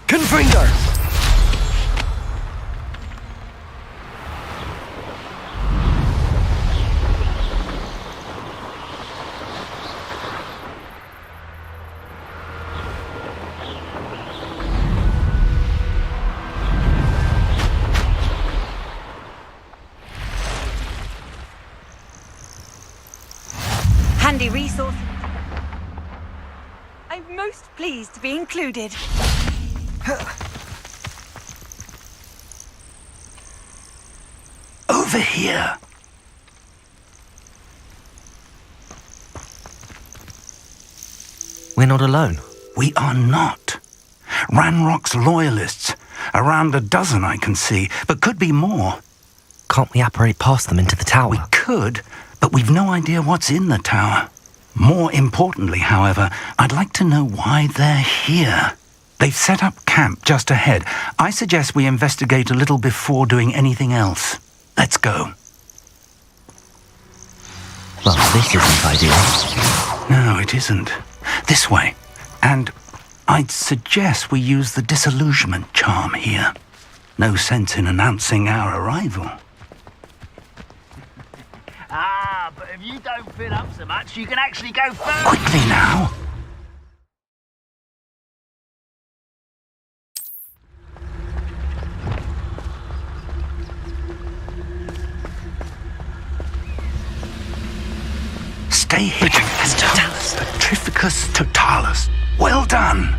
Confringo! Handy resource. I'm most pleased to be included. Over here. We're not alone. We are not. Ranrock's loyalists. Around a dozen I can see, but could be more. Can't we apparate past them into the tower? We could, but we've no idea what's in the tower. More importantly, however, I'd like to know why they're here. They've set up camp just ahead. I suggest we investigate a little before doing anything else. Let's go. Well, this isn't ideal. No, it isn't. This way. And I'd suggest we use the disillusionment charm here. No sense in announcing our arrival. Ah, but if you don't fill up so much, you can actually go further. Quickly now. Stay here. Petrificus totalis. Well done.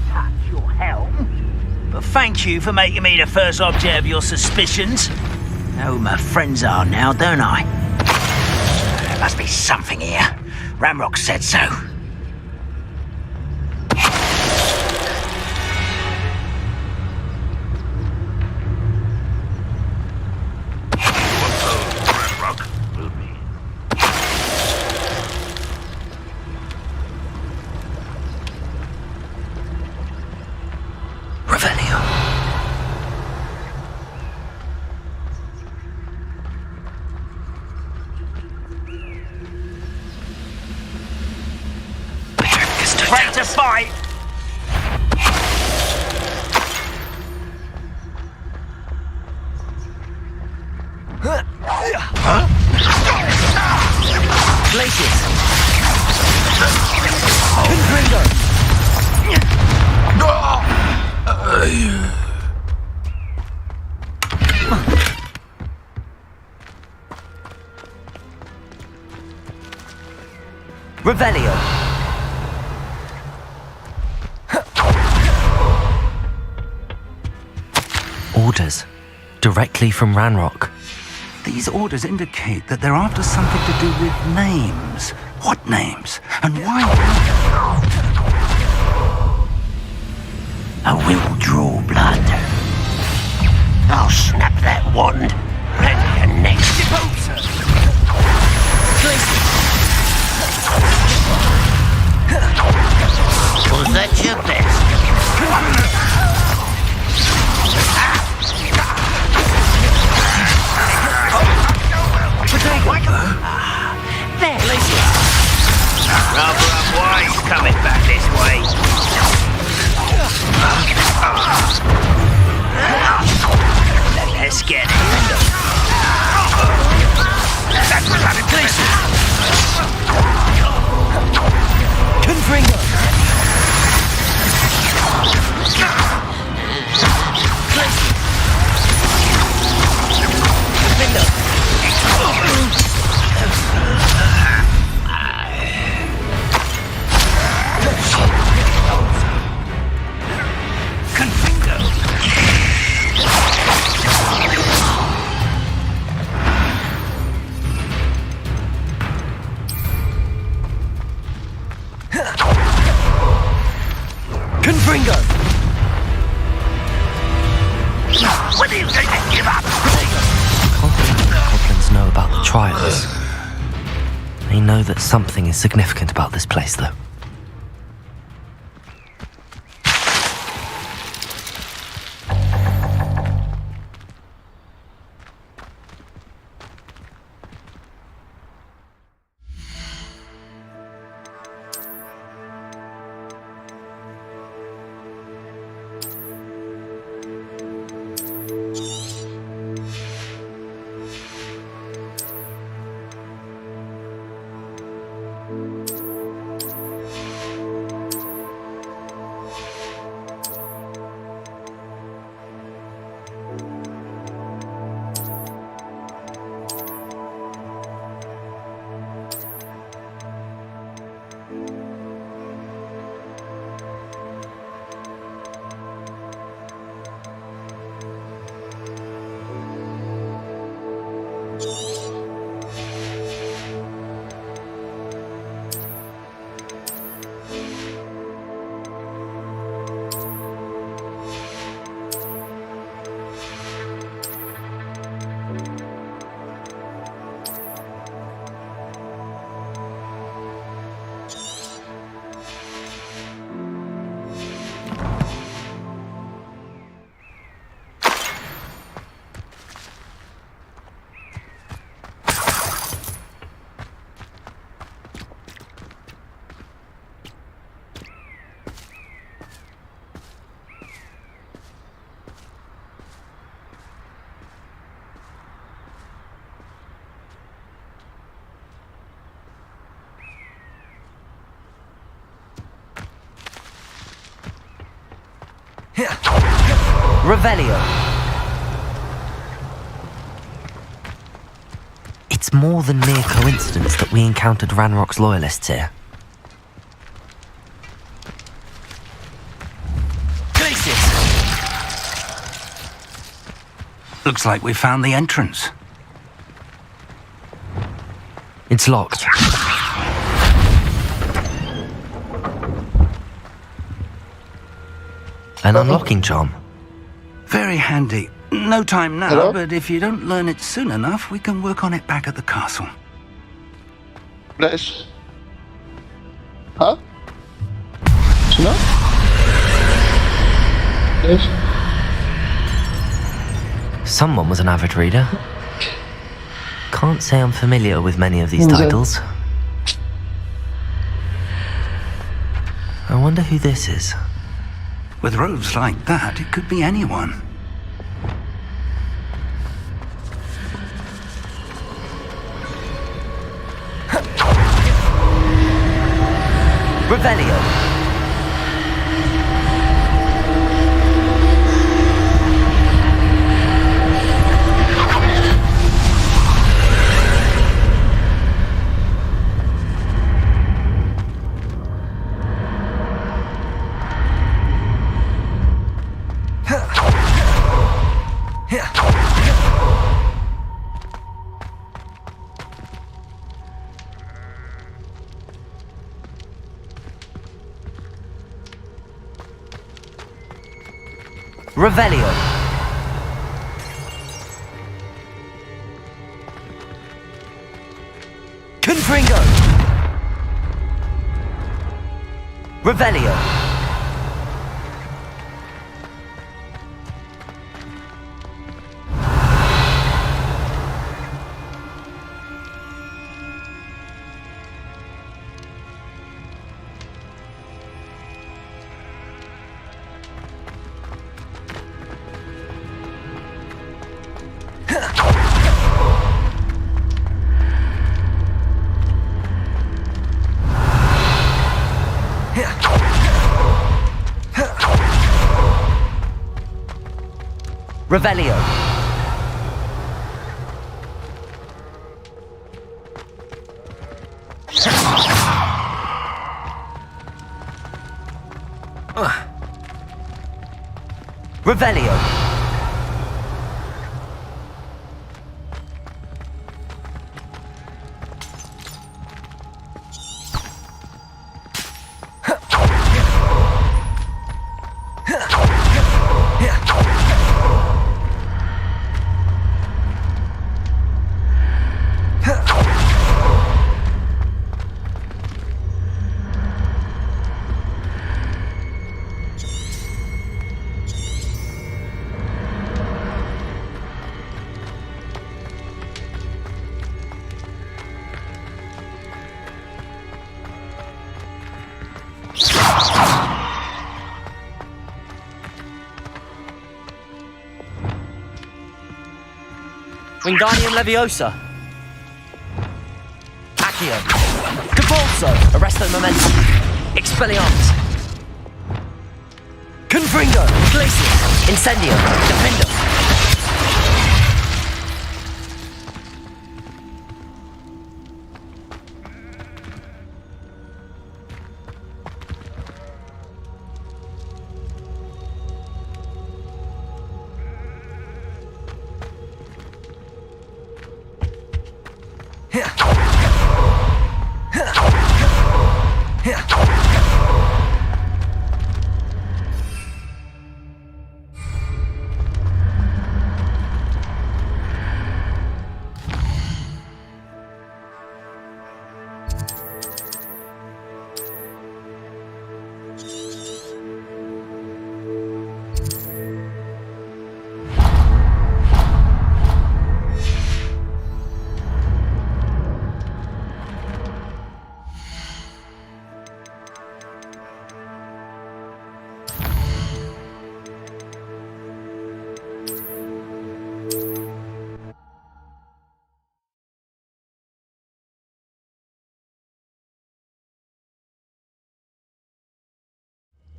Touch your helm. But thank you for making me the first object of your suspicions. Know who my friends are now, don't I? There must be something here. Ramrock said so. Ready to fight! Glaciers! Confringo! Revelio! Orders. Directly from Ranrock. These orders indicate that they're after something to do with names. What names? And why? I will draw blood. I'll snap that wand. Ready and next. Was that your best? There. Rather unwise coming back this way. Let's get it. That's what's happening. Confringo! Confringo! When do you think they give up? Can't believe the goblins know about the trials. I know that something is significant about this place, though. Revelio. It's more than mere coincidence that we encountered Ranrock's loyalists here. Glacis! Looks like we found the entrance. It's locked. An unlocking charm. Very handy. No time now, Hello? but if you don't learn it soon enough, we can work on it back at the castle. Flash. Huh? No? Flash. Someone was an avid reader. Can't say I'm familiar with many of these Who's that? titles. I wonder who this is. With robes like that, it could be anyone. Revelio. Revelio. Confringo. Revelio. Revelio. Revelio. Wingardium Leviosa. Accio. Convulso. Arresto Momentum. Expelliarmus. Confringo. Glacius. Incendio. Defendo.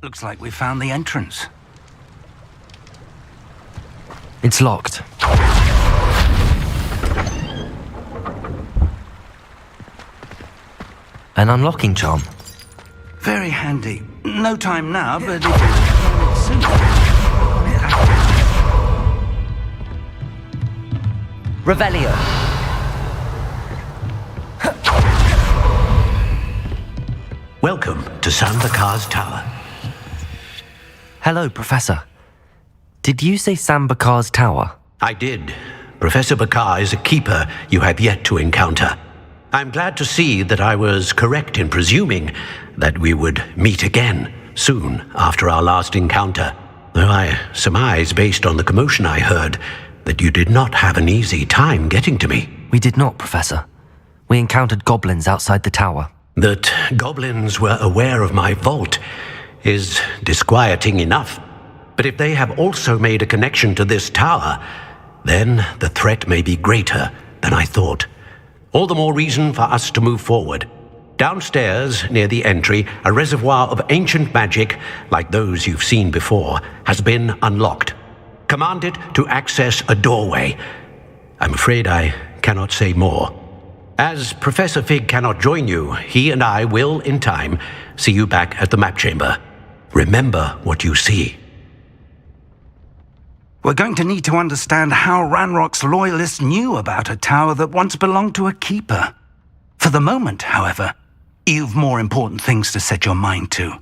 Looks like we found the entrance. It's locked. An unlocking charm. Very handy. No time now, but if you learn it sooner. Revelio. Welcome to Sambakar's Tower. Hello, Professor. Did you say Sambakar's Tower? I did. Professor Bakar is a keeper you have yet to encounter. I'm glad to see that I was correct in presuming that we would meet again soon after our last encounter, though I surmise, based on the commotion I heard, that you did not have an easy time getting to me. We did not, Professor. We encountered goblins outside the tower. That goblins were aware of my vault is disquieting enough. But if they have also made a connection to this tower, then the threat may be greater than I thought. All the more reason for us to move forward. Downstairs, near the entry, a reservoir of ancient magic, like those you've seen before, has been unlocked. Command it to access a doorway. I'm afraid I cannot say more. As Professor Fig cannot join you, he and I will, in time, see you back at the map chamber. Remember what you see. We're going to need to understand how Ranrock's loyalists knew about a tower that once belonged to a keeper. For the moment, however, you've more important things to set your mind to.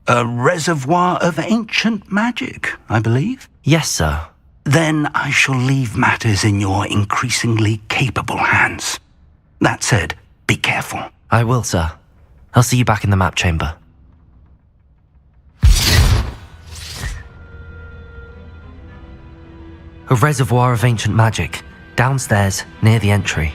A reservoir of ancient magic, I believe? Yes, sir. Then I shall leave matters in your increasingly capable hands. That said, be careful. I will, sir. I'll see you back in the map chamber. A reservoir of ancient magic, downstairs, near the entry.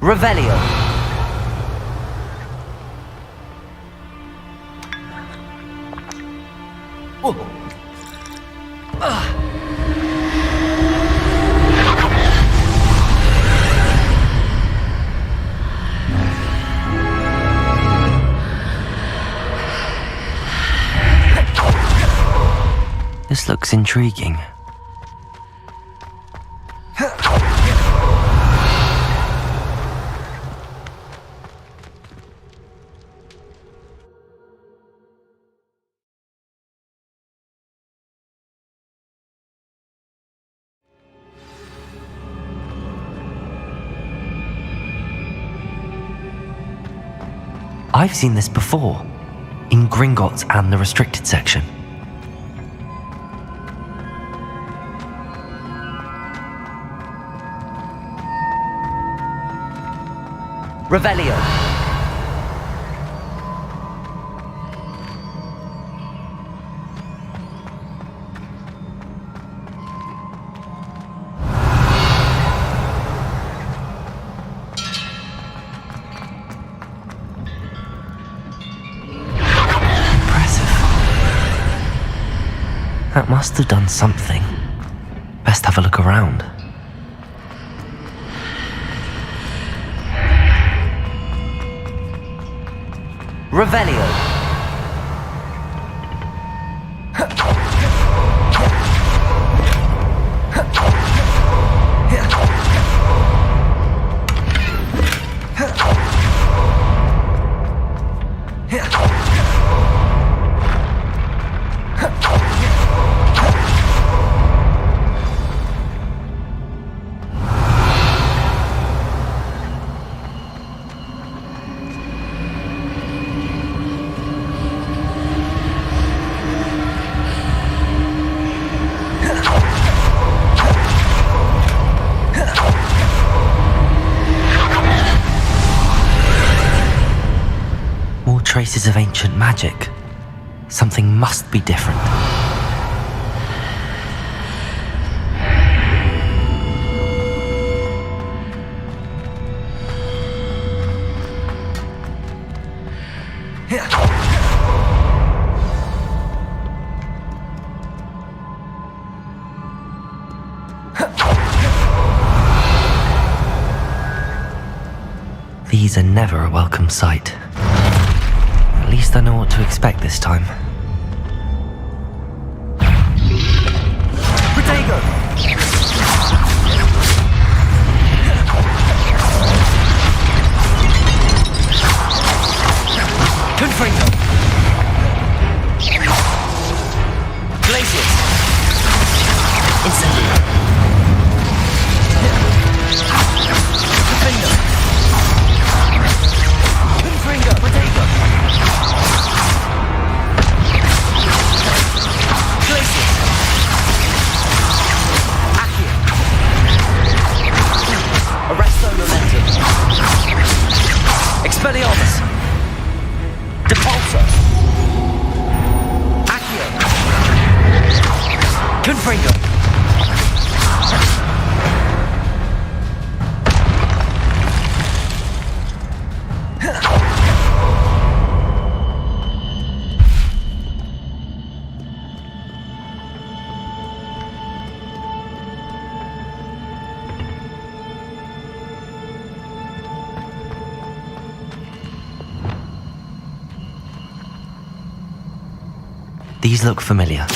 Revelio. This looks intriguing. I've seen this before, in Gringotts and the restricted section. Revelio. That must have done something. Best have a look around. Revelio. Traces of ancient magic. Something must be different. These are never a welcome sight. At least I know what to expect this time. Protego! Confringo! Glacius! Incendio! Confringo! Confringo! Protego! Expelliarmus! Depulso! Accio! Confringo! These look familiar.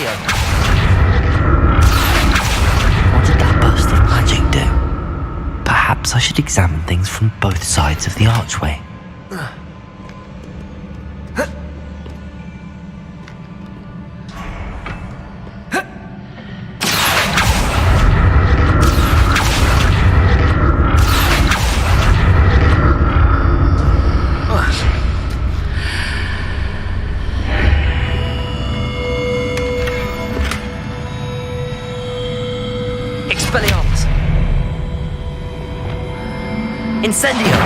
Accio! What did that burst of magic do? Perhaps I should examine things from both sides of the archway. Expelliarmus! Incendio!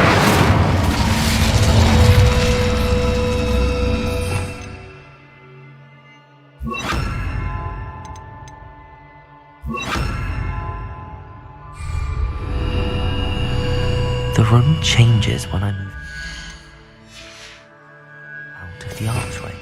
The room changes when I move out of the archway.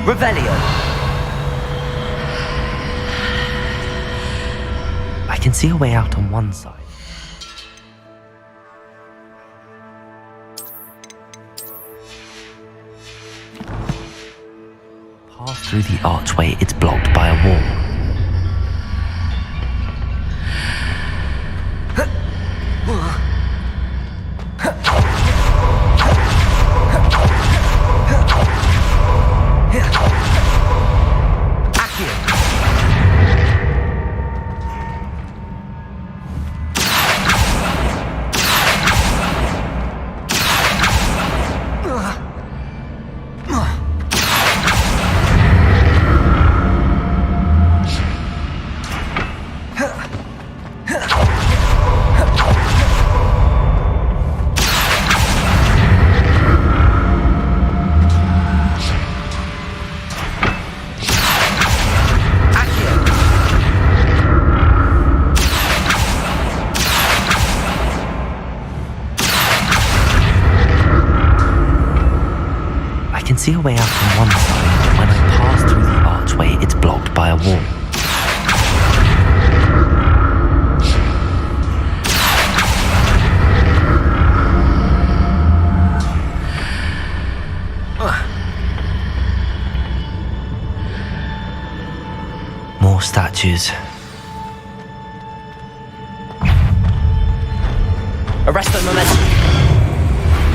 Revelio! I can see a way out on one side. Pass through the archway, it's blocked by a wall. I can see a way out on one side, but when I pass through the archway, it's blocked by a wall. More statues. Arresto momentum.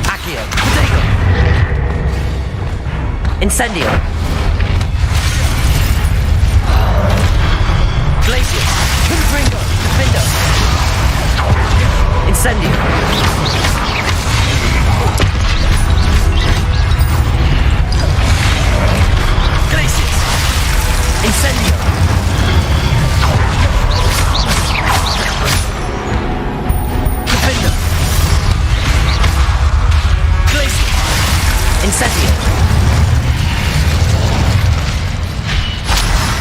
Accio. Protego. Incendio! Glacius! Confringo! Defendo! Incendio! Glacius! Incendio! Defendo! Glacius! Incendio!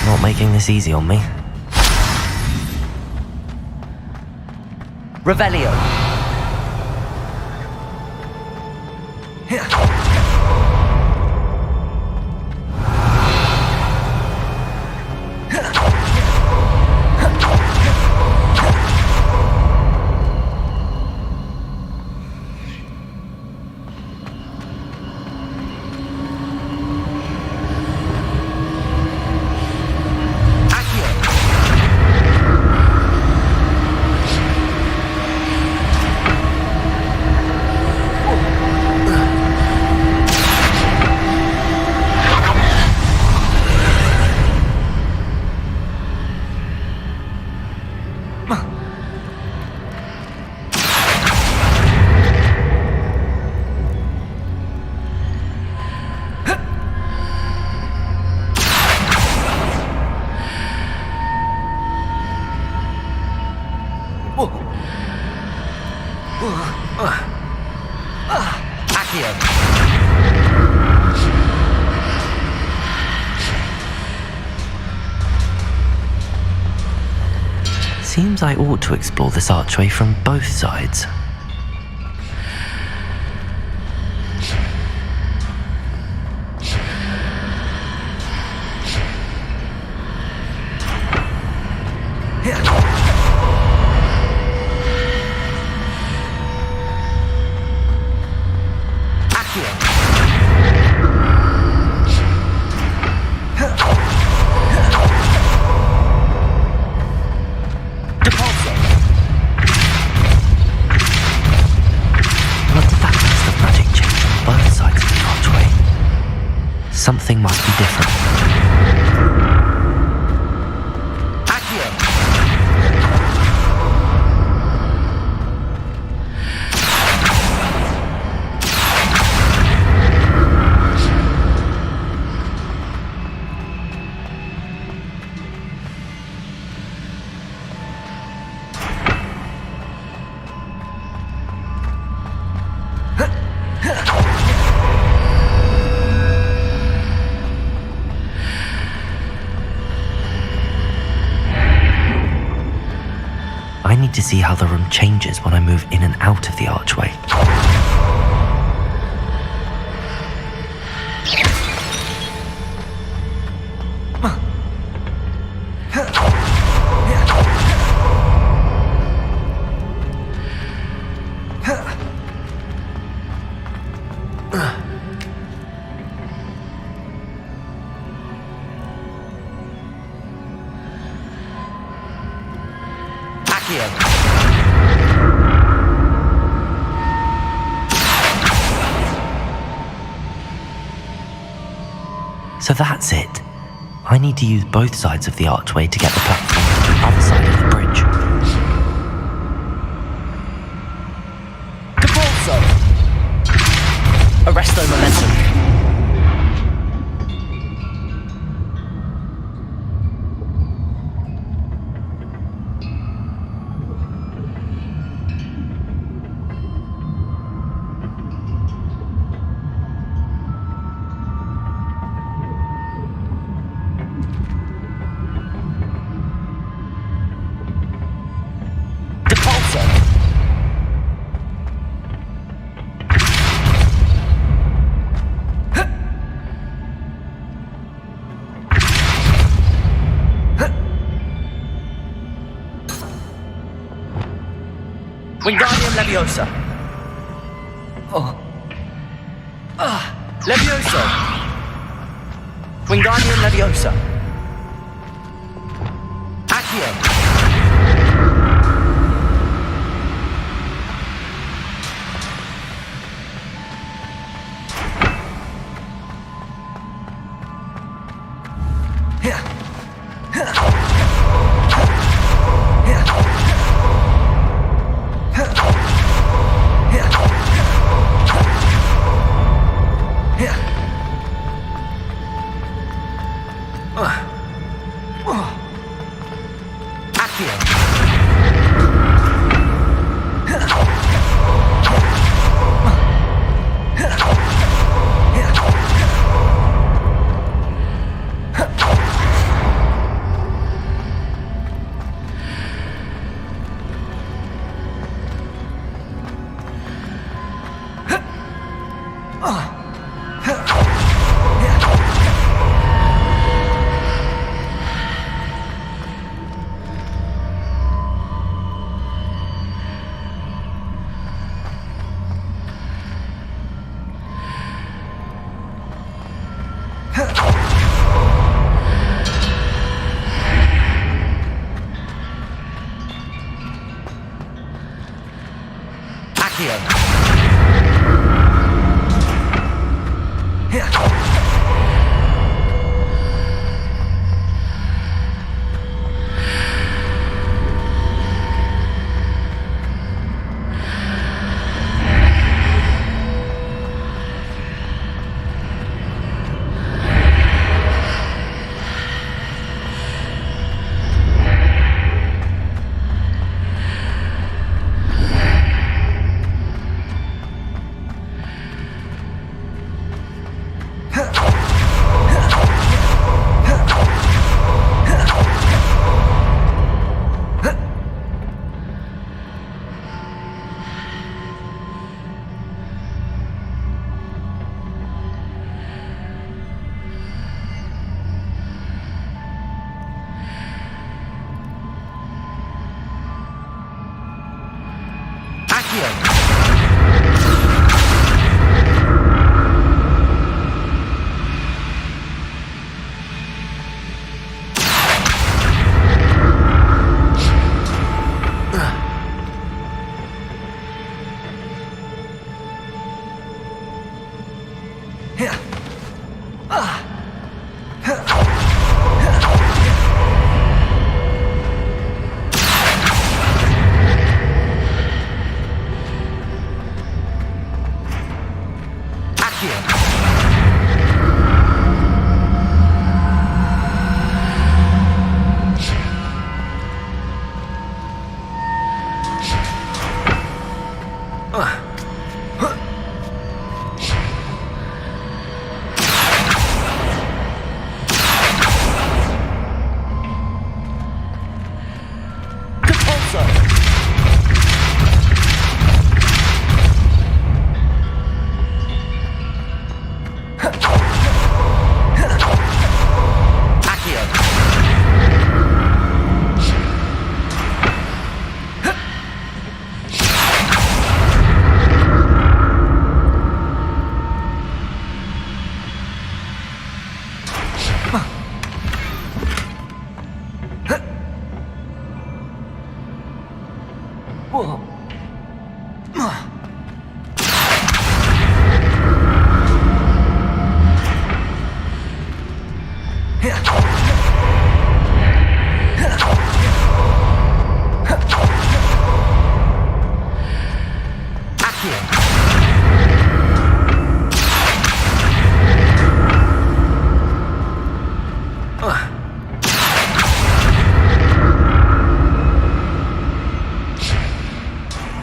Not making this easy on me. Revelio! Seems I ought to explore this archway from both sides. Something must be different. I need to see how the room changes when I move in and out of the archway. So that's it. I need to use both sides of the archway to get the platform to the other side of the bridge. Default Arresto momentum. Wingardium Leviosa. Leviosa. Wingardium Leviosa. Accio. Accio.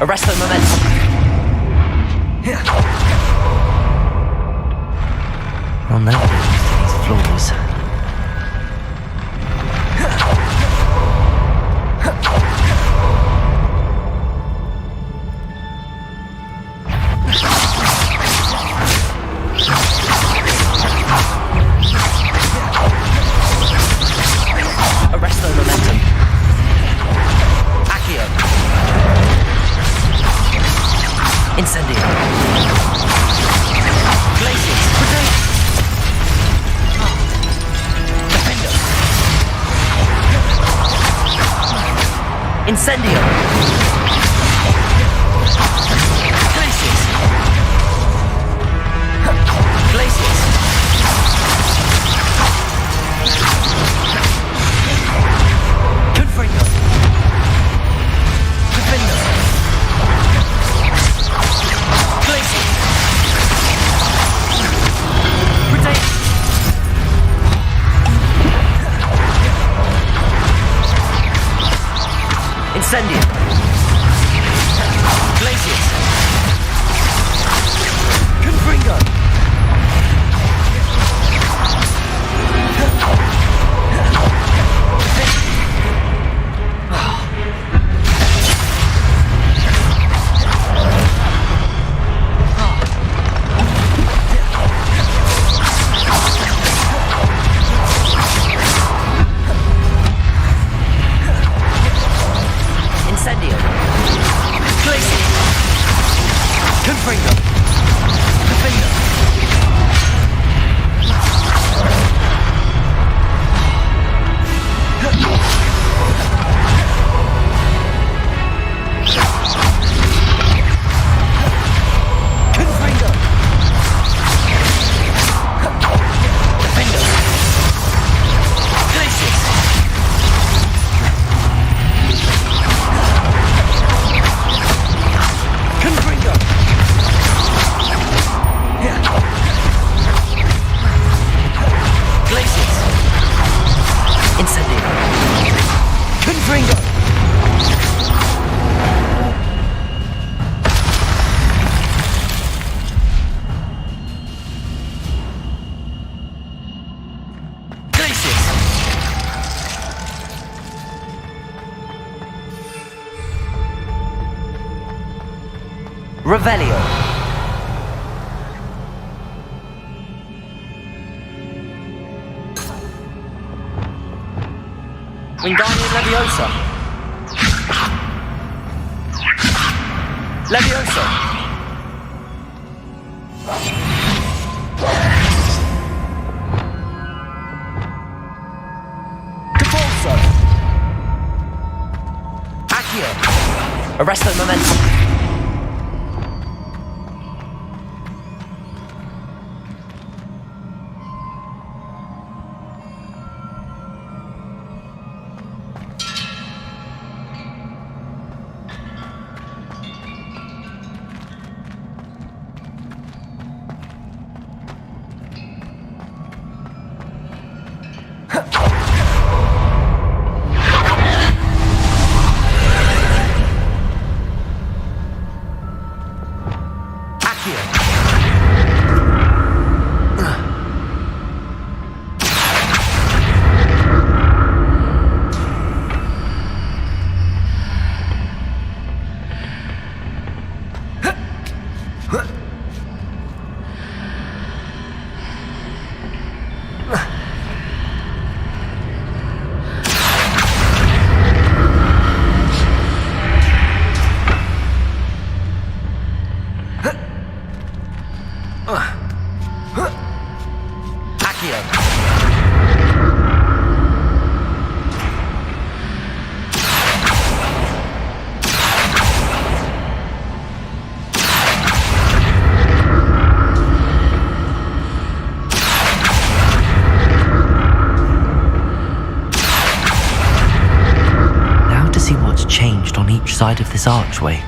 Arrest the momentum. I'll never get used to these floors. Arrest the momentum. Accio. Incendio. Glaciers. Defender. Incendio. Glaciers. Glaciers. Confringo. Defender. Glaciers. Rotate. Incendio. Glaciers. Confringo. Incendio. Glacier. Confringo. Defender. Confringo. Defender. Glaciers. Confringo. Glaciers. Incendio. Confringo. Glaciers. Revelio. Wingardium Leviosa. Levioso. Depulso. Accio. Arresto momentum. Changed on each side of this archway.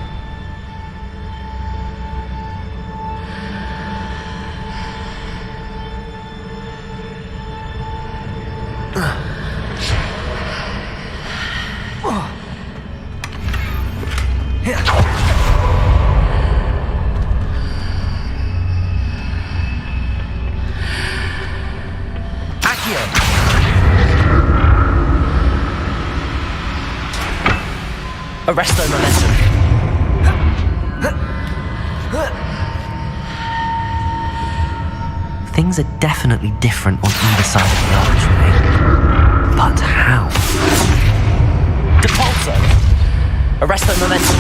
Arresto momentum. Things are definitely different on either side of the archway. But how? Depulso. Arresto momentum.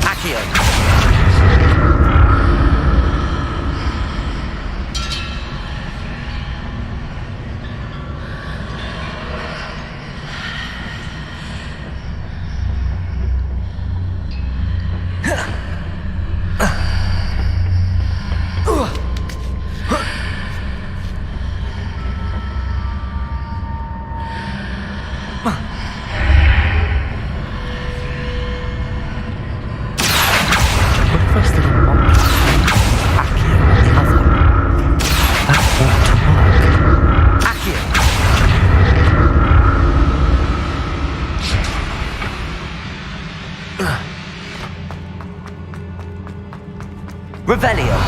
Accio. Revelio.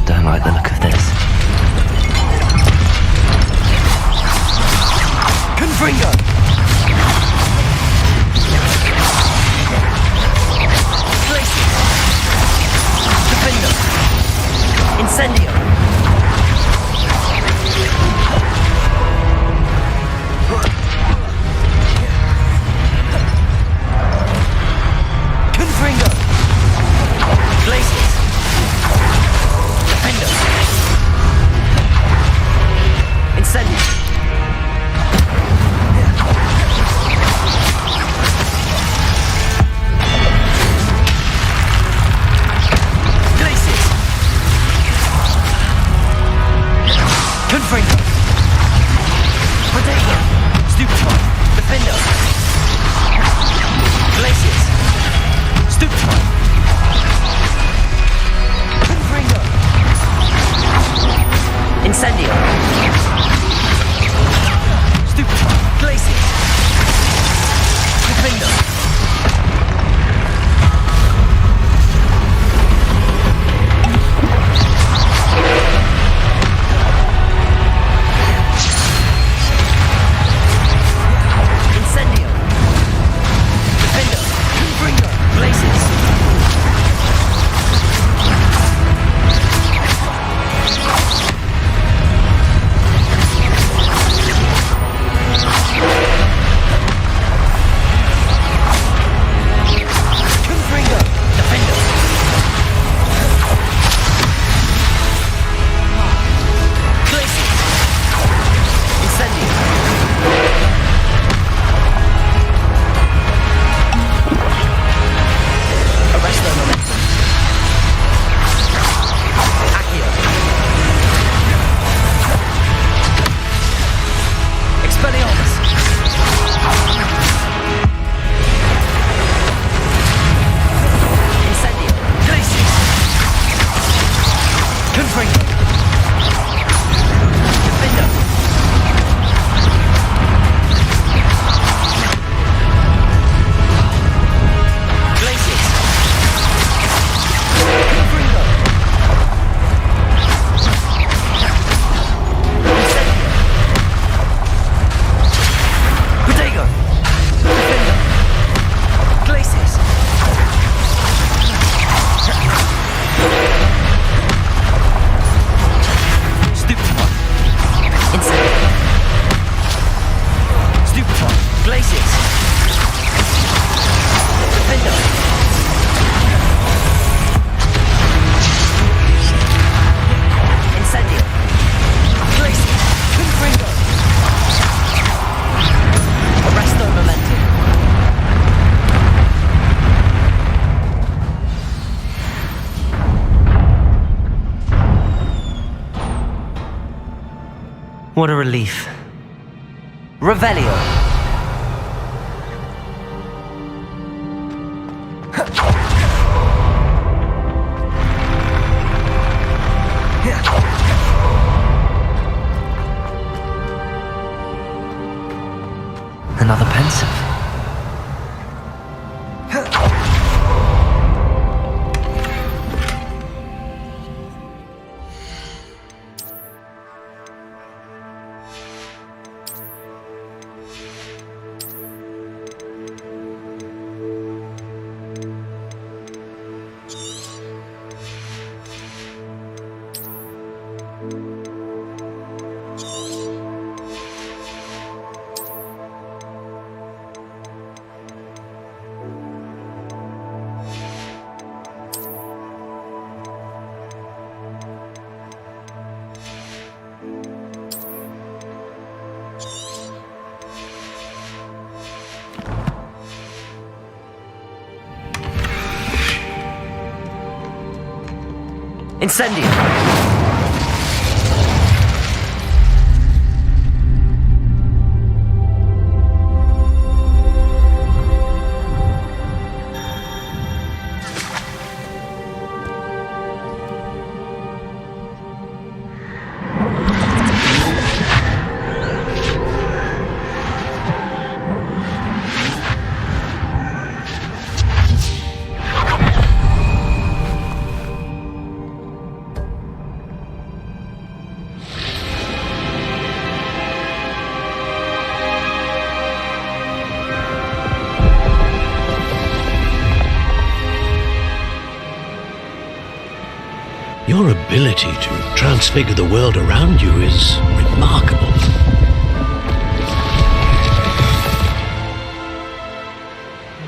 Don't like the look of this. Confringo. Glacius. Defendo. Incendio. Confringo. Glacius. Defendo. Incendio. Glacius. Confringo. Protego. Stupefy. Defendo. Glacius. Stupefy. Confringo. Incendio. Stupefy. Glacius. Confringo. Defender. Glaciers. Confringo. Incendio. Protego. Defender. Glaciers. Stupefy. Incendio. Stupefy. Glaciers. Defender. Incendio. Glaciers. Confringo. Arresto momentum. What a relief. Revelio. Another pensive. Incendio. Your ability to transfigure the world around you is remarkable.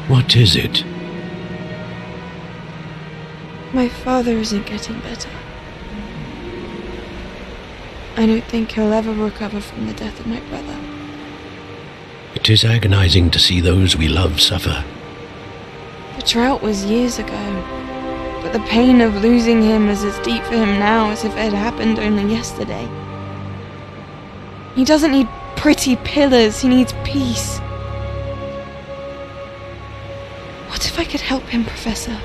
What is it? My father isn't getting better. I don't think he'll ever recover from the death of my brother. It is agonizing to see those we love suffer. The drought was years ago, but the pain of losing him is as deep for him now as if it had happened only yesterday. He doesn't need pretty pillars, he needs peace. What if I could help him, Professor?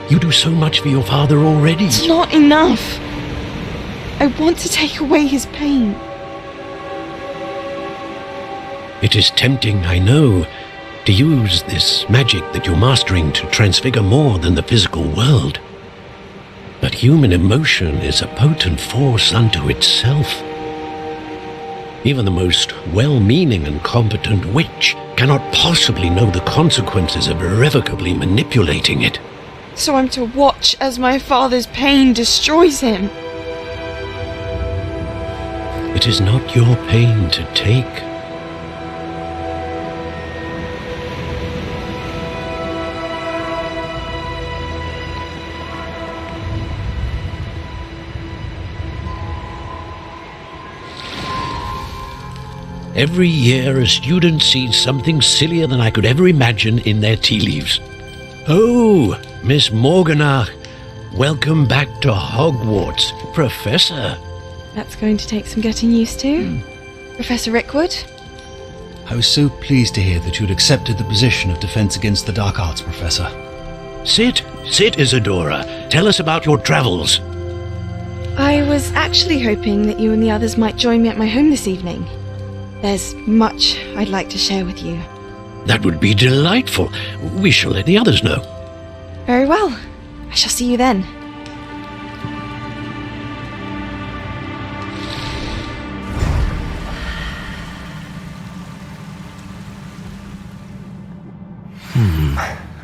You do so much for your father already. It's not enough. I want to take away his pain. It is tempting, I know, to use this magic that you're mastering to transfigure more than the physical world. But human emotion is a potent force unto itself. Even the most well-meaning and competent witch cannot possibly know the consequences of irrevocably manipulating it. So I'm to watch as my father's pain destroys him. It is not your pain to take. Every year a student sees something sillier than I could ever imagine in their tea leaves. Oh, Miss Morgana, welcome back to Hogwarts, Professor. That's going to take some getting used to. Professor Rickwood? I was so pleased to hear that you'd accepted the position of Defense Against the Dark Arts, Professor. Sit, Isadora. Tell us about your travels. I was actually hoping that you and the others might join me at my home this evening. There's much I'd like to share with you. That would be delightful. We shall let the others know. Very well. I shall see you then.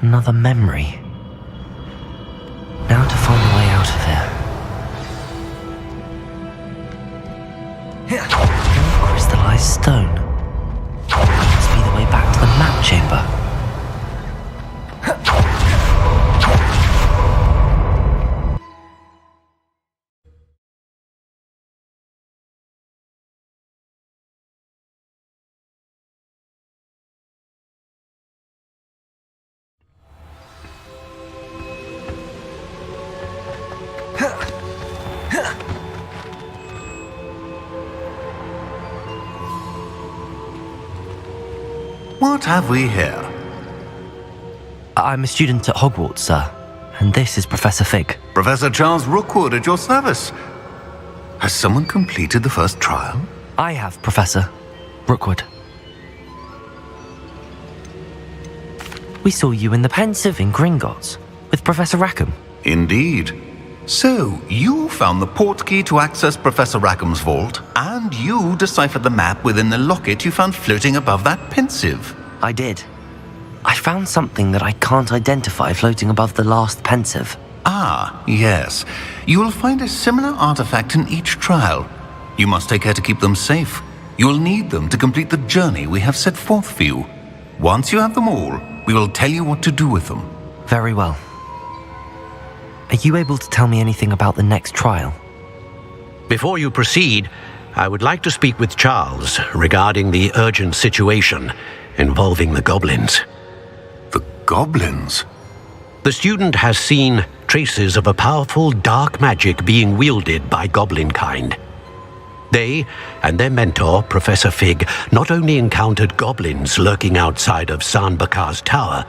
Another memory. Now to find a way out of here. Crystallized stone. Must be the way back to the map chamber. What have we here? I'm a student at Hogwarts, sir. And this is Professor Fig. Professor Charles Rookwood at your service. Has someone completed the first trial? I have, Professor Rookwood. We saw you in the Pensive in Gringotts with Professor Rackham. Indeed. So, you found the portkey to access Professor Rackham's vault, and you deciphered the map within the locket you found floating above that Pensive. I did. I found something that I can't identify floating above the last Pensive. Ah, yes. You will find a similar artifact in each trial. You must take care to keep them safe. You will need them to complete the journey we have set forth for you. Once you have them all, we will tell you what to do with them. Very well. Are you able to tell me anything about the next trial? Before you proceed, I would like to speak with Charles regarding the urgent situation involving the goblins. The goblins? The student has seen traces of a powerful dark magic being wielded by goblin kind. They and their mentor, Professor Fig, not only encountered goblins lurking outside of San Bakar's tower,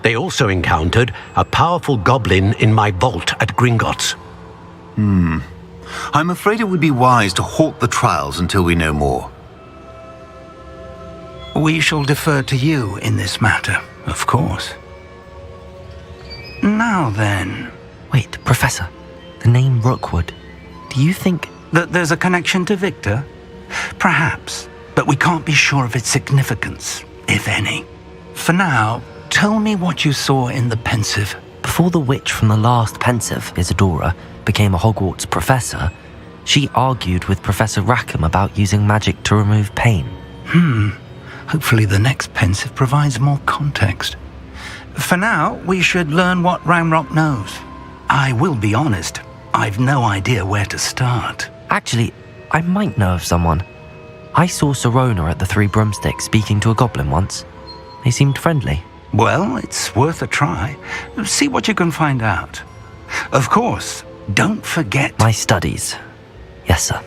they also encountered a powerful goblin in my vault at Gringotts. I'm afraid it would be wise to halt the trials until we know more. We shall defer to you in this matter, of course. Now then... Wait, Professor. The name Rookwood. Do you think... that there's a connection to Victor? Perhaps, but we can't be sure of its significance, if any. For now, tell me what you saw in the Pensive. Before the witch from the last Pensive, Isadora, became a Hogwarts professor, she argued with Professor Rackham about using magic to remove pain. Hopefully the next Pensive provides more context. For now, we should learn what Ramrock knows. I will be honest, I've no idea where to start. Actually, I might know of someone. I saw Sirona at the Three Broomsticks speaking to a goblin once. They seemed friendly. Well, it's worth a try. See what you can find out. Of course, don't forget... My studies. Yes, sir.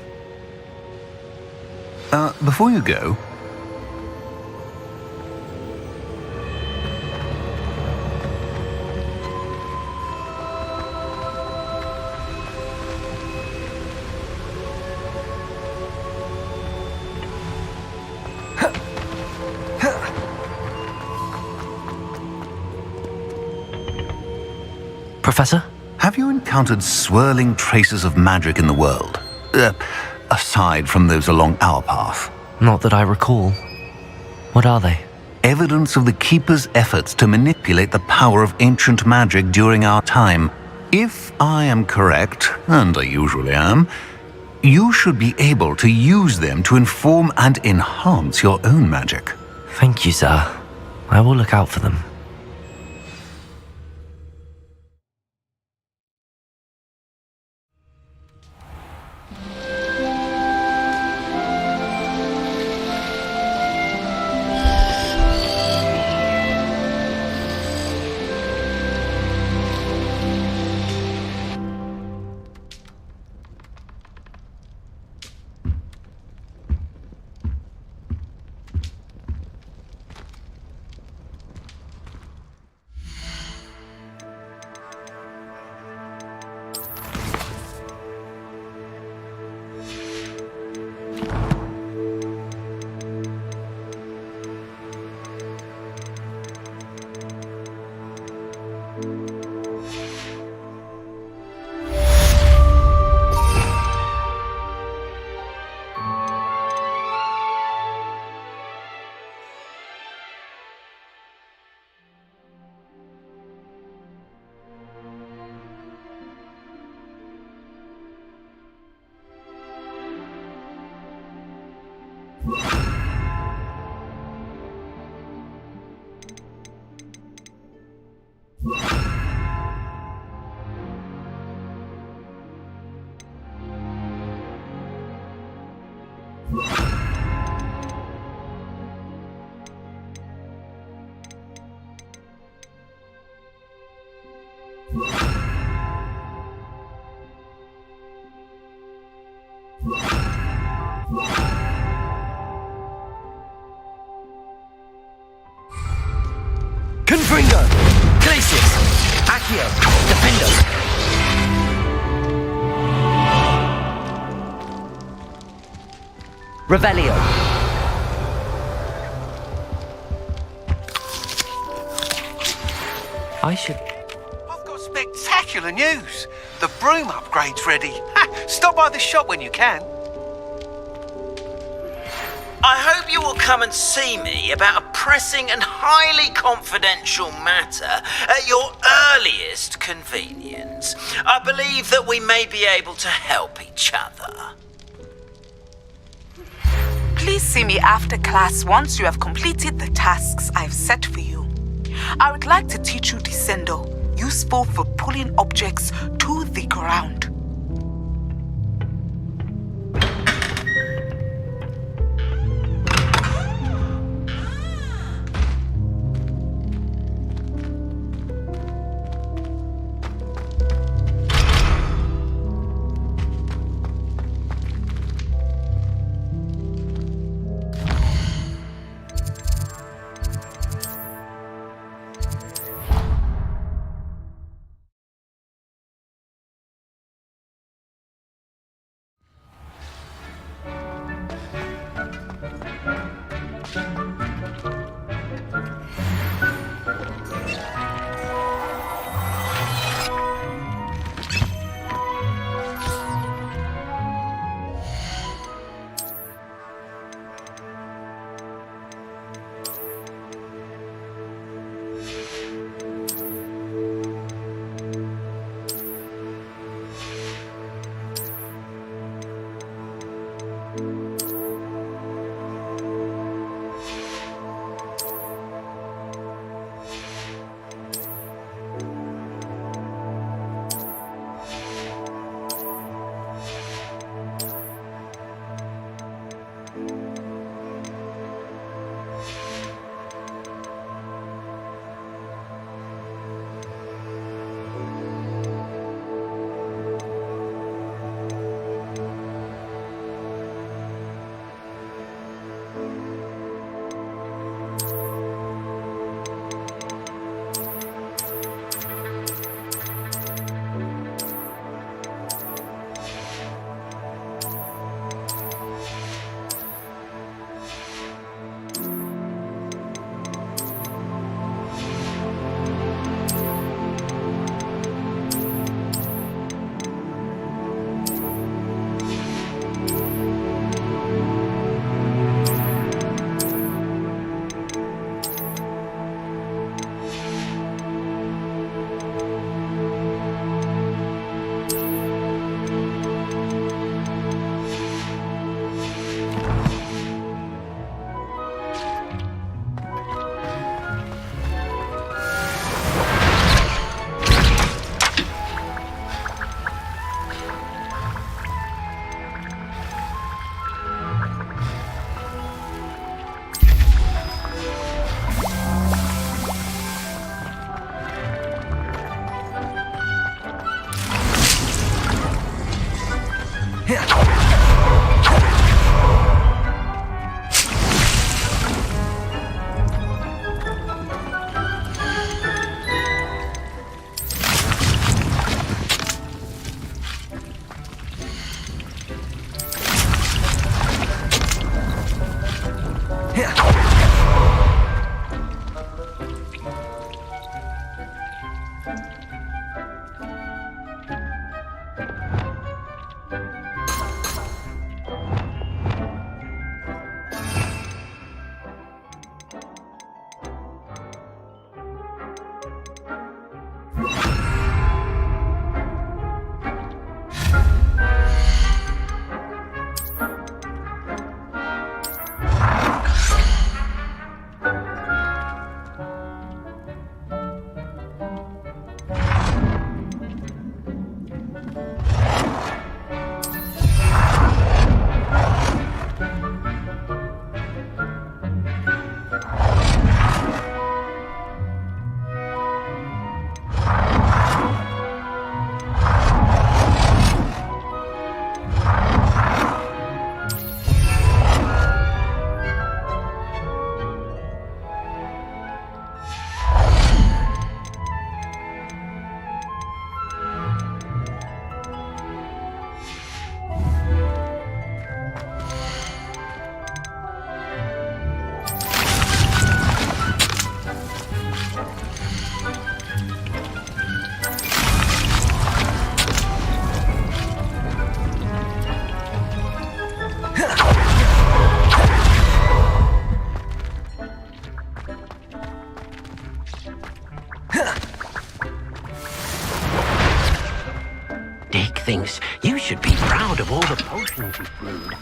Before you go... Professor? Have you encountered swirling traces of magic in the world? Aside from those along our path? Not that I recall. What are they? Evidence of the Keeper's efforts to manipulate the power of ancient magic during our time. If I am correct, and I usually am, you should be able to use them to inform and enhance your own magic. Thank you, sir. I will look out for them. Confringo! Glacius! Accio! Defendo! Revelio! I should. I've got spectacular news. The broom upgrade's ready. Ha! Stop by the shop when you can. I hope you will come and see me about a pressing and highly confidential matter at your earliest convenience. I believe that we may be able to help each other. Please see me after class once you have completed the tasks I've set for you. I would like to teach you Descendo, useful for pulling objects to the ground. should be proud of all the potions you've brewed.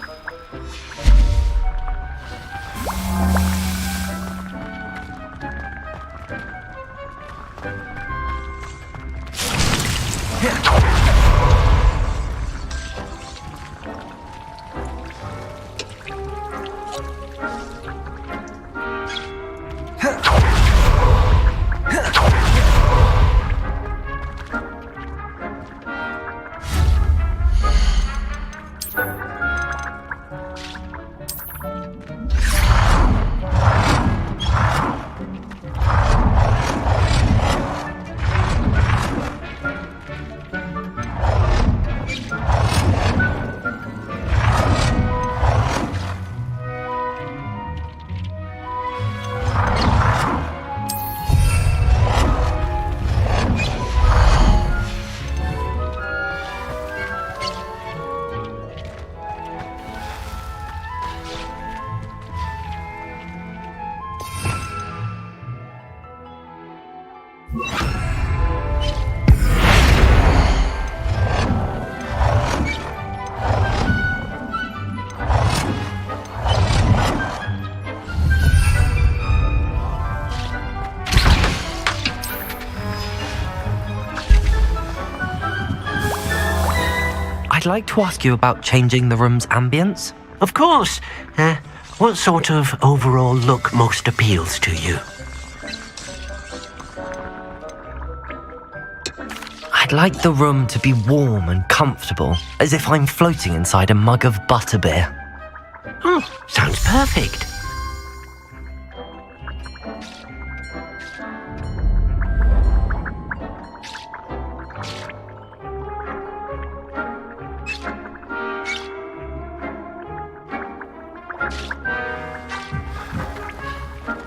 I'd like to ask you about changing the room's ambience. Of course. What sort of overall look most appeals to you? I'd like the room to be warm and comfortable, as if I'm floating inside a mug of butterbeer. Oh, sounds perfect.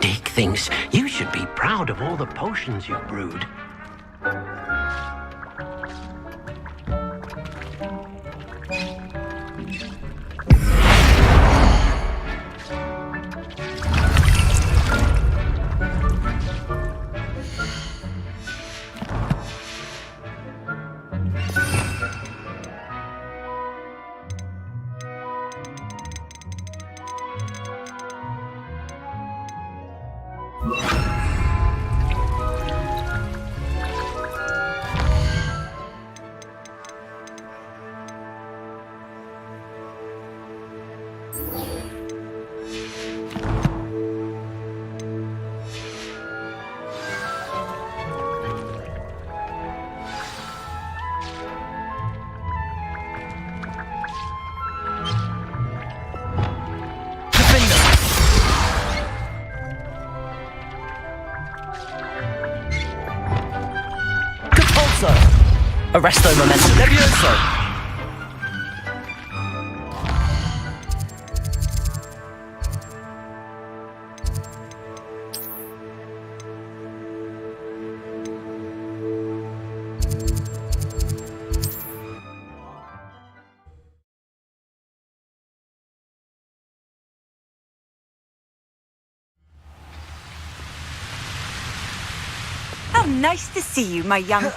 Dick thinks you should be proud of all the potions you've brewed. Arresto momentum. Levioso! How nice to see you, my young...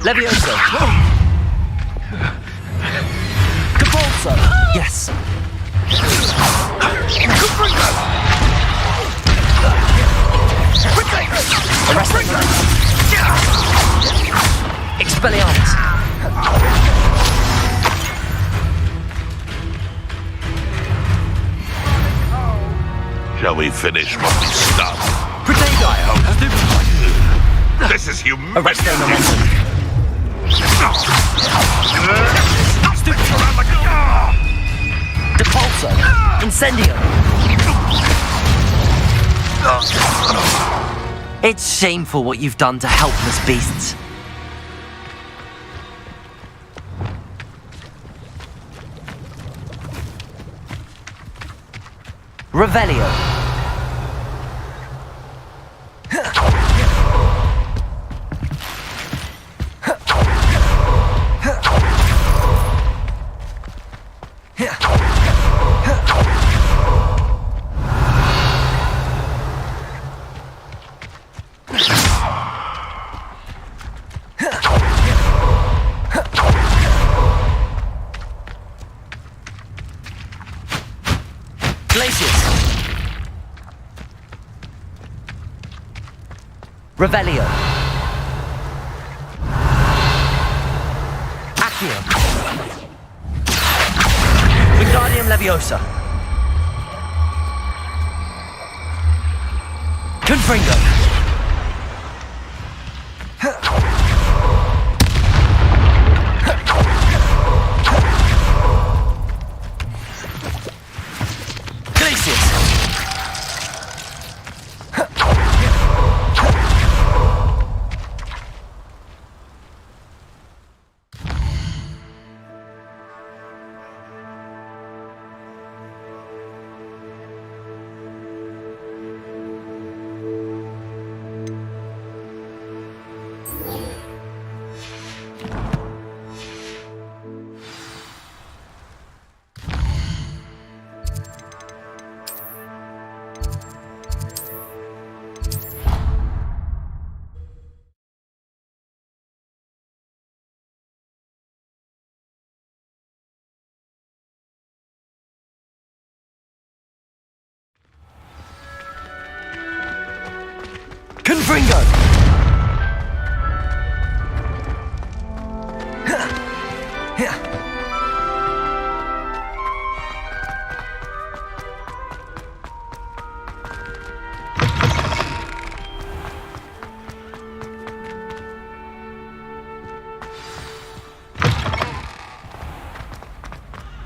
Levioso! Capulso! Yes! Expelliarmus! Shall we finish what we started? This is humiliating. Arresto momentum. Depulso! Incendio! It's shameful what you've done to helpless beasts. Revelio. Glaciers. Revelio. Accio. Wingardium Leviosa. Confringo. Confringo!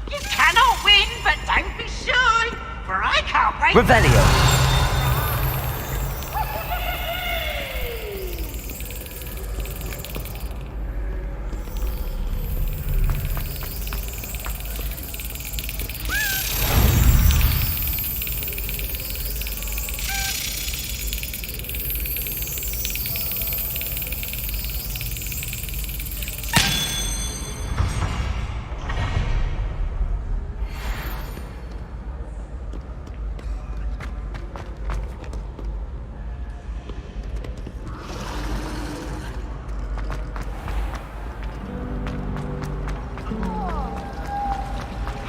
You cannot win, but don't be shy, for I can't wait. Revelio.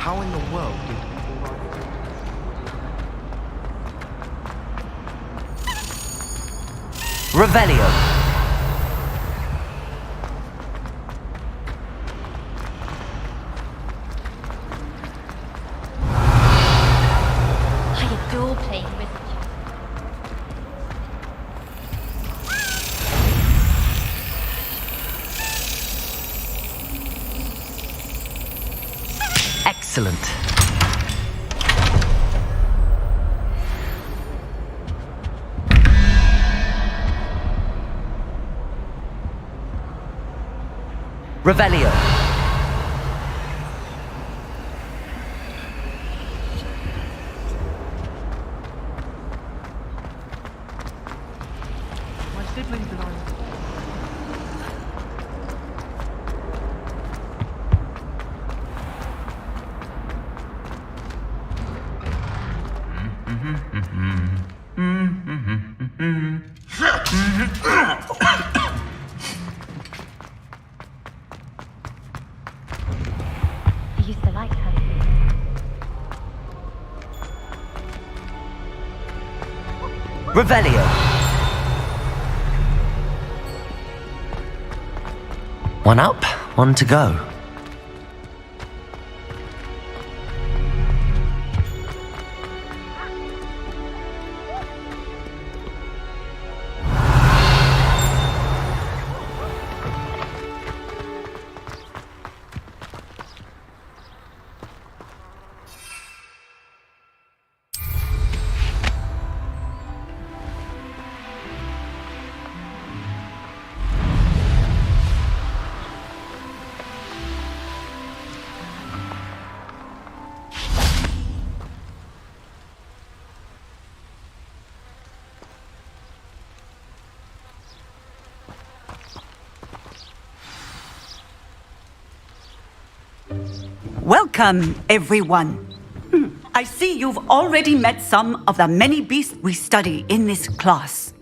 How in the world did Revelio. I adore playing with you. Excellent. Revelio. my siblings and I... I used to like her. Revelio. One up, one to go. Welcome, everyone. I see you've already met some of the many beasts we study in this class.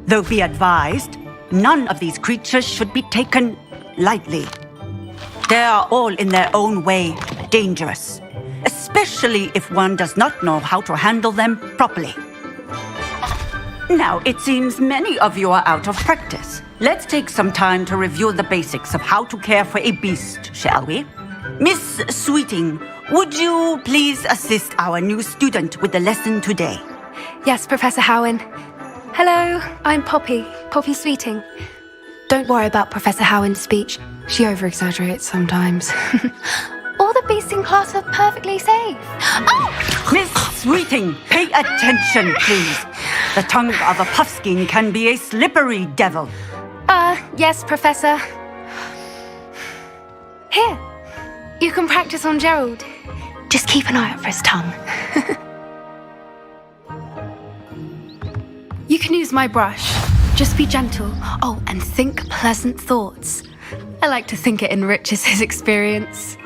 Though be advised, none of these creatures should be taken lightly. They are all in their own way dangerous, especially if one does not know how to handle them properly. Now, it seems many of you are out of practice. Let's take some time to review the basics of how to care for a beast, shall we? Miss Sweeting, would you please assist our new student with the lesson today? Yes, Professor Howen. Hello, I'm Poppy Sweeting. Don't worry about Professor Howen's speech. She over-exaggerates sometimes. All the beasts in class are perfectly safe. Oh! Miss Sweeting, pay attention, please. The tongue of a puffskein can be a slippery devil. Yes, Professor. Here, you can practice on Gerald. Just keep an eye out for his tongue. You can use my brush. Just be gentle. Oh, and think pleasant thoughts. I like to think it enriches his experience.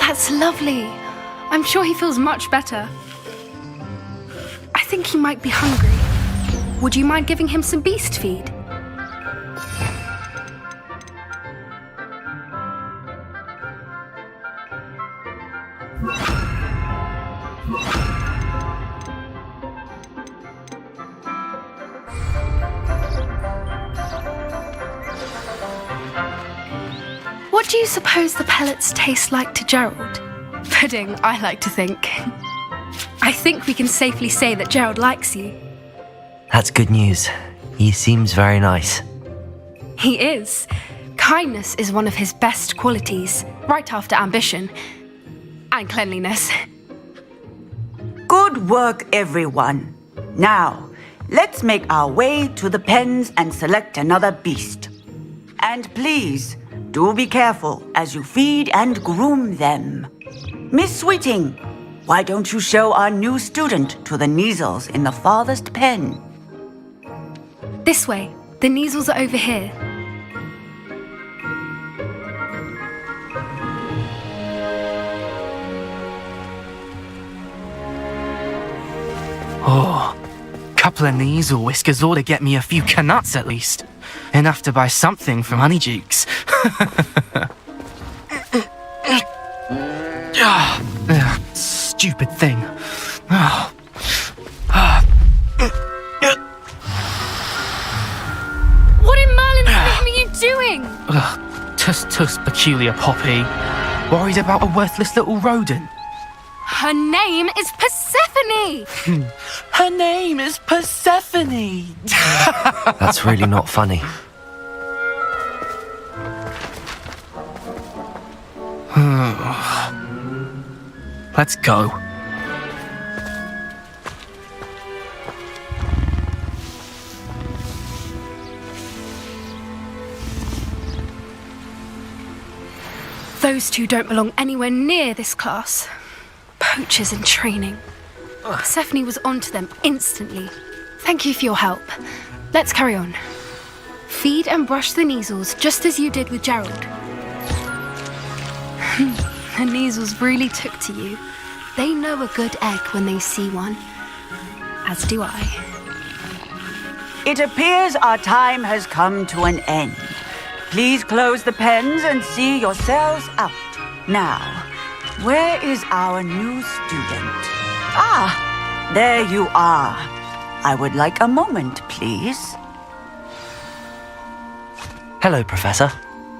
That's lovely. I'm sure he feels much better. I think he might be hungry. Would you mind giving him some beast feed? What do you suppose the pellets taste like to Gerald? Pudding, I like to think. I think we can safely say that Gerald likes you. That's good news. He seems very nice. He is. Kindness is one of his best qualities, right after ambition. And cleanliness. Good work, everyone. Now, let's make our way to the pens and select another beast. And please, do be careful as you feed and groom them. Miss Sweeting, why don't you show our new student to the Neasels in the farthest pen? This way. The Neasels are over here. Oh, couple of Neasel whiskers ought to get me a few canuts at least. Enough to buy something from Honeydukes. Stupid thing. What in Merlin's name are you doing? Tuss peculiar Poppy. Worried about a worthless little rodent. Her name is Persephone! Her name is Persephone! That's really not funny. Let's go. Those two don't belong anywhere near this class. Poachers in training. Persephone was onto them instantly. Thank you for your help. Let's carry on. Feed and brush the Neasels just as you did with Gerald. The Neasels really took to you. They know a good egg when they see one. As do I. It appears our time has come to an end. Please close the pens and see yourselves out. Now, where is our new student? Ah, there you are. I would like a moment, please. Hello, Professor.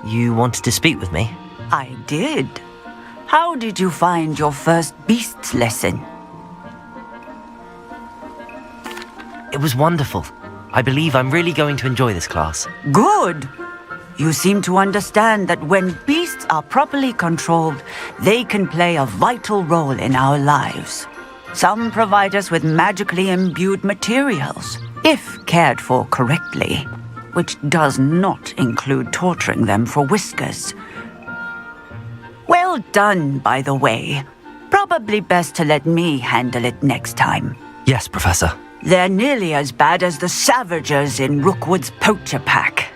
You wanted to speak with me? I did. How did you find your first beasts lesson? It was wonderful. I believe I'm really going to enjoy this class. Good. You seem to understand that when beasts are properly controlled, they can play a vital role in our lives. Some provide us with magically imbued materials, if cared for correctly, which does not include torturing them for whiskers. Well done, by the way. Probably best to let me handle it next time. Yes, Professor. They're nearly as bad as the Savagers in Rookwood's poacher pack.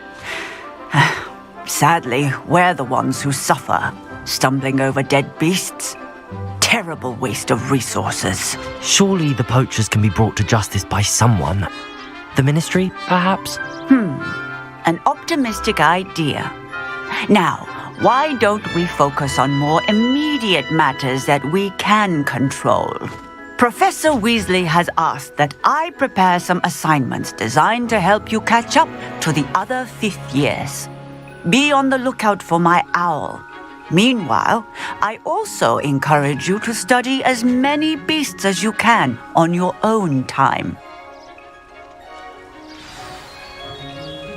Sadly, we're the ones who suffer, stumbling over dead beasts. Terrible waste of resources. Surely the poachers can be brought to justice by someone. The Ministry, perhaps? An optimistic idea. Now, why don't we focus on more immediate matters that we can control? Professor Weasley has asked that I prepare some assignments designed to help you catch up to the other 5th years. Be on the lookout for my owl. Meanwhile, I also encourage you to study as many beasts as you can on your own time.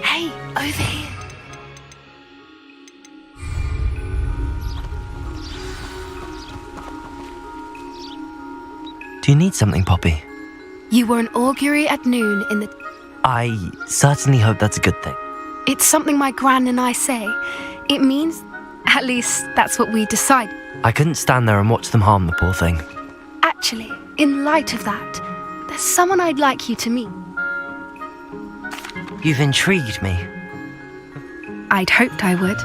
Hey, over here. Do you need something, Poppy? You were an augury at noon in the... I certainly hope that's a good thing. It's something my gran and I say. It means, at least that's what we decide. I couldn't stand there and watch them harm the poor thing. Actually, in light of that, there's someone I'd like you to meet. You've intrigued me. I'd hoped I would.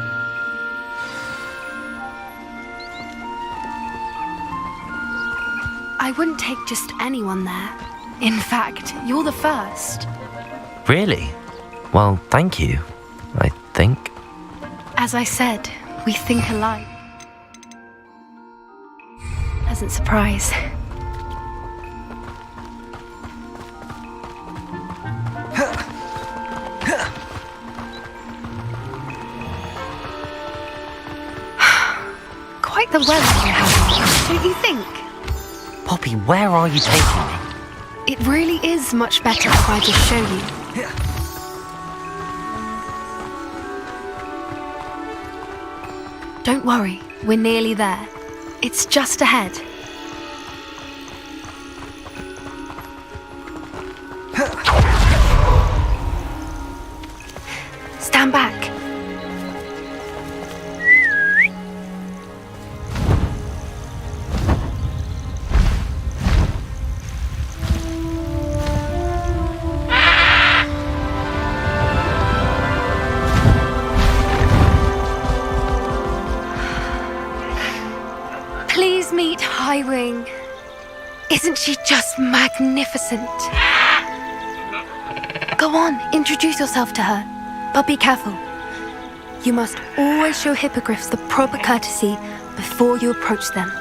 I wouldn't take just anyone there. In fact, you're the first. Really? Well, thank you, I think. As I said, we think alike. Pleasant surprise. Quite the weather you're having, don't you think? Poppy, where are you taking me? It really is much better if I just show you. Don't worry, we're nearly there. It's just ahead. Stand back. Please meet Highwing. Isn't she just magnificent? Go on, introduce yourself to her. But be careful. You must always show hippogriffs the proper courtesy before you approach them.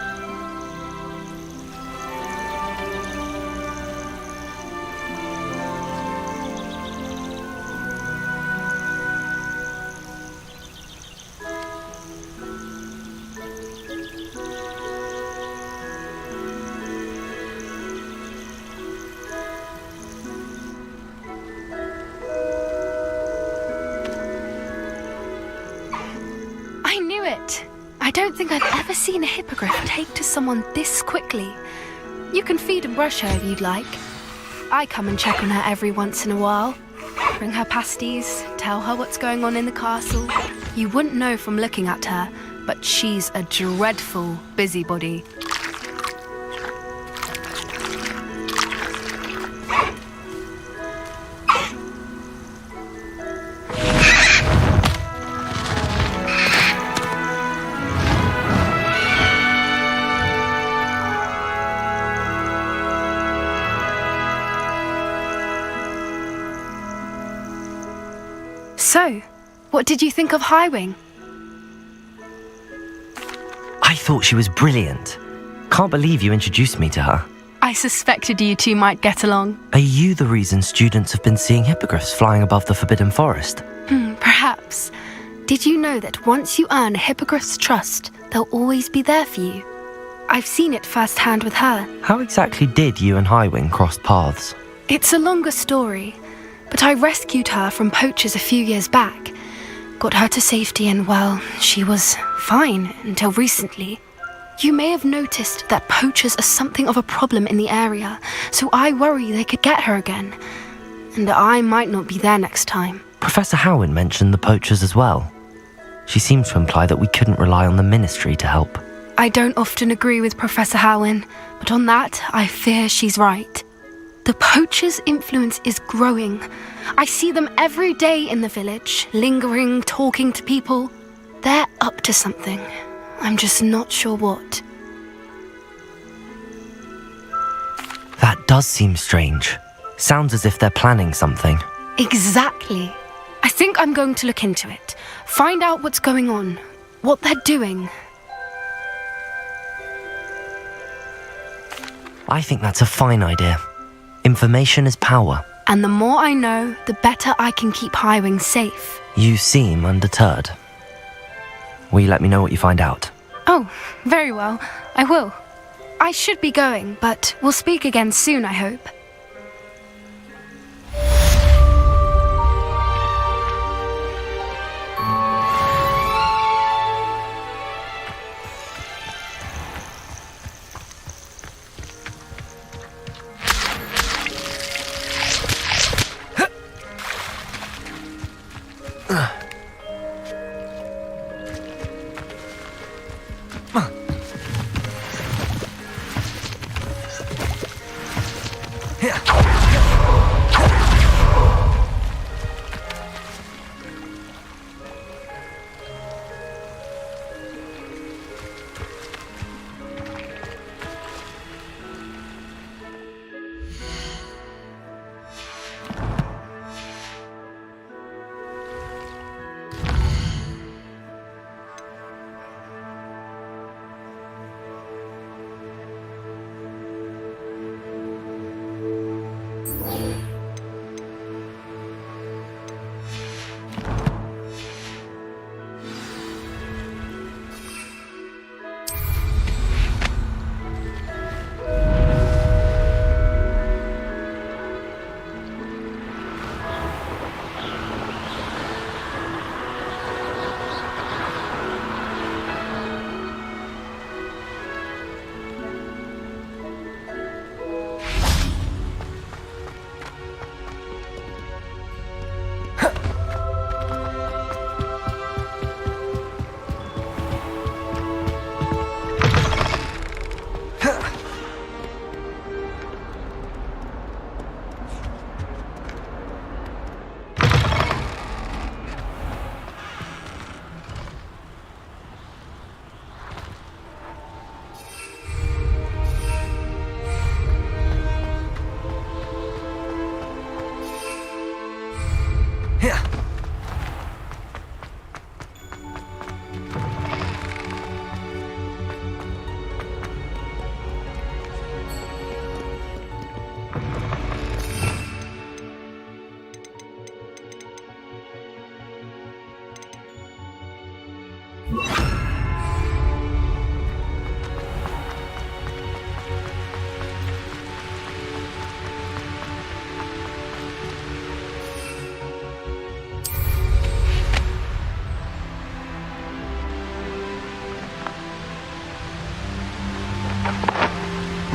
I don't think I've ever seen a hippogriff take to someone this quickly. You can feed and brush her if you'd like. I come and check on her every once in a while. Bring her pasties, tell her what's going on in the castle. You wouldn't know from looking at her, but she's a dreadful busybody. So, what did you think of Highwing? I thought she was brilliant. Can't believe you introduced me to her. I suspected you two might get along. Are you the reason students have been seeing hippogriffs flying above the Forbidden Forest? Perhaps. Did you know that once you earn a hippogriff's trust, they'll always be there for you? I've seen it firsthand with her. How exactly did you and Highwing cross paths? It's a longer story, but I rescued her from poachers a few years back. Got her to safety and, well, she was fine until recently. You may have noticed that poachers are something of a problem in the area, so I worry they could get her again. And I might not be there next time. Professor Howin mentioned the poachers as well. She seemed to imply that we couldn't rely on the ministry to help. I don't often agree with Professor Howin, but on that, I fear she's right. The poachers' influence is growing. I see them every day in the village, lingering, talking to people. They're up to something. I'm just not sure what. That does seem strange. Sounds as if they're planning something. Exactly. I think I'm going to look into it. Find out what's going on, what they're doing. I think that's a fine idea. Information is power. And the more I know, the better I can keep Highwing safe. You seem undeterred. Will you let me know what you find out? Oh, very well. I will. I should be going, but we'll speak again soon, I hope.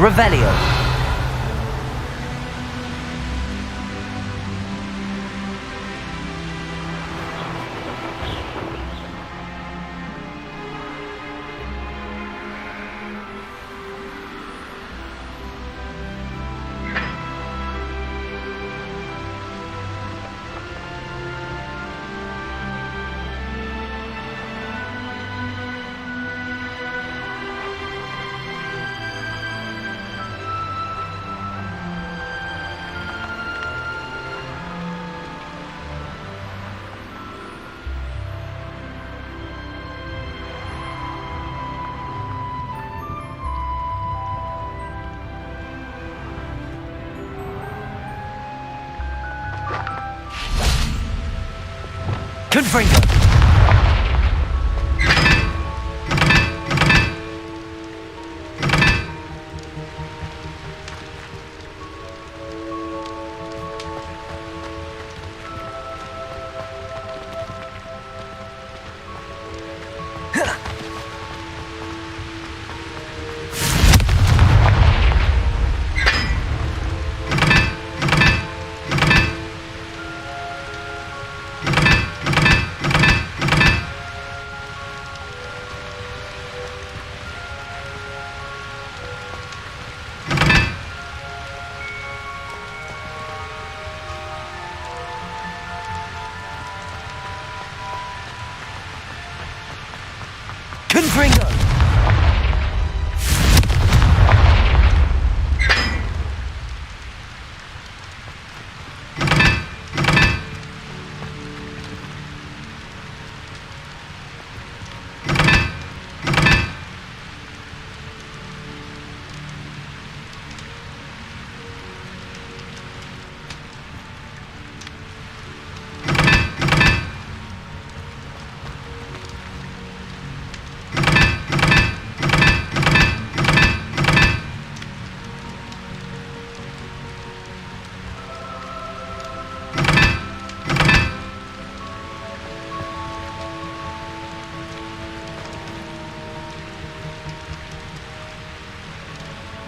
Revelio. Confringo.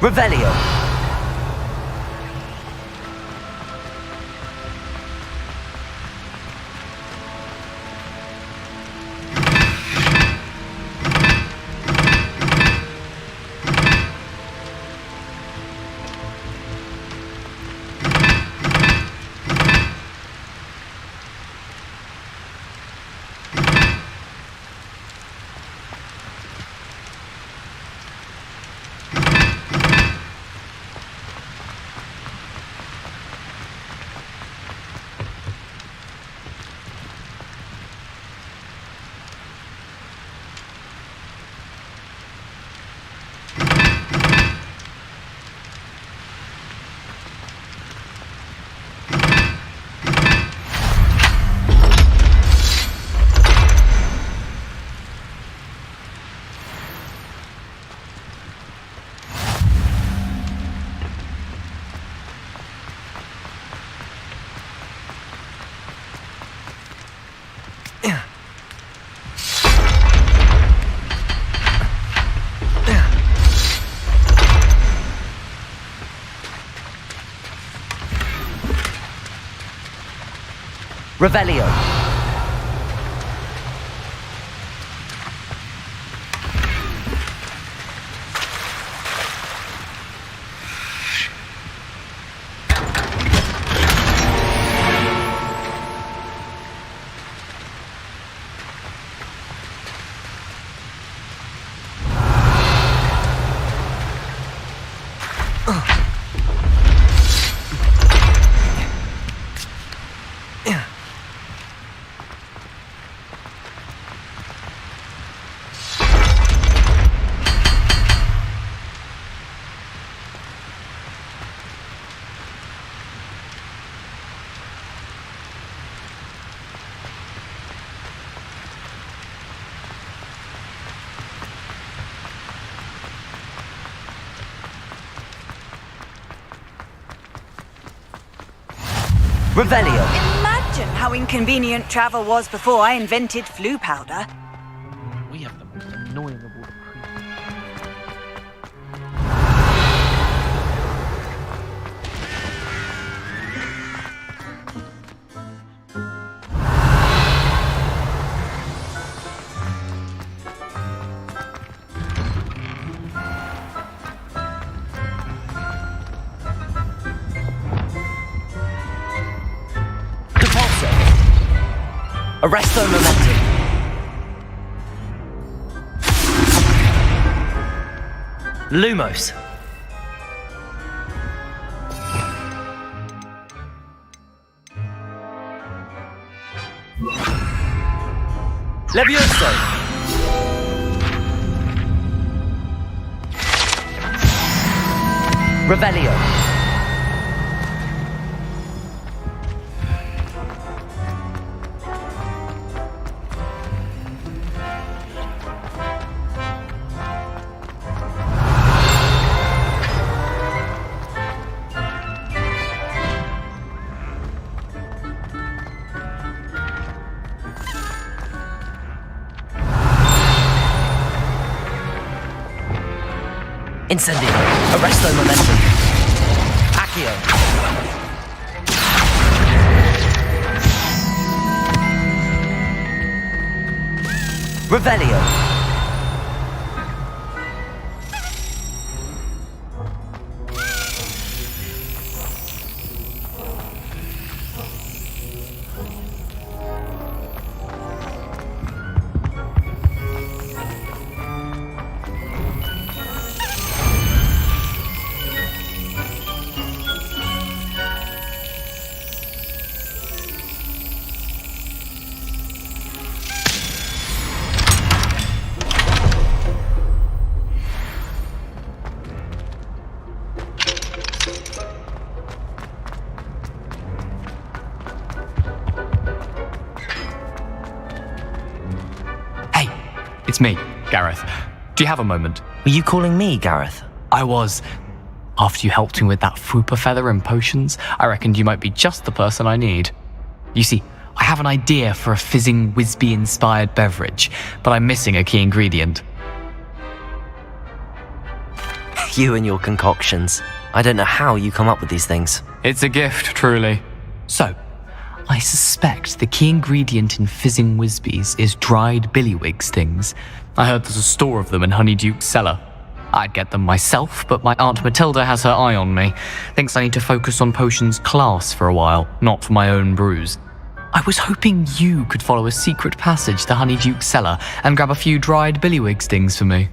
Revelio. Revelio. Revelio. Imagine how inconvenient travel was before I invented flu powder. We have the most annoying of all the Arresto momentum. Lumos. Levioso. Revelio. Incendio. Arresto momentum. Accio. Revelio. It's me, Gareth. Do you have a moment? Were you calling me, Gareth? I was. After you helped me with that Fupa feather and potions, I reckoned you might be just the person I need. You see, I have an idea for a fizzing Wisby-inspired beverage, but I'm missing a key ingredient. You and your concoctions. I don't know how you come up with these things. It's a gift, truly. So, I suspect the key ingredient in fizzing Whizbees is dried billywig stings. I heard there's a store of them in Honeyduke's cellar. I'd get them myself, but my Aunt Matilda has her eye on me. Thinks I need to focus on potions class for a while, not for my own brews. I was hoping you could follow a secret passage to Honeyduke's cellar and grab a few dried billywig stings for me.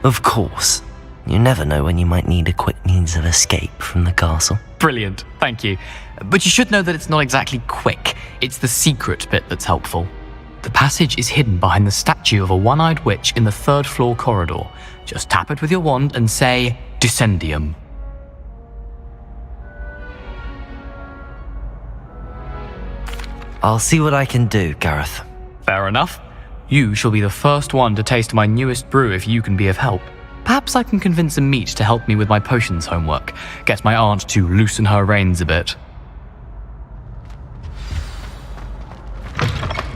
Of course. You never know when you might need a quick means of escape from the castle. Brilliant, thank you. But you should know that it's not exactly quick. It's the secret bit that's helpful. The passage is hidden behind the statue of a one-eyed witch in the 3rd floor corridor. Just tap it with your wand and say, Descendium. I'll see what I can do, Gareth. Fair enough. You shall be the first one to taste my newest brew if you can be of help. Perhaps I can convince a meat to help me with my potions homework. Get my aunt to loosen her reins a bit.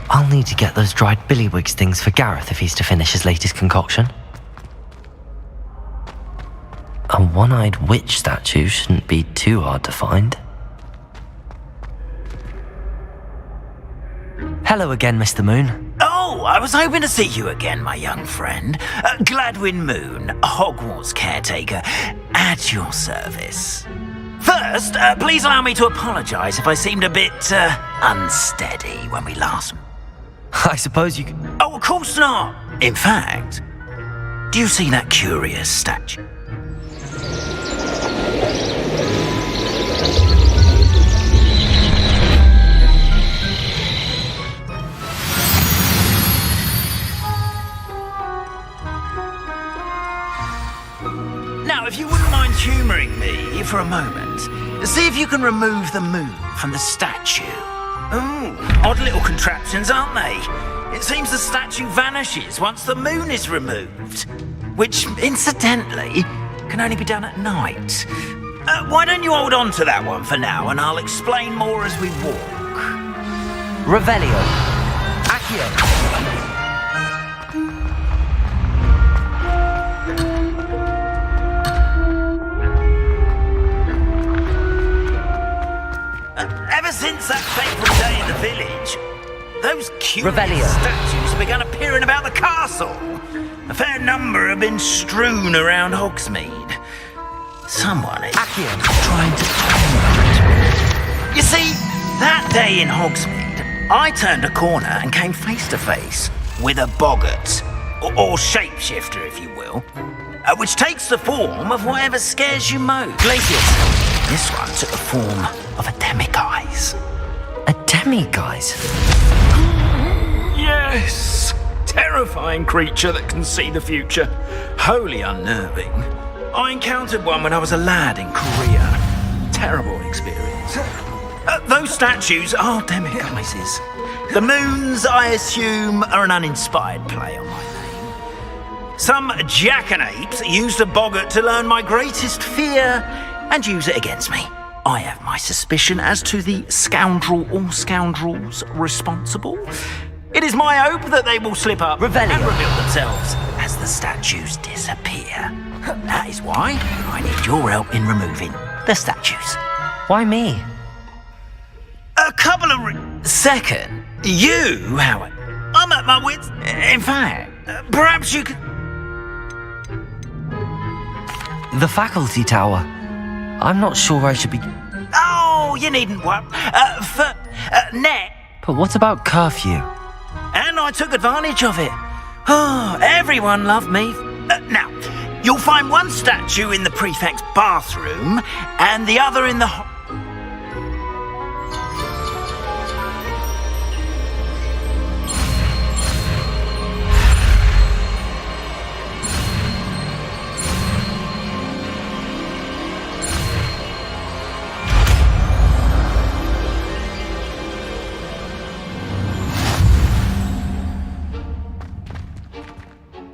I'll need to get those dried billywig stings for Gareth if he's to finish his latest concoction. A one-eyed witch statue shouldn't be too hard to find. Hello again, Mr. Moon. Oh, I was hoping to see you again, my young friend. Gladwin Moon, Hogwarts caretaker, at your service. First, please allow me to apologise if I seemed a bit, unsteady when we last... I suppose you could... Oh, of course not! In fact, do you see that curious statue? Now, if you wouldn't mind humouring me for a moment, see if you can remove the moon from the statue. Ooh, odd little contraptions, aren't they? It seems the statue vanishes once the moon is removed, which, incidentally, can only be done at night. Why don't you hold on to that one for now, and I'll explain more as we walk. Revelio. Accio. Ever since that fateful day in the village, those curious statues have begun appearing about the castle. A fair number have been strewn around Hogsmeade. Someone is trying to torment me. You see, that day in Hogsmeade, I turned a corner and came face to face with a boggart, or shapeshifter, if you will, which takes the form of whatever scares you most. Glacius. This one took the form of a demiguise. A demiguise? Yes! Terrifying creature that can see the future. Wholly unnerving. I encountered one when I was a lad in Korea. Terrible experience. Those statues are demiguises. The moons, I assume, are an uninspired play on my name. Some jackanapes used a boggart to learn my greatest fear and use it against me. I have my suspicion as to the scoundrel or scoundrels responsible. It is my hope that they will slip up and reveal themselves as the statues disappear. That is why I need your help in removing the statues. Why me? A couple of... Second, you, Howard. I'm at my wits... In fact, perhaps you could... The faculty tower. I'm not sure I should be... Oh, you needn't worry. Net. But what about curfew? And I took advantage of it. Oh, everyone loved me. Now, you'll find one statue in the prefect's bathroom and the other in the...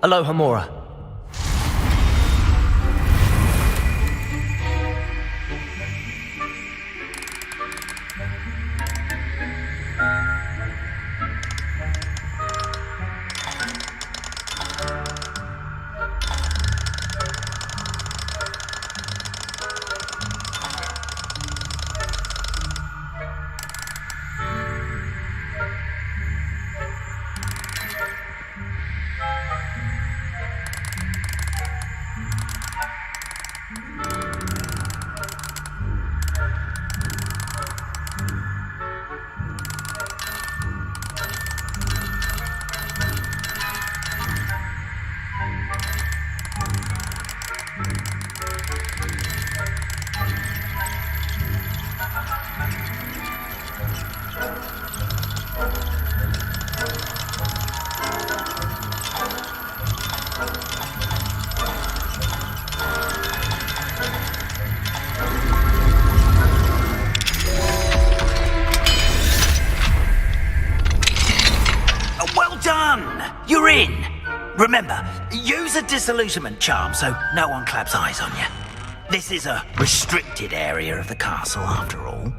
Aloha, Mora. Well done! You're in! Remember, use a disillusionment charm so no one claps eyes on you. This is a restricted area of the castle, after all.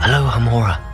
Hello, Hamora.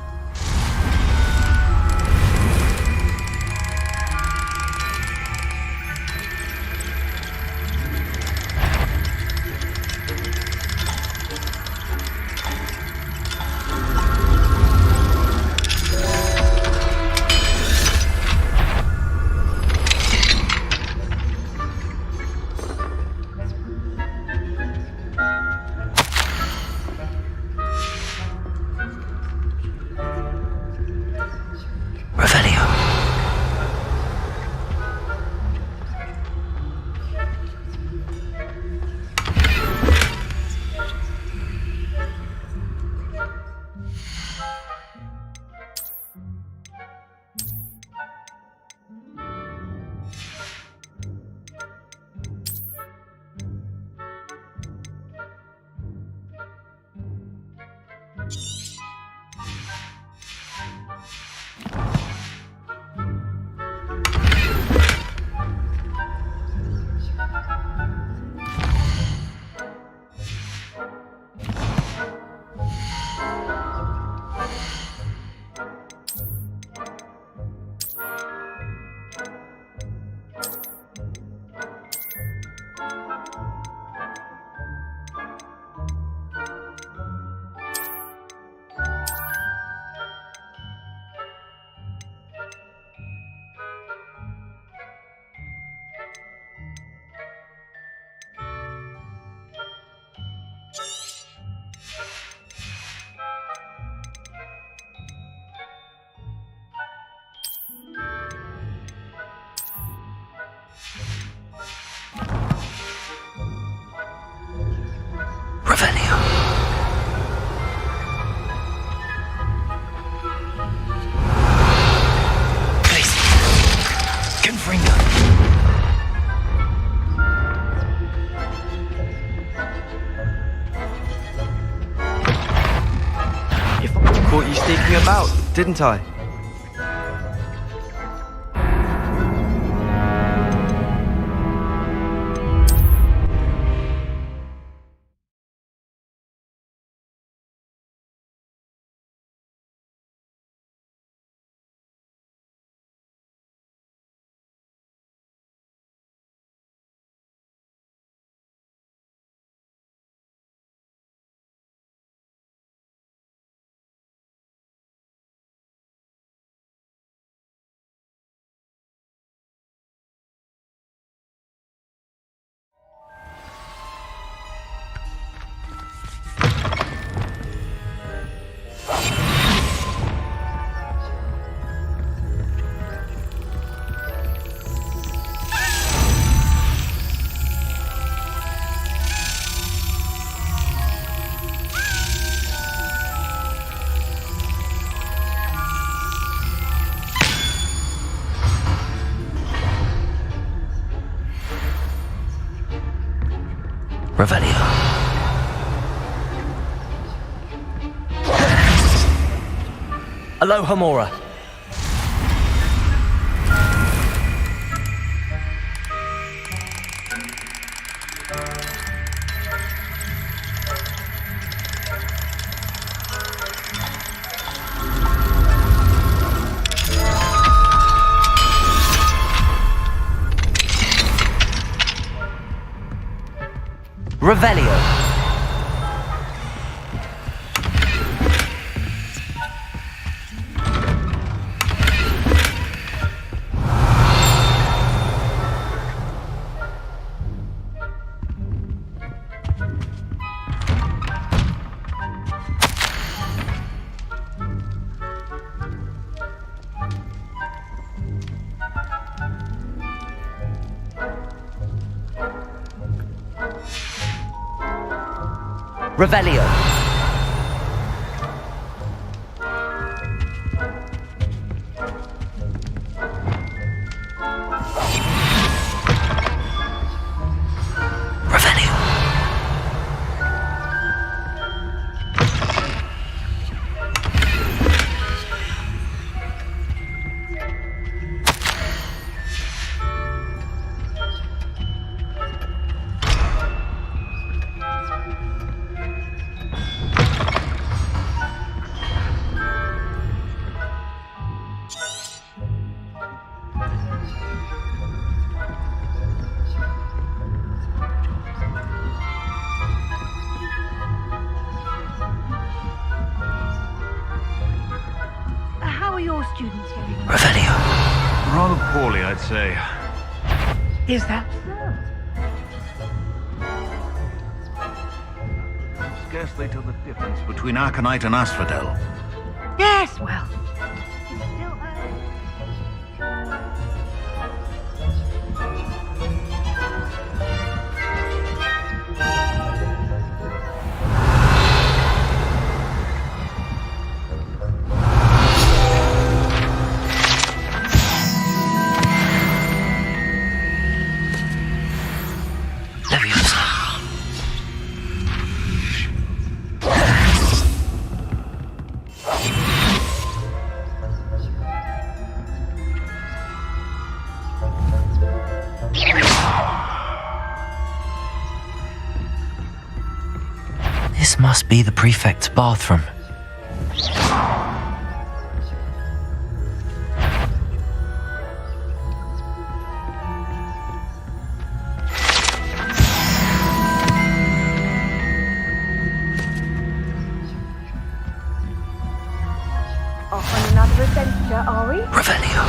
Caught you sneaking about, didn't I? Revelio. Aloha Mora. Revelio. Revelio. How are your students getting on? Revelio. Rather poorly, I'd say. Is that so? Scarcely tell the difference between Arcanite and Asphodel. Yes, well. This must be the prefect's bathroom. Off on another adventure, are we? Revelio.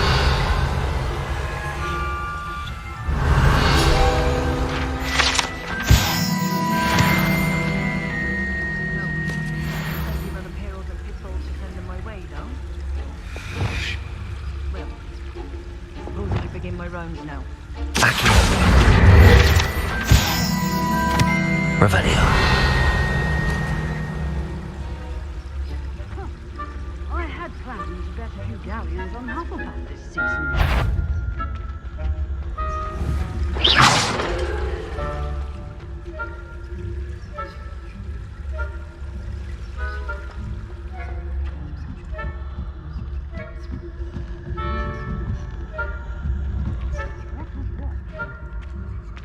Now. Revelio. I had plans to bet a few galleons on Hufflepuff this season.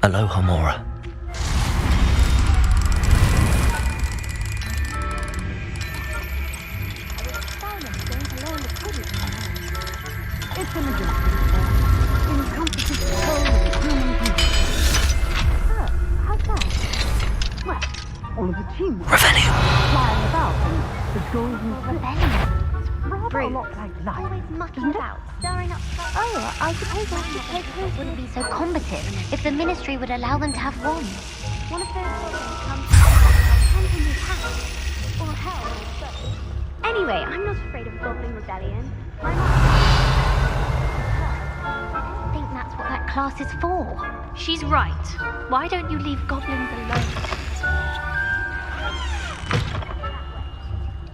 Aloha Mora. It's an encompasses the whole of the human being. Oh, how's that? Well, all of the teamwork flying about and the golden rebellion. Rather a lot like life. Always mucking about, stirring up trouble. Oh, I suppose I should take It wouldn't be so combative if the ministry would allow them to have wands. One of those that comes in his house. Or hell. Anyway, I'm not afraid of Goblin Rebellion. My mom... I think that's what that class is for. She's right. Why don't you leave goblins alone?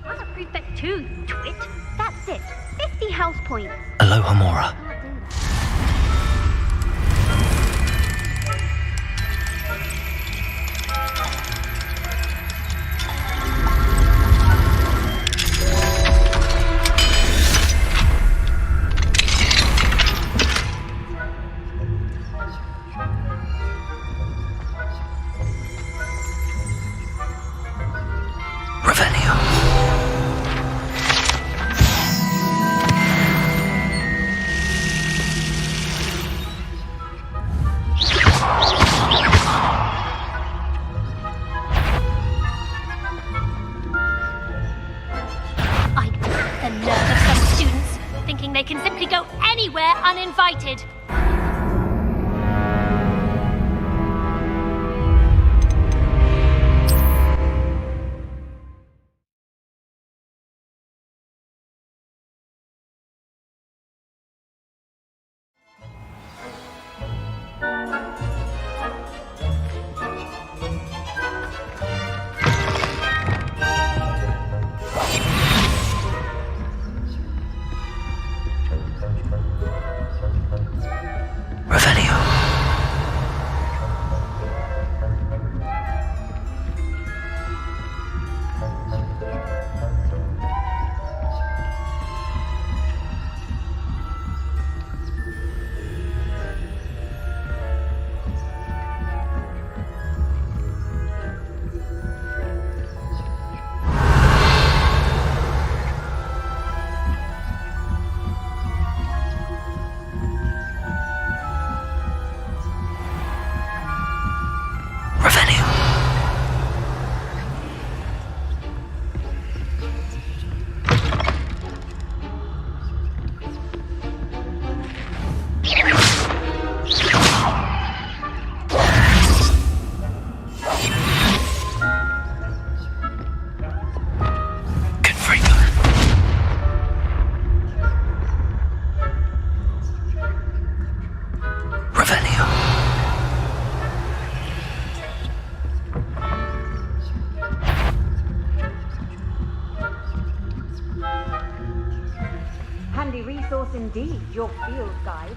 I'm a prefect too, you twit. That's it. 50 house points. Aloha Mora. anywhere uninvited. Handy resource indeed, your field guide.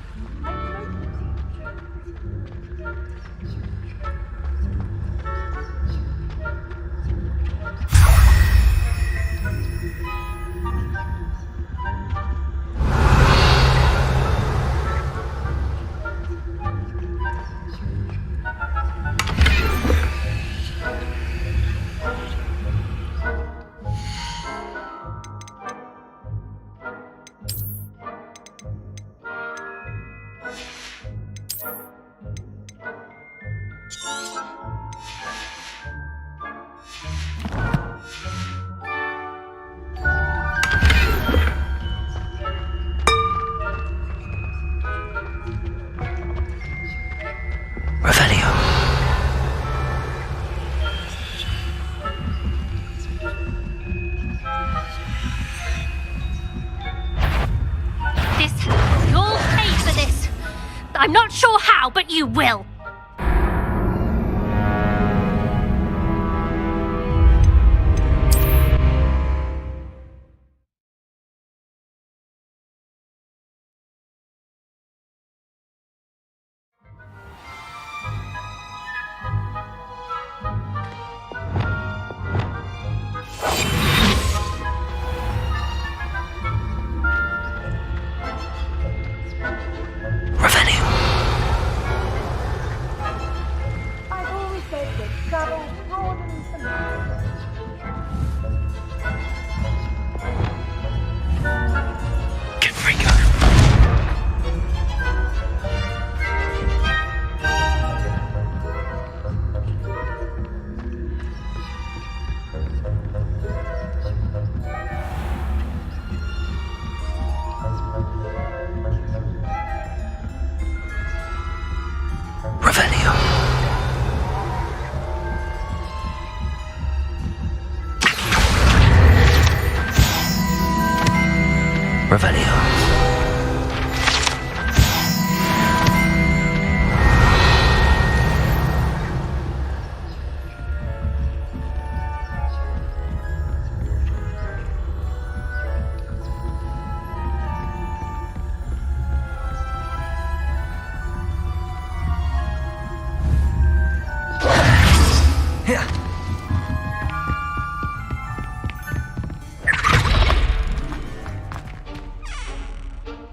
You'll pay for this. I'm not sure how, but you will.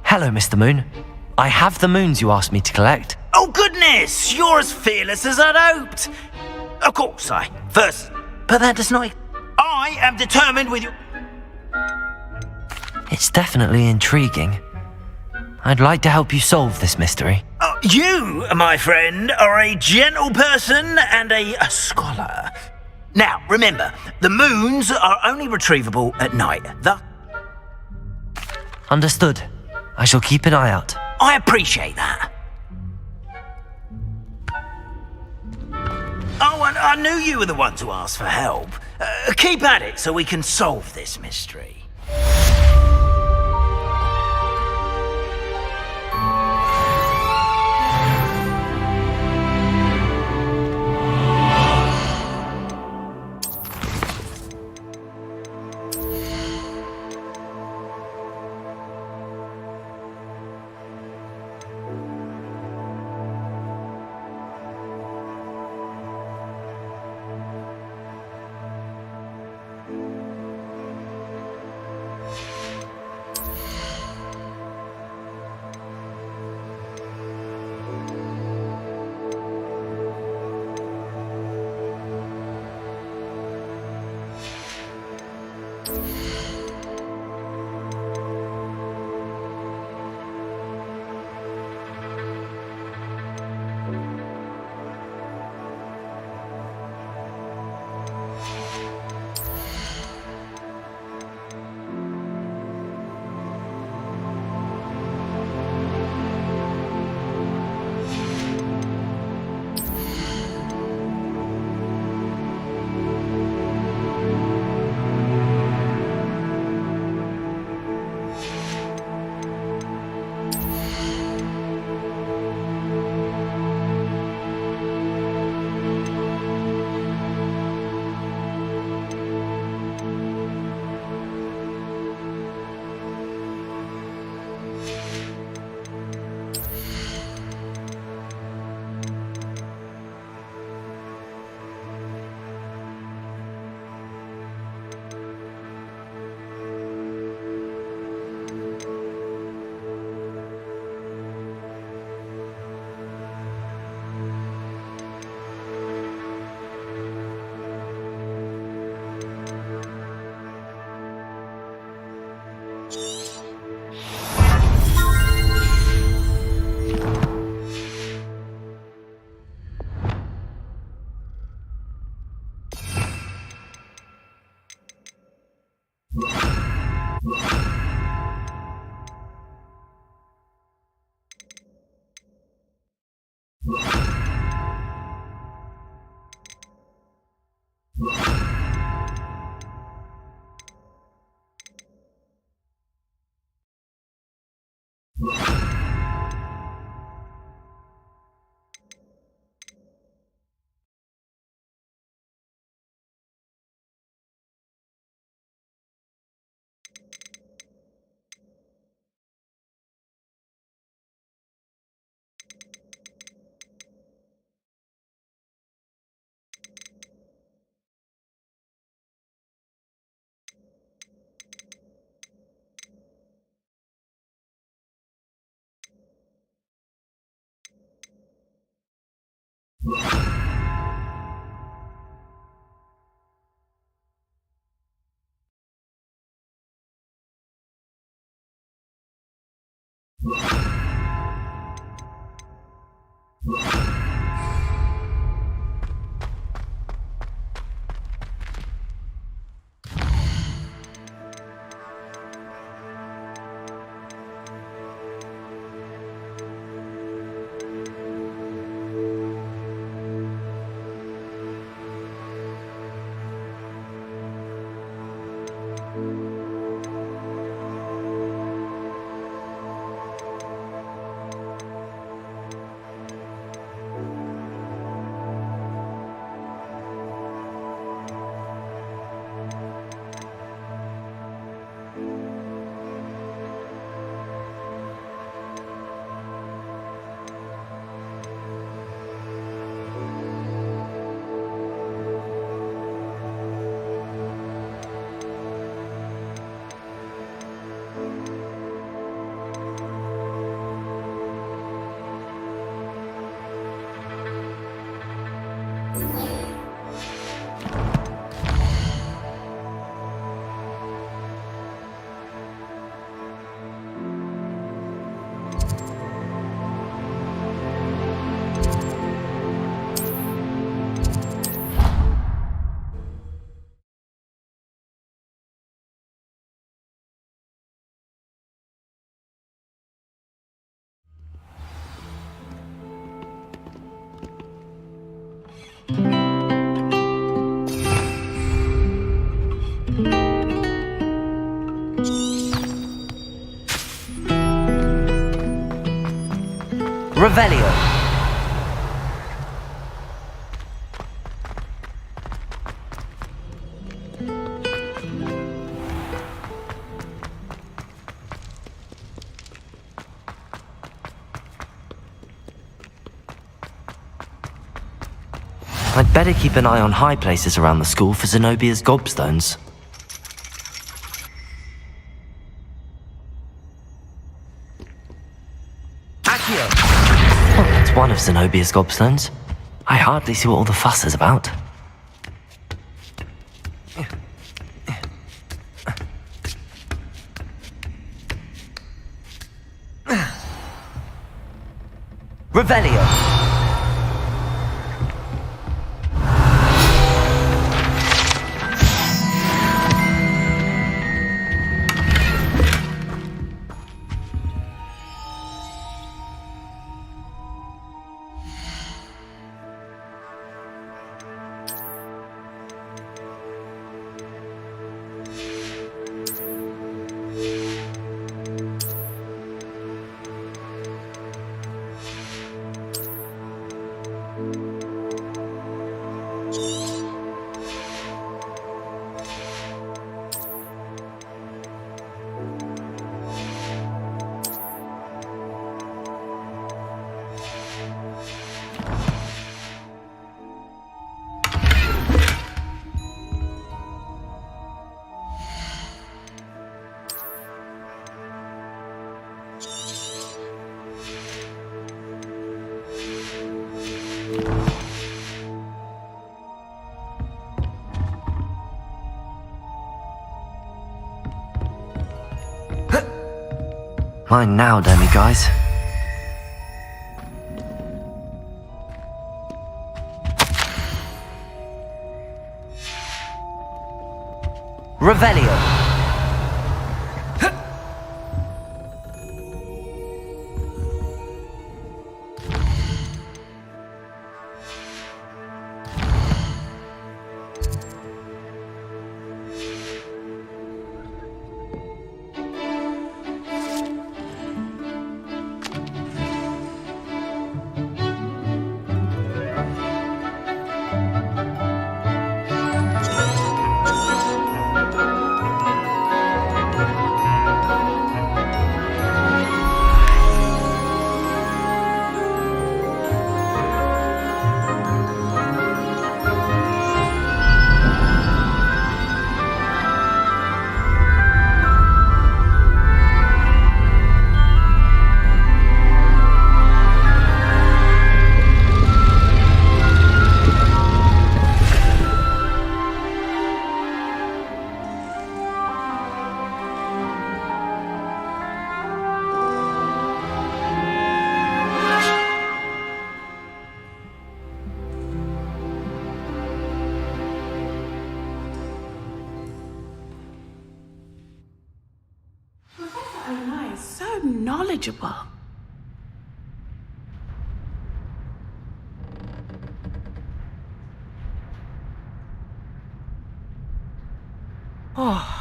Hello, Mr. Moon. I have the moons you asked me to collect. Oh, goodness! You're as fearless as I'd hoped. Of course, but that does not... I am determined with you... It's definitely intriguing. I'd like to help you solve this mystery. You, my friend, are a gentle person and a scholar. Now, remember, the moons are only retrievable at night. Understood. I shall keep an eye out. I appreciate that. Oh, and I knew you were the ones who asked for help. Keep at it so we can solve this mystery. Revelio. I'd better keep an eye on high places around the school for Zenobia's gobstones. Accio! Oh, that's one of Zenobia's gobstones. I hardly see what all the fuss is about. Revelio! Mine now, demiguise. Revelio. Knowledgeable. Oh.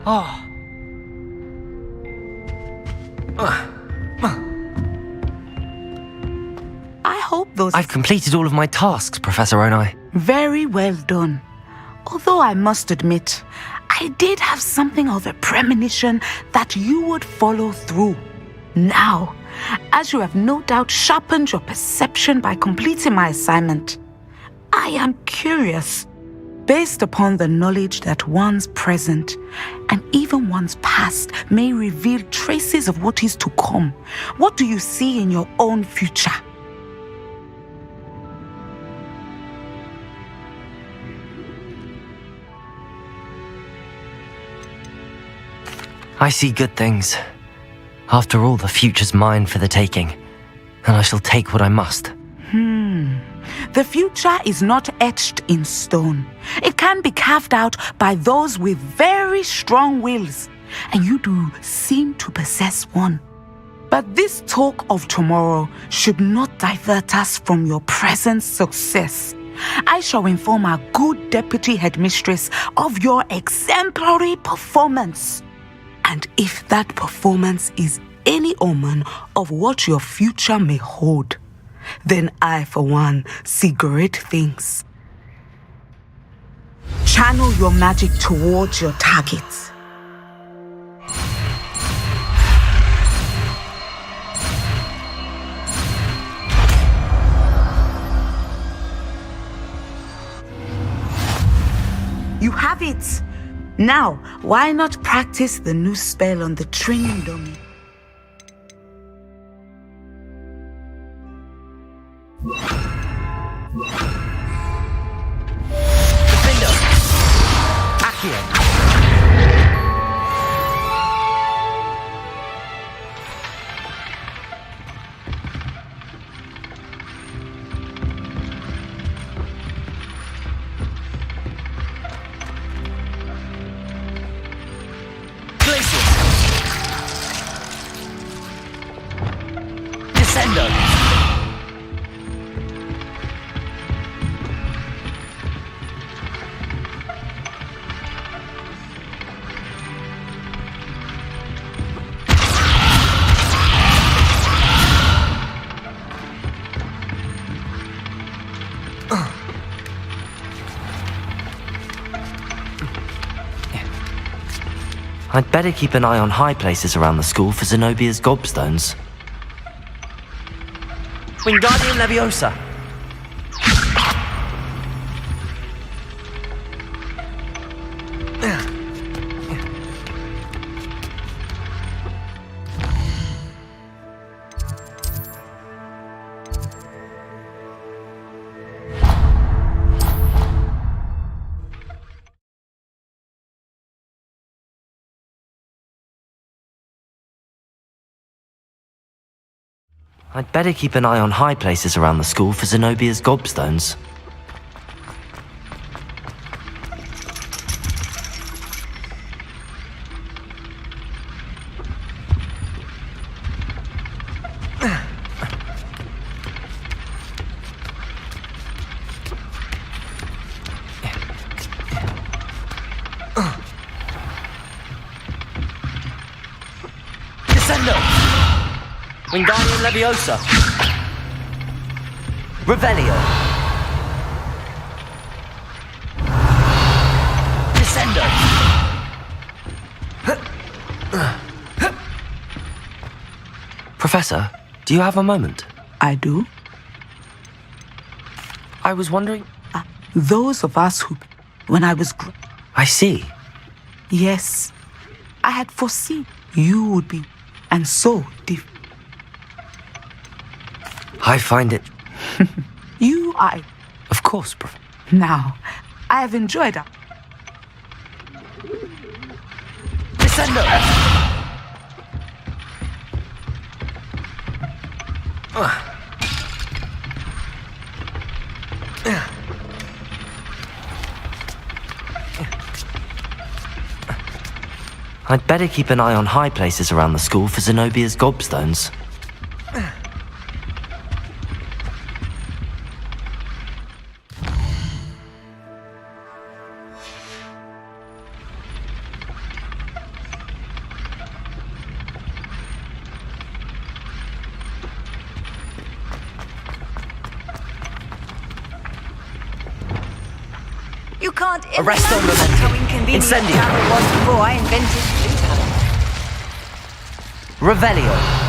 Oh. I hope those... I've completed all of my tasks, Professor Onai. Very well done. Although I must admit, I did have something of a premonition that you would follow through. Now, as you have no doubt sharpened your perception by completing my assignment, I am curious, based upon the knowledge that one's present and even one's past may reveal traces of what is to come. What do you see in your own future? I see good things. After all, the future's mine for the taking, and I shall take what I must. The future is not etched in stone. It can be carved out by those with very strong wills, and you do seem to possess one. But this talk of tomorrow should not divert us from your present success. I shall inform our good deputy headmistress of your exemplary performance. And if that performance is any omen of what your future may hold, then I, for one, see great things. Channel your magic towards your targets. You have it! Now, why not practice the new spell on the training dummy? Defender! Accio! Descendo! I'd better keep an eye on high places around the school for Zenobia's gobstones. Wingardium Leviosa! I'd better keep an eye on high places around the school for Zenobia's gobstones. Descendo! Wingardium Leviosa! Revelio! Descendo! Professor, do you have a moment? I do. I was wondering... Those of us who... When I was... I see. Yes. I had foreseen you would be... And so different. I find it... You are... Of course, Professor. Now, I have enjoyed it. Descendo! I'd better keep an eye on high places around the school for Zenobia's gobstones. can't Arresto imagine momentum. how inconvenient Incendio. travel was before I invented Blue Powder. Revelio.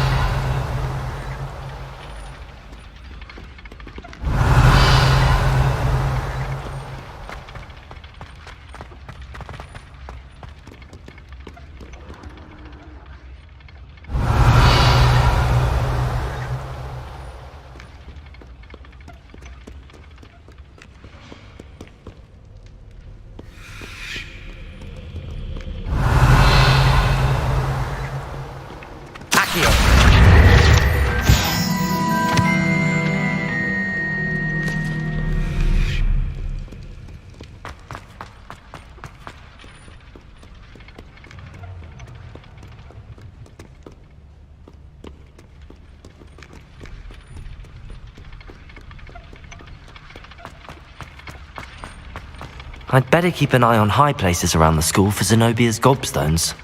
I'd better keep an eye on high places around the school for Zenobia's gobstones.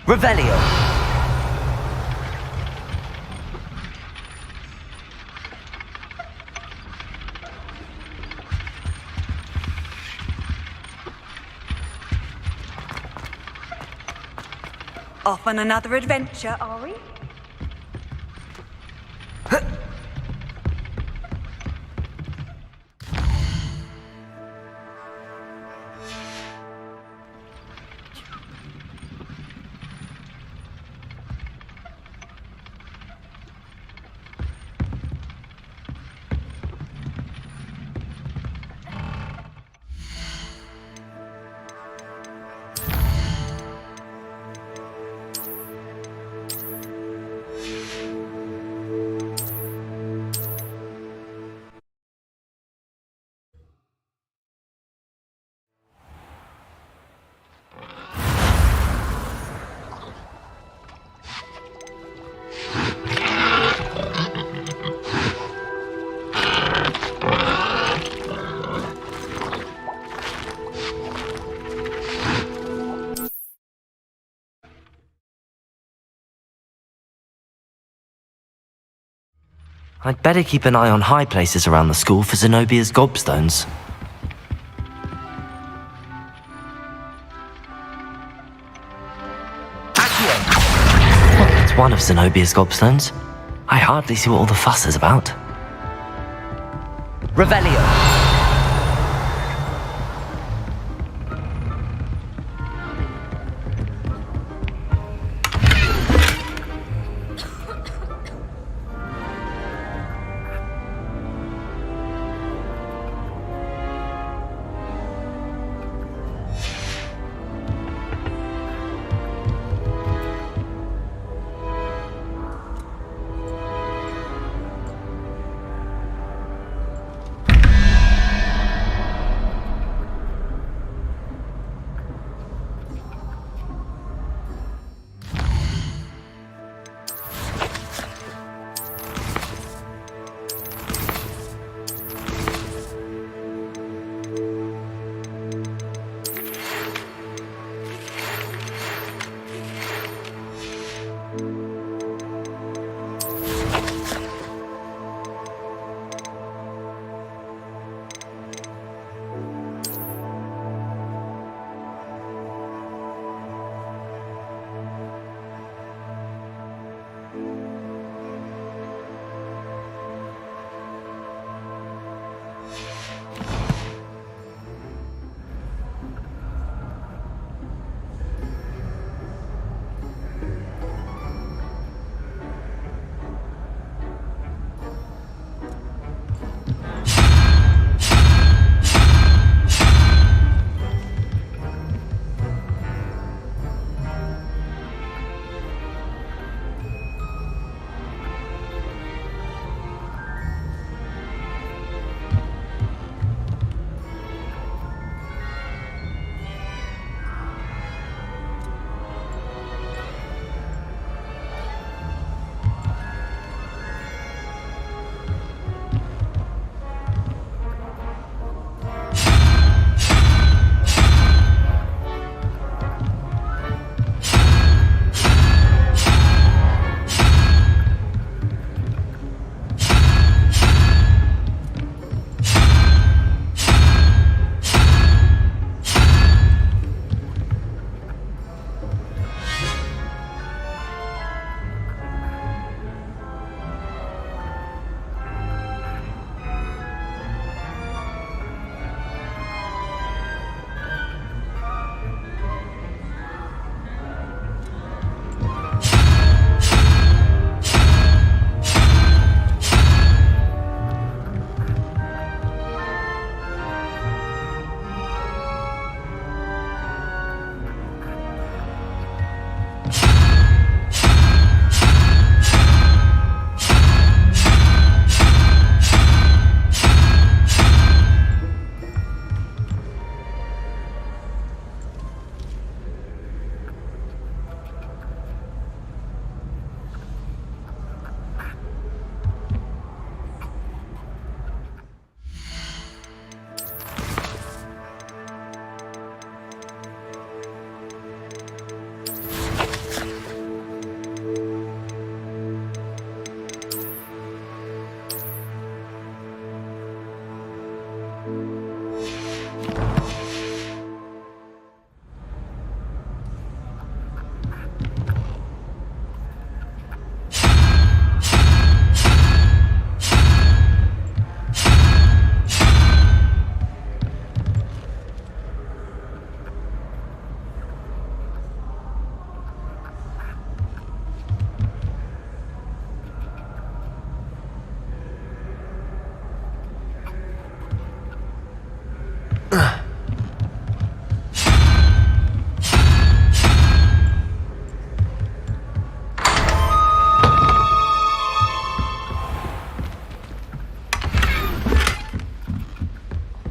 Revelio. Off on another adventure, are we? I'd better keep an eye on high places around the school for Zenobia's gobstones. Well, it's one of Zenobia's gobstones. I hardly see what all the fuss is about. Revelio.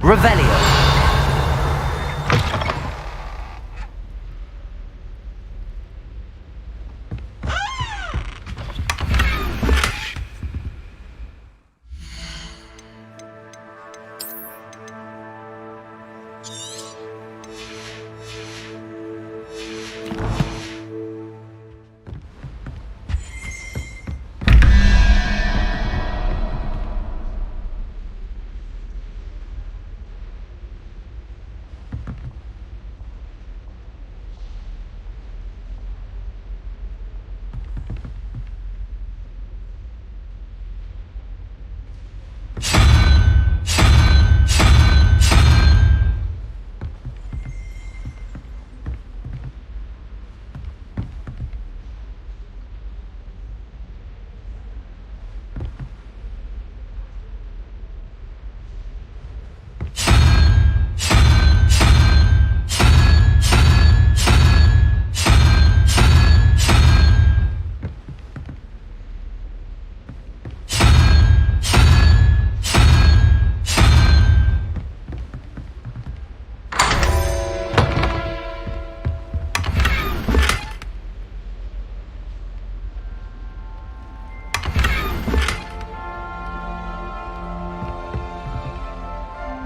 Revelio.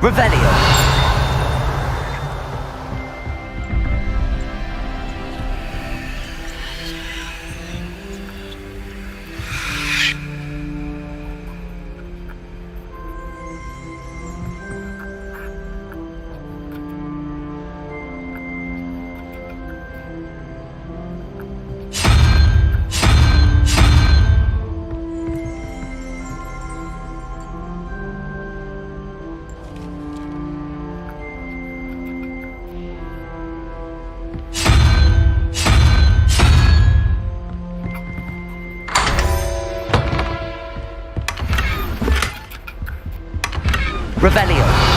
Revelio. Revelio.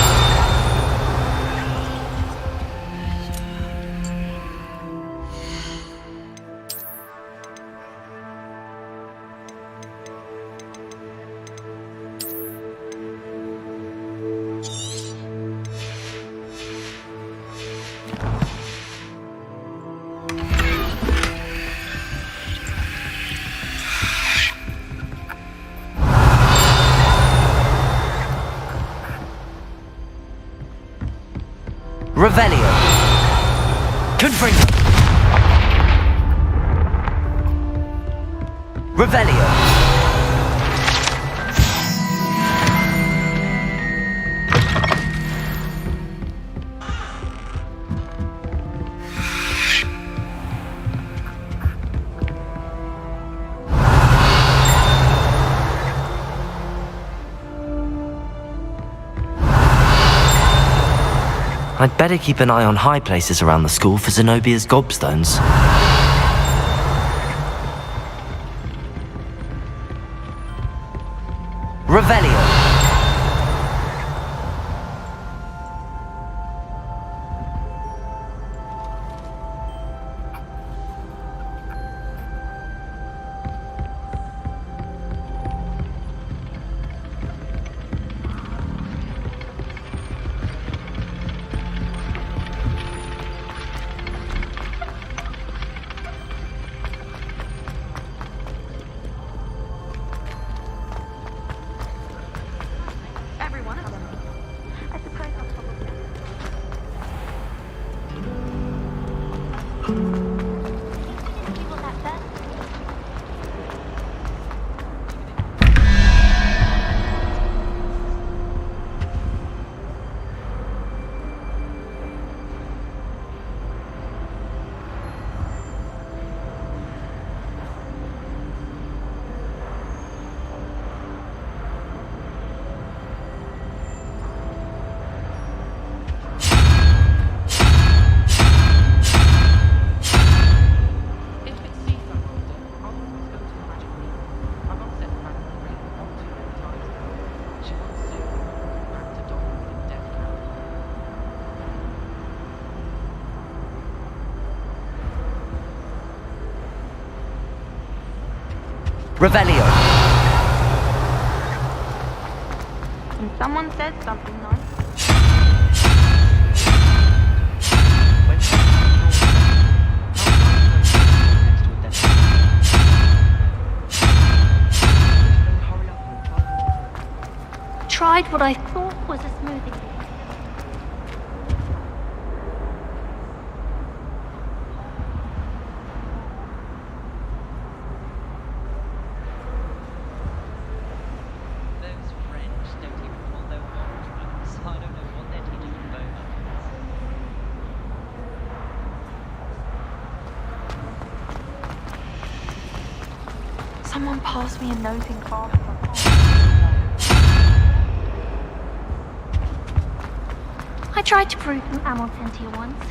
Revelio. Confringo. Revelio. I'd better keep an eye on high places around the school for Zenobia's gobstones. Revelio. Revelio. And someone said something nice. tried what I thought was a smoothing. Someone passed me a note in class. I tried to prove them Amon sent here once.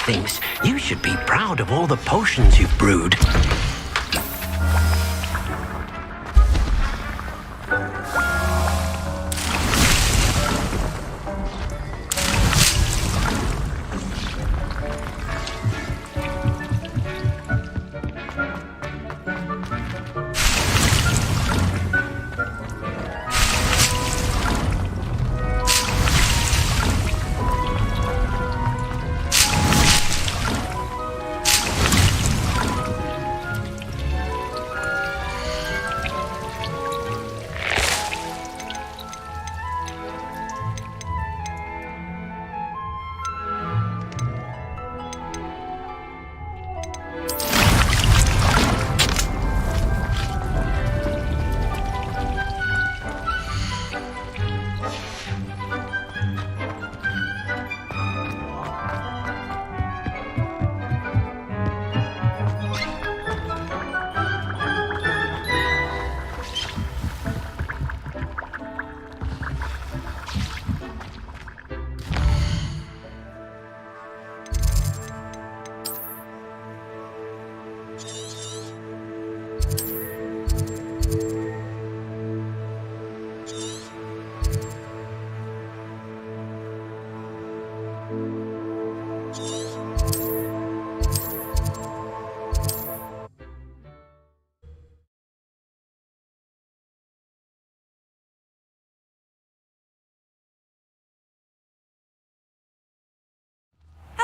Thinks you should be proud of all the potions you've brewed.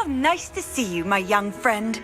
How nice to see you, my young friend.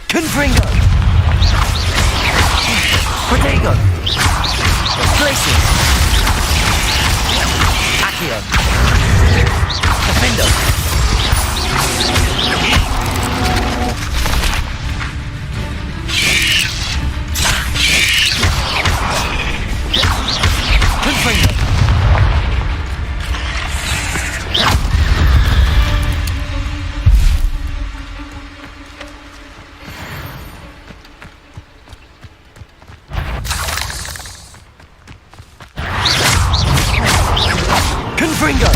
Confringo! Protego! Glacius! Accio! Defendo! Confringo! Confringo!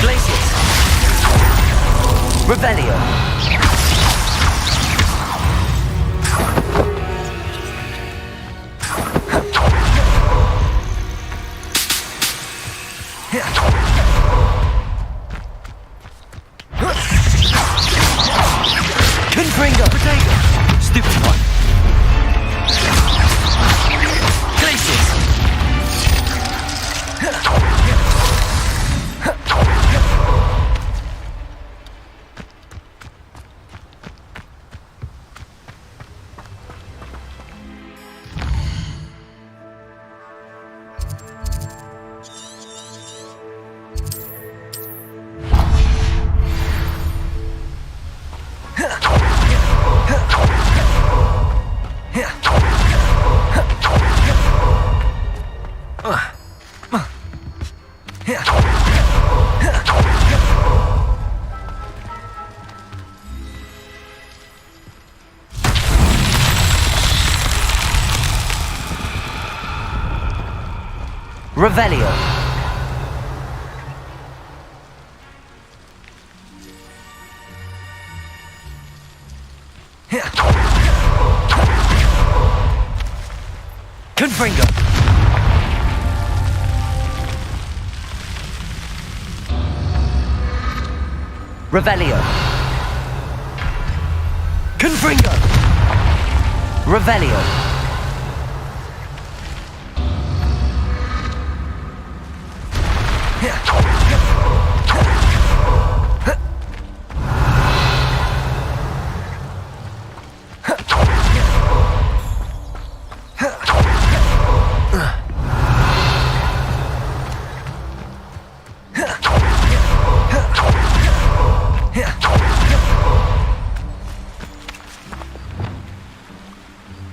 Glacius! Revelio! Confringo! Potato! Stupid one! Glacius! Revelio! Confringo! Revelio! Confringo! Revelio!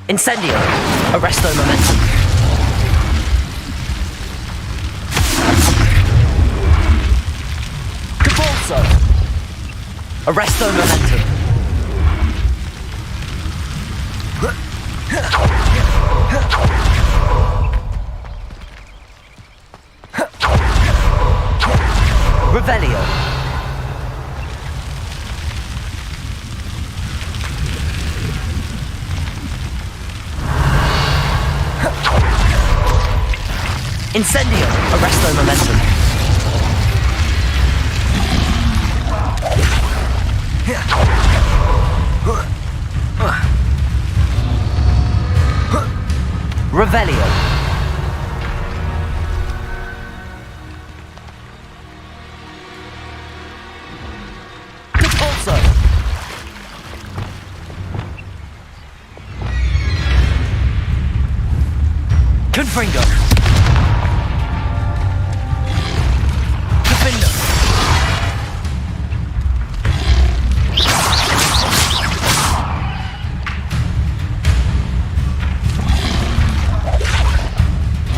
Incendio! Arresto momentum! Cabalso! Arresto momentum! Revelio! Incendio! Arresto momentum! Revelio! Repulso! Confringo! Defendo!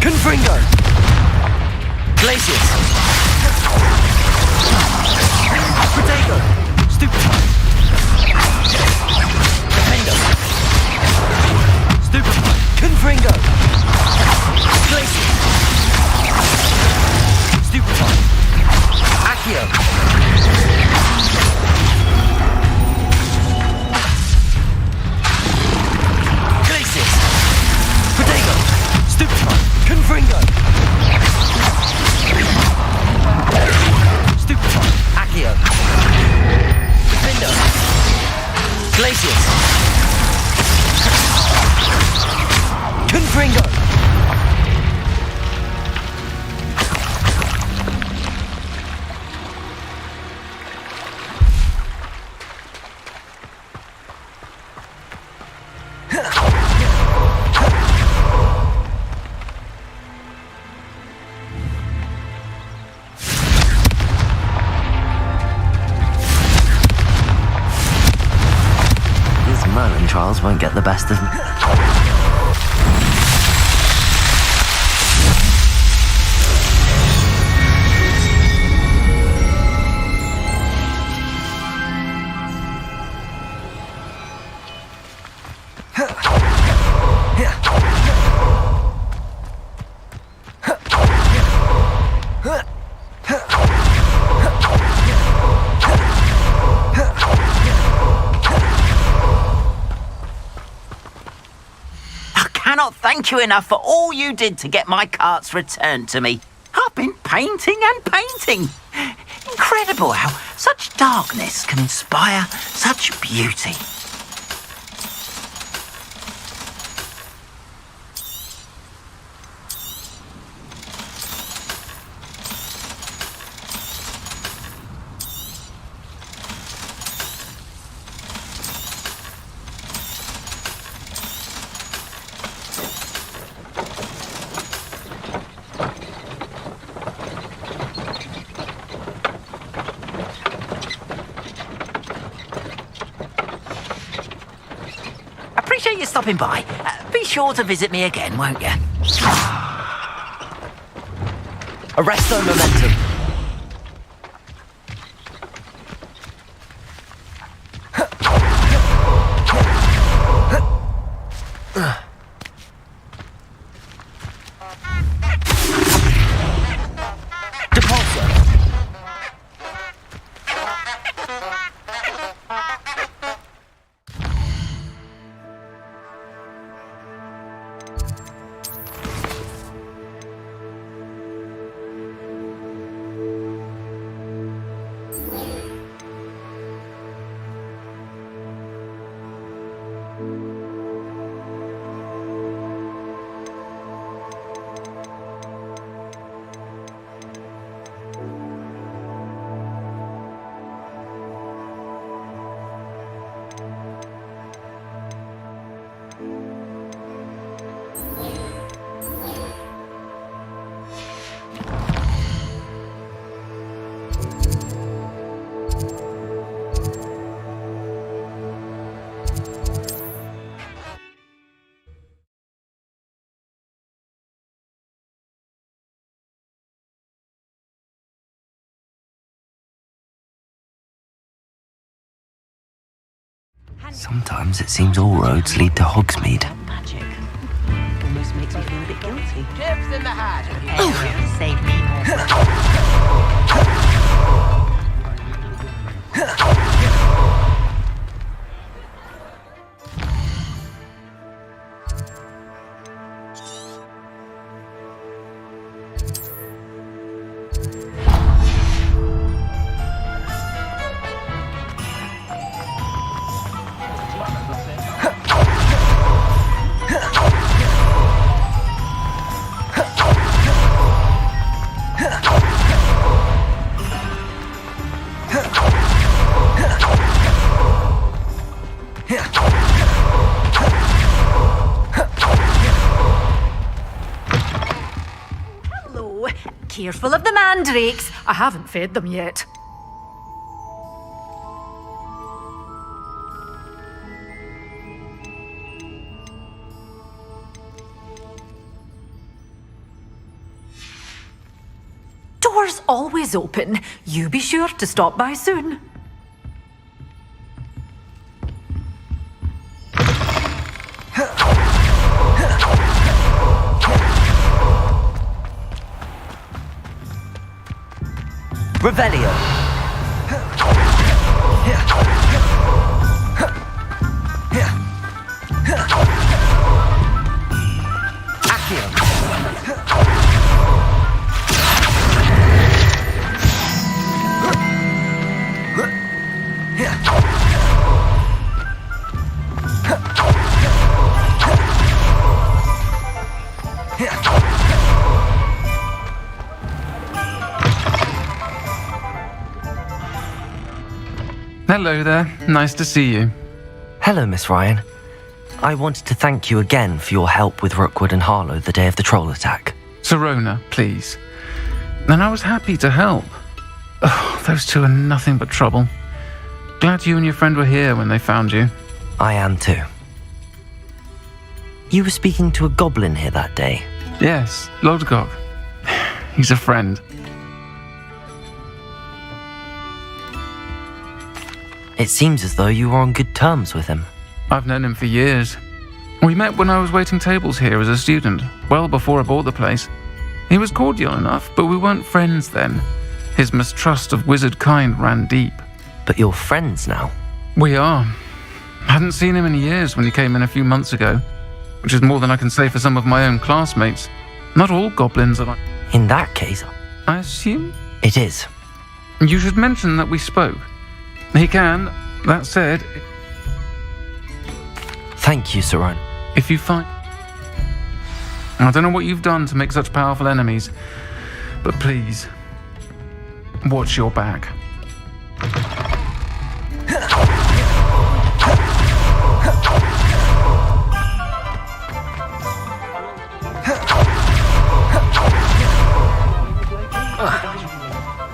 Confringo! Glacius! Protego! Stupefy! Defendo! Stupefy! Confringo! Glacius! Stupefy! Accio! Glacius! Protego! Stupefy! Confringo! Stupefy! Accio! Defendo! Glacius! Confringo! These Merlin trials won't get the best of me. Cannot thank you enough for all you did to get my carts returned to me. I've been painting and painting. Incredible how such darkness can inspire such beauty. Appreciate you stopping by. Be sure to visit me again, won't you? Arresto momentum. Sometimes it seems all roads lead to Hogsmeade. Magic. Almost makes me feel a bit guilty. Tips in the hat. Save me Hello. Careful of the mandrakes. I haven't fed them yet. door's always open. You be sure to stop by soon. Revelio. Hello there. Nice to see you. Hello, Miss Ryan. I wanted to thank you again for your help with Rookwood and Harlow the day of the troll attack. Sirona, please. And I was happy to help. Oh, those two are nothing but trouble. Glad you and your friend were here when they found you. I am too. You were speaking to a goblin here that day. Yes, Lodgok. He's a friend. It seems as though you were on good terms with him. I've known him for years. We met when I was waiting tables here as a student, well before I bought the place. He was cordial enough, but we weren't friends then. His mistrust of wizard kind ran deep. But you're friends now? We are. Hadn't seen him in years when he came in a few months ago, which is more than I can say for some of my own classmates. Not all goblins are like... In that case... I assume? It is. You should mention that we spoke. He can. That said... Thank you, Sirona. If you find... I don't know what you've done to make such powerful enemies, but please, watch your back.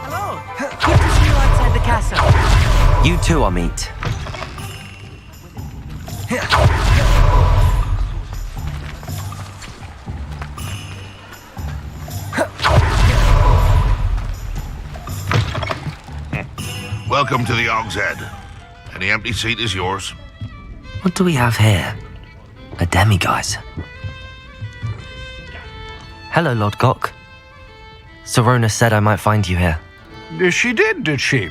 Hello. Good to see you outside the castle. You too, Amit. Welcome to the Og's Head. Any empty seat is yours. What do we have here? A demiguise. Hello, Lodgok. Sirona said I might find you here. She did she?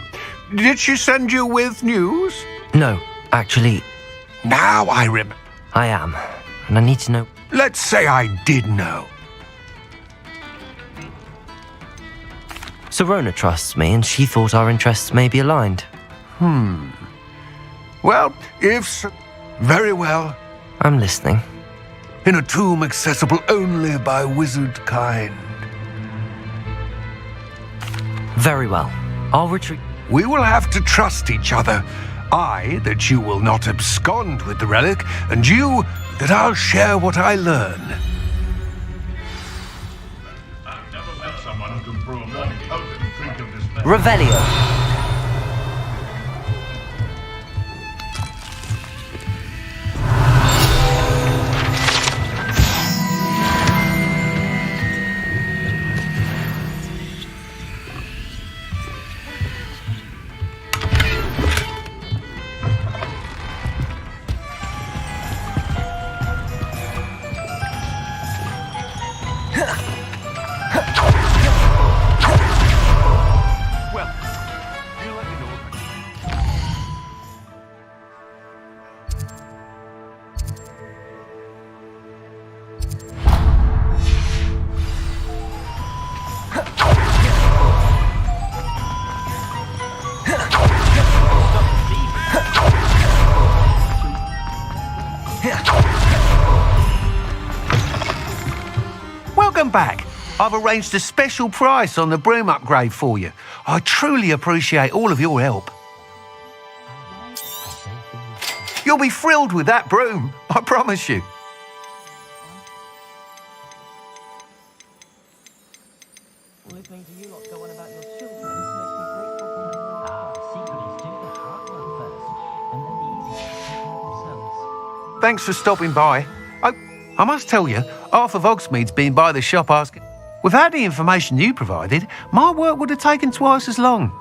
Did she send you with news? No, actually... Now I remember. I am, and I need to know... Let's say I did know. Sirona trusts me, and she thought our interests may be aligned. Well, if... Very well. I'm listening. In a tomb accessible only by wizard kind. Very well. I'll retreat. We will have to trust each other. I, that you will not abscond with the relic, and you, that I'll share what I learn. I've never met someone who can brew a more potent drink of this level. Revelio. Welcome back. I've arranged a special price on the broom upgrade for you. I truly appreciate all of your help. You'll be thrilled with that broom, I promise you. Thanks for stopping by. I must tell you, half of Hogsmeade's been by the shop asking, Without the information you provided, my work would have taken twice as long.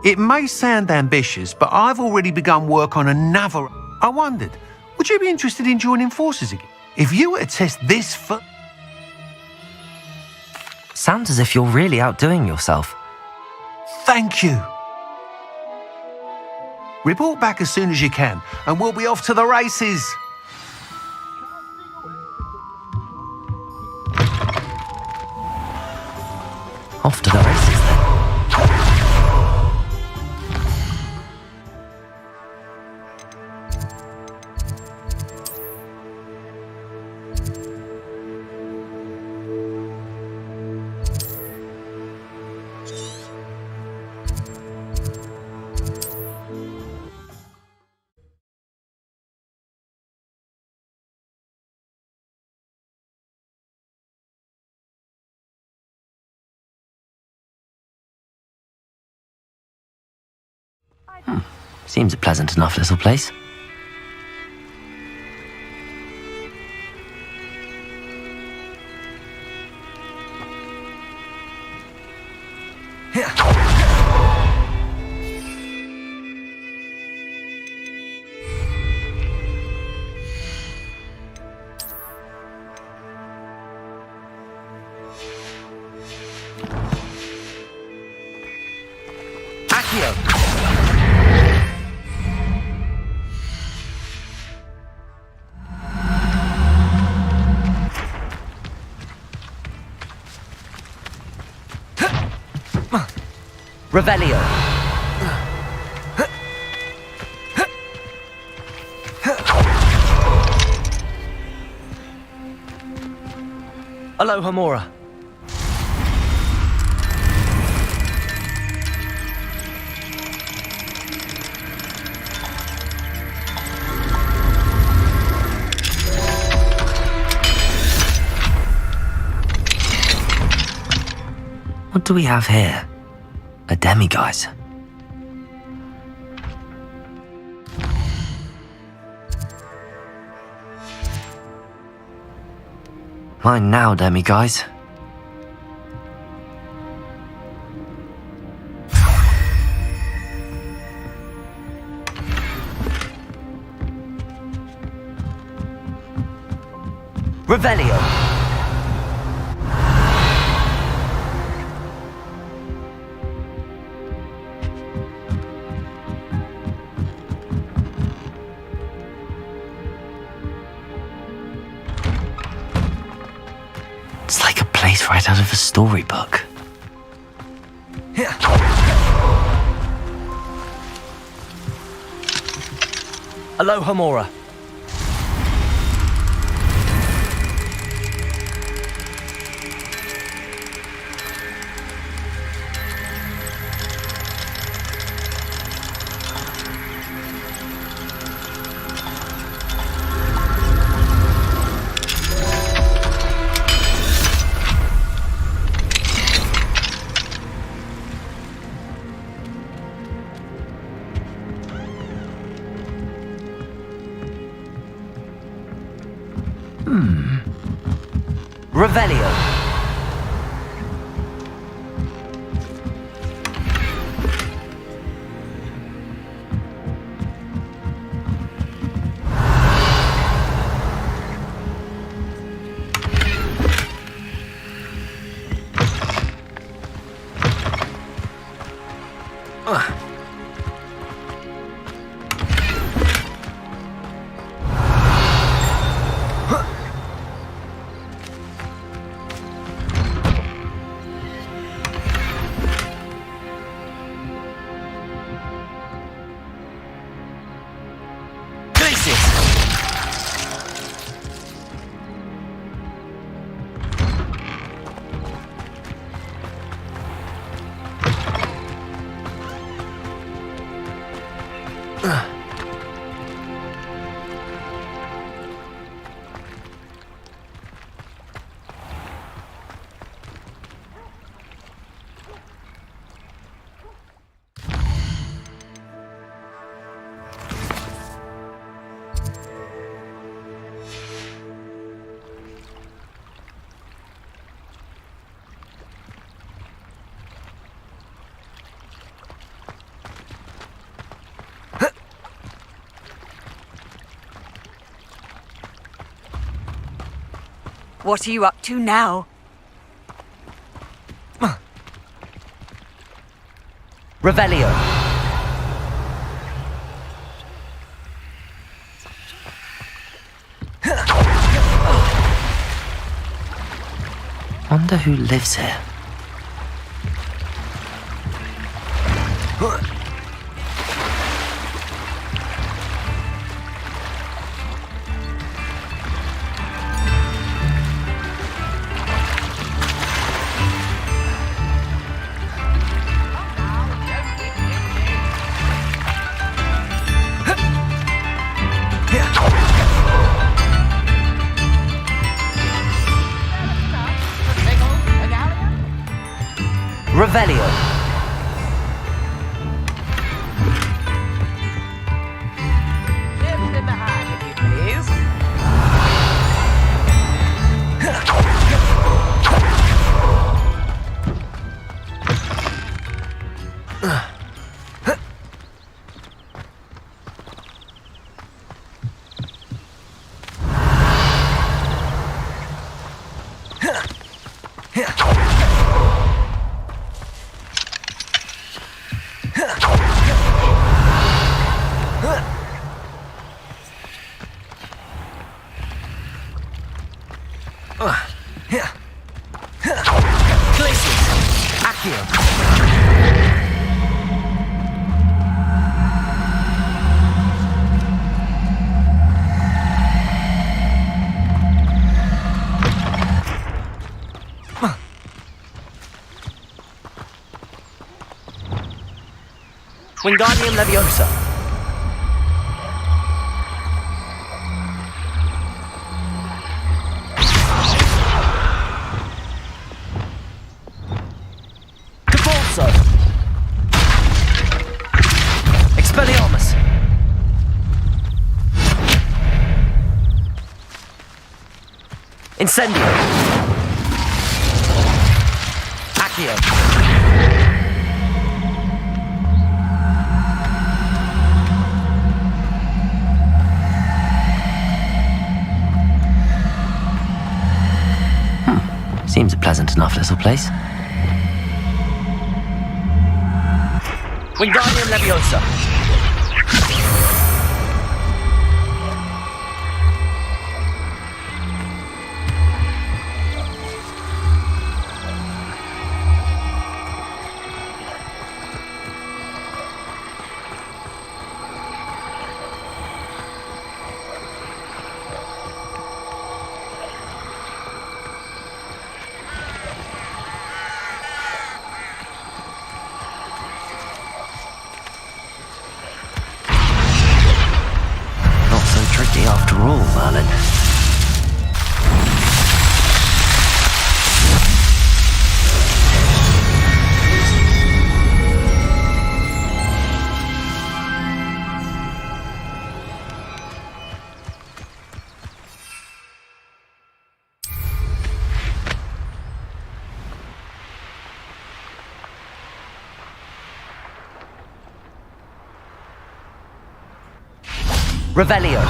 It may sound ambitious, but I've already begun work on another. I wondered, would you be interested in joining forces again? If you were to test this for... Sounds as if you're really outdoing yourself. Thank you. Report back as soon as you can, and we'll be off to the races. Off to the races then. Seems a pleasant enough little place. Revelio. Aloha Mora. What do we have here? A demiguise. Mine now, demiguise. Revelio. It's like a place right out of a storybook. Aloha Mora. Revelio. What are you up to now? Revelio. Wonder who lives here. Revelio. Chips in the hat, if you please. Wingardium Leviosa. Cabalso. Expelliarmus. Incendio. Accio. Seems a pleasant enough little place. Wingardium Leviosa. After all, Merlin. Revelio.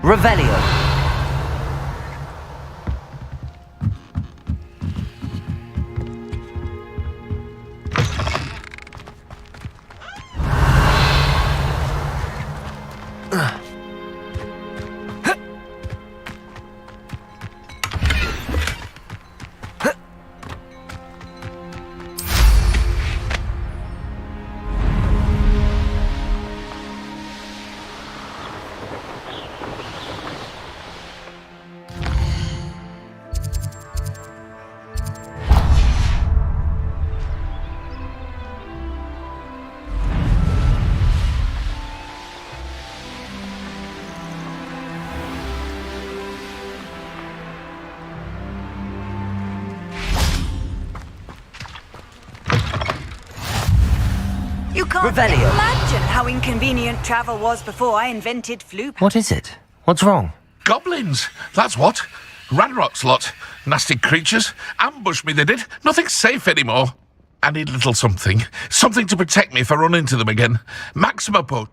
Revelio. can't Revelio. imagine how inconvenient travel was before I invented flu. What is it? What's wrong? Goblins, that's what. Ranrock's lot. Nasty creatures. Ambush me, they did. Nothing's safe anymore. I need a little something. Something to protect me if I run into them again. Maxima Potion.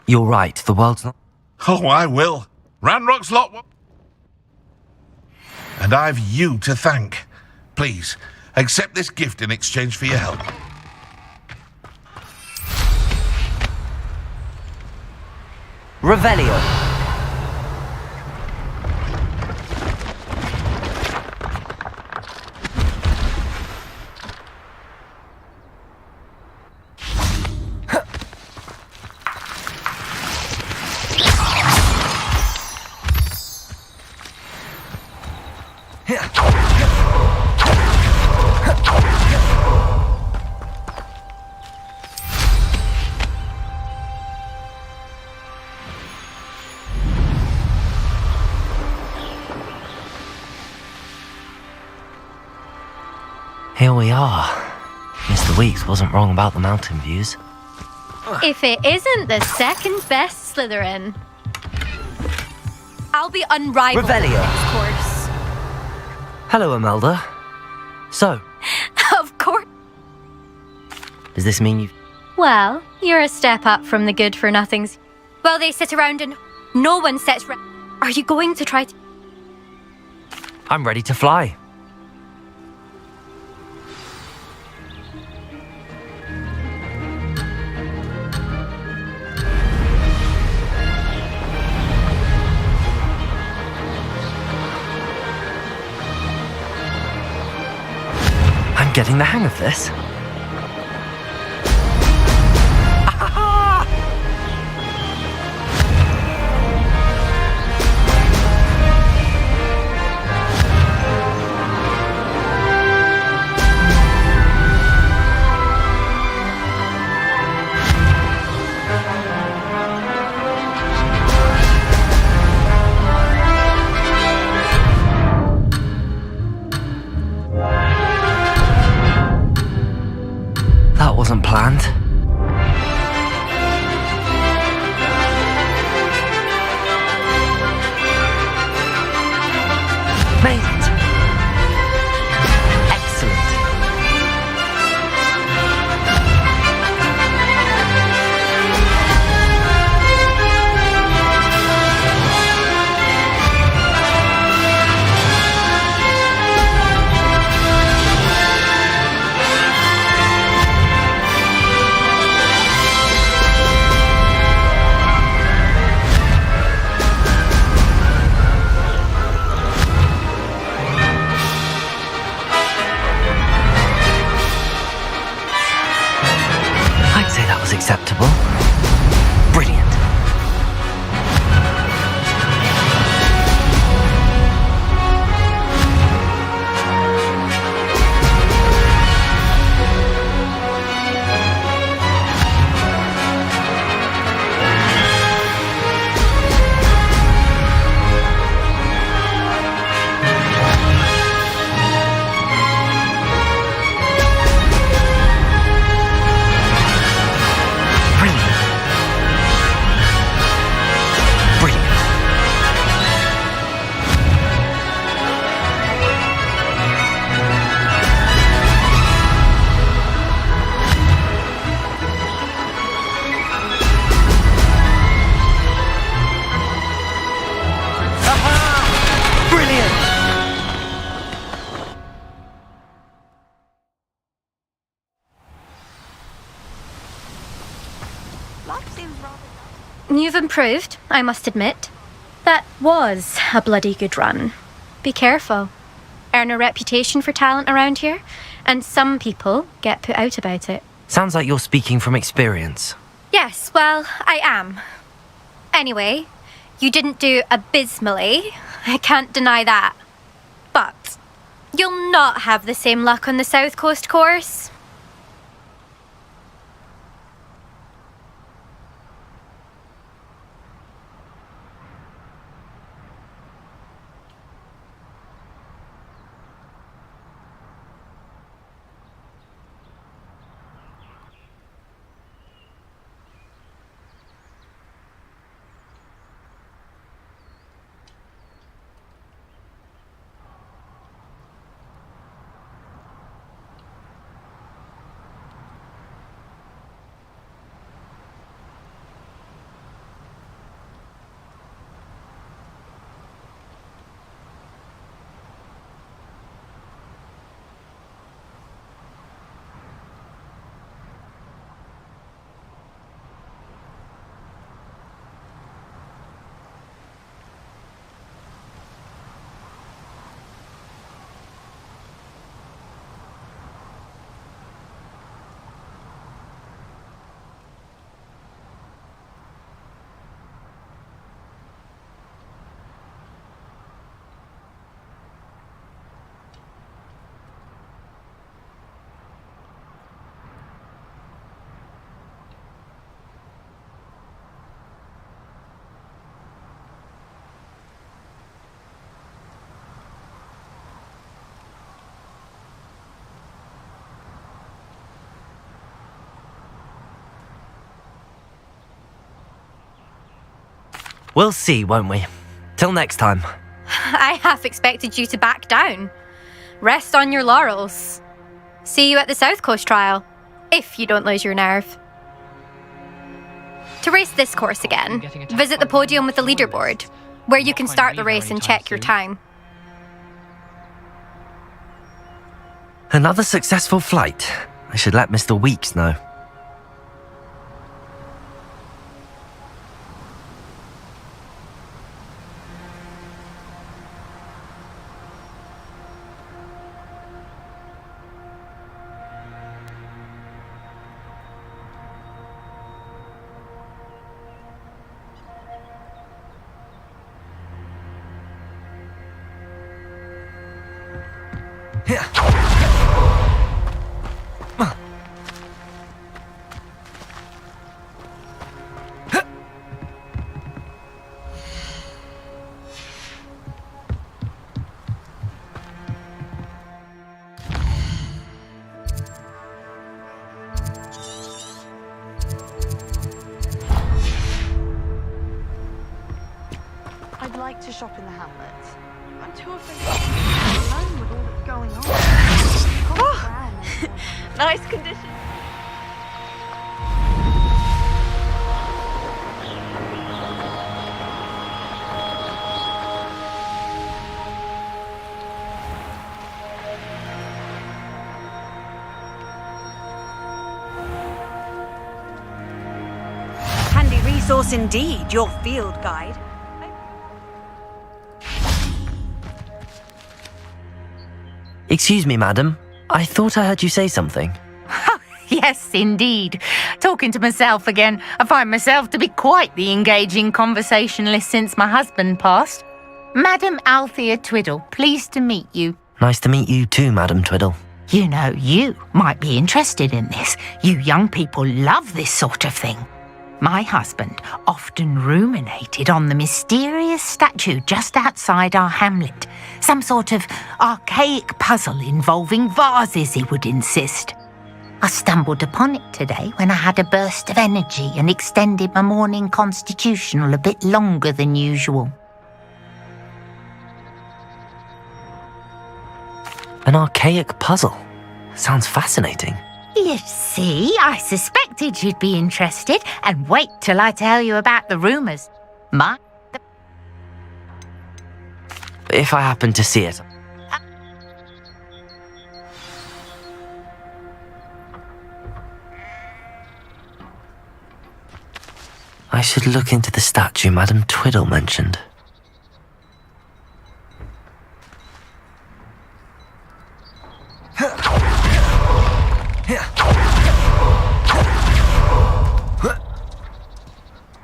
You're right, the world's not... Oh, I will. Ranrock's lot. And I've you to thank. Please, accept this gift in exchange for your help. Revelio. Here we are. Mr. Weeks wasn't wrong about the mountain views. If it isn't the second best Slytherin. I'll be unrivaled Revelio. in this course. Hello, Imelda. So, Of course. does this mean you've... Well, you're a step up from the good-for-nothings. Well, they sit around and no one sits Are you going to try to... I'm ready to fly. I'm getting the hang of this. That wasn't planned. Made it. Excellent. I'd say that was acceptable. Brilliant. You've improved, I must admit. That was a bloody good run. Be careful. Earn a reputation for talent around here, and some people get put out about it. Sounds like you're speaking from experience. Yes, well, I am. Anyway, you didn't do abysmally. I can't deny that. But you'll not have the same luck on the South Coast course. We'll see, won't we? Till next time. I half expected you to back down. Rest on your laurels. See you at the South Coast trial, if you don't lose your nerve. To race this course again, visit the podium with the leaderboard, where you can start the race and check your time. Another successful flight. I should let Mr. Weeks know. I'd like to shop in the Hamlet. I'm too afraid to be alone with all that's going on. Oh, nice condition. Handy resource indeed, your field guide. Excuse me, madam. I thought I heard you say something. Yes, indeed. Talking to myself again. I find myself to be quite the engaging conversationalist since my husband passed. Madam Althea Twiddle, pleased to meet you. Nice to meet you too, Madam Twiddle. You know, you might be interested in this. You young people love this sort of thing. My husband often ruminated on the mysterious statue just outside our hamlet. Some sort of archaic puzzle involving vases, he would insist. I stumbled upon it today when I had a burst of energy and extended my morning constitutional a bit longer than usual. An archaic puzzle. Sounds fascinating. You see, I suspected you'd be interested, and wait till I tell you about the rumours. If I happen to see it. I should look into the statue Madam Twiddle mentioned.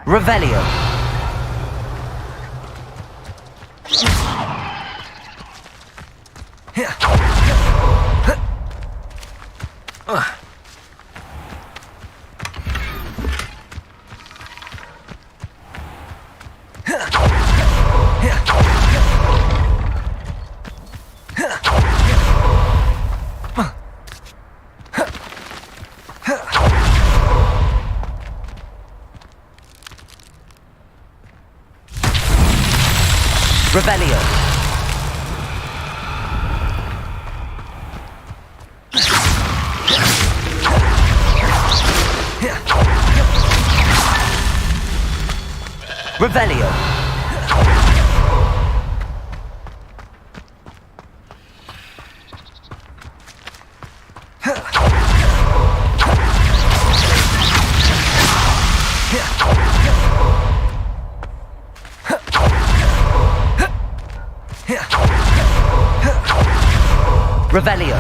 Revelio. Revelio. Revelio. Revelio.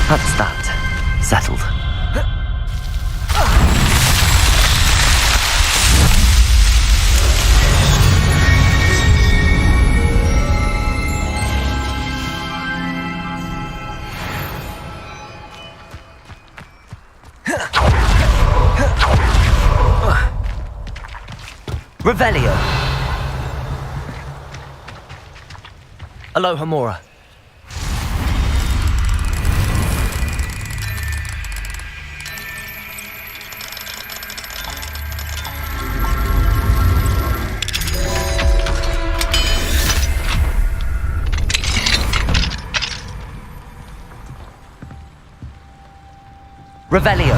That's that. Settled. Revelio. Aloha Mora. Revelio.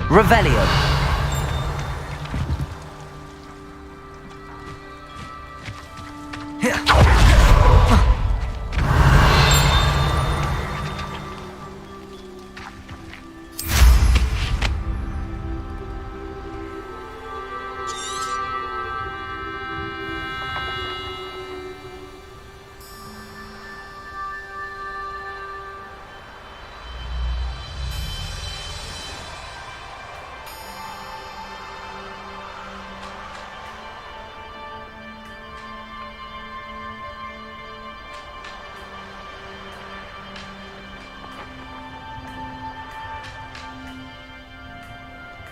Revelio.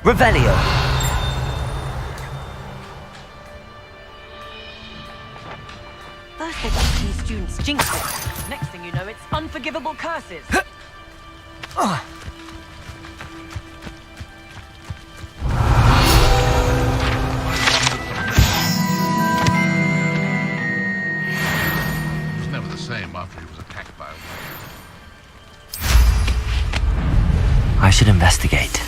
Revelio. First they teach these students jinxes. Next thing you know, it's unforgivable curses. It was never the same after he was attacked by a wolf. I should investigate.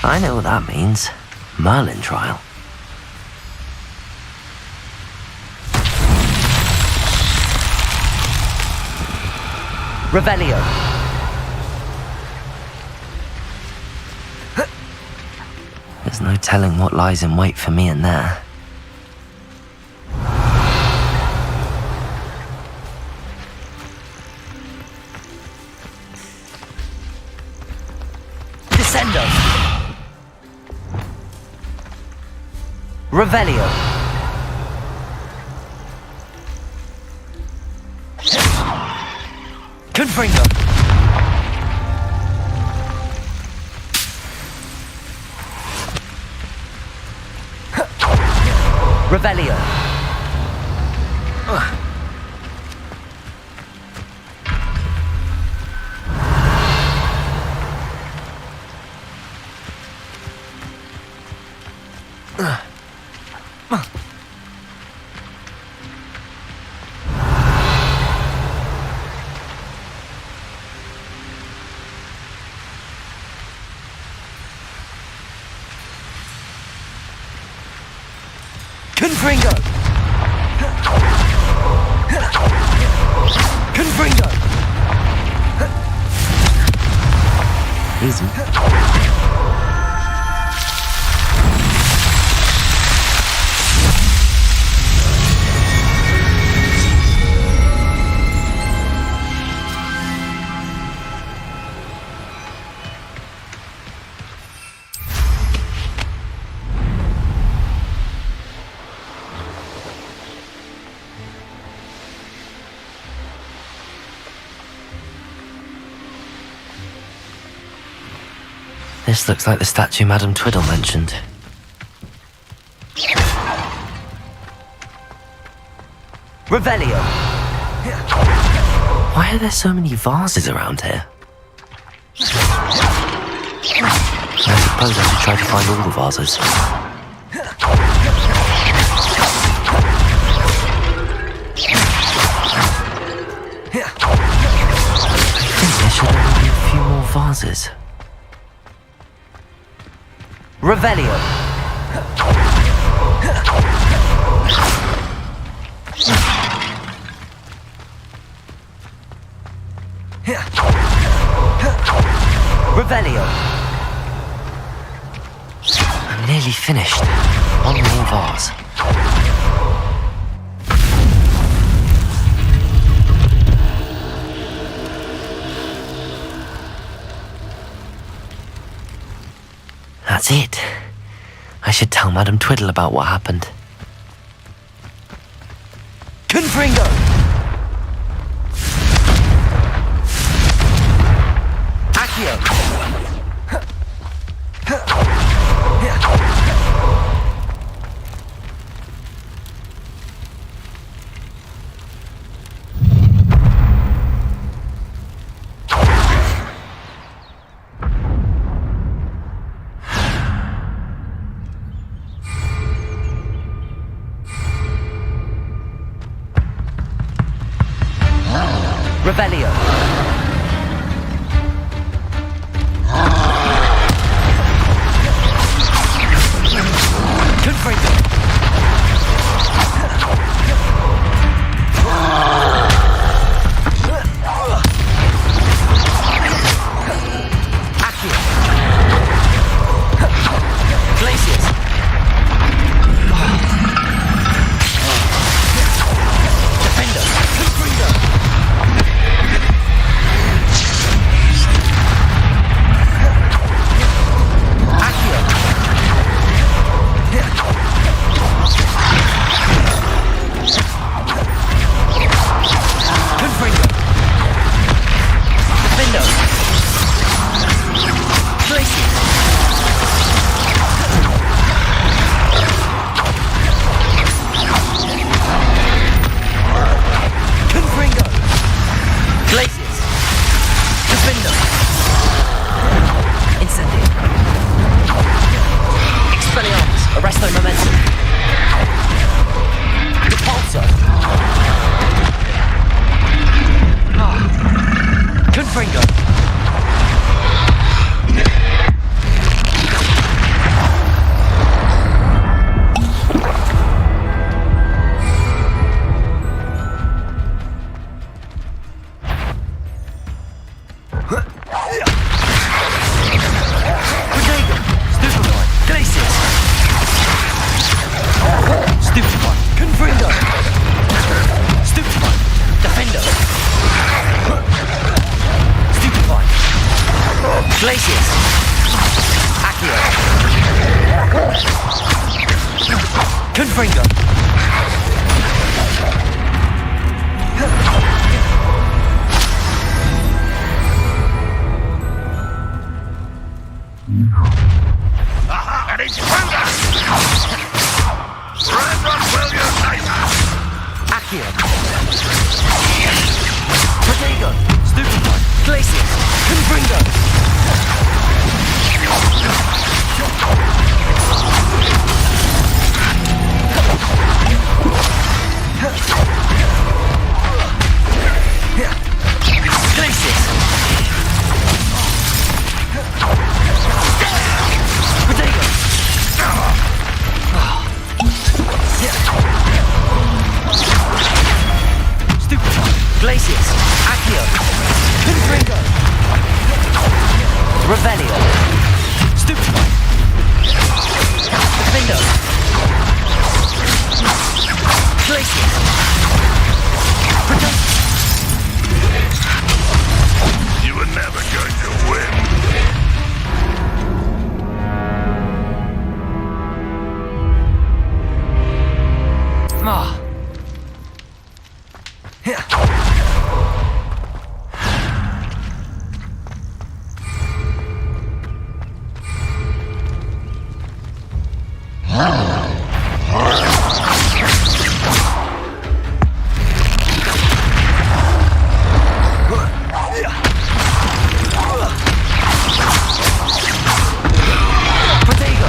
I know what that means. Merlin trial. Revelio. There's no telling what lies in wait for me in there. Descendo. Revelio. Confringo. Revelio. Confringo! Confringo! Easy. This looks like the statue Madame Twiddle mentioned. Revelio! Why are there so many vases around here? I suppose I should try to find all the vases. I think there should only be a few more vases. Revelio. Revelio. I'm nearly finished. One more vase. That's it. I should tell Madame Twiddle about what happened. Confringo! Revelio. Confringo. Accio. Glacius. Defender. Confringo. Accio. Confringo. Defender. Glacius. Confringo. Glacius. Defender. Incendio. Expelliarmus. Arresto momentum. Repulsor. Confringo. Protego. Stupefy. Glacius. Stupefy. Confringo. Stupefy. Defender. Stupefy. Glacius. Accio. Confringo. An intruder! Random will unite us! Accio. Protego. Stupefy. Glacius. Confringo. Glacius. Protego. Stupefy. Glacius. Accio. Confringo. Revelio. Stupefy. Defender. Glacius. Protego. You were never going to win. Ah. Protego.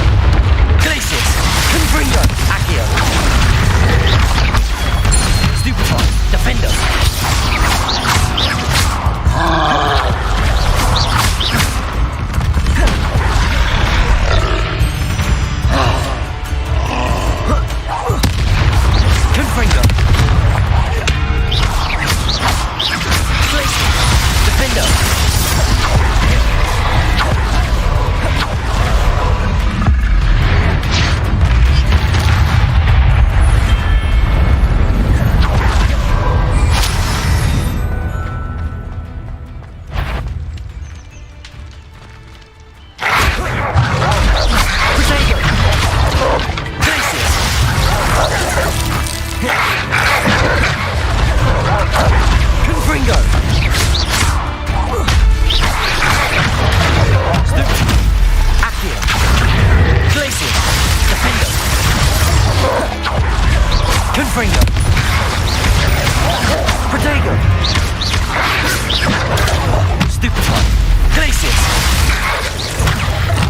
Glacius. Confringo. Accio. Stupefy. Defender. Confringo. Glacius. Defender. Protego. Glacius. Confringo. Accio. Glacius. Defender. Confringo. Protego. Stupefy. Glacius.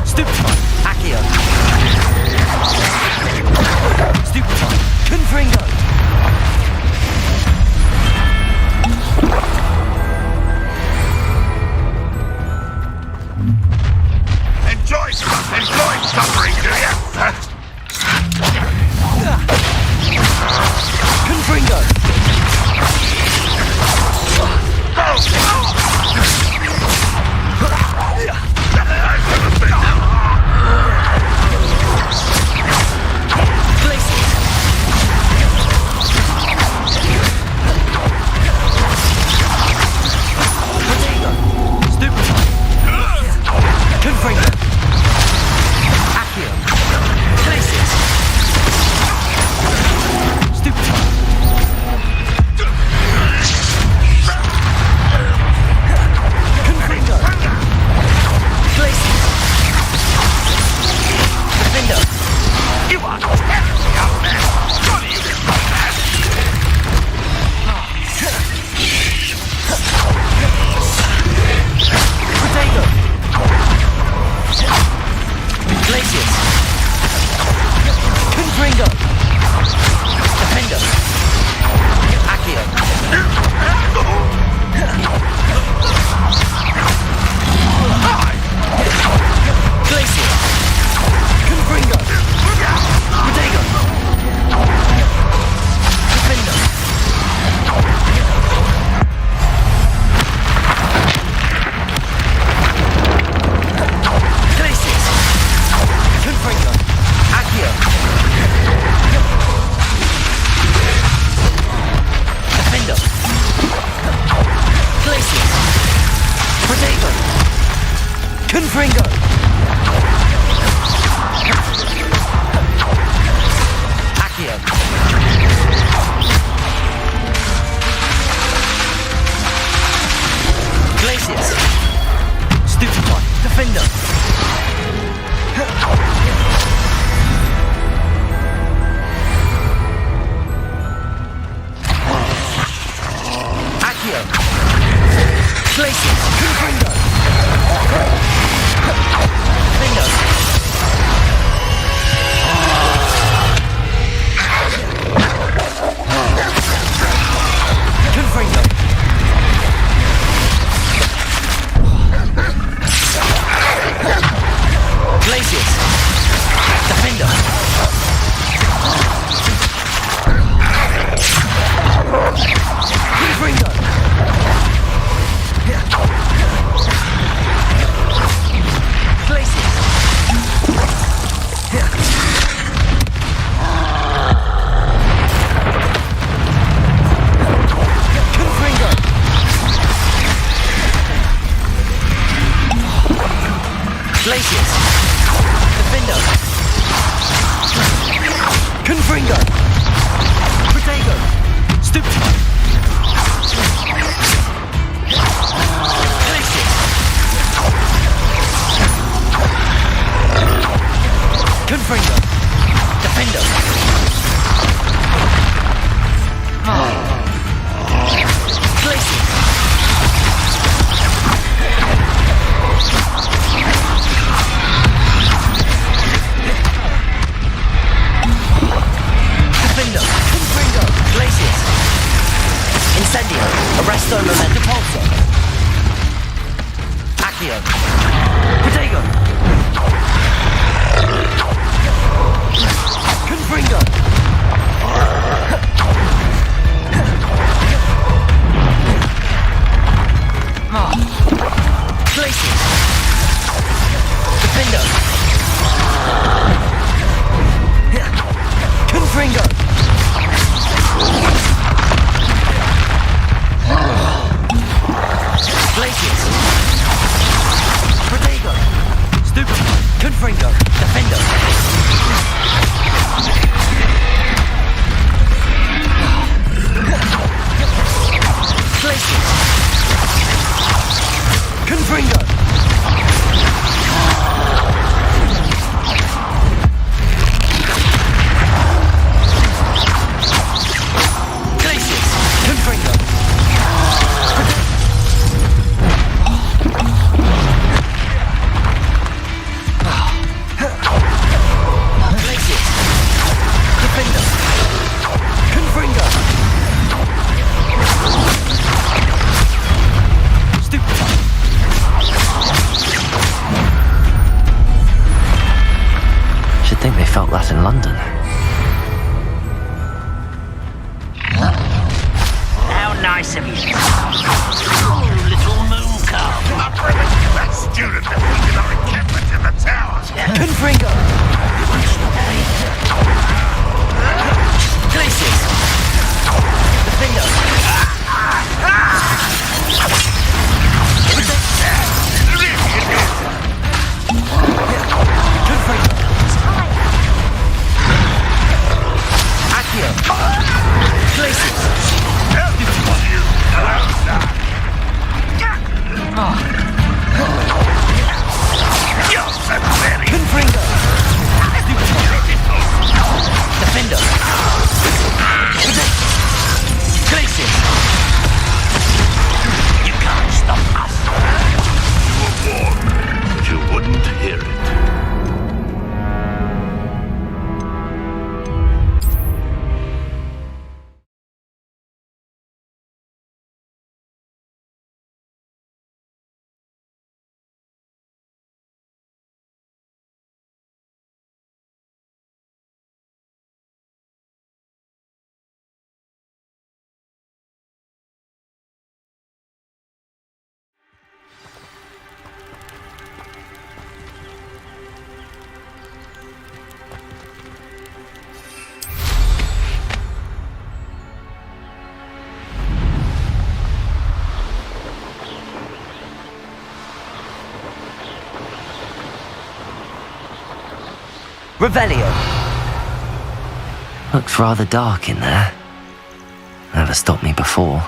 Stupefy. Accio. Stupefy. Confringo. Enjoy suffering, do you? Confringo! felt that in London. How nice of you. Oh, little moon calf. I'm really that student defeated our encampment in the tower. Confringo. Glaciers. Defender. Accio. Glaciers. Confringo. Defender. Glaciers. You can't stop us. You were warned, but you wouldn't hear it. Revelio. Looks rather dark in there. Never stopped me before.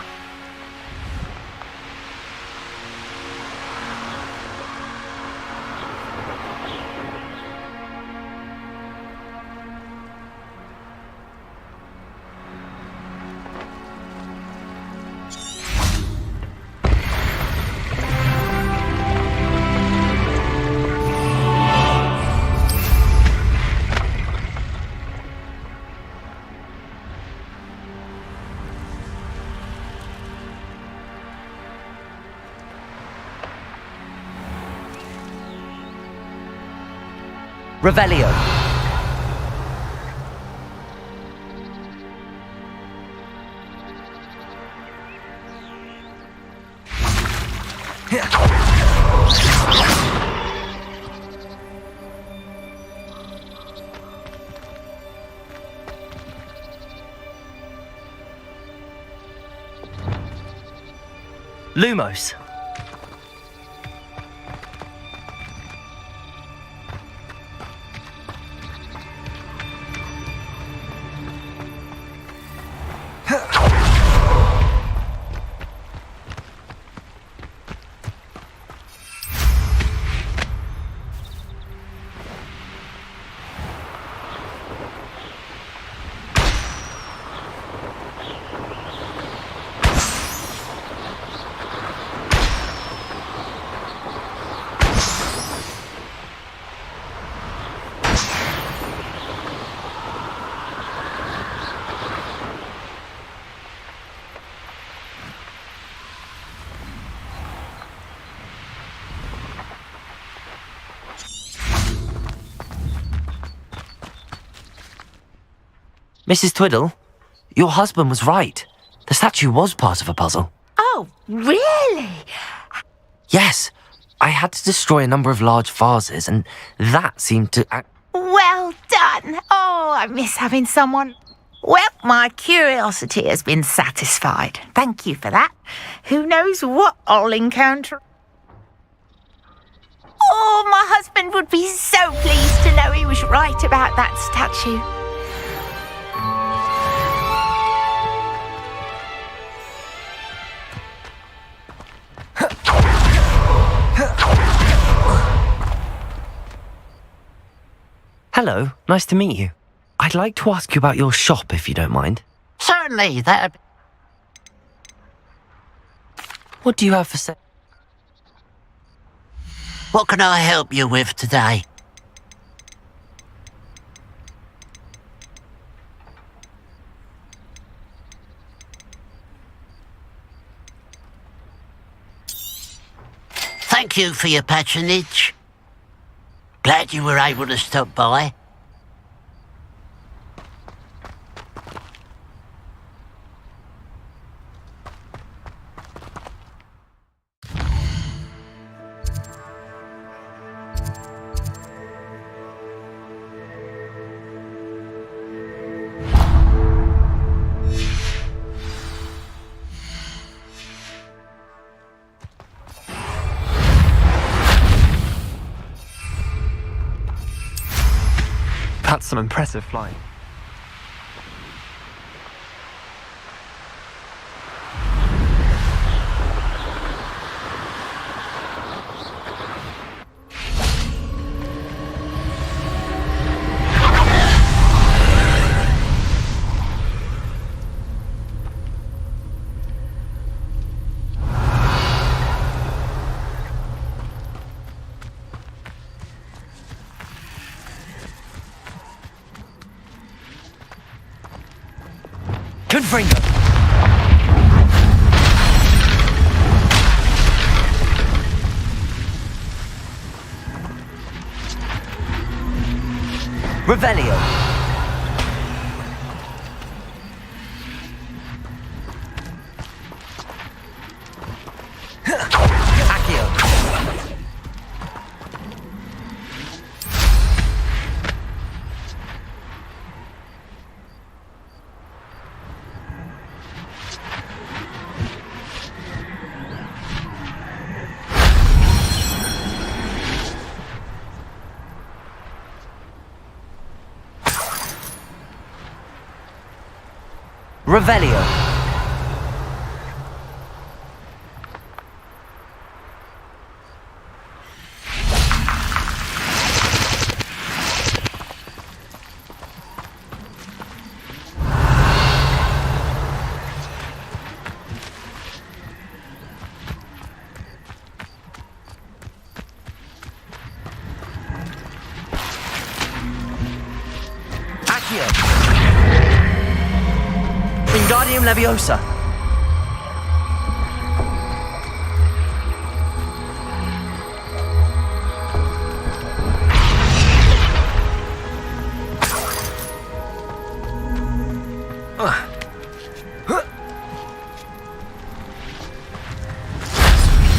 Revelio. Lumos. Mrs. Twiddle, your husband was right. The statue was part of a puzzle. Oh, really? Yes, I had to destroy a number of large vases, and that seemed to Well done. Oh, I miss having someone. Well, my curiosity has been satisfied. Thank you for that. Who knows what I'll encounter? Oh, my husband would be so pleased to know he was right about that statue. Hello, nice to meet you. I'd like to ask you about your shop, if you don't mind. Certainly, that. What do you have for sale? What can I help you with today? Thank you for your patronage. Glad you were able to stop by. That's some impressive flying. Confringo! Revelio! Accio! Revelio. Accio. Wingardium Leviosa.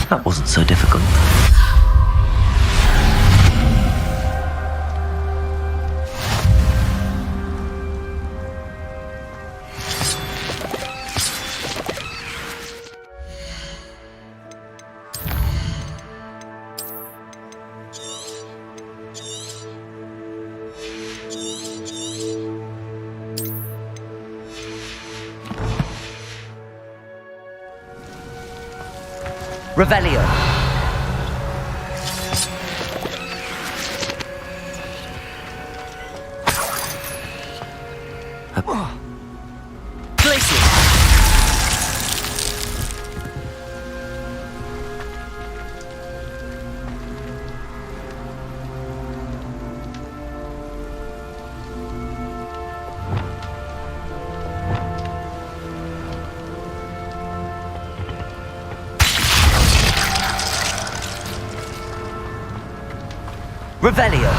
That wasn't so difficult. Revelio. Glacier. Revelio.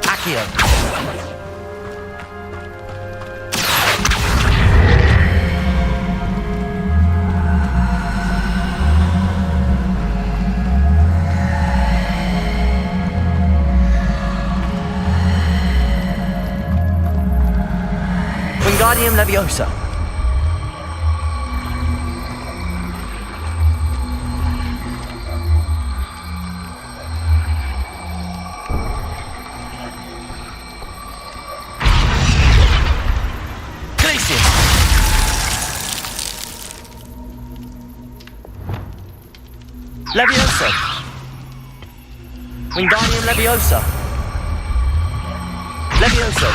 Accio. Wingardium Leviosa. Leviosa. Wingardium Leviosa. Leviosa.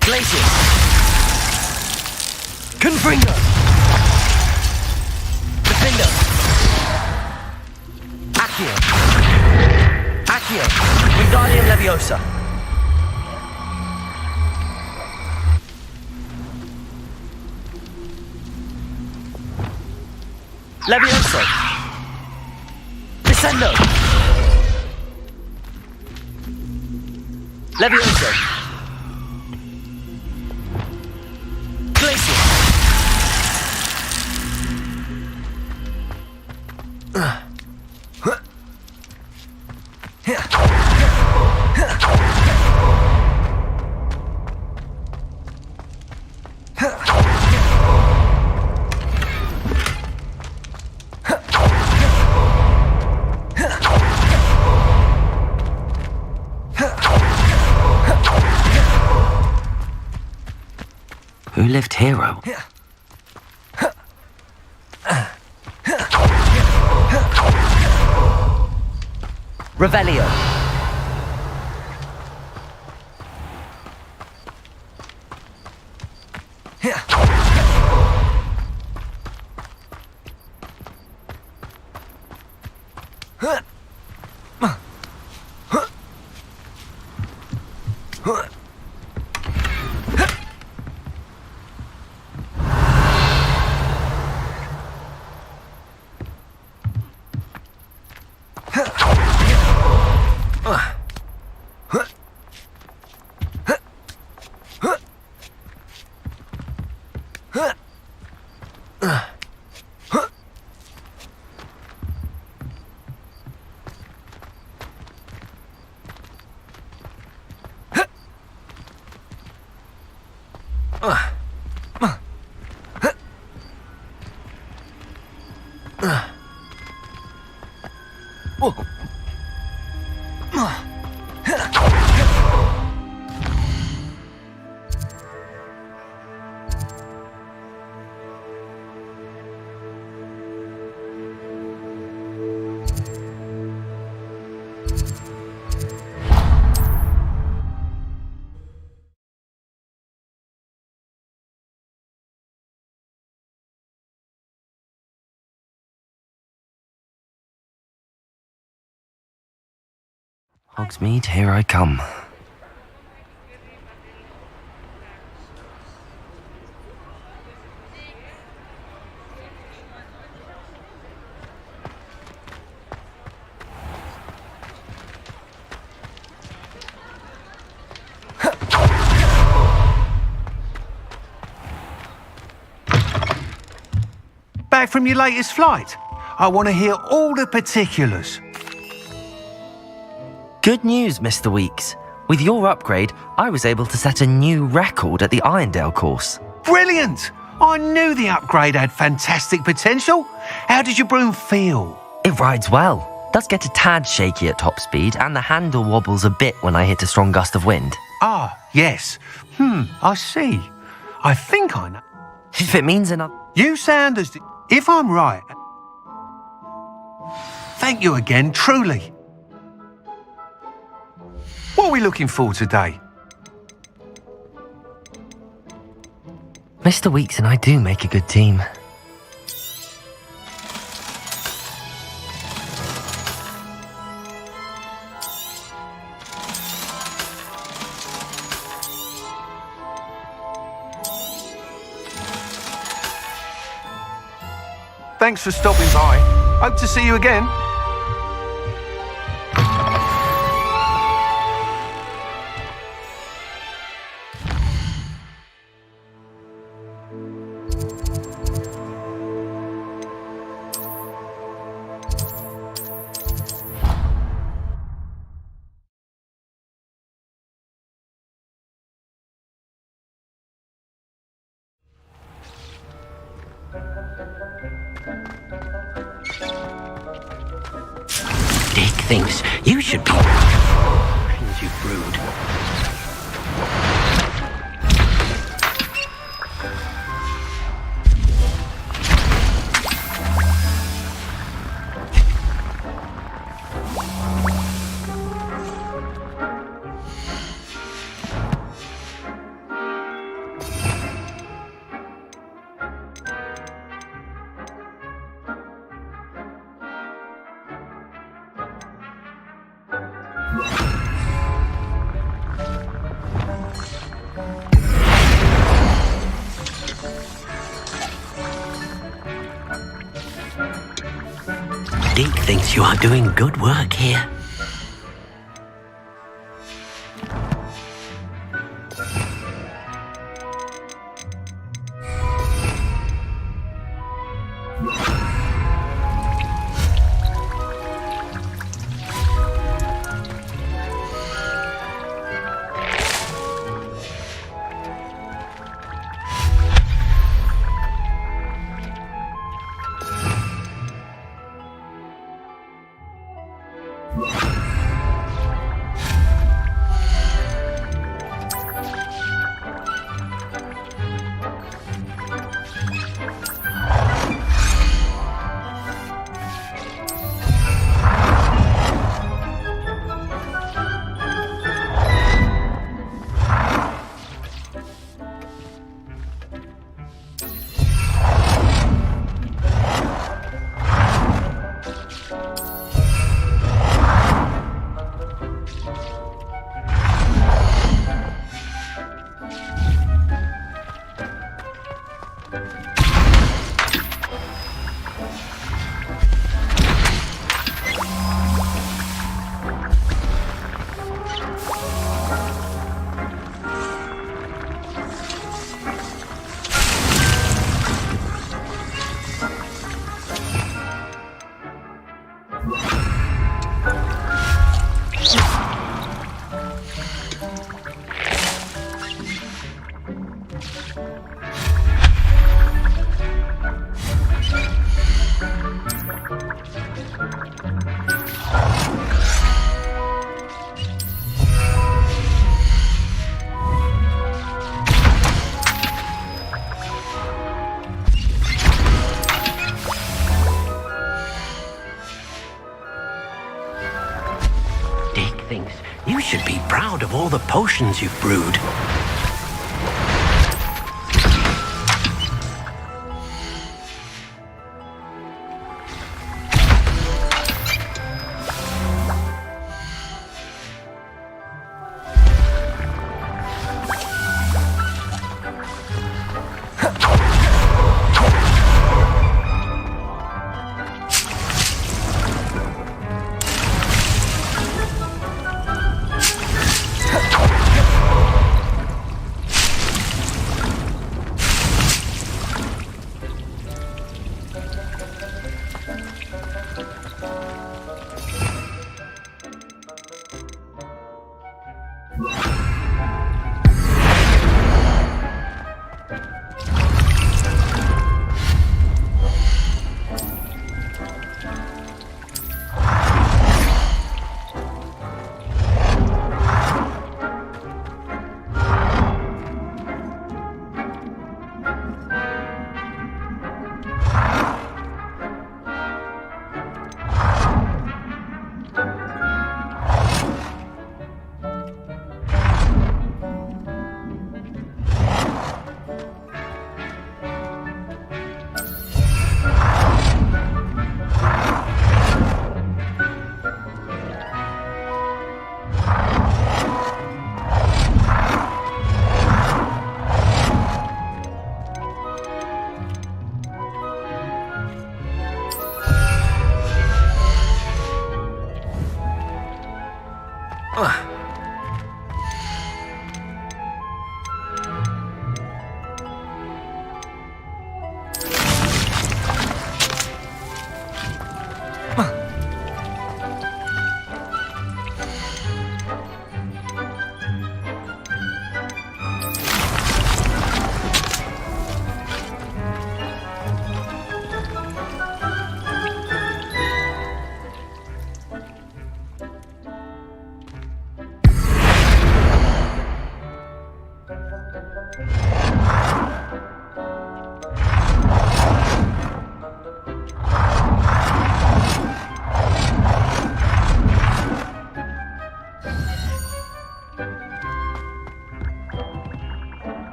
Glacier. Confringo. Defender. Accio. Accio. Wingardium Leviosa. Leviosa. Descendo. Leviosa. Glacier. short-lived hero. Revelio. Hogsmeade, here I come. Back from your latest flight? I want to hear all the particulars. Good news, Mr. Weeks. With your upgrade, I was able to set a new record at the Irondale course. Brilliant! I knew the upgrade had fantastic potential. How did your broom feel? It rides well. Does get a tad shaky at top speed, and the handle wobbles a bit when I hit a strong gust of wind. Ah, yes. I see. I think I know. If it means enough... You sound as... If I'm right... Thank you again, truly. What are we looking for today? Mr. Weeks and I do make a good team. Thanks for stopping by. Hope to see you again. Dick thinks you should be... You brood. Dick thinks you are doing good work here. You should be proud of all the potions you've brewed.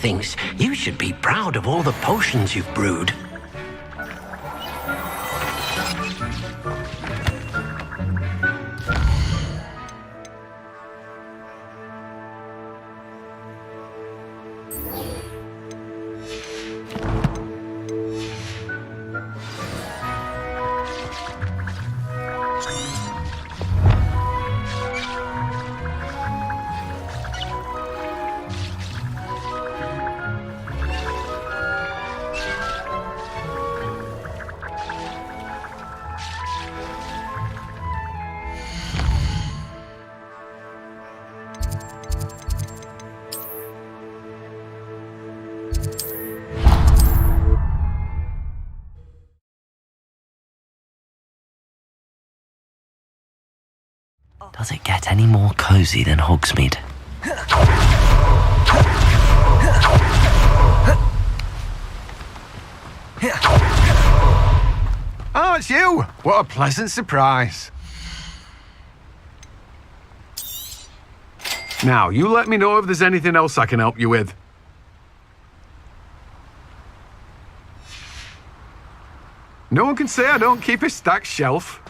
Thinks you should be proud of all the potions you've brewed. Does it get any more cozy than Hogsmeade? Oh, it's you! What a pleasant surprise. Now, you let me know if there's anything else I can help you with. No one can say I don't keep a stacked shelf.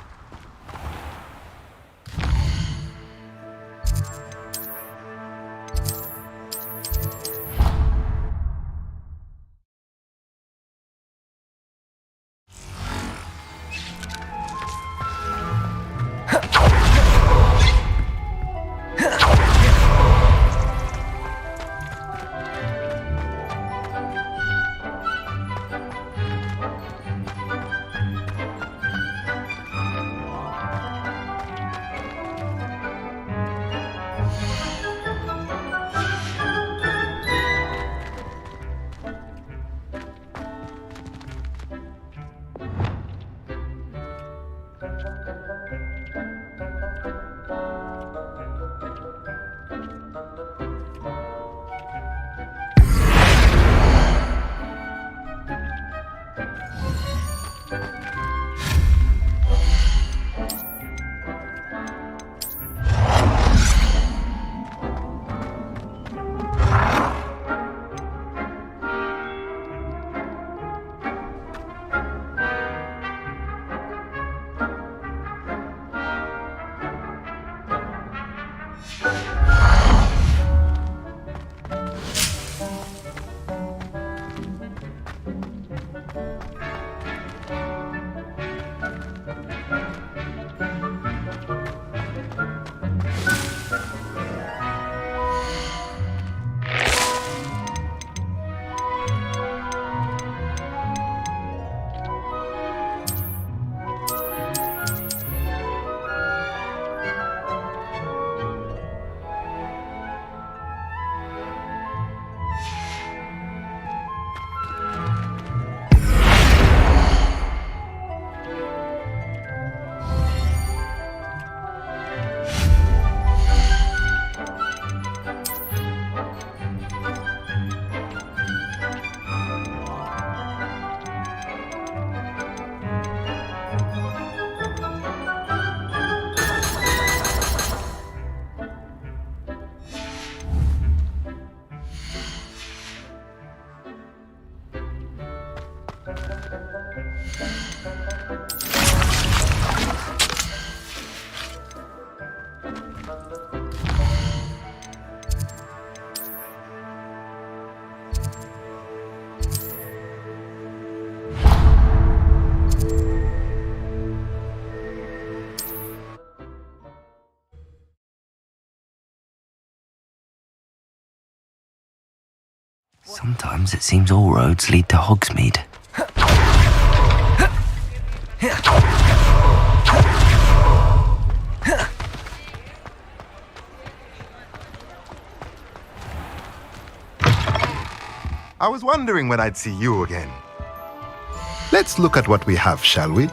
Sometimes it seems all roads lead to Hogsmeade. I was wondering when I'd see you again. Let's look at what we have, shall we?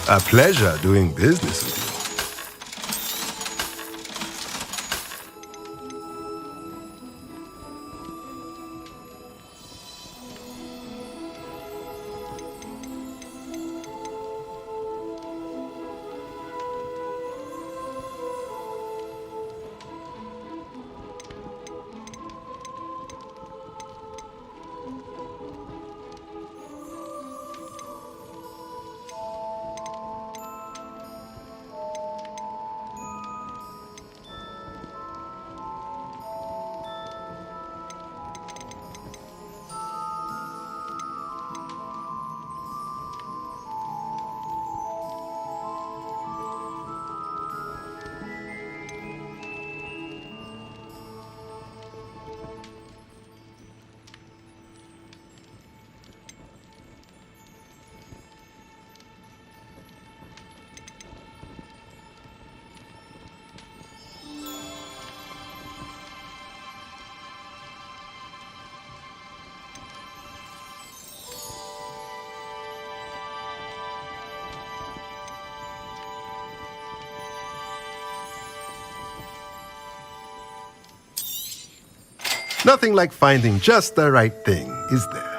A pleasure doing business with you. Nothing like finding just the right thing, is there?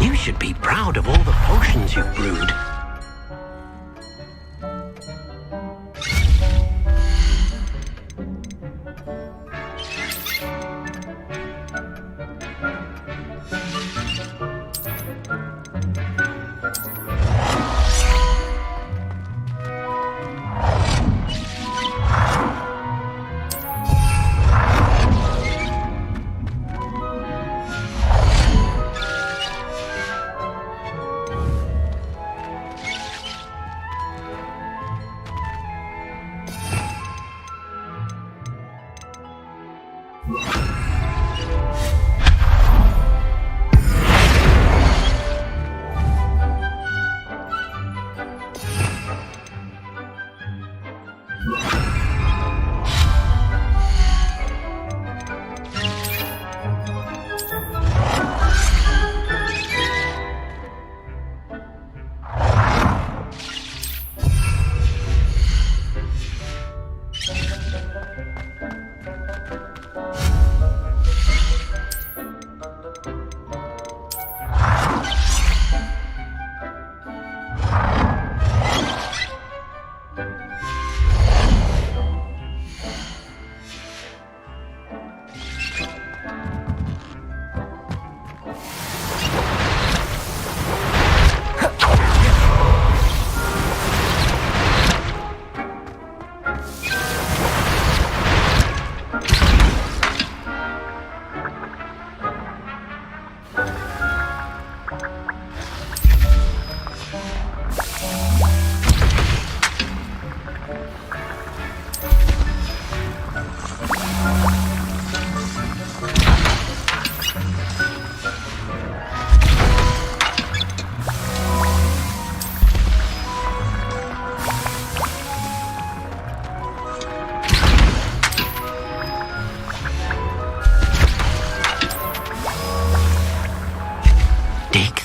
You should be proud of all the potions you've brewed.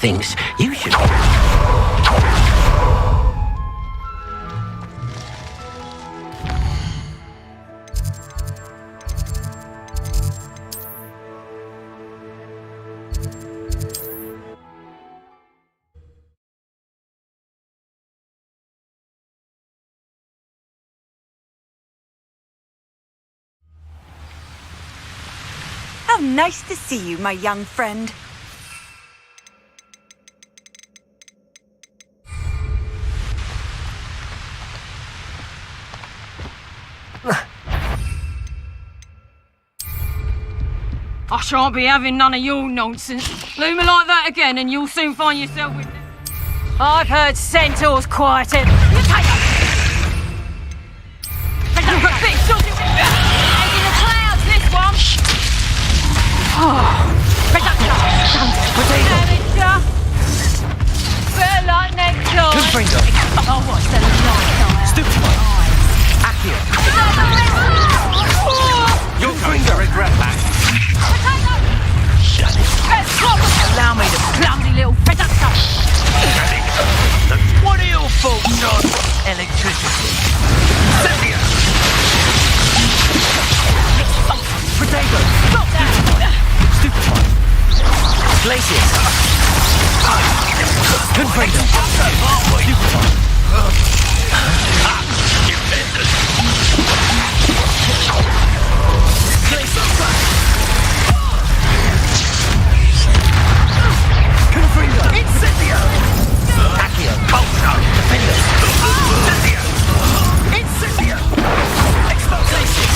Thinks you should. How nice to see you, my young friend. I shan't be having none of your nonsense. Leave me like that again and you'll soon find yourself with... I've heard centaurs quieted. You take it! You've got big saucy... Egg in the clouds, this one! Amateur! Better like next time. Good finger. Oh, what's the light? Stupid one. Accio. Your finger. Regret that. Allow me to clumsy little predator! What are your thoughts on electricity? Cynthia! Potato! Stop that! Stupid one. Glaciers. Good finger. Stupid one. Incendio! Accio. Bolso. Defender. Incendio! Incendio! Explosion!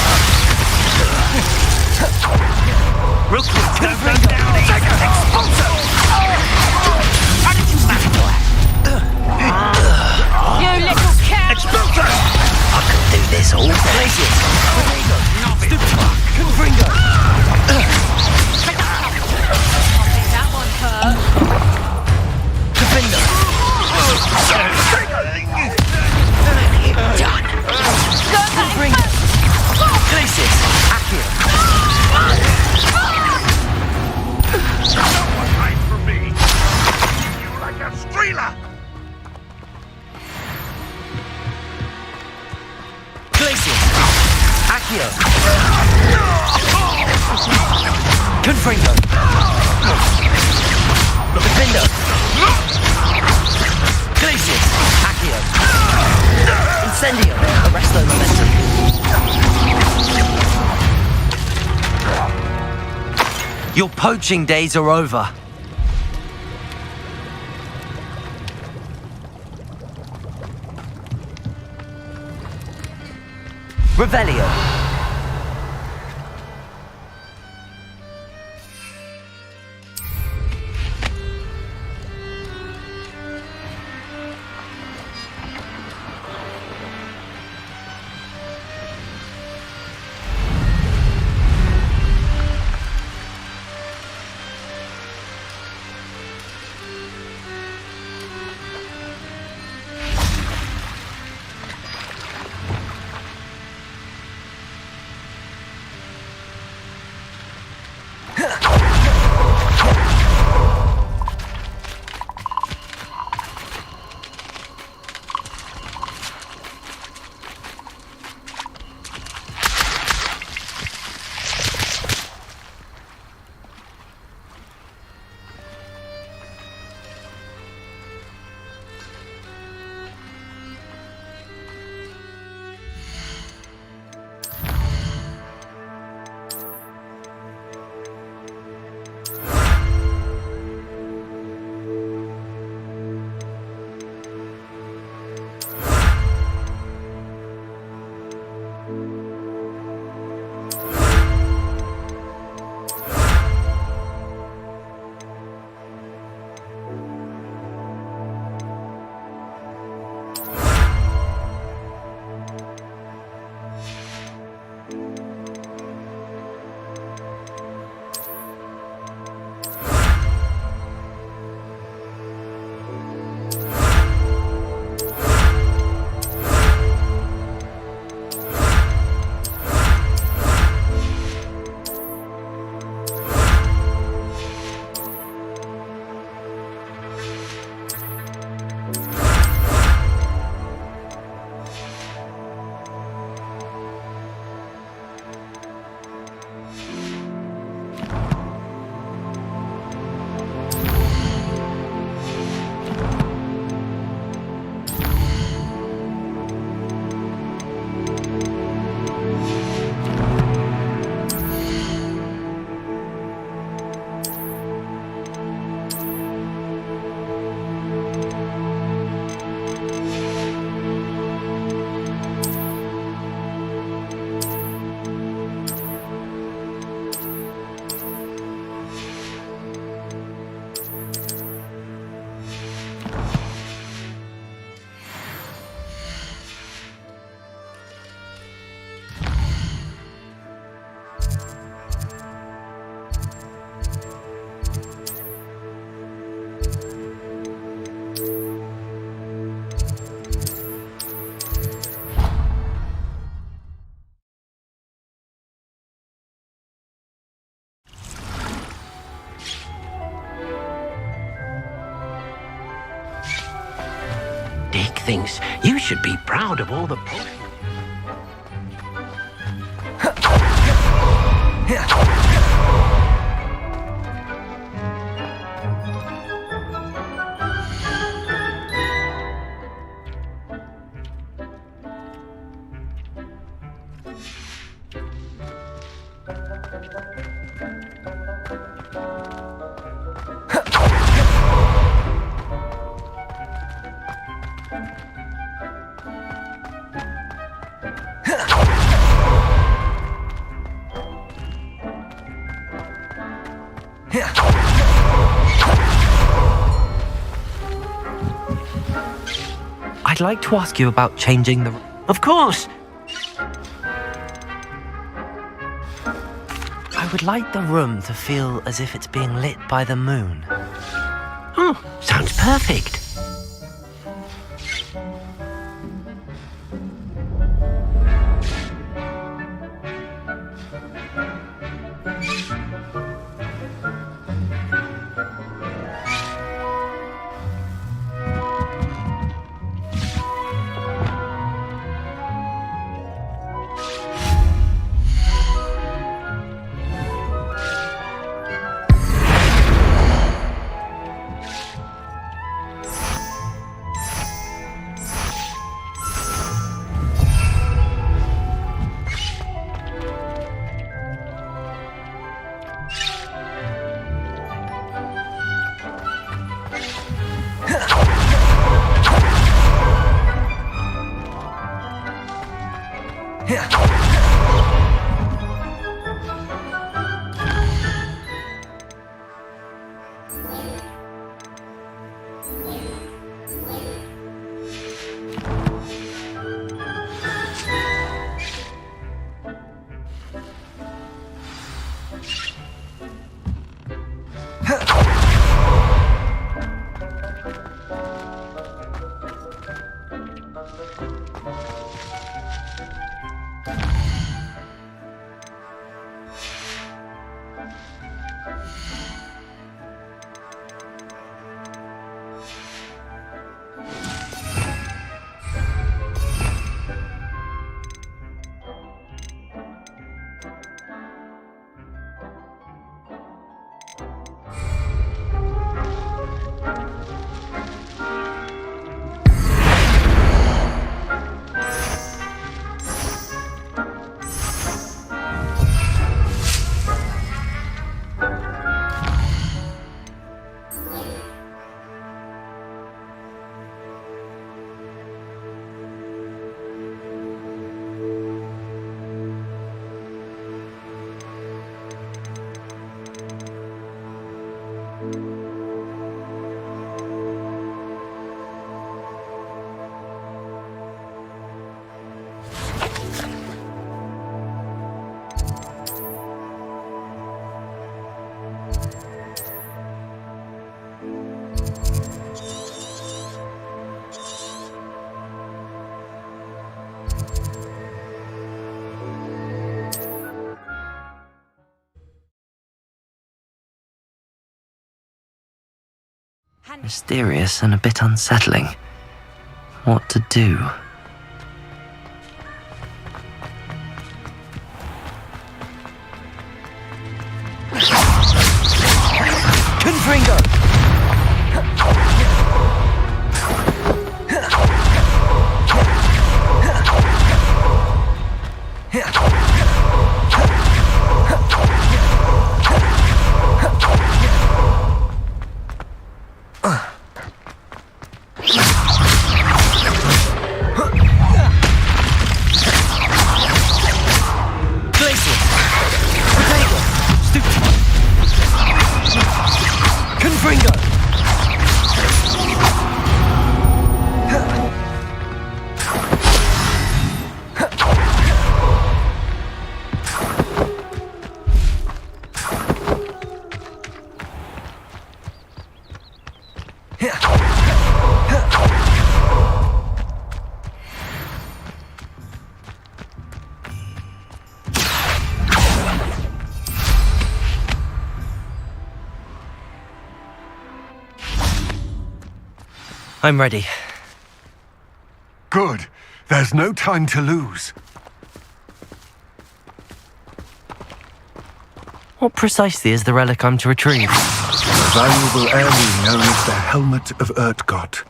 Real quick, don't run down it! Explosion! How did you manage that? You little cat! Explosion! I could do this all places. Stupid fuck. Confringo. That one hurt. Defender. Done. Accio! Confringo! Defendo! Glacius! Accio! Incendio! Arresto momentum! Your poaching days are over. Revelio. Dick thinks you should be proud of all the potions. I'd like to ask you about changing the... Of course. I would like the room to feel as if it's being lit by the moon. Oh, sounds perfect. Mysterious and a bit unsettling. What to do? Confringo! I'm ready. Good. There's no time to lose. What precisely is the relic I'm to retrieve? A valuable heirloom known as the Helmet of Urtgott.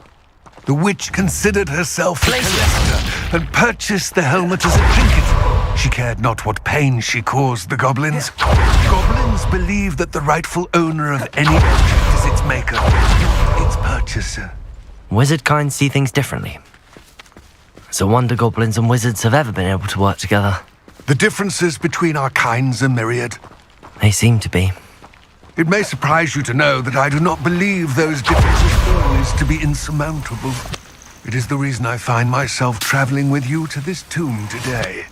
The witch considered herself a collector and purchased the helmet as a trinket. She cared not what pain she caused the goblins. Goblins believe that the rightful owner of any object is its maker, not its purchaser. Wizard kind see things differently. It's a wonder goblins and wizards have ever been able to work together. The differences between our kinds are myriad. They seem to be. It may surprise you to know that I do not believe those differences always to be insurmountable. It is the reason I find myself traveling with you to this tomb today.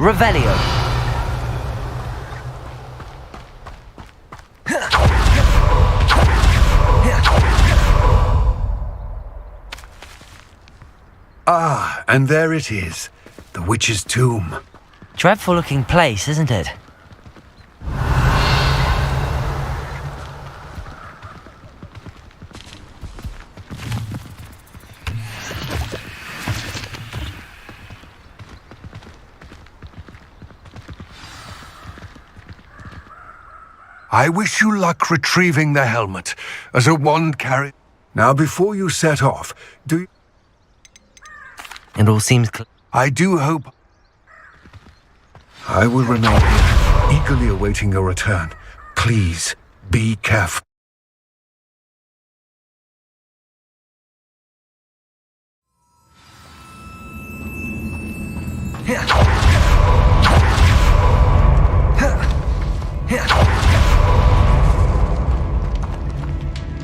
Revelio. Ah, and there it is. The witch's tomb. Dreadful looking place, isn't it? I wish you luck retrieving the helmet. As a wand carrier. Now, before you set off, do you... It all seems I do hope... I will remain here, eagerly awaiting your return. Please, be careful.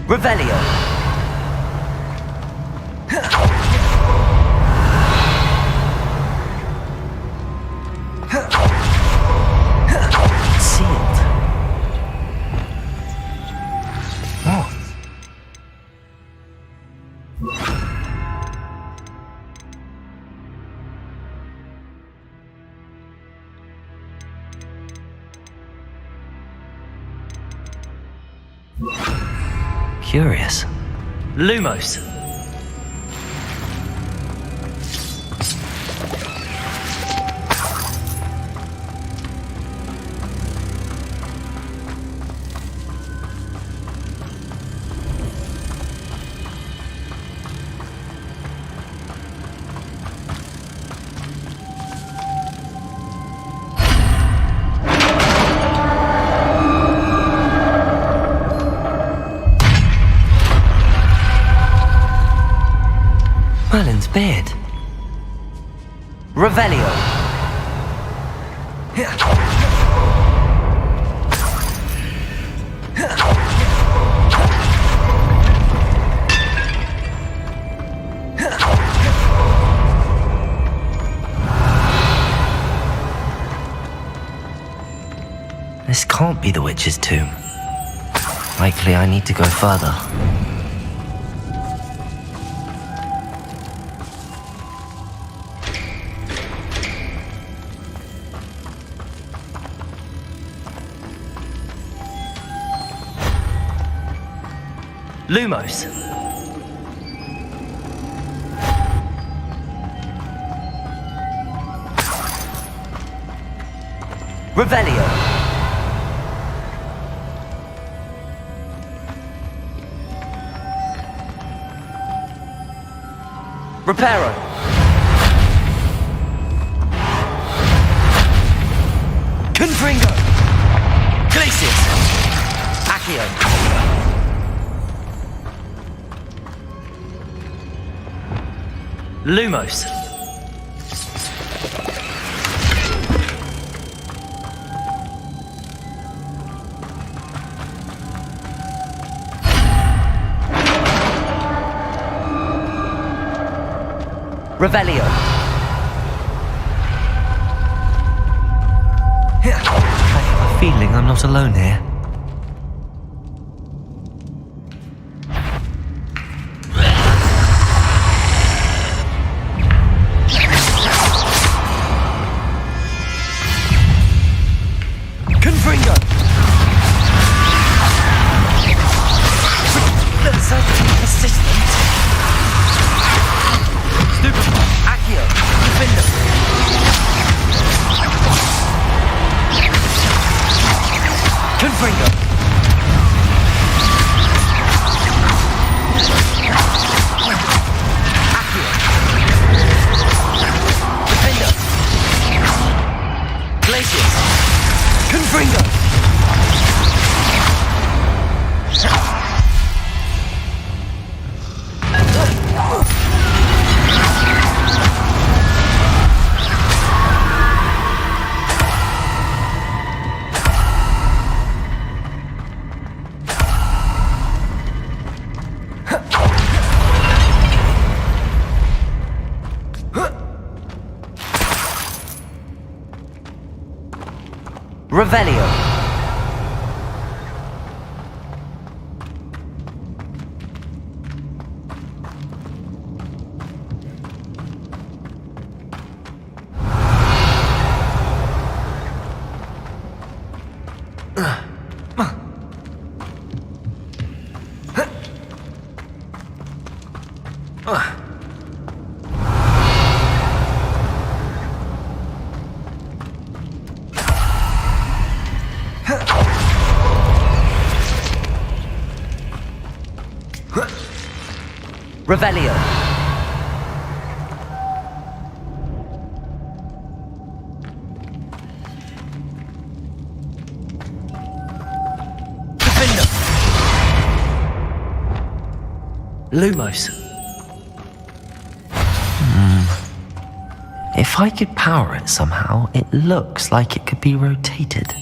Revelio. Sealed. Oh. Curious. Lumos. Merlin's beard. Revelio. This can't be the witch's tomb. Likely I need to go further. Lumos. Revelio. Reparo. Confringo. Glacius. Accio. Lumos. Revelio. I have a feeling I'm not alone here. Revelio. Revelio. Defender. Lumos. If I could power it somehow, it looks like it could be rotated.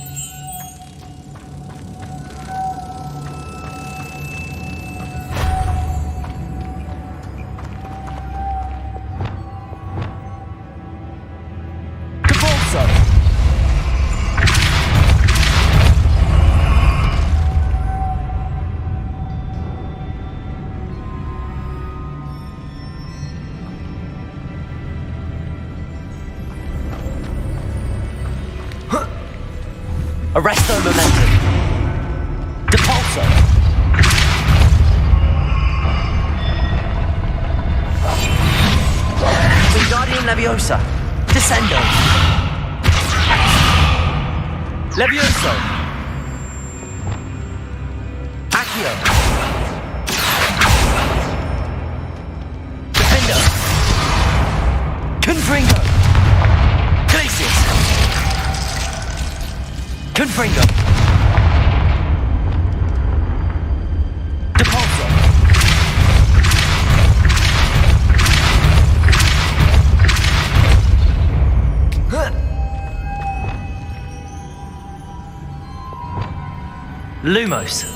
Arresto momentum. Depulso. Wingardium Leviosa. Descendo. Levioso. Accio. Defender. Confringo. Glacius. Confringo. Depulso. Lumos.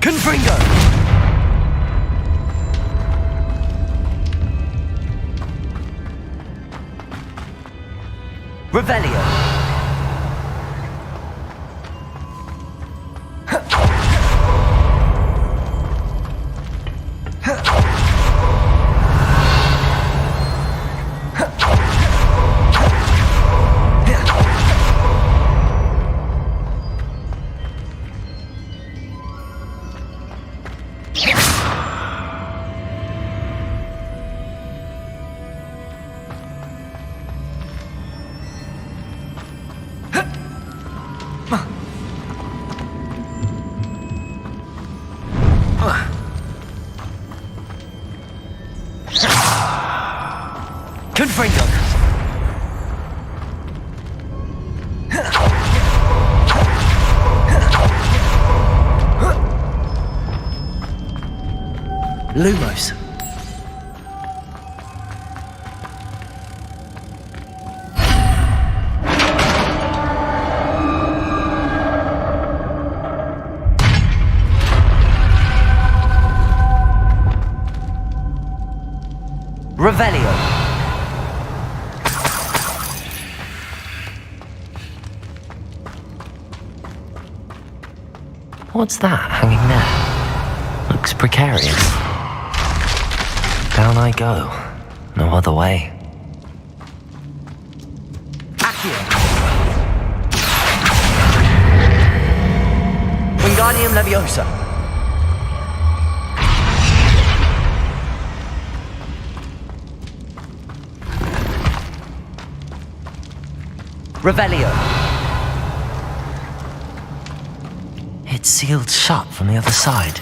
Confringo. Revelio. Confringo. Lumos. Revelio. What's that hanging there? Looks precarious. Down I go. No other way. Accio. Wingardium Leviosa. Revelio. It's sealed shut from the other side.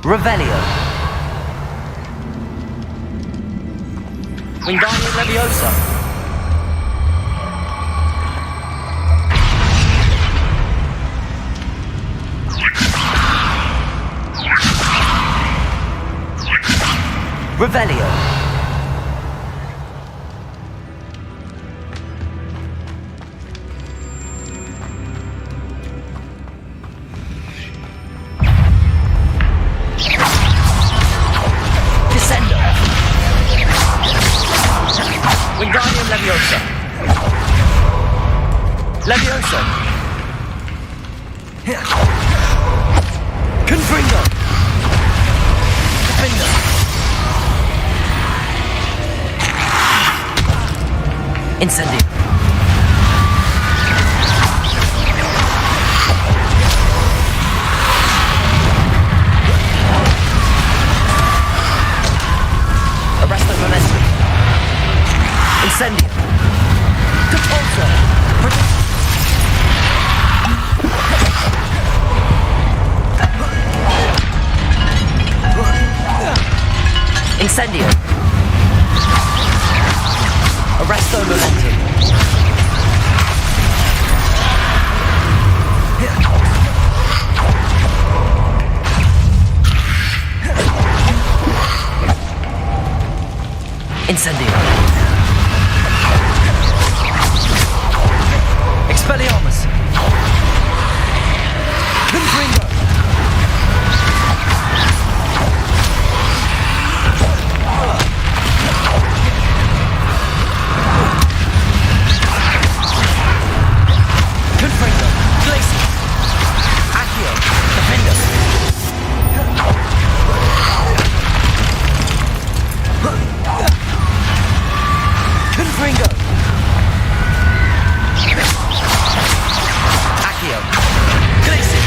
Revelio. Wingardium Leviosa. Revelio. Descendo. Wingardium Leviosa. Leviosa. Confringo. Defender. Incendio. Arresto momentum. Incendio. Depulso. Incendio. Arresto momentum. Incendio. Expelliarmus. Confringo. Confringo. Glacier. Accio. Defender. Confringo. Accio. Glacier.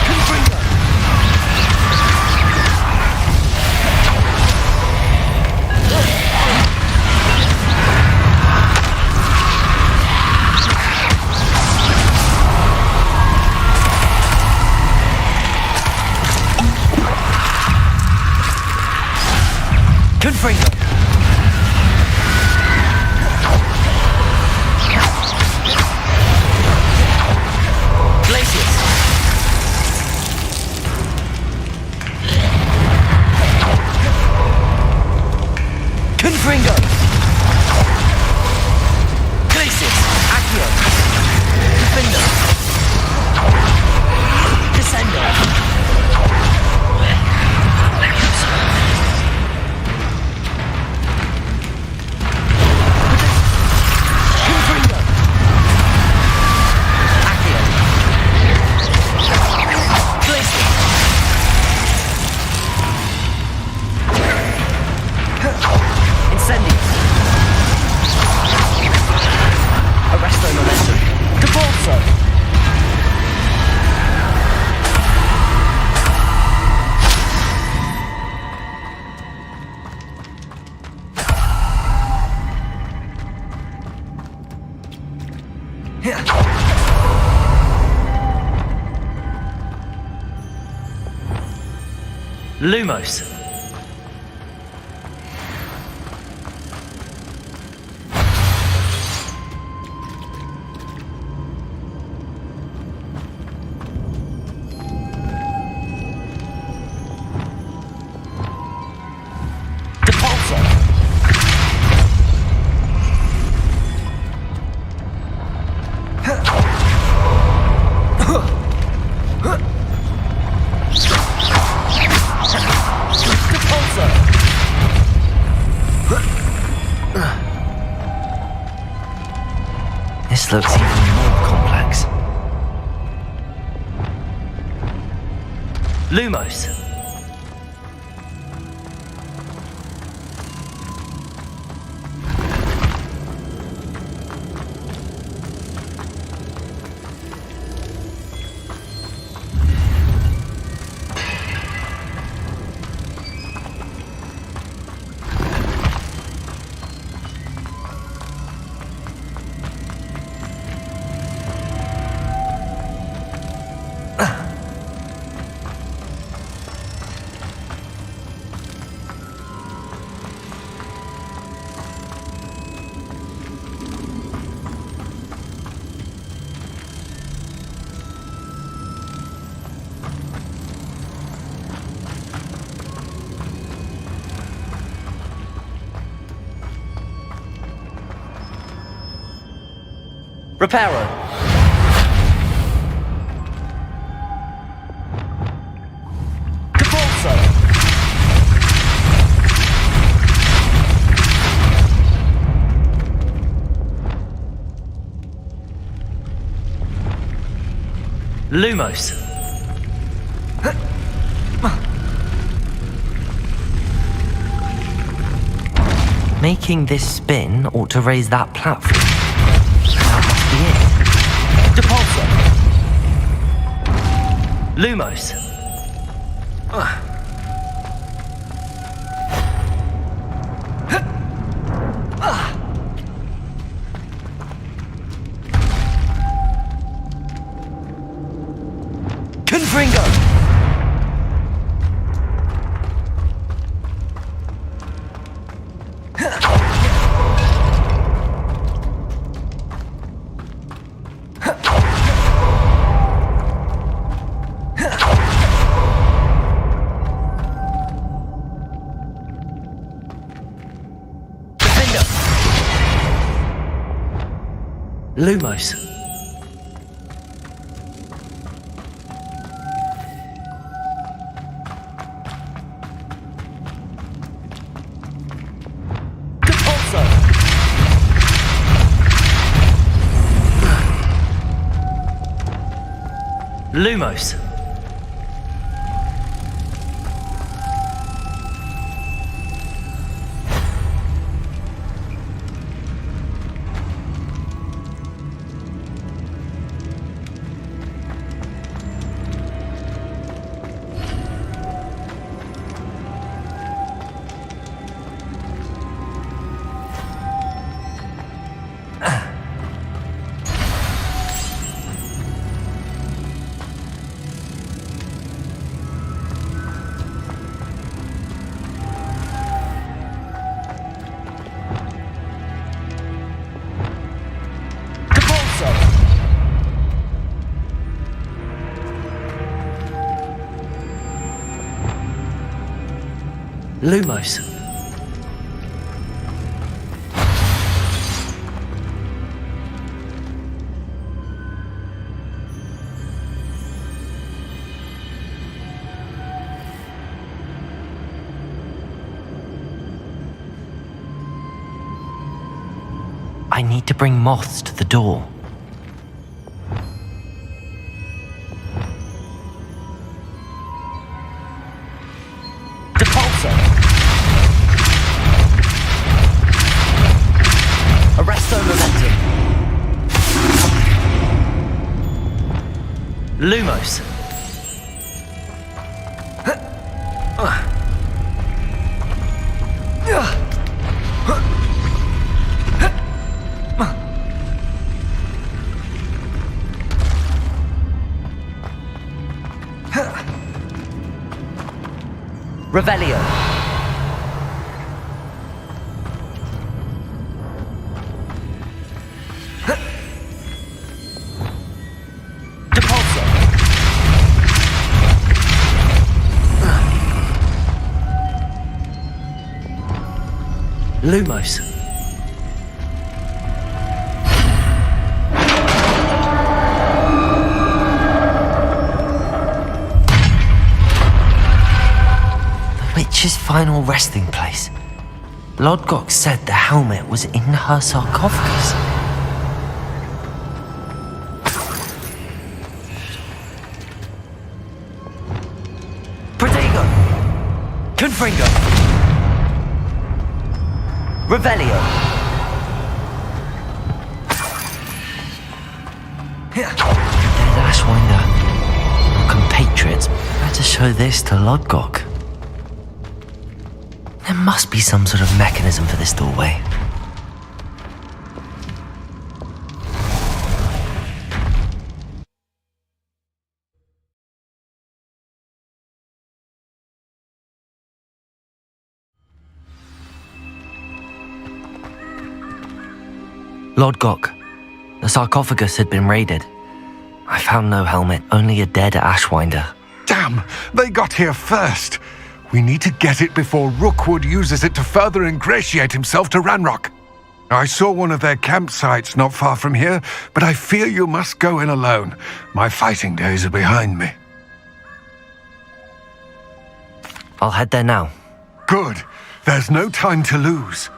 Confringo. Confringo. Glaciers. Confringo. Glaciers. Accio. Defender. Descendo. Arresto momentum. Depulso. Lumos. This looks even more complex. Lumos. Reparo. Devolso. Lumos. Making this spin ought to raise that platform. That must be it. Depulso. Lumos. Confringo. Lumos. Depulso. Lumos. Lumos. I need to bring moths to the door. Depulso. Arresto momentum. Lumos. Revelio. Depulso. Lumos. Witch's final resting place. Lodgok said the helmet was in her sarcophagus. Protego. Confringo. Revelio. Dead Ashwinder. Compatriots, better show this to Lodgok. There must be some sort of mechanism for this doorway. Lodgok, the sarcophagus had been raided. I found no helmet, only a dead Ashwinder. Damn! They got here first! We need to get it before Rookwood uses it to further ingratiate himself to Ranrock. I saw one of their campsites not far from here, but I fear you must go in alone. My fighting days are behind me. I'll head there now. Good. There's no time to lose.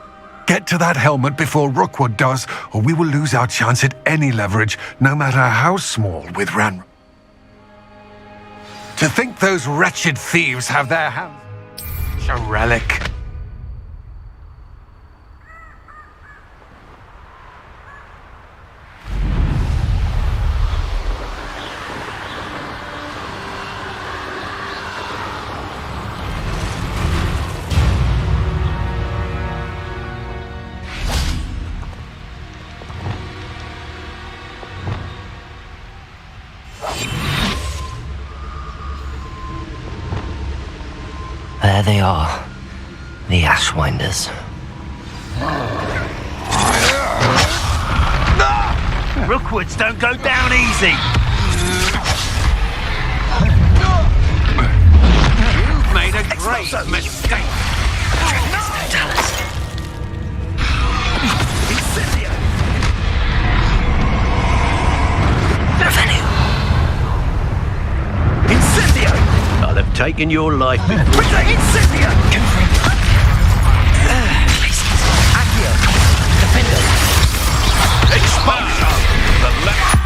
Get to that helmet before Rookwood does, or we will lose our chance at any leverage, no matter how small, with Ranrock. To think those wretched thieves have their hands... a relic. There they are, the Ashwinders. Rookwoods don't go down easy. You've made a great mistake. I'll have taken your life before. Exposure! The left.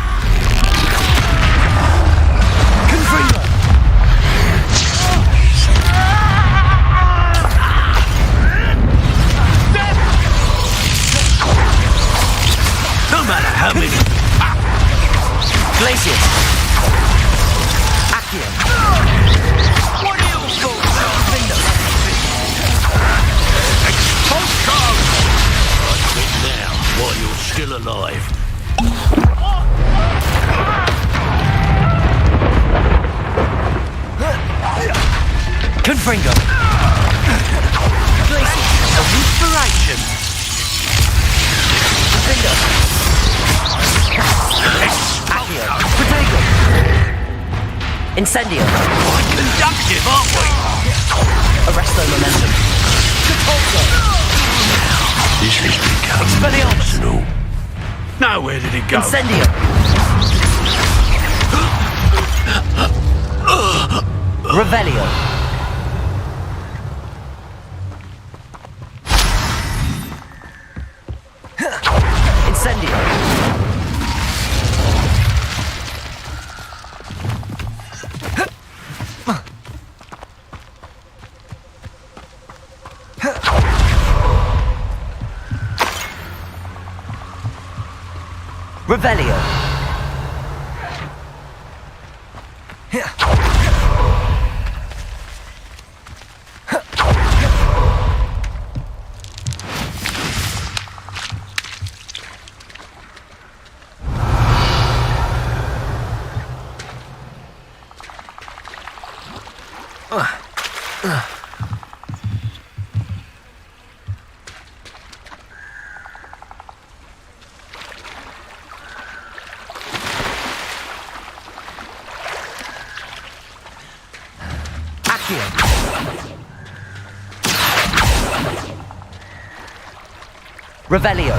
No matter how many. Glaciers! What are you Now, while you're still alive. Confringo! Glaciers, a inspiration. Confringo! Accio! Protego! Incendio! Conductive, aren't we? Arresto momentum! Catapulto! This has become personal. Now where did it go? Incendio! Revelio! Incendio! Revelio! Revelio!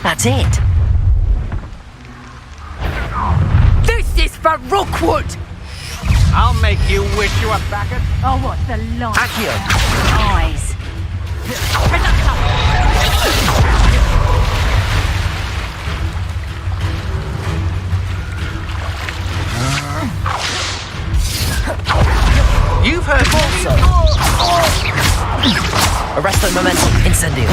That's it! This is for Rookwood! I'll make you wish you were back at... Oh, what the line? Accio! Eyes. You've heard also. Arresto momentum. Incendio.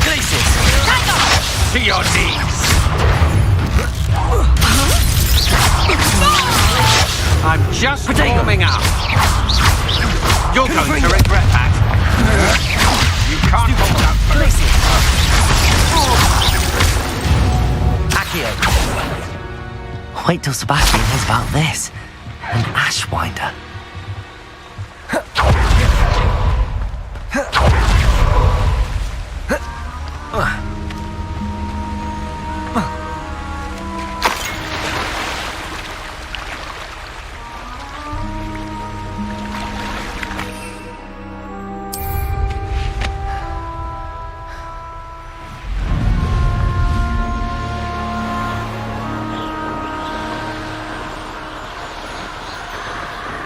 Glaciers. To your knees. I'm just warming up. You're going to regret that. You can't hold out for Accio! Wait till Sebastian hears about this. An Ashwinder.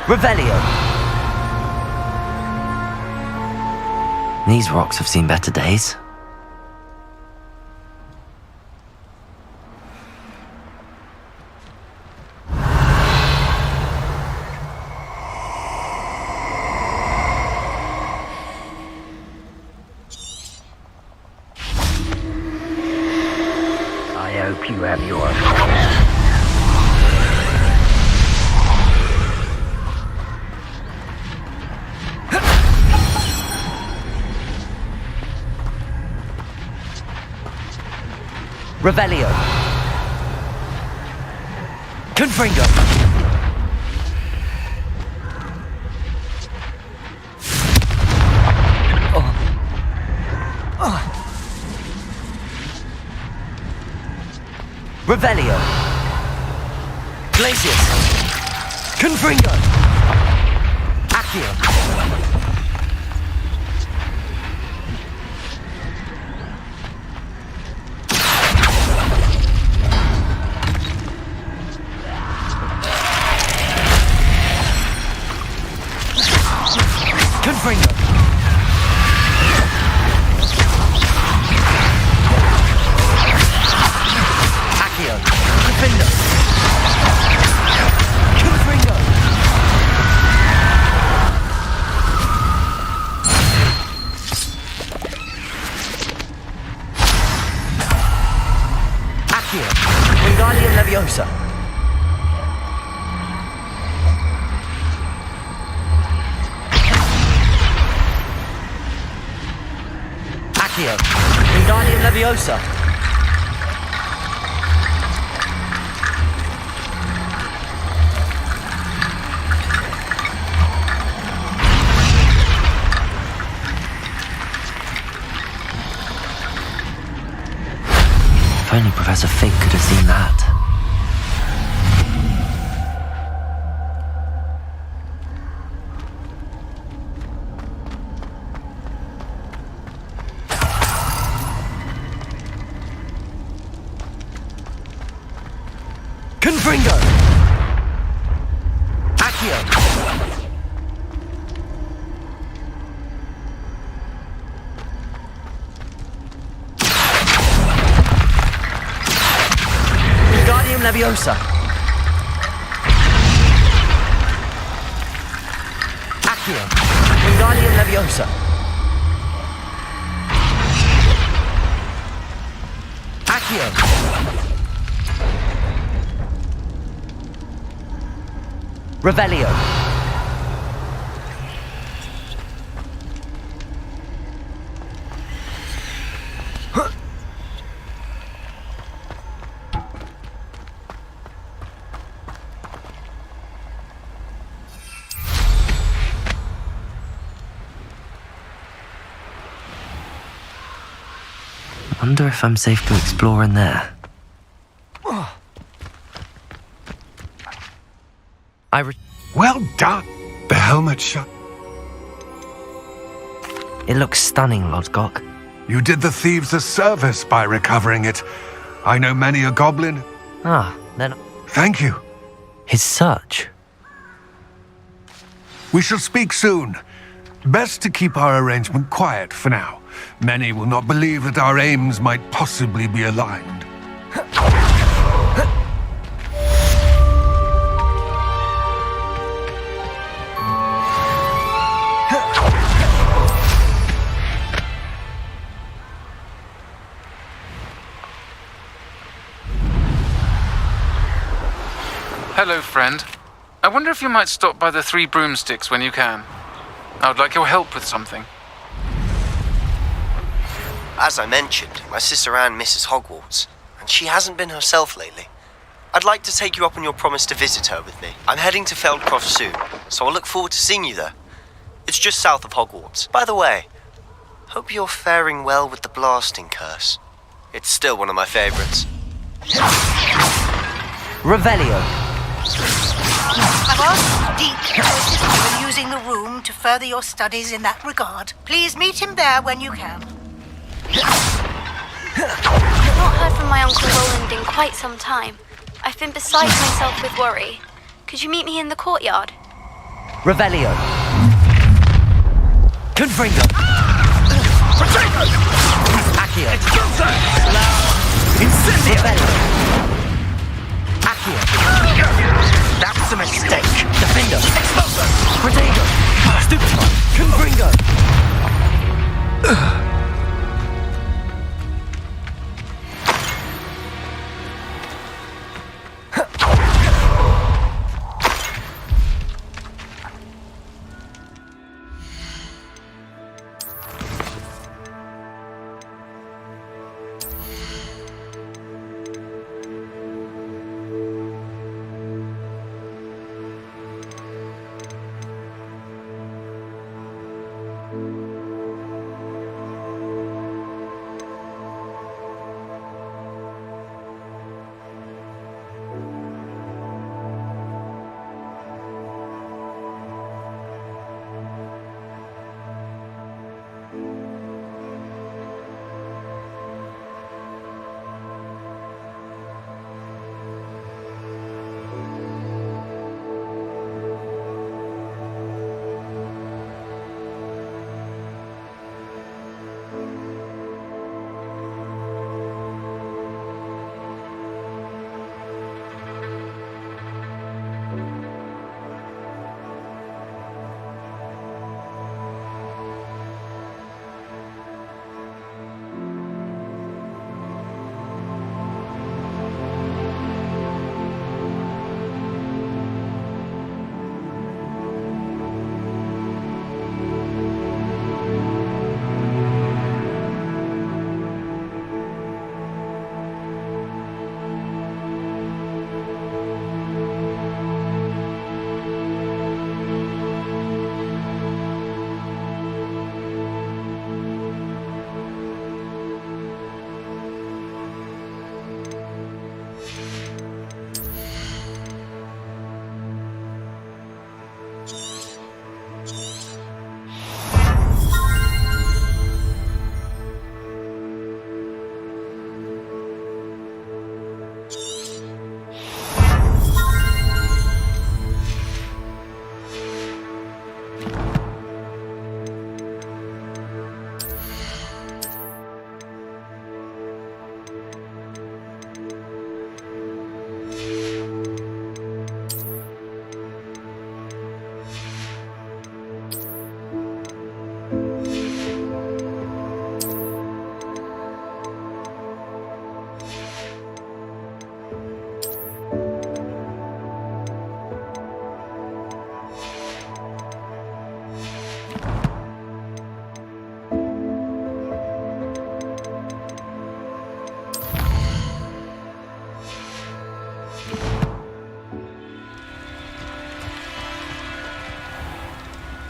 Revelio! These rocks have seen better days. I hope you have your... Revelio. Confringo. Revelio. Glacius. Confringo. Accio. Confringo. Accio. Confringo. Confringo. Accio. Wingardium Leviosa. Accio. Wingardium Leviosa. If only Professor Fig could have seen that. Confringo! Accio! Wingardium Leviosa! Accio! Wingardium Leviosa! Accio! Revelio. Wonder if I'm safe to explore in there. Well done. The helmet shot. It looks stunning, Lodgok. You did the thieves a service by recovering it. I know many a goblin. Ah, then... Thank you. His search. We shall speak soon. Best to keep our arrangement quiet for now. Many will not believe that our aims might possibly be aligned. Hello, friend. I wonder if you might stop by the Three Broomsticks when you can. I would like your help with something. As I mentioned, my sister Anne misses Hogwarts, and she hasn't been herself lately. I'd like to take you up on your promise to visit her with me. I'm heading to Feldcroft soon, so I'll look forward to seeing you there. It's just south of Hogwarts. By the way, hope you're faring well with the blasting curse. It's still one of my favorites. Revelio. I've asked Deek to assist you in using the room to further your studies in that regard. Please meet him there when you can. I've not heard from my Uncle Roland in quite some time. I've been beside myself with worry. Could you meet me in the courtyard? Revelio. Confringo. Protego! Accio. Expulso! Incendio! Accio. That's a mistake. Defendo. Expulso! Protego. Stupefy. Confringo.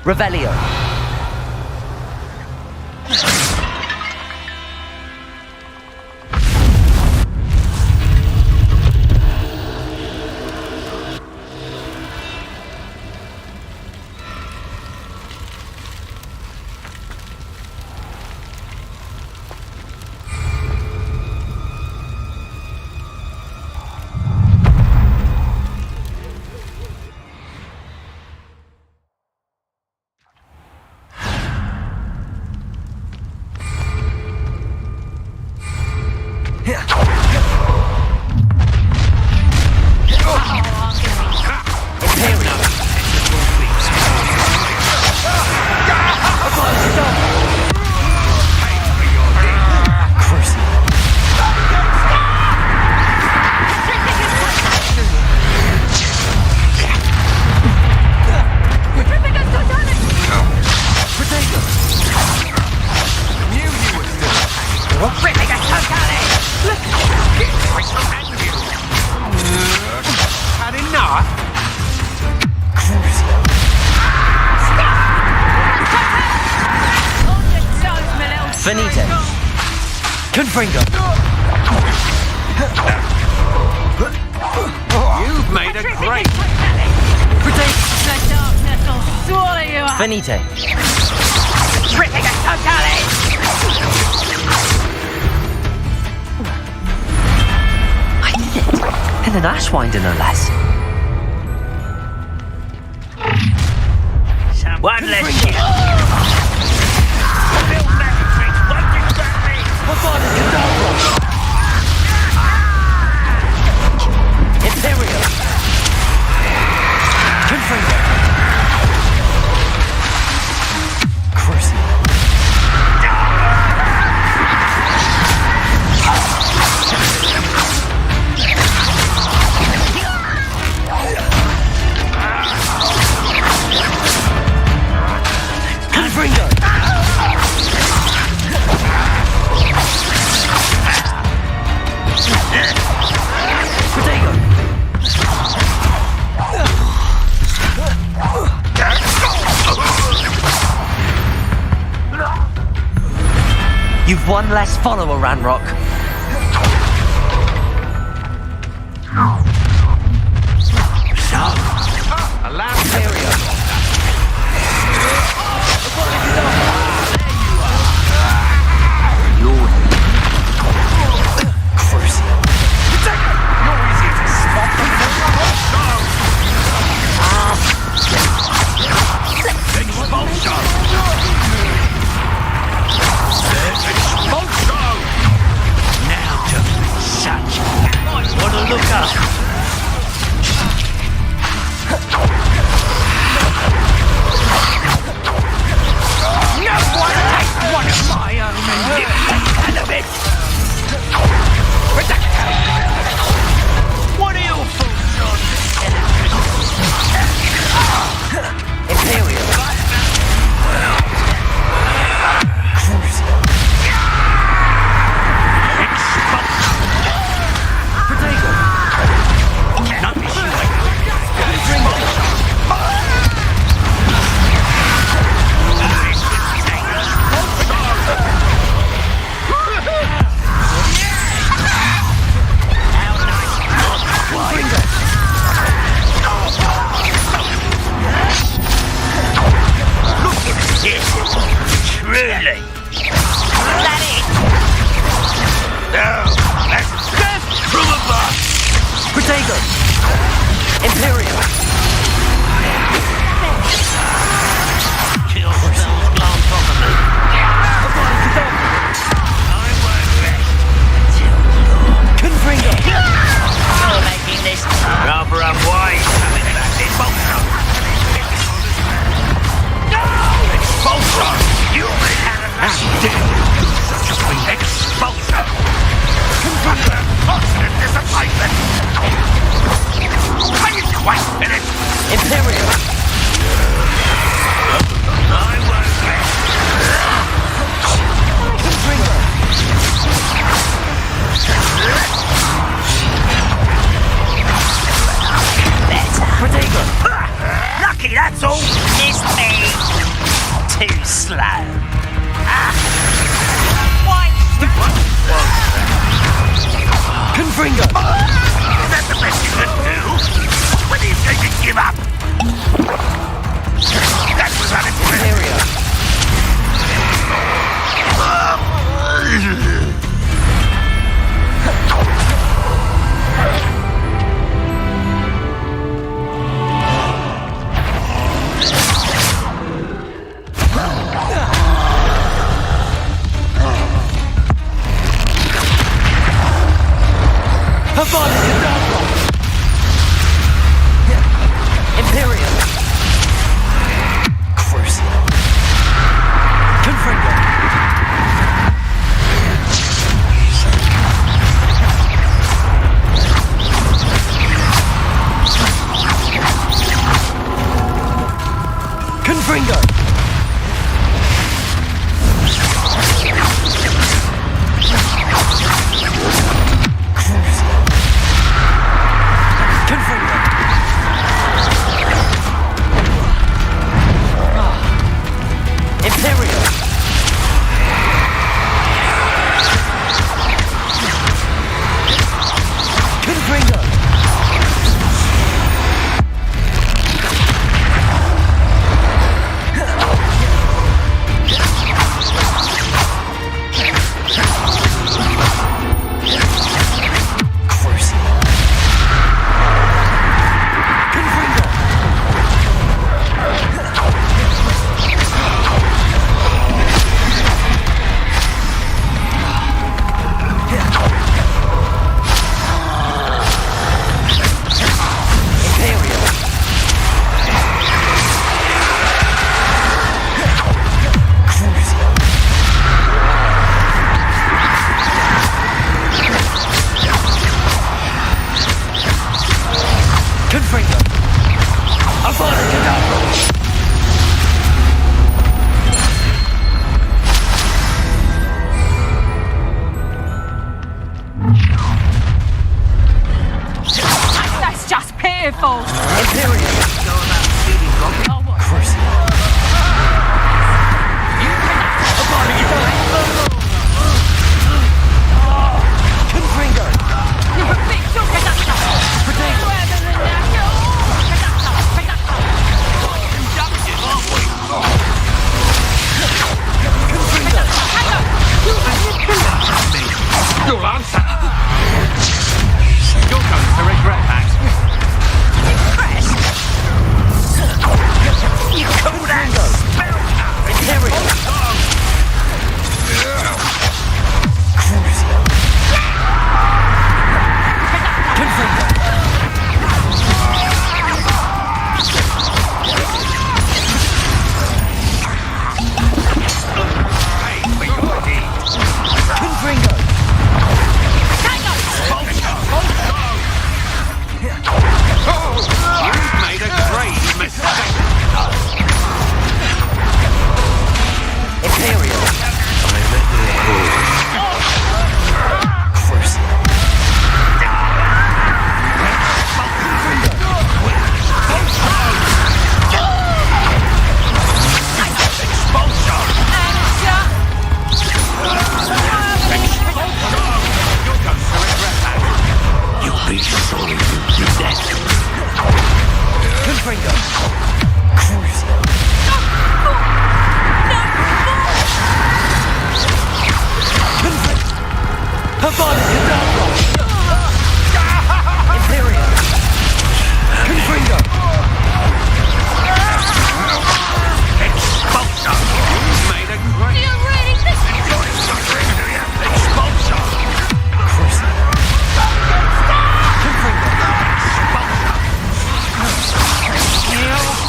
Revelio. Finite. Confringo. You've made a great... The darkness will swallow you up. Finite. Ripping a totally. I did it. And an Ashwinder, no less. One less shit. Build magic tricks won't distract me. Imperial. Confringo. Crucible. Confringo. Protego. You've one less follower, Ranrock. A last area.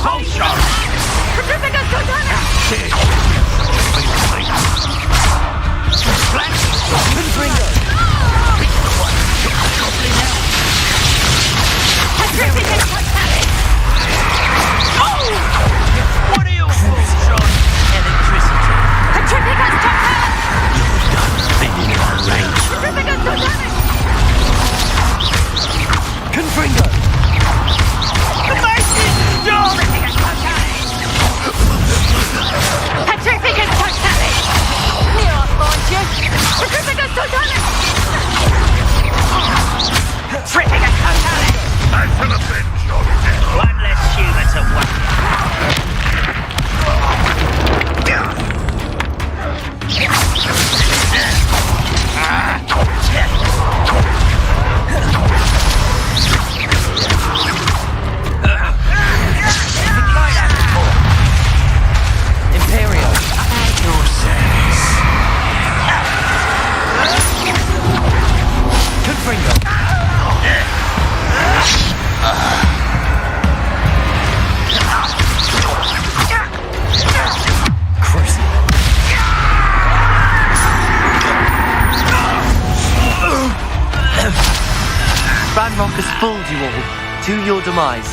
Repulsion! Centrifugal totale! Confringo! Centrifugal totale! What are your thoughts on electricity? Centrifugal totale! Been in our range. Centrifugal totale! Confringo! The base is done! Centrifugal totale! Here I find you! Centrifugal totale! Centrifugal totale! I shall avenge your death. One less human to work. Imperio, at your service. Confringo. Ranrock has fooled you all to your demise.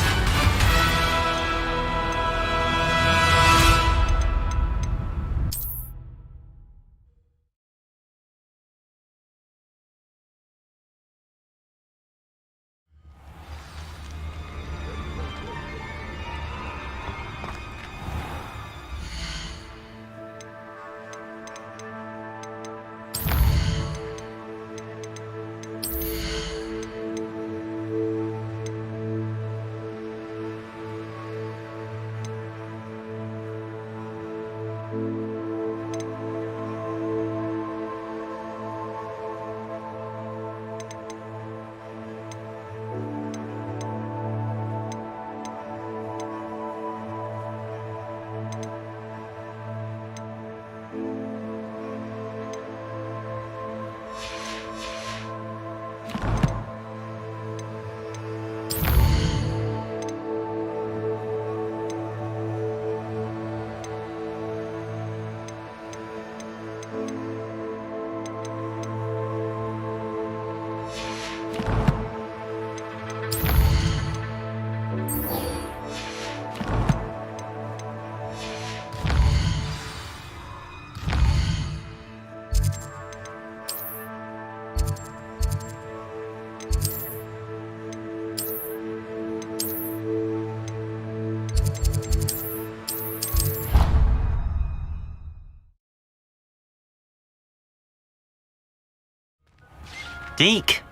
Deke.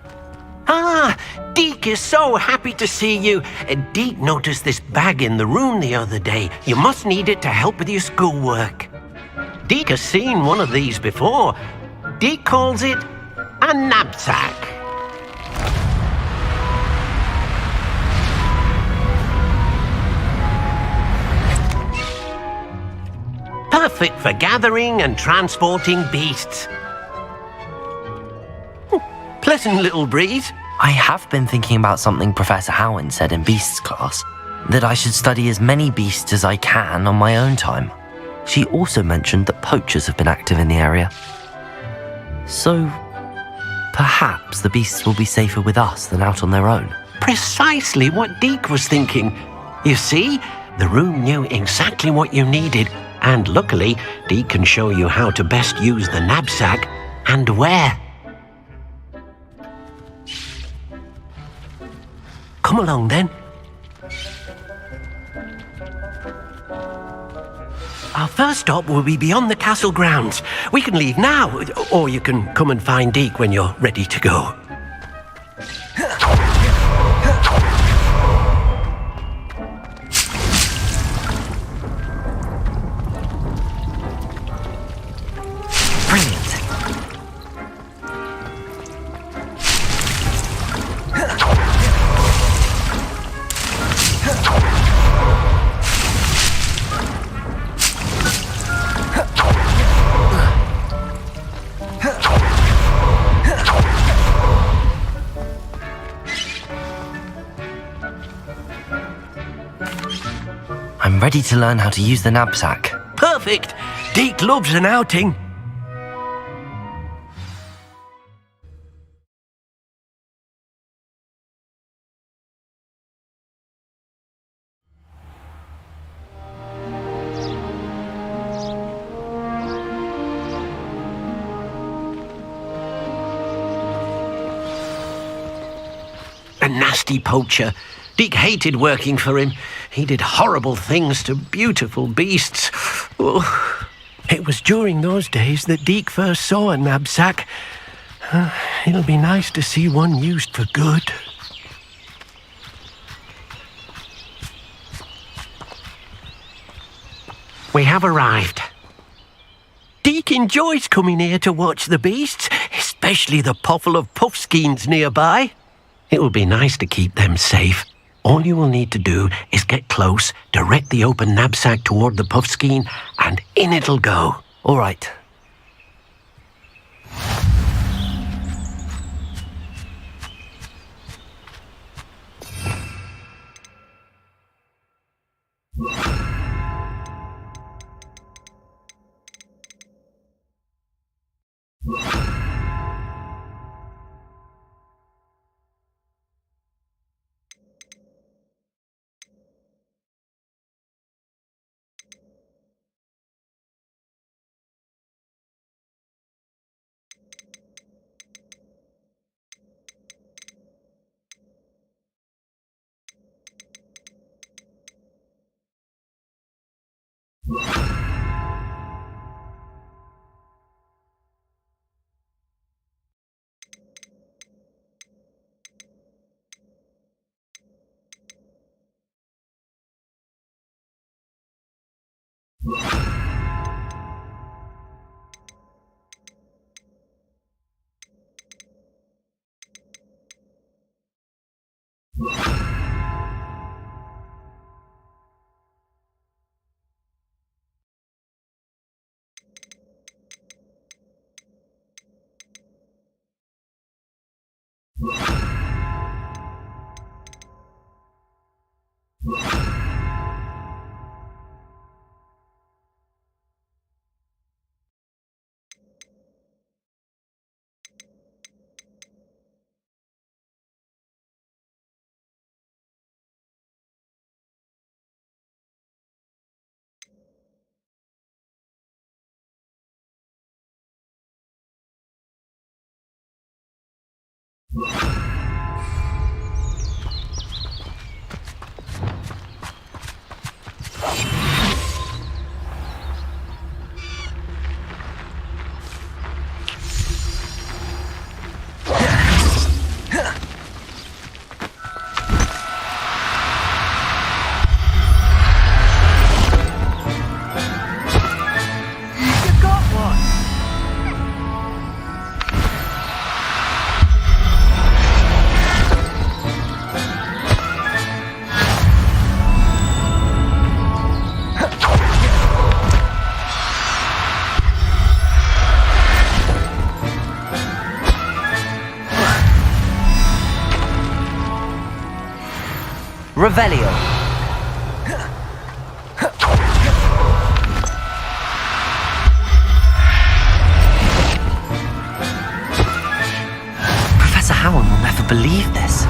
Ah, Deke is so happy to see you. Deke noticed this bag in the room the other day. You must need it to help with your schoolwork. Deke has seen one of these before. Deke calls it a knapsack. Perfect for gathering and transporting beasts. Pleasant little breeze. I have been thinking about something Professor Howen said in Beasts class, that I should study as many beasts as I can on my own time. She also mentioned that poachers have been active in the area. So, perhaps the beasts will be safer with us than out on their own. Precisely what Deke was thinking. You see, the room knew exactly what you needed, and luckily, Deke can show you how to best use the knapsack and where. Come along then. Our first stop will be beyond the castle grounds. We can leave now, or you can come and find Deke when you're ready to go. I'm ready to learn how to use the knapsack. Perfect! Deke loves an outing. A nasty poacher. Deke hated working for him. He did horrible things to beautiful beasts. Oh. It was during those days that Deke first saw a knapsack. It'll be nice to see one used for good. We have arrived. Deke enjoys coming here to watch the beasts, especially the pottle of puffskeins nearby. It will be nice to keep them safe. All you will need to do is get close, direct the open knapsack toward the puffskein, and in it'll go. All right. Revelio. Professor Howard will never believe this.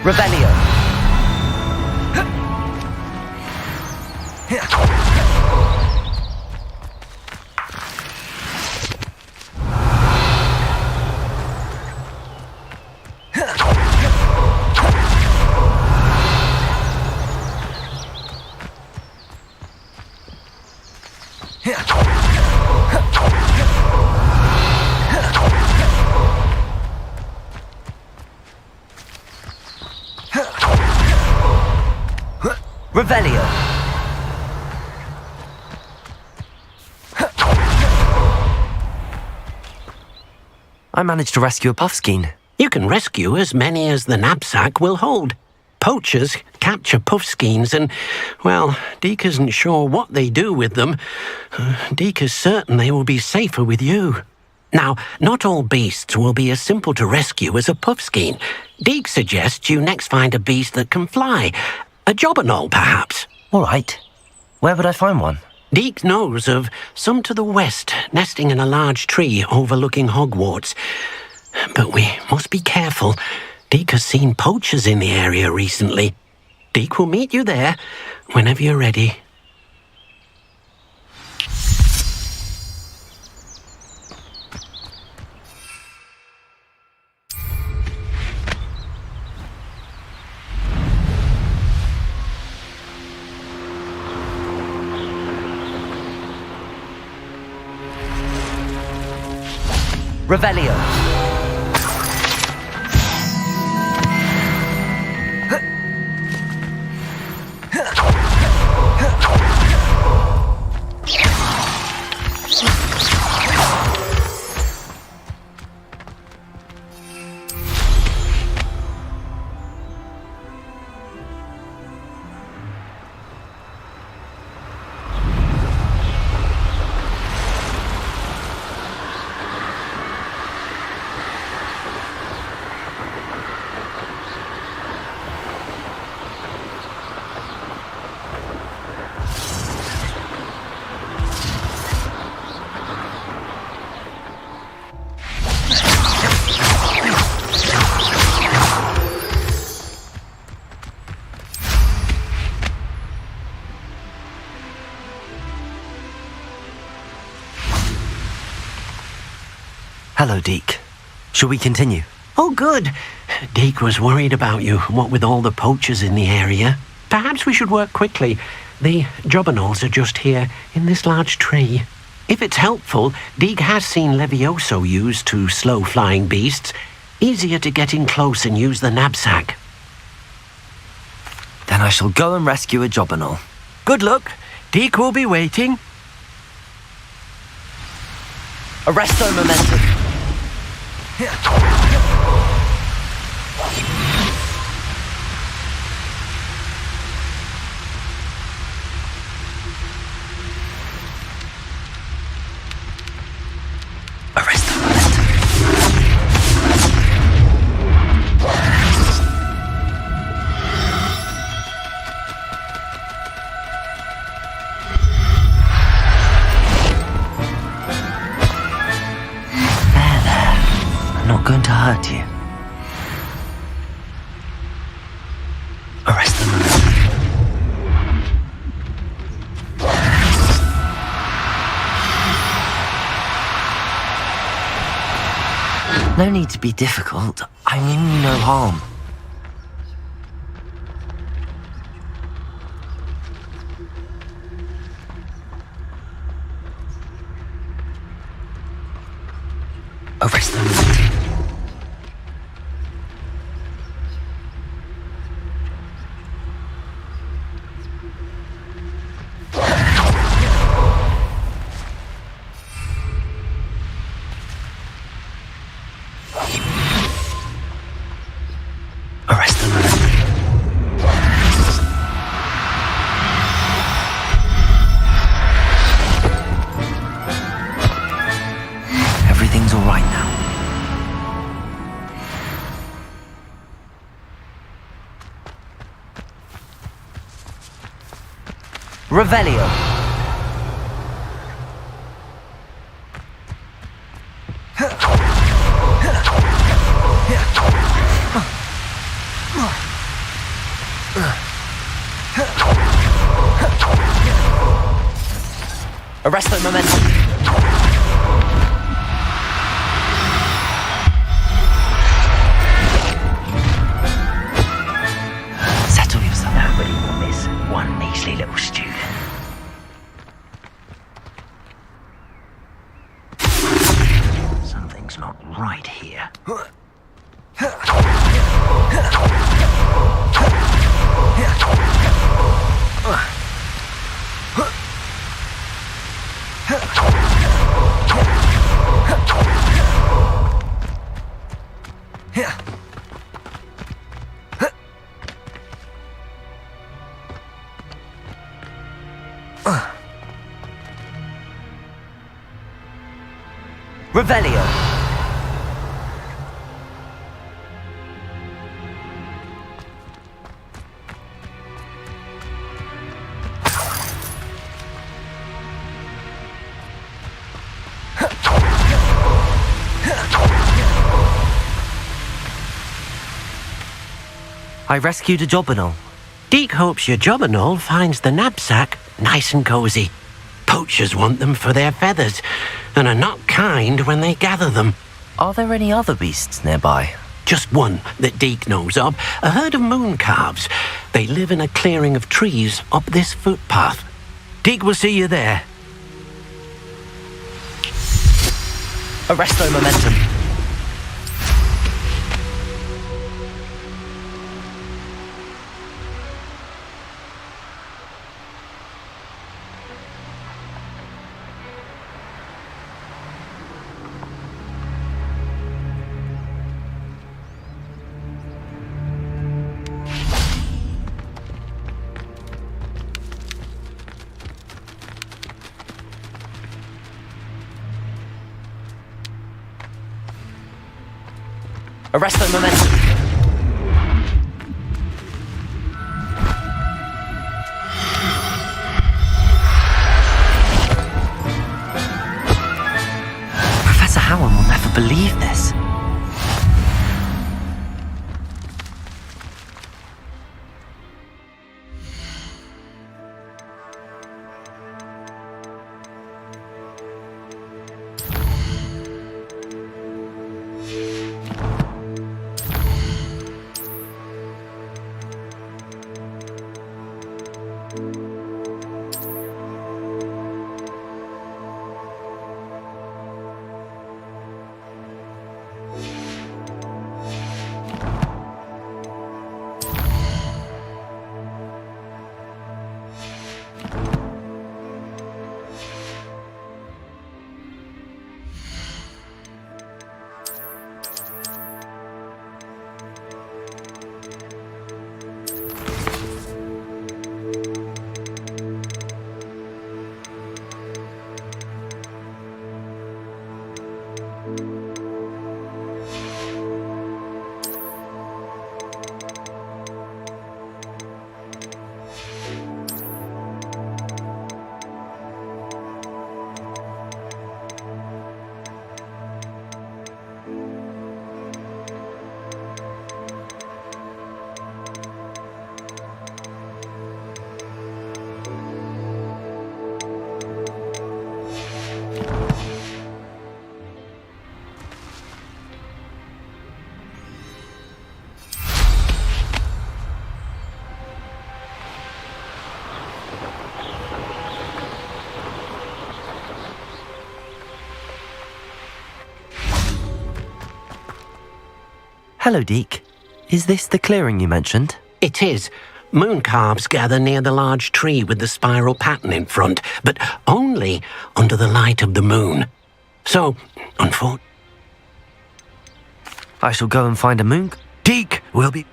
Revelio. Revelio. I managed to rescue a puffskein. You can rescue as many as the knapsack will hold. Poachers capture puffskeins and, well, Deke isn't sure what they do with them. Deke is certain they will be safer with you. Now, not all beasts will be as simple to rescue as a puffskein. Deke suggests you next find a beast that can fly. A jobberknoll, perhaps. All right. Where would I find one? Deke knows of some to the west, nesting in a large tree overlooking Hogwarts. But we must be careful. Deke has seen poachers in the area recently. Deke will meet you there whenever you're ready. Revelio. Hello, Deke. Shall we continue? Oh, good. Deke was worried about you, what with all the poachers in the area. Perhaps we should work quickly. The jobberknolls are just here, in this large tree. If it's helpful, Deke has seen Levioso used to slow flying beasts. Easier to get in close and use the knapsack. Then I shall go and rescue a jobberknoll. Good luck. Deke will be waiting. Arresto momentum. Going to hurt you. Arrest them. No need to be difficult. I mean you no harm. Arrest them. Everything's all right now. Revelio. Arresto momentum. Settle yourself. Nobody will miss one measly little student. Something's not right here. Revelio. I rescued a Jobberknoll. Deke hopes your Jobberknoll finds the knapsack nice and cozy. Poachers want them for their feathers, and are not kind when they gather them. Are there any other beasts nearby? Just one that Deke knows of, a herd of moon calves. They live in a clearing of trees up this footpath. Deke will see you there. Arresto momentum. Arresto momentum. Professor Howard will never believe this. Hello, Deke. Is this the clearing you mentioned? It is. Moon calves gather near the large tree with the spiral pattern in front, but only under the light of the moon. So, unfortunately, I shall go and find a moon. Deke will be...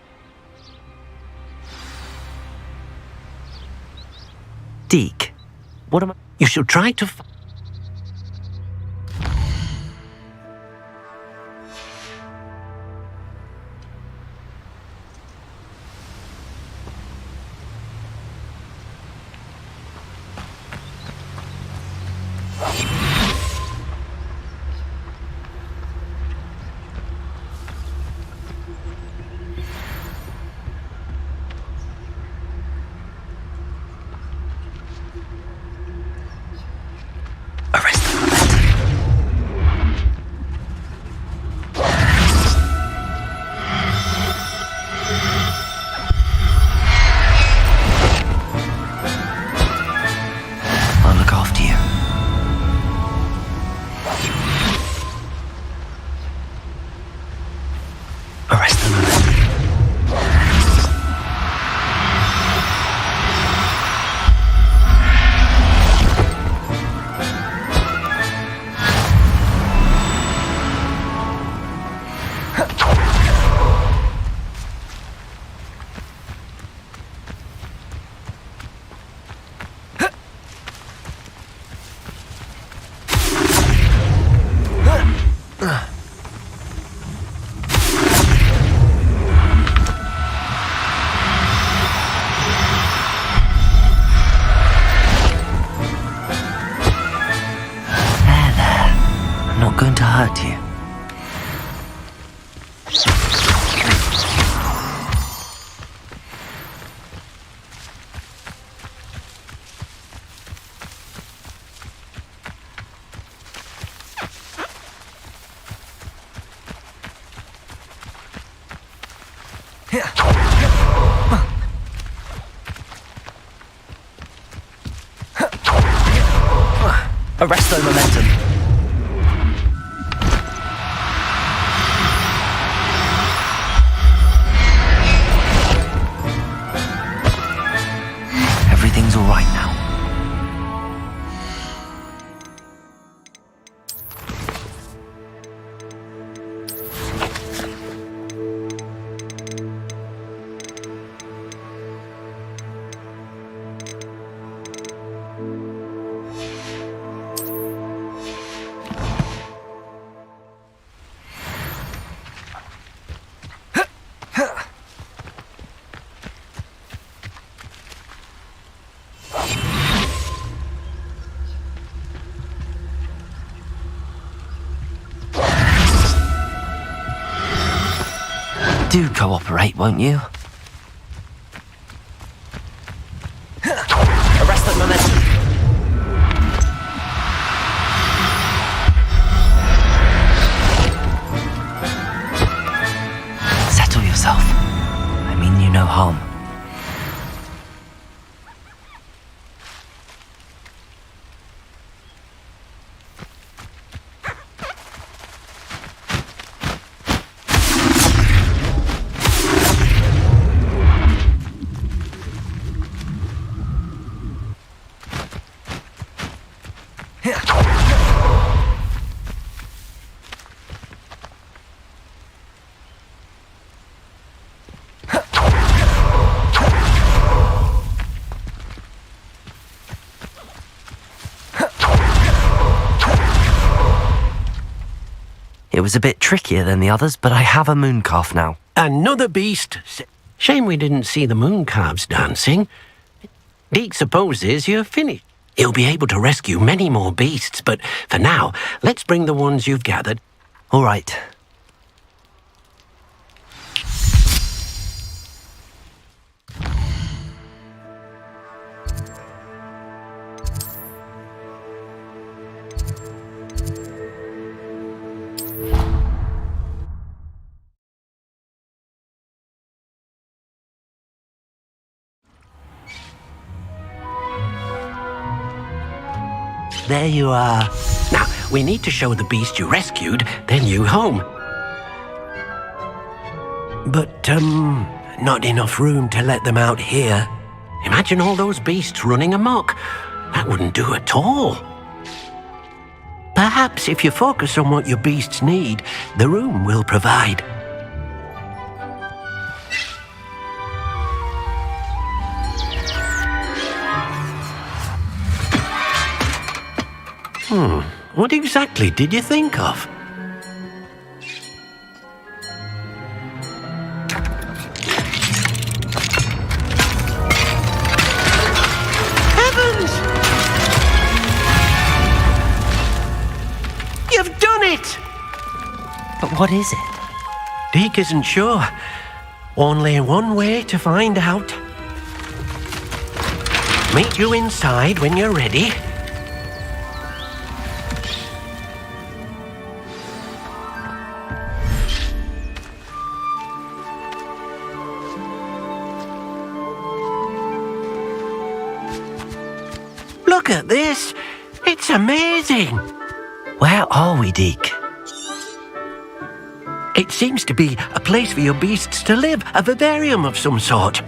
Deke, what am I... You shall try to... I'll look after you. Arrest the moment. hurt you. Arresto momentum. Everything's all right now. Do cooperate, won't you? Arrest that momentum. Settle yourself. I mean you no harm. It was a bit trickier than the others, but I have a moon calf now. Another beast. Shame we didn't see the moon calves dancing. Deke supposes you're finished. He'll be able to rescue many more beasts, but for now, let's bring the ones you've gathered. All right. There you are. Now, we need to show the beast you rescued their new home. But, not enough room to let them out here. Imagine all those beasts running amok. That wouldn't do at all. Perhaps if you focus on what your beasts need, the room will provide. What exactly did you think of? Heavens! You've done it! But what is it? Deke isn't sure. Only one way to find out. Meet you inside when you're ready. Look at this! It's amazing! Where are we, Deke? It seems to be a place for your beasts to live, a vivarium of some sort.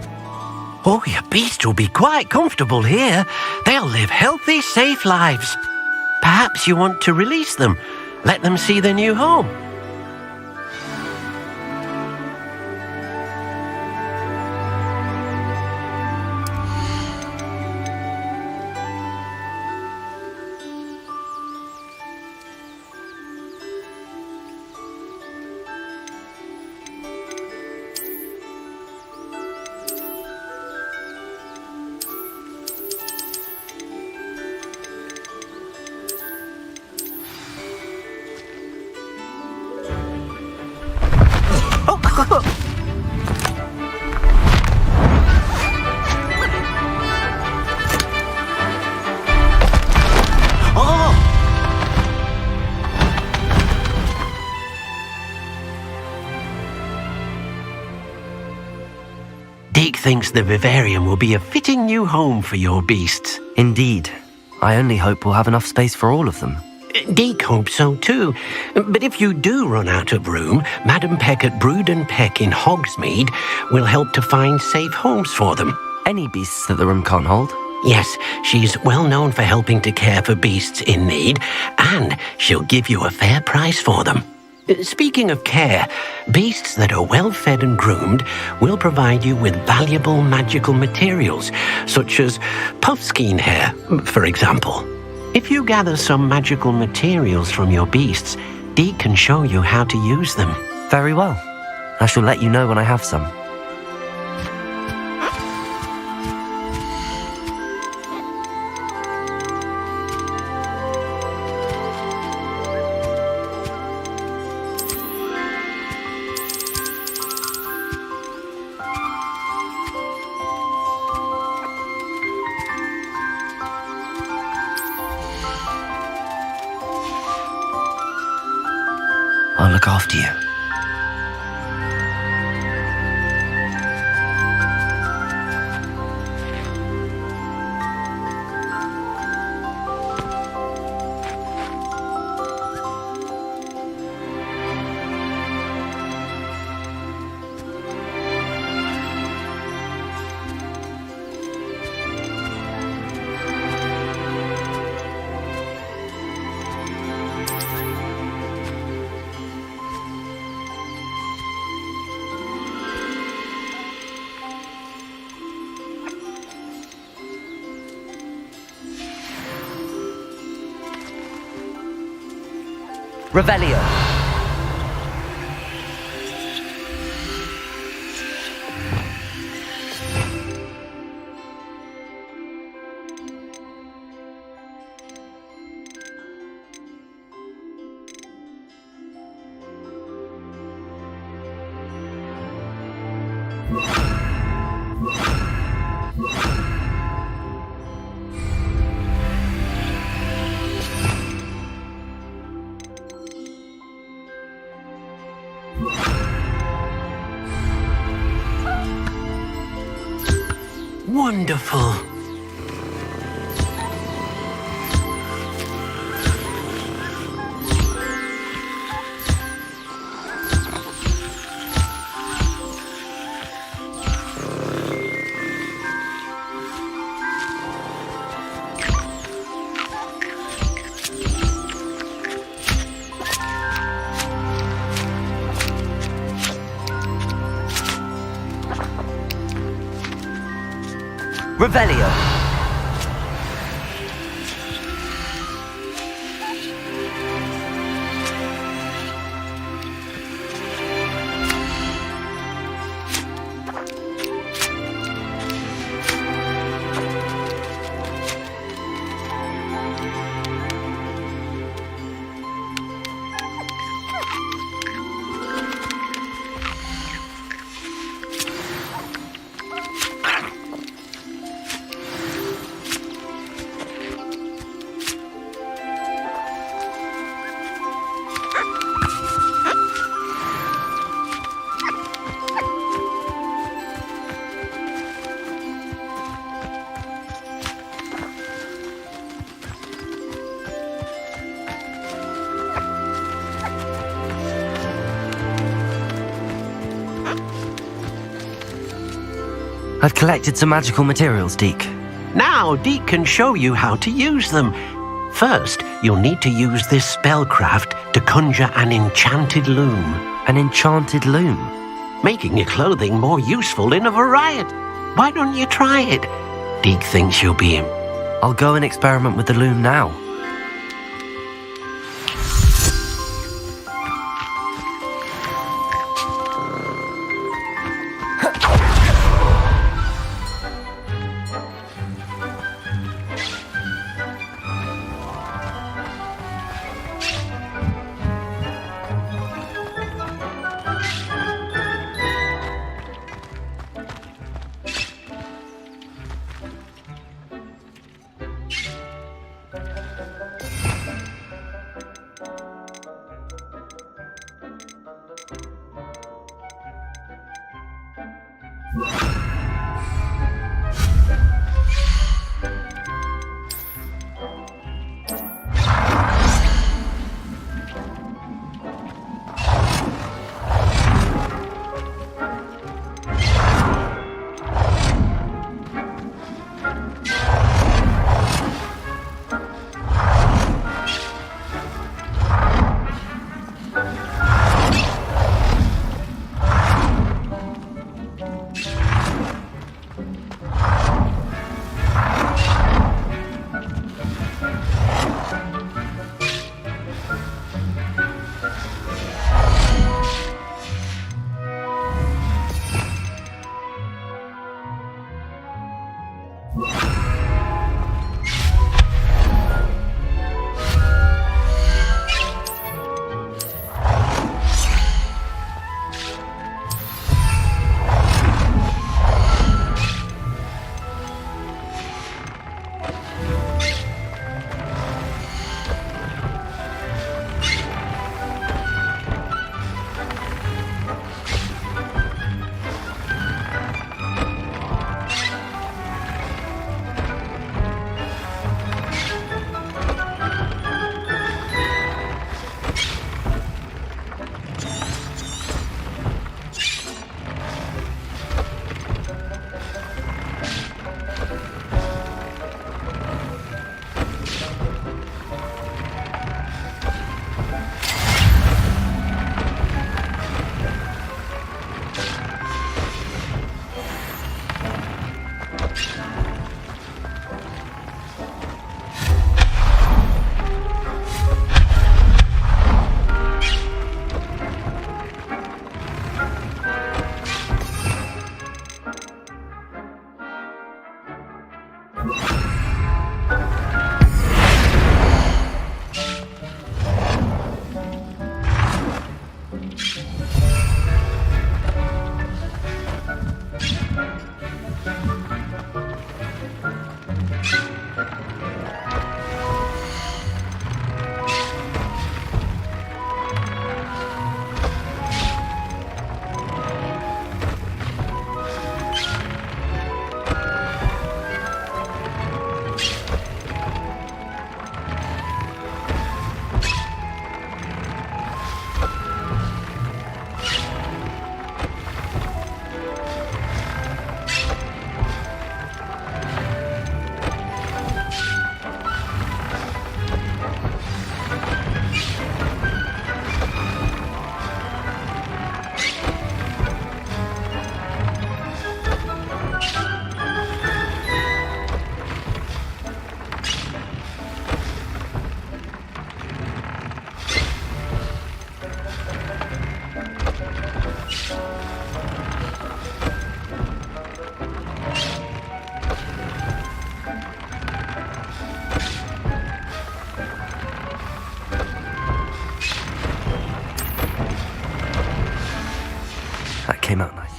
Oh, your beasts will be quite comfortable here. They'll live healthy, safe lives. Perhaps you want to release them, let them see their new home. Deke thinks the vivarium will be a fitting new home for your beasts. Indeed. I only hope we'll have enough space for all of them. Deke hopes so too. But if you do run out of room, Madam Peck at Brood and Peck in Hogsmeade will help to find safe homes for them. Any beasts that the room can't hold? Yes, she's well known for helping to care for beasts in need, and she'll give you a fair price for them. Speaking of care, beasts that are well fed and groomed will provide you with valuable magical materials, such as puffskein hair, for example. If you gather some magical materials from your beasts, Deke can show you how to use them. Very well. I shall let you know when I have some. I'll look after you. Revelio. Wonderful. Revelio. I've collected some magical materials, Deke. Now Deke can show you how to use them. First, you'll need to use this spellcraft to conjure an enchanted loom. An enchanted loom? Making your clothing more useful in a variety. Why don't you try it? Deke thinks you'll be... I'll go and experiment with the loom now. That came out nice.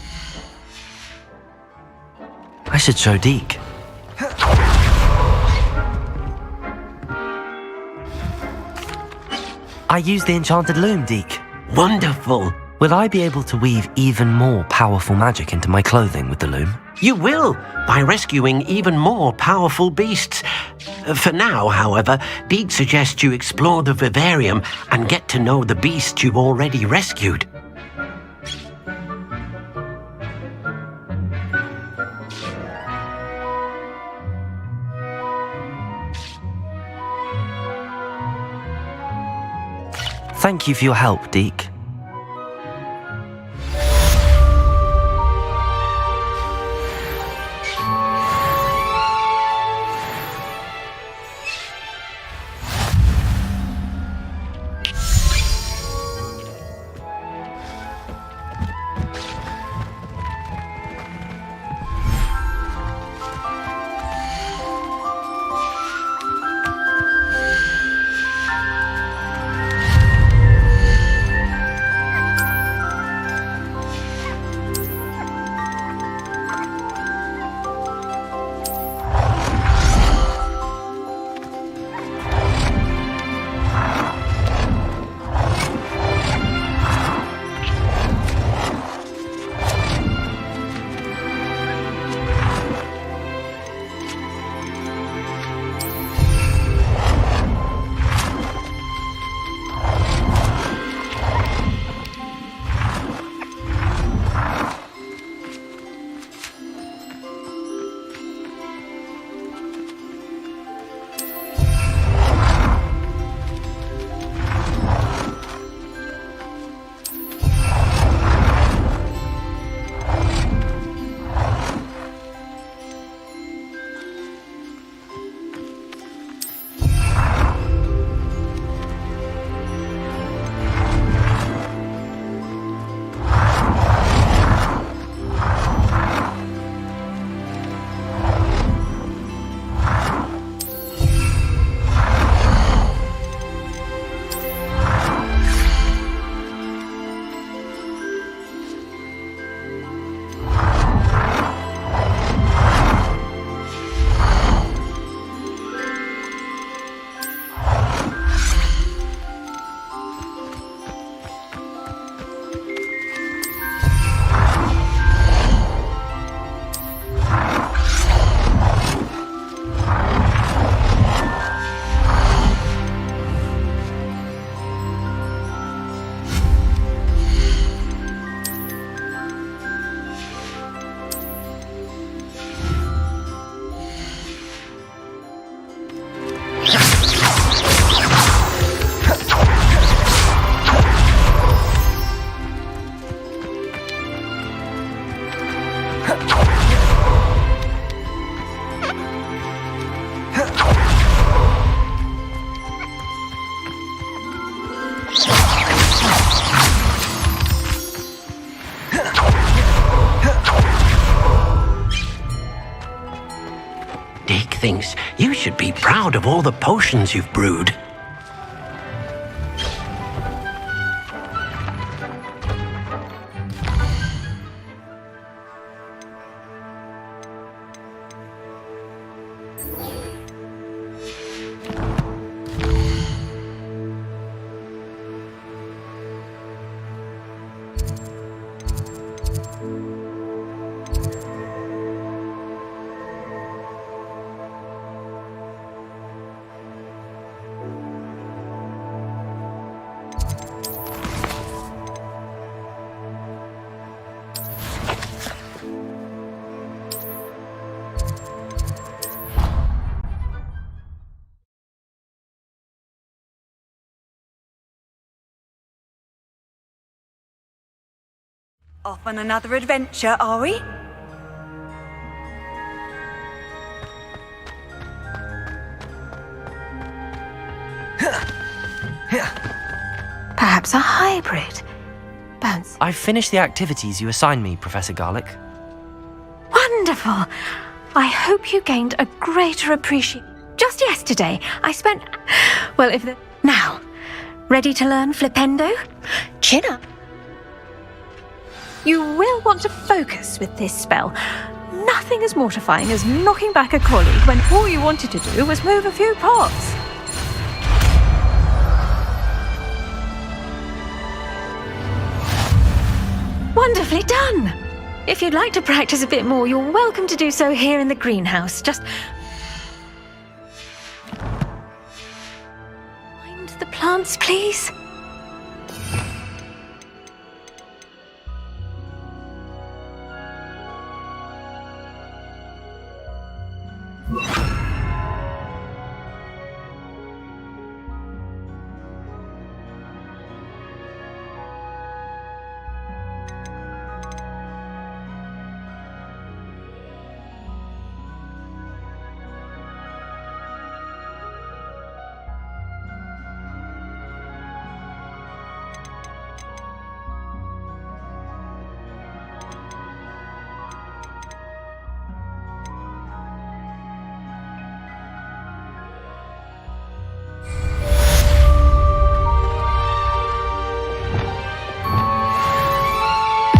I should show Deke. I used the enchanted loom, Deke. Wonderful. Will I be able to weave even more powerful magic into my clothing with the loom? You will, by rescuing even more powerful beasts. For now, however, Deke suggests you explore the vivarium and get to know the beasts you've already rescued. Thank you for your help, Deke. Deke thinks you should be proud of all the potions you've brewed. Off on another adventure, are we? Perhaps a hybrid. Bounce. I've finished the activities you assigned me, Professor Garlic. Wonderful. I hope you gained a greater appreciation. Just yesterday, I spent... Well, if the... Now, ready to learn Flipendo? Chin up. You will want to focus with this spell. Nothing as mortifying as knocking back a colleague when all you wanted to do was move a few pots. Wonderfully done! If you'd like to practice a bit more, you're welcome to do so here in the greenhouse. Just mind the plants, please.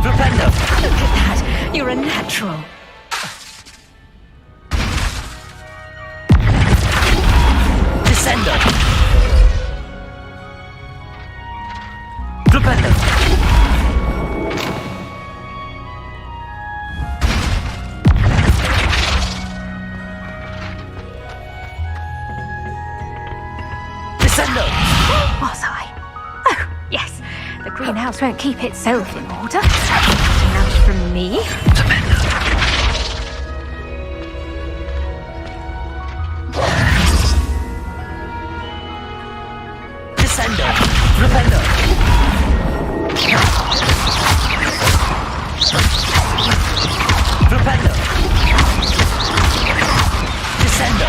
Look at that! You're a natural. Descendo. Flipendo. Descendo. Was I? Oh, yes. The greenhouse won't keep itself in order. Enough from me. Descendo. Flipendo. Flipendo. Descendo.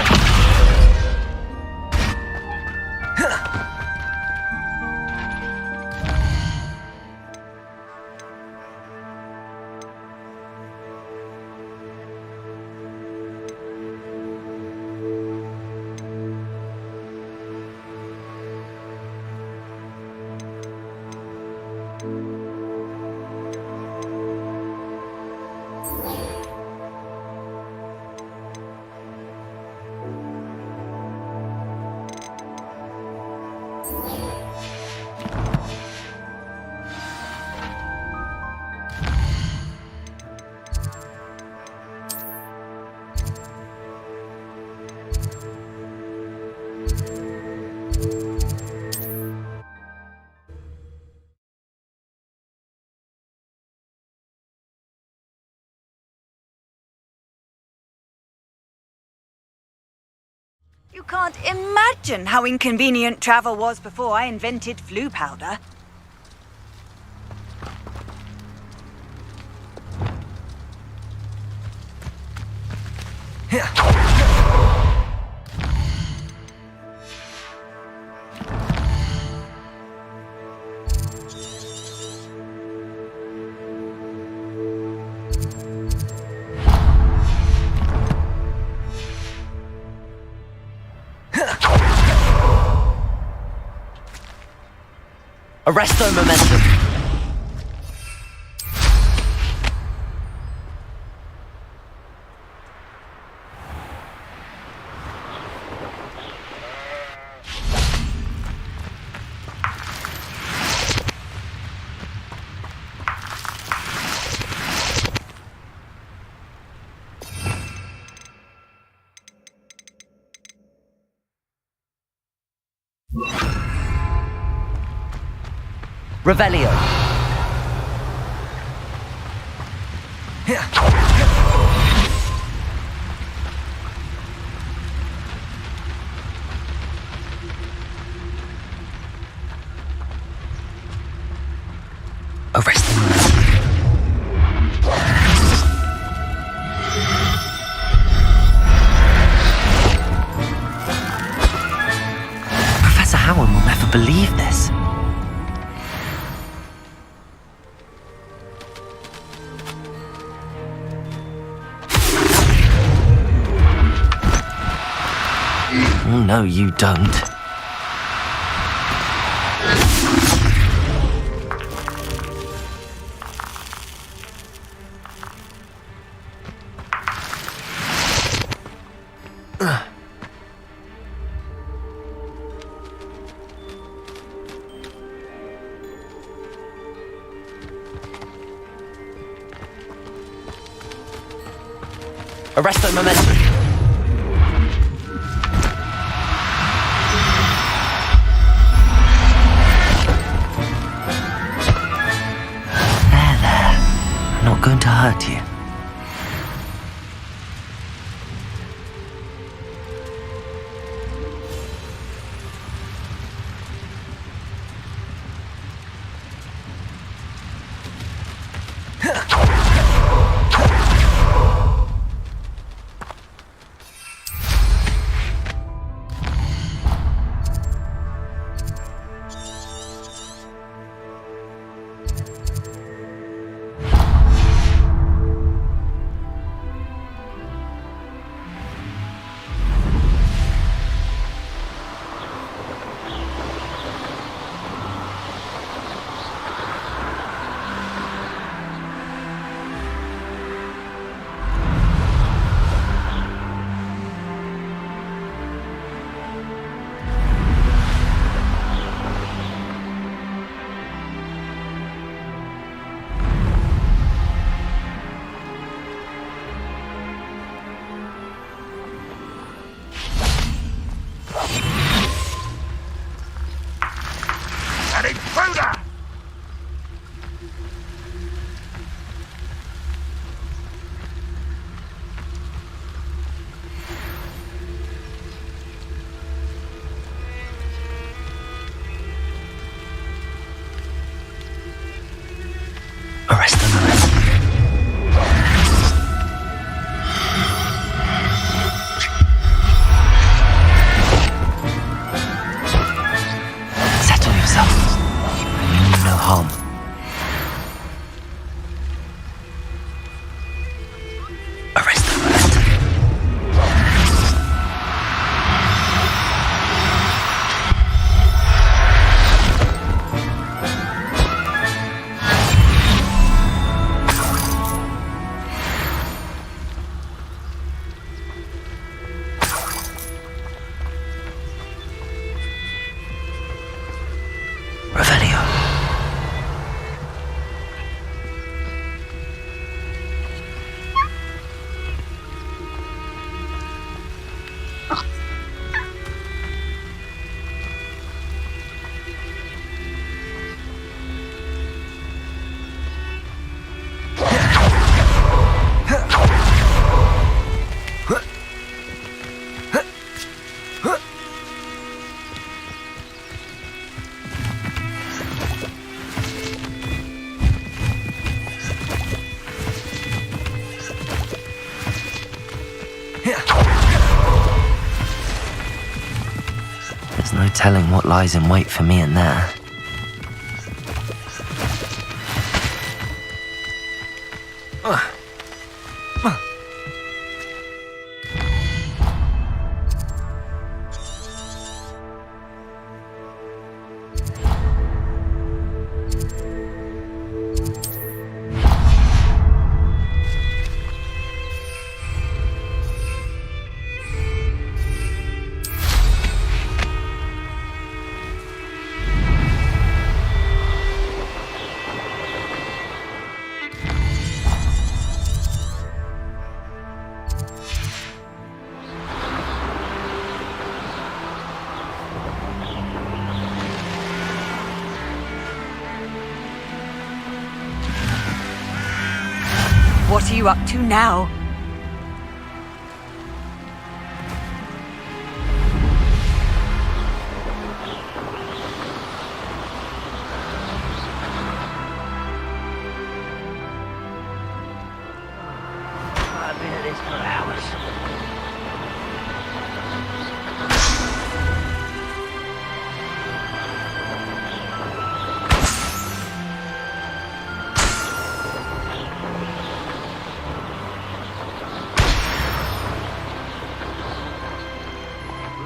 You can't imagine how inconvenient travel was before I invented flu powder. Arresto momentum. Revelio. Arrest him. Professor Howard will never believe this. No, you don't. Arresto momentum. There. I'm not going to hurt you. Arrest them. Settle yourself. I mean you no harm. Arrest them. There's no telling what lies in wait for me in there. What are you up to now? I've been at this for hours.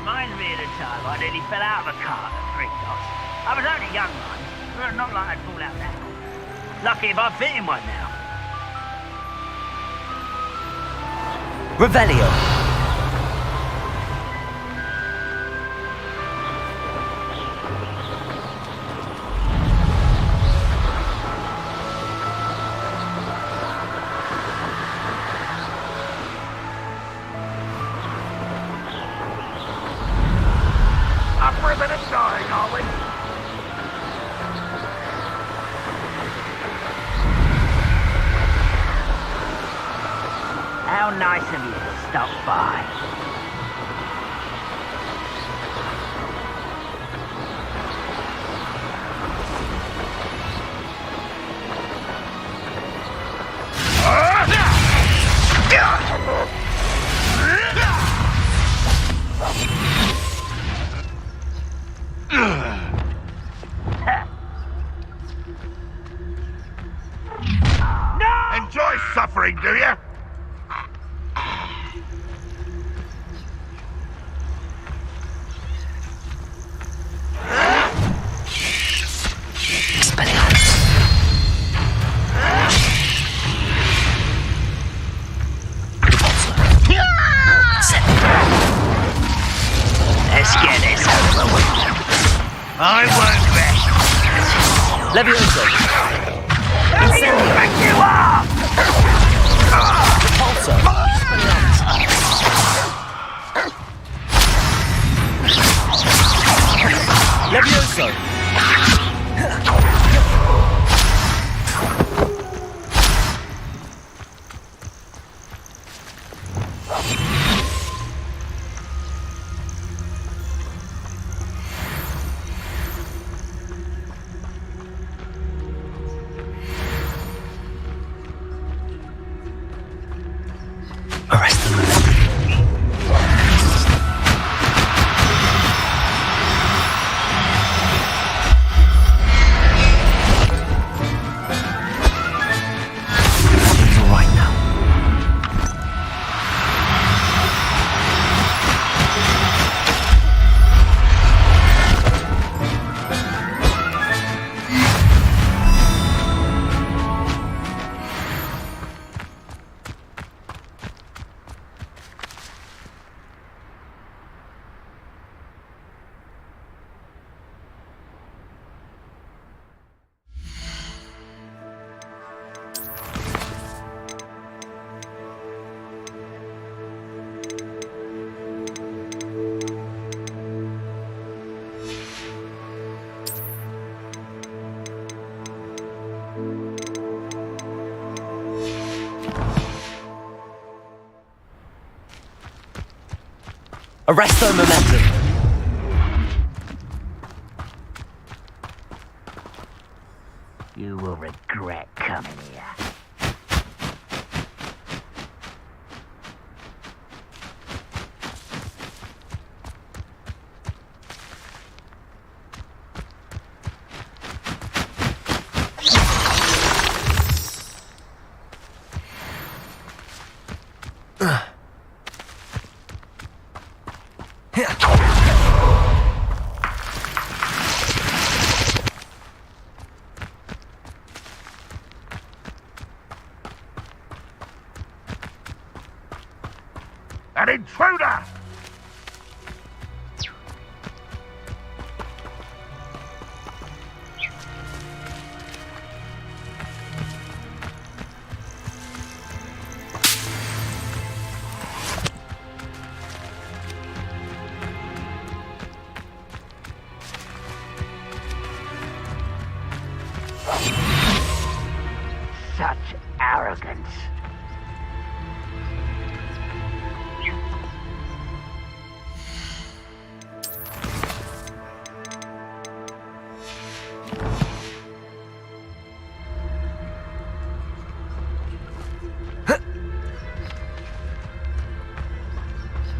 Reminds me of the time I nearly fell out of a cart at 3 knots. I was only young, mind, but not like I'd fall out now. Lucky if I fit in one now. Revelio. How nice of you to stop by. Enjoy suffering, do you? Let's get this over with. I won't rest. Levioso! Back you up! Repulsor! Levioso! Arrest them. Everything's all right now. Arresto momentum. You will regret coming here. An intruder! Such arrogance.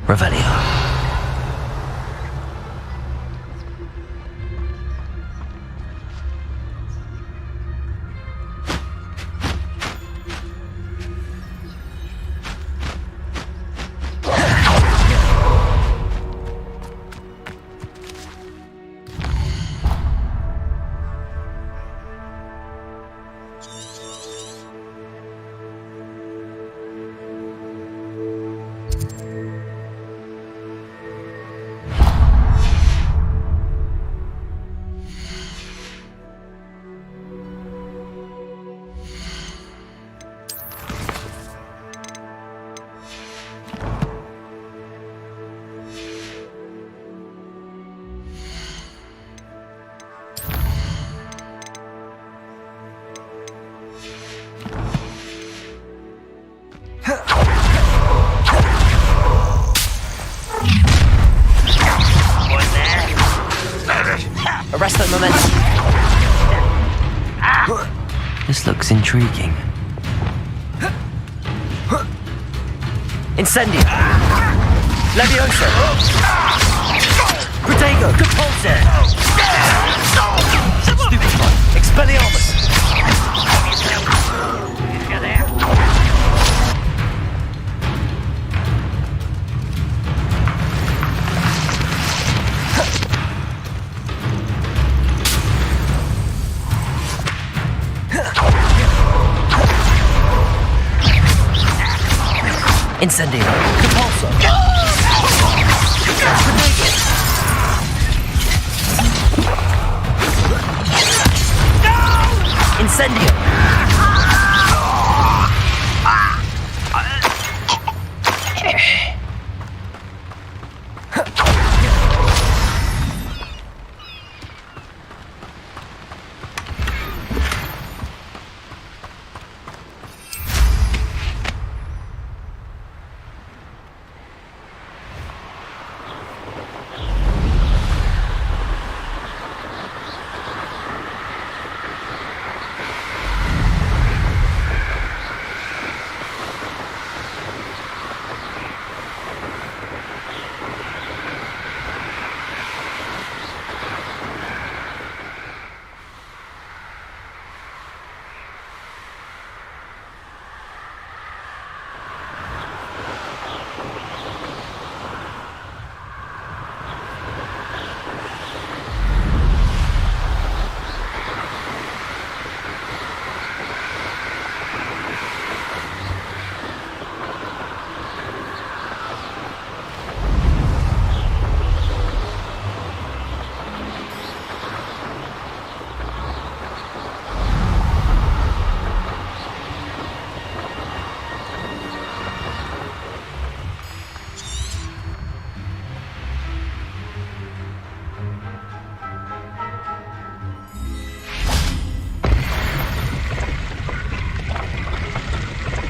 Revelio. Arrest that momentum. This looks intriguing. Incendio. Levioso. Protego. Repulse. Stupid one. Expelliarmus. Incendio. Repulso. Incendio.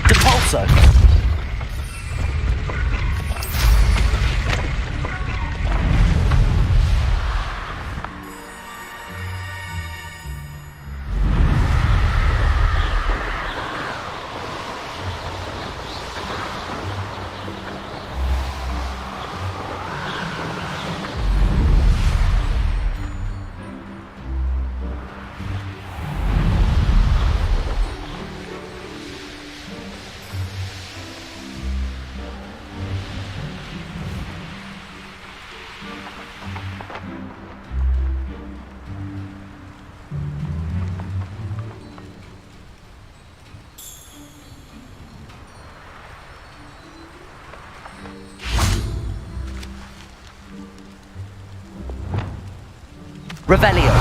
Repulso. Revelio.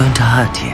Going to hurt you.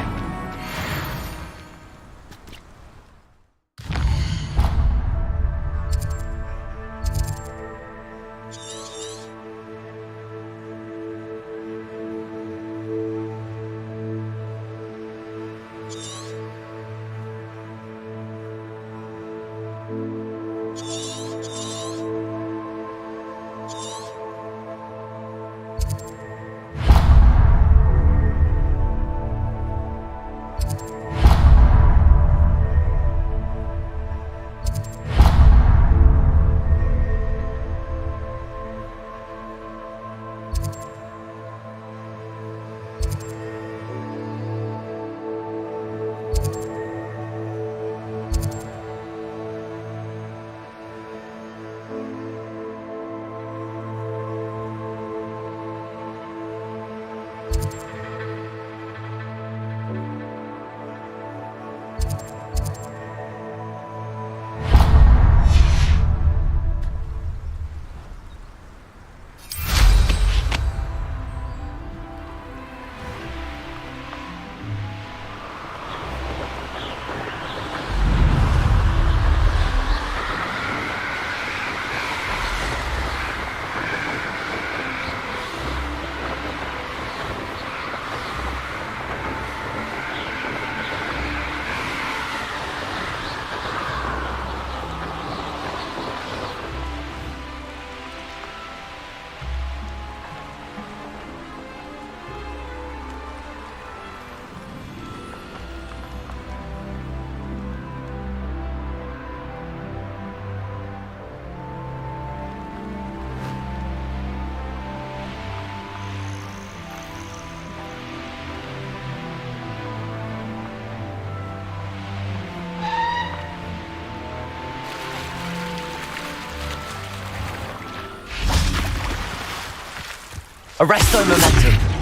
Arresto momentum.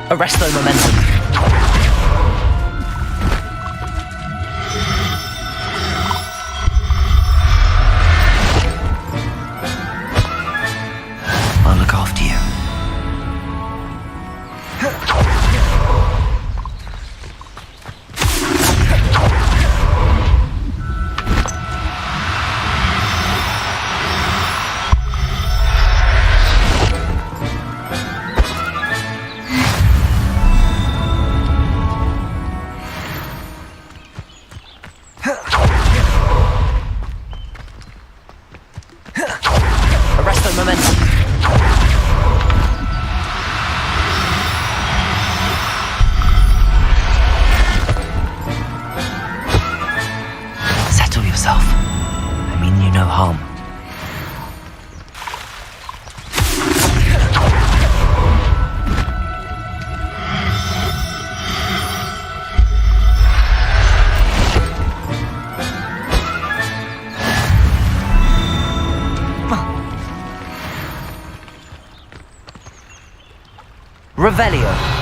Arresto momentum. I'll look after you. Arresto momentum. Settle yourself. I mean you no harm. Revelio.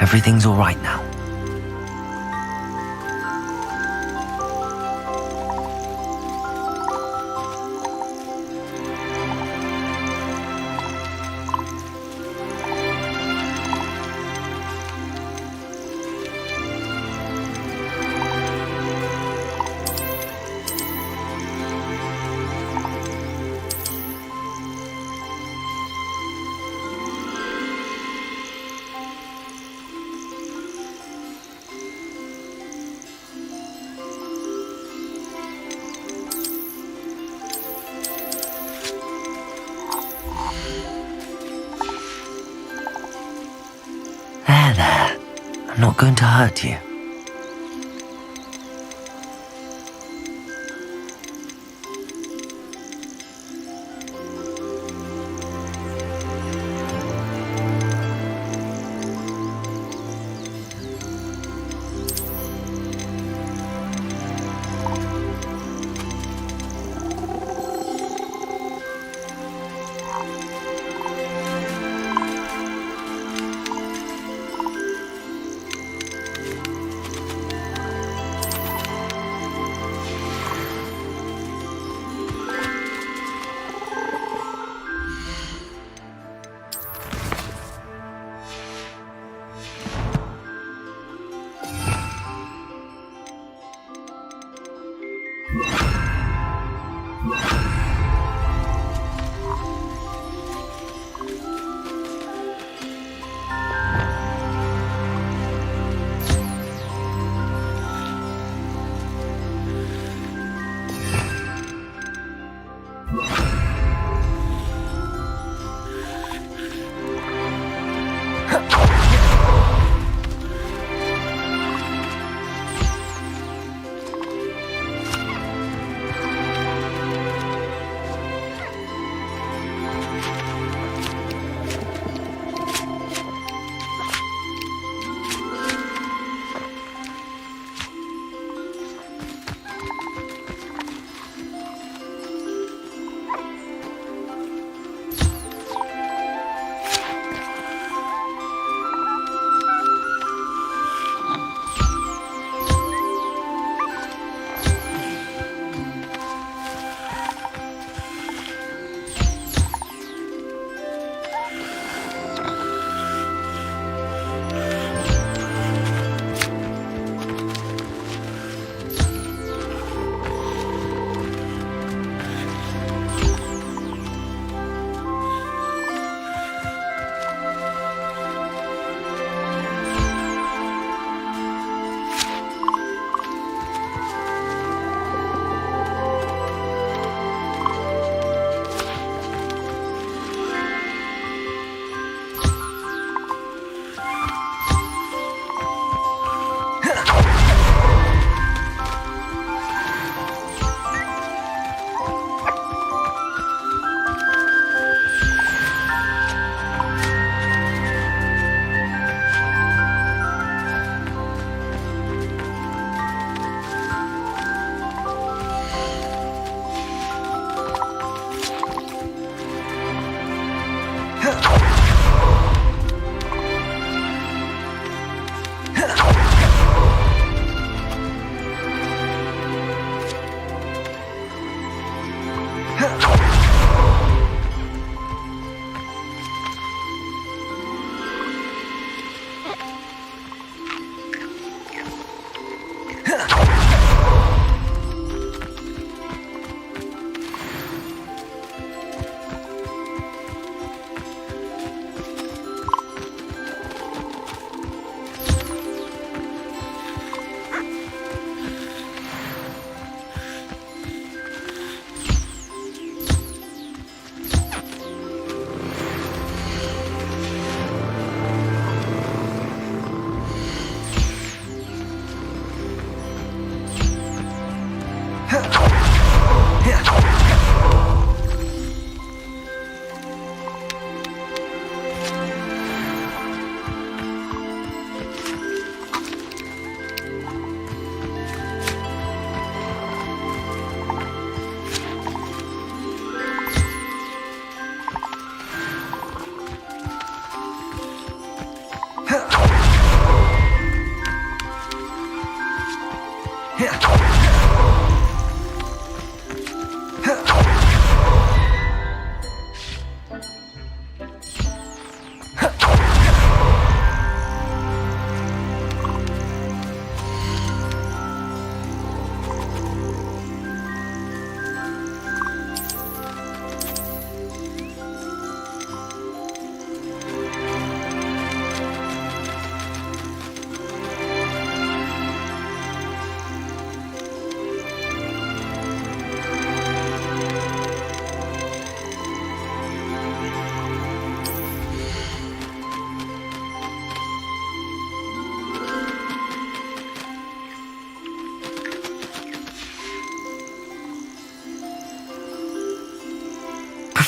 everything's all right now. There. I'm not going to hurt you.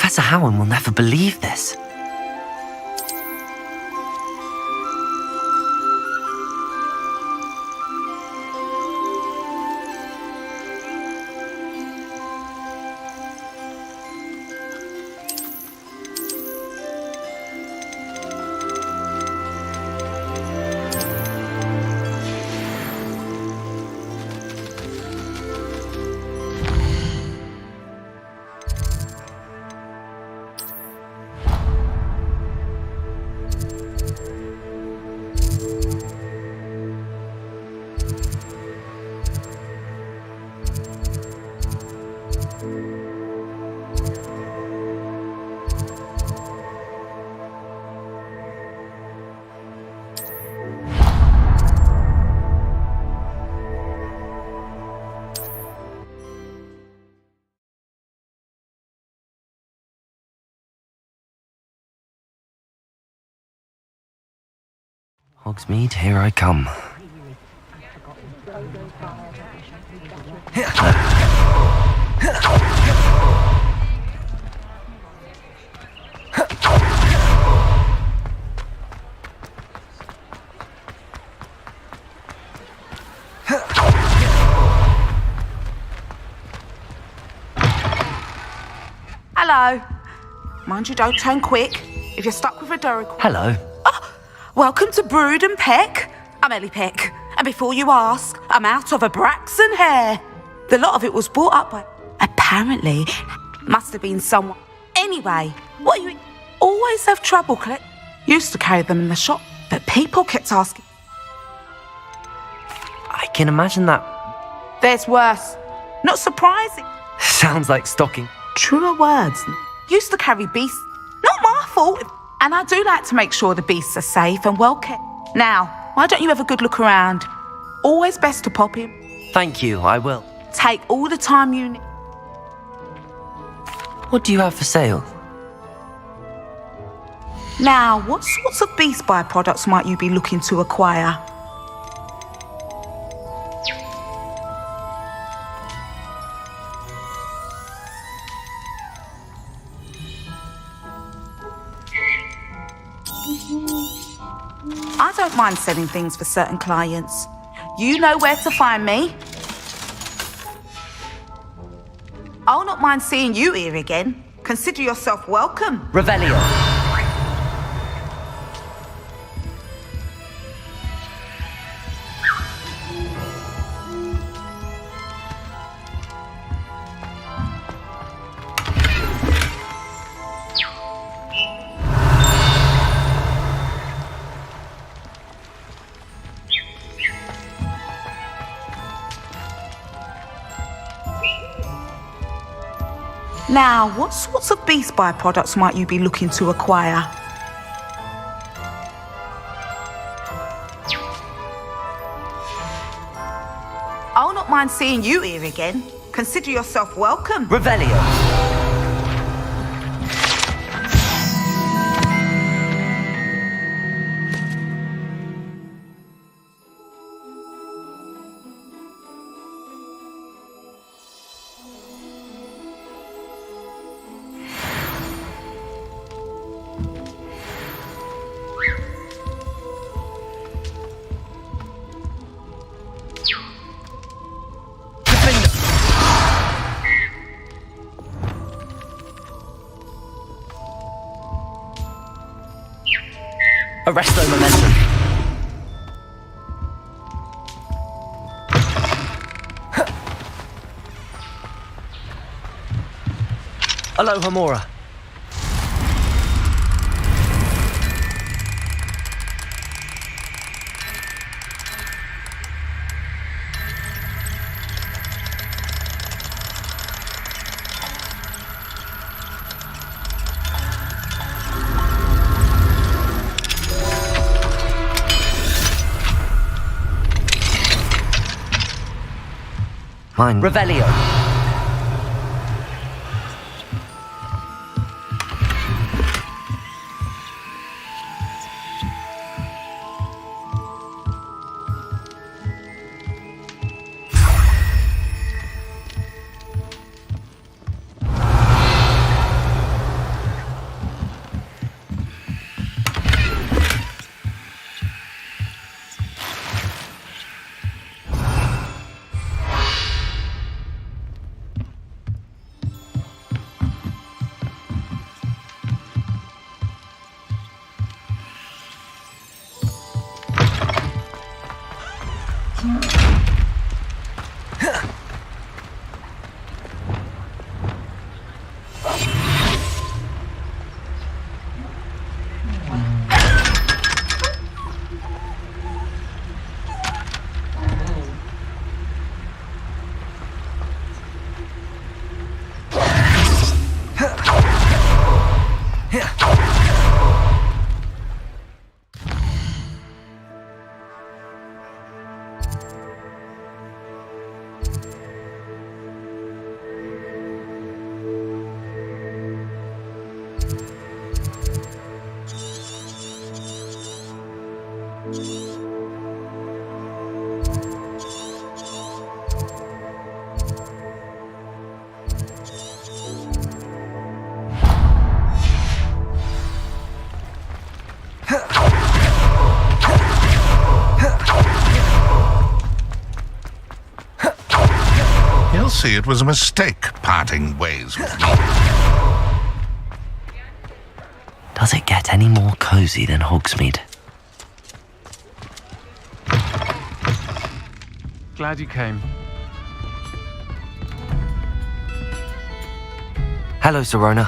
Professor Howard will never believe this. Hogsmeade, here I come. Hello. Mind you don't turn quick. If you're stuck with a Durrical. Hello. Welcome to Brood and Peck. I'm Ellie Peck. And before you ask, I'm out of a Braxton hair. The lot of it was brought up by... Apparently, must have been someone... Anyway, what you... Always have trouble collect... Used to carry them in the shop, but people kept asking... I can imagine that. There's worse. Not surprising. Sounds like stocking. Truer words. Used to carry beasts. Not my fault. And I do like to make sure the beasts are safe and well kept. Now, why don't you have a good look around? Always best to pop in. Thank you, I will. Take all the time you need. What do you have for sale? Now, what sorts of beast byproducts might you be looking to acquire? I don't mind selling things for certain clients. You know where to find me. I'll not mind seeing you here again. Consider yourself welcome. Revelio. Now, what sorts of beast byproducts might you be looking to acquire? I'll not mind seeing you here again. Consider yourself welcome. Revelio. Arresto momentum. Aloha Mora. Mine. Revelio. He'll see it was a mistake parting ways with me. Does it get any more cozy than Hogsmeade? Glad you came. Hello, Serona.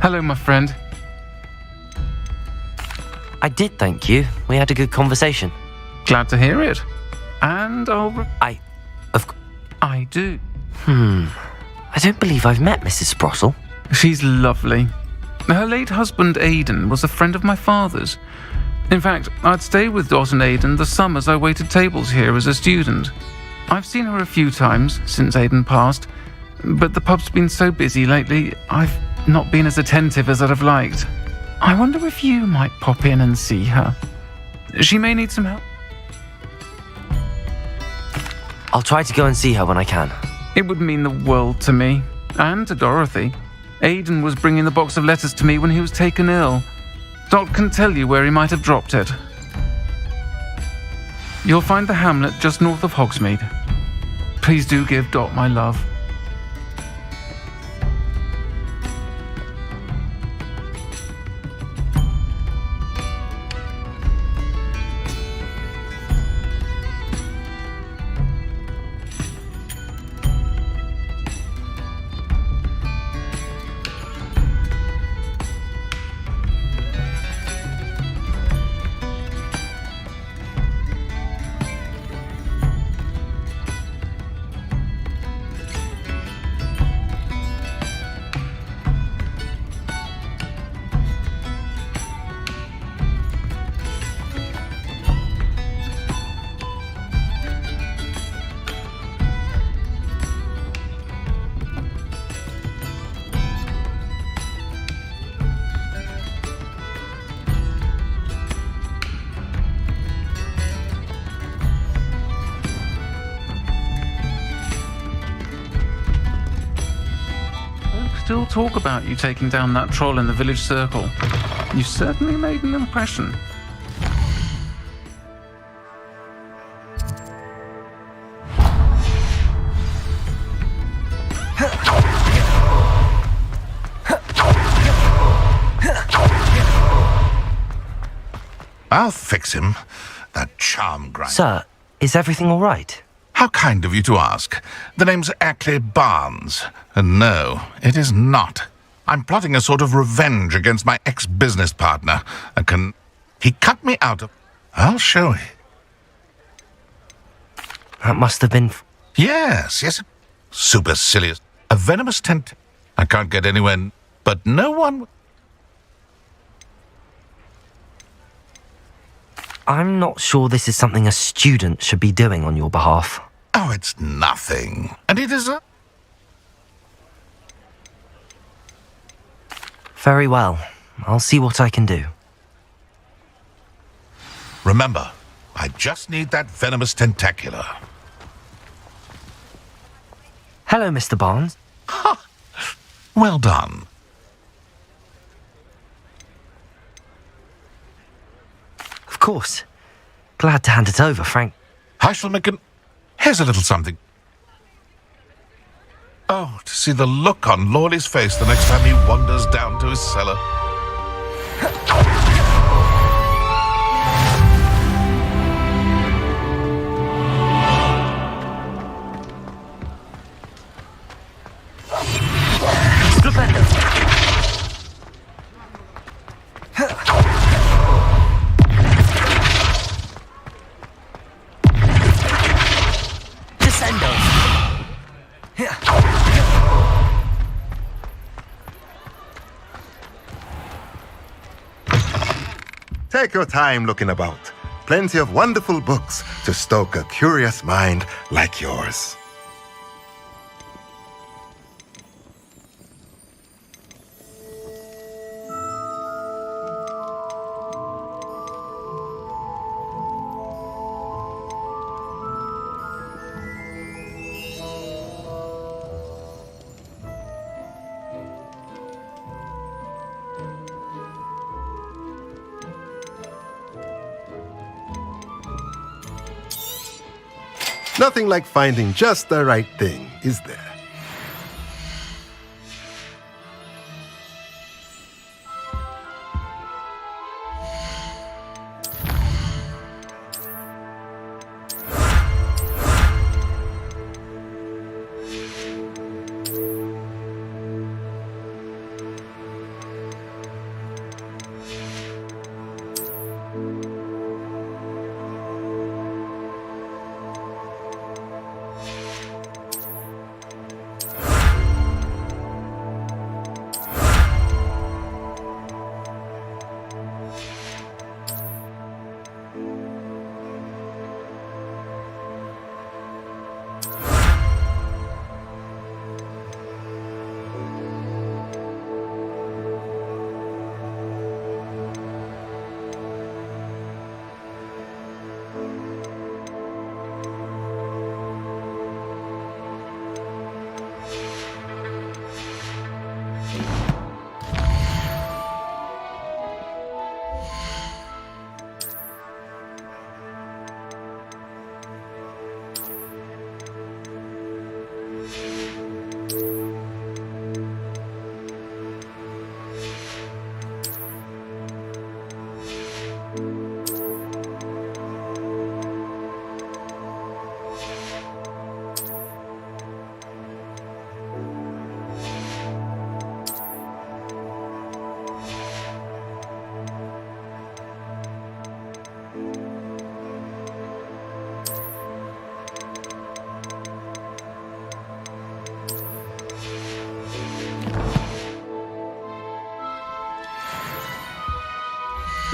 Hello, my friend. I did thank you. We had a good conversation. Glad to hear it. And I do. I don't believe I've met Mrs. Sprossel. She's lovely. Her late husband, Aidan, was a friend of my father's. In fact, I'd stay with Dot and Aidan the summers I waited tables here as a student. I've seen her a few times since Aidan passed, but the pub's been so busy lately, I've not been as attentive as I'd have liked. I wonder if you might pop in and see her. She may need some help. I'll try to go and see her when I can. It would mean the world to me, and to Dorothy. Aidan was bringing the box of letters to me when he was taken ill. Dot can tell you where he might have dropped it. You'll find the hamlet just north of Hogsmeade. Please do give Dot my love. Still talk about you taking down that troll in the village circle. You certainly made an impression. I'll fix him, that charm grinder. Sir, is everything all right? How kind of you to ask. The name's Ackley Barnes. And no, it is not. I'm plotting a sort of revenge against my ex-business partner. He cut me out of... I'll show you. That must have been... Yes. Supercilious. A venomous tent. I can't get anywhere, but no one... I'm not sure this is something a student should be doing on your behalf. Oh, it's nothing. And it is a... Very well. I'll see what I can do. Remember, I just need that venomous tentacular. Hello, Mr. Barnes. Well done. Of course. Glad to hand it over, Frank. I shall make an... Here's a little something. Oh, to see the look on Lawley's face the next time he wanders down to his cellar. Take your time looking about. Plenty of wonderful books to stoke a curious mind like yours. Nothing like finding just the right thing, is there?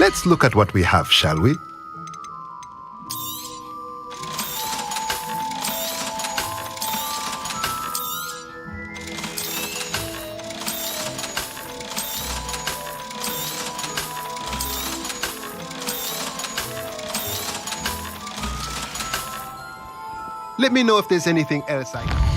Let's look at what we have, shall we? Let me know if there's anything else I can...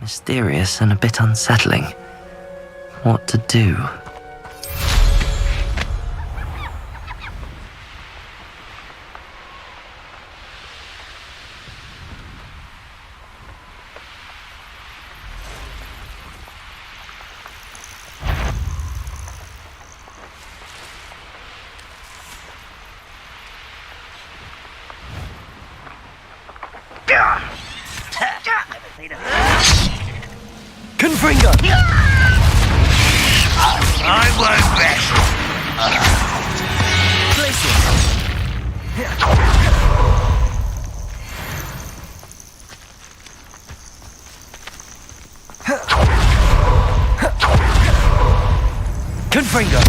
Mysterious and a bit unsettling. What to do? Confringo! I won't rest. Confringo!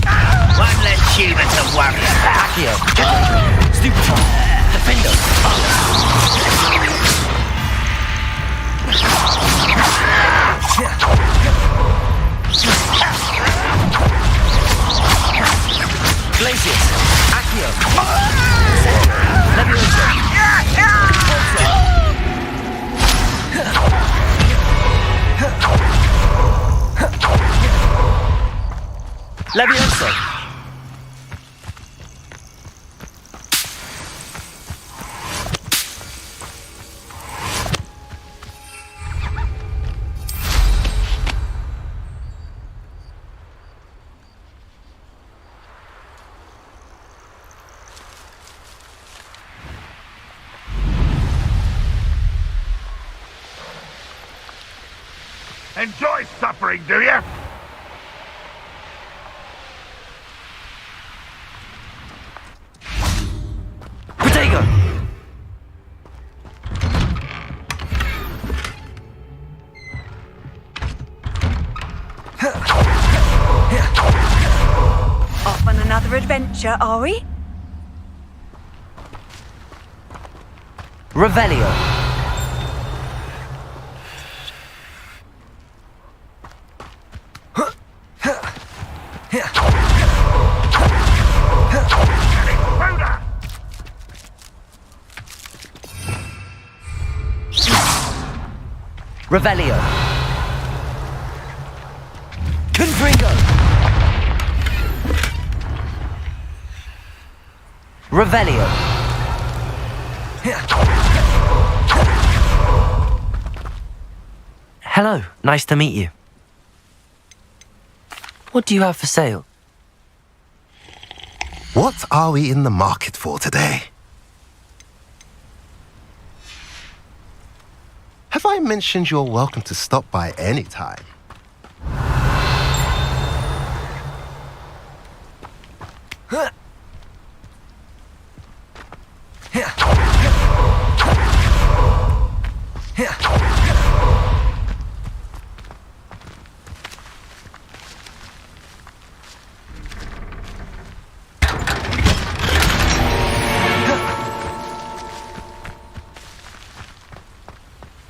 One less human to worry about. Accio! Stupefy! Defendo! Glacius! Accio! Levioso! Levioso! Enjoy suffering, do you? Protego! Off on another adventure, are we? Revelio! Revelio! Confringo! Revelio! Hello, nice to meet you. What do you have for sale? What are we in the market for today? Have I mentioned you're welcome to stop by any time?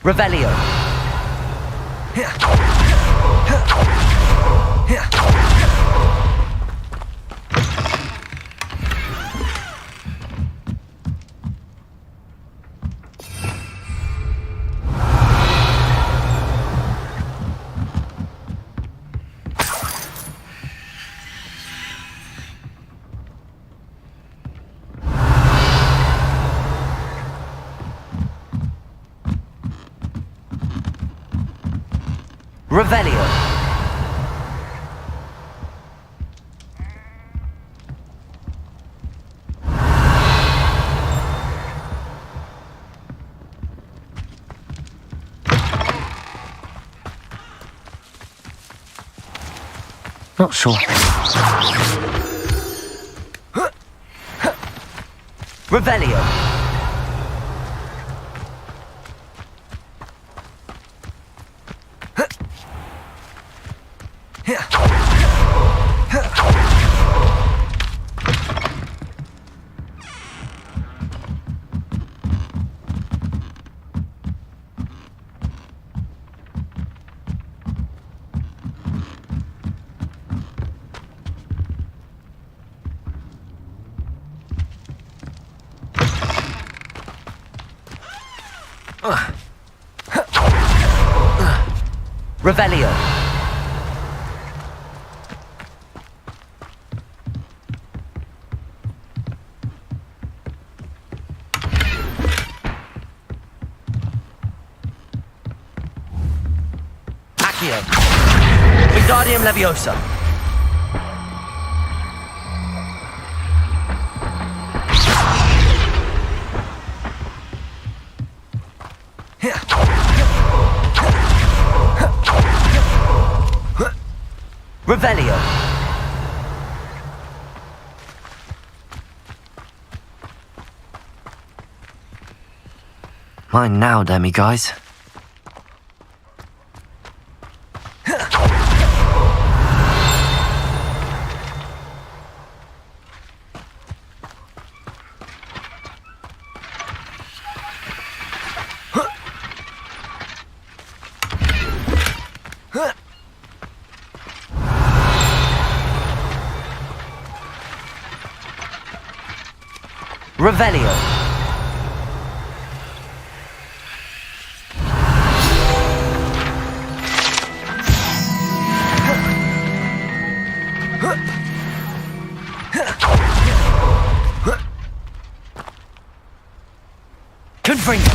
Revelio! Revelio. Not sure. Revelio. Revelio. Accio. Wingardium Leviosa. Revelio. Mine now, demi-guys. Revelio. Confringo.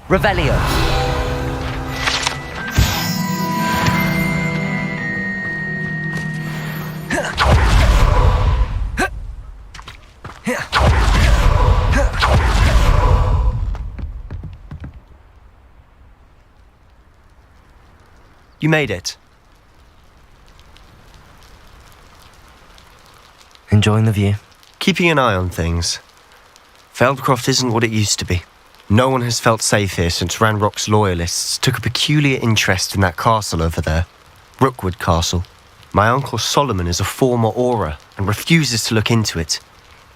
Revelio. You made it. Enjoying the view? Keeping an eye on things. Feldcroft isn't what it used to be. No one has felt safe here since Ranrock's loyalists took a peculiar interest in that castle over there. Rookwood Castle. My uncle Solomon is a former Auror and refuses to look into it,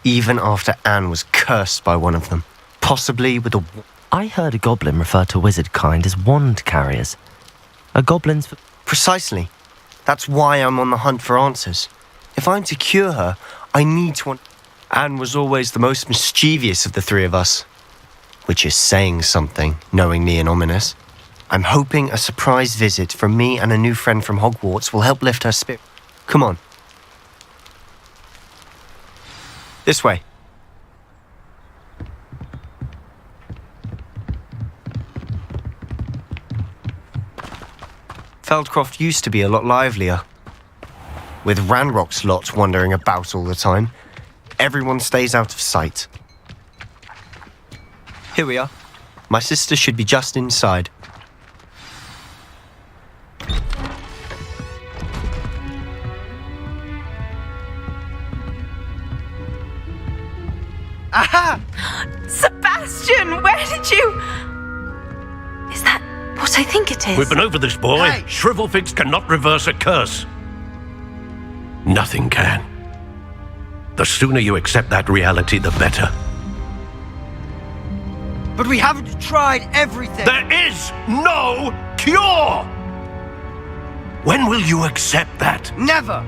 even after Anne was cursed by one of them. Possibly with a... I heard a goblin refer to wizard kind as wand carriers. Are goblins... Precisely. That's why I'm on the hunt for answers. If I'm to cure her, I need to... Anne was always the most mischievous of the three of us. Which is saying something, knowing me and Ominous. I'm hoping a surprise visit from me and a new friend from Hogwarts will help lift her spirit. Come on. This way. Feldcroft used to be a lot livelier. With Ranrock's lot wandering about all the time, everyone stays out of sight. Here we are. My sister should be just inside. Aha! Sebastian, where did you... Is that what I think it is? We've been over this, boy. Hey. Shrivelfix cannot reverse a curse. Nothing can. The sooner you accept that reality, the better. But we haven't tried everything. There is no cure! When will you accept that? Never.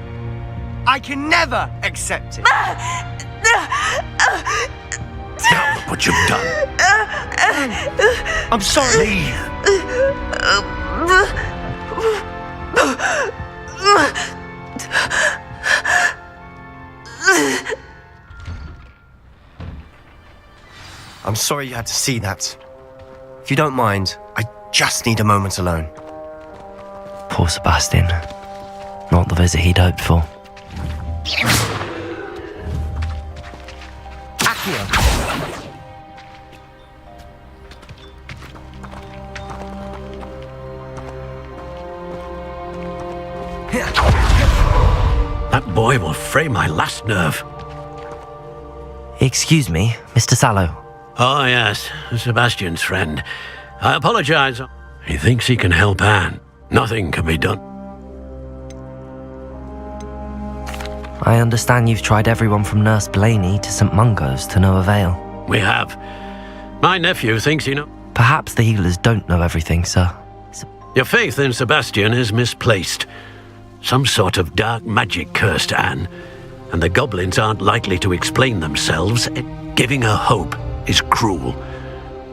I can never accept it. Now look what you've done. I'm sorry. Leave. I'm sorry you had to see that. If you don't mind, I just need a moment alone. Poor Sebastian. Not the visit he'd hoped for. That boy will fray my last nerve. Excuse me, Mr. Sallow. Oh, yes, Sebastian's friend. I apologize. He thinks he can help Anne. Nothing can be done. I understand you've tried everyone from Nurse Blaney to St. Mungo's to no avail. We have. My nephew thinks he knows. Perhaps the healers don't know everything, sir. Your faith in Sebastian is misplaced. Some sort of dark magic cursed Anne, and the goblins aren't likely to explain themselves. Giving her hope is cruel.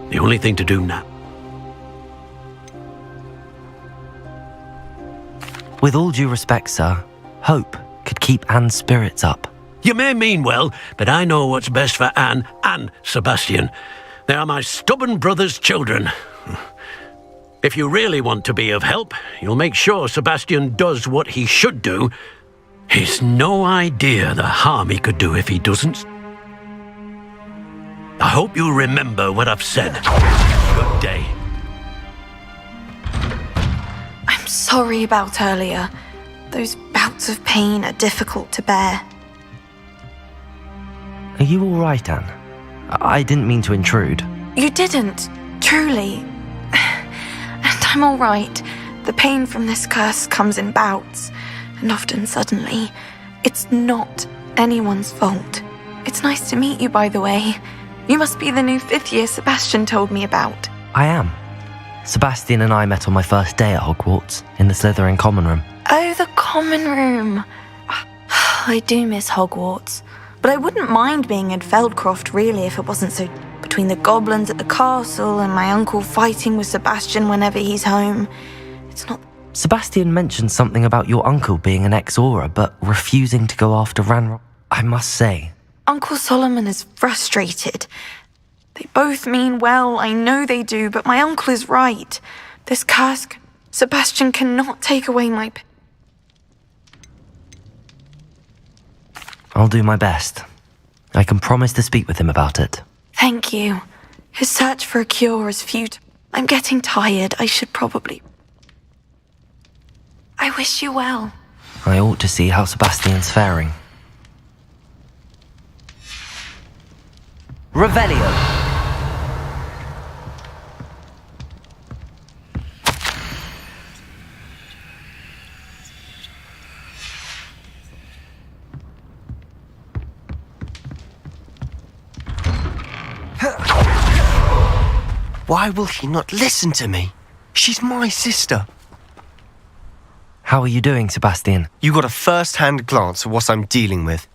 The only thing to do now. With all due respect, sir, hope could keep Anne's spirits up. You may mean well, but I know what's best for Anne and Sebastian. They are my stubborn brother's children. If you really want to be of help, you'll make sure Sebastian does what he should do. He's no idea the harm he could do if he doesn't. I hope you remember what I've said. Good day. I'm sorry about earlier. Those bouts of pain are difficult to bear. Are you all right, Anne? I didn't mean to intrude. You didn't, truly. And I'm all right. The pain from this curse comes in bouts, and often suddenly. It's not anyone's fault. It's nice to meet you, by the way. You must be the new 5th year Sebastian told me about. I am. Sebastian and I met on my first day at Hogwarts, in the Slytherin common room. Oh, the common room. I do miss Hogwarts, but I wouldn't mind being in Feldcroft, really, if it wasn't so... Between the goblins at the castle and my uncle fighting with Sebastian whenever he's home. It's not... Sebastian mentioned something about your uncle being an ex-Auror, but refusing to go after Ranrock. I must say... Uncle Solomon is frustrated. They both mean well, I know they do, but my uncle is right. This curse... Sebastian cannot take away my... I'll do my best. I can promise to speak with him about it. Thank you. His search for a cure is futile. I'm getting tired. I should probably... I wish you well. I ought to see how Sebastian's faring. Revelio. Why will he not listen to me? She's my sister. How are you doing, Sebastian? You got a first-hand glance at what I'm dealing with.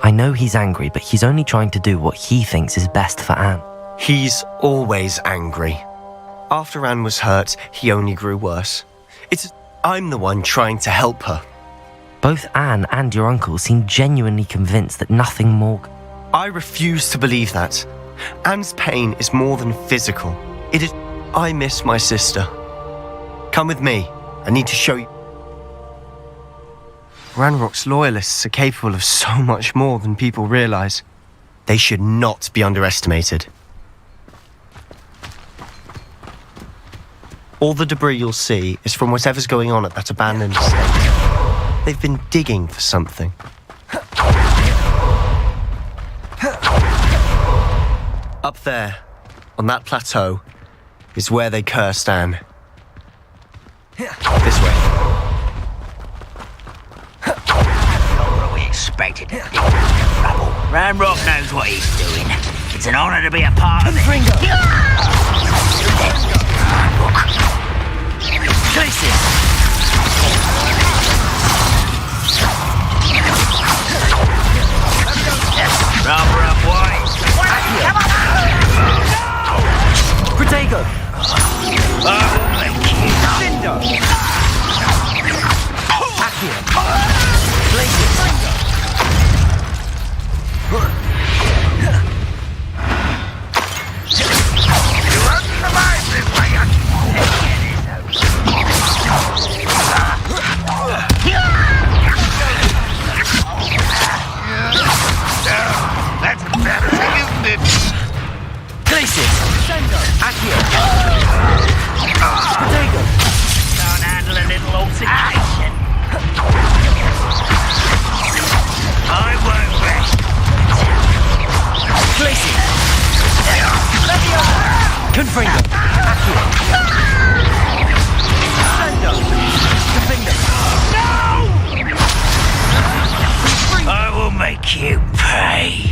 I know he's angry, but he's only trying to do what he thinks is best for Anne. He's always angry. After Anne was hurt, he only grew worse. I'm the one trying to help her. Both Anne and your uncle seem genuinely convinced that nothing more... I refuse to believe that. Anne's pain is more than physical. It is... I miss my sister. Come with me. I need to show you... Ranrock's loyalists are capable of so much more than people realize. They should not be underestimated. All the debris you'll see is from whatever's going on at that abandoned estate. They've been digging for something. Up there, on that plateau, is where they cursed Anne. This way. What we expected? Rubble. Ranrock knows what he's doing. It's an honor to be a part of it. Rubber up wide. Protego! Cinder! Blade Confringo. I will make you pay.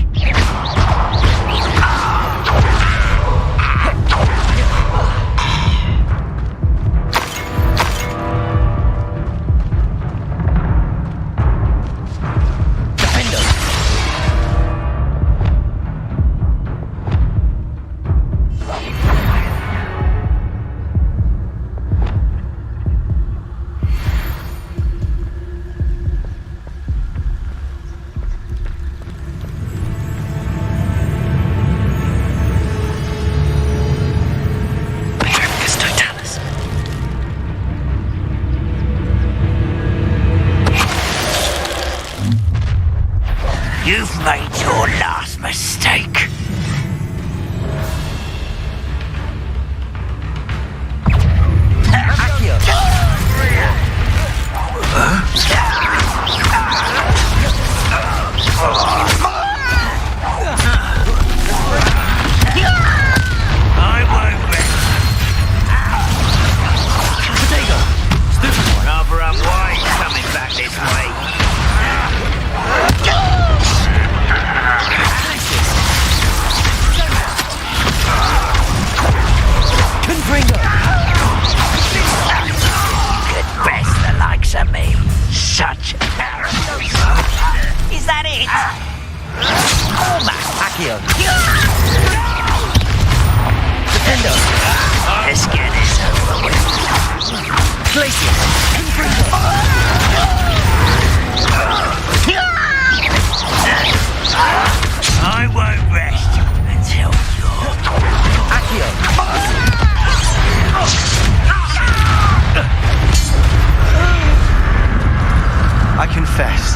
You've made your last mistake. I won't rest. Another up wide coming back this way. Confringo. Could best the likes of me. Such arrogance. Is that it? Accio. Defendo. Let's get this over with. Glacius. I won't rest until you're... Accio. I confess,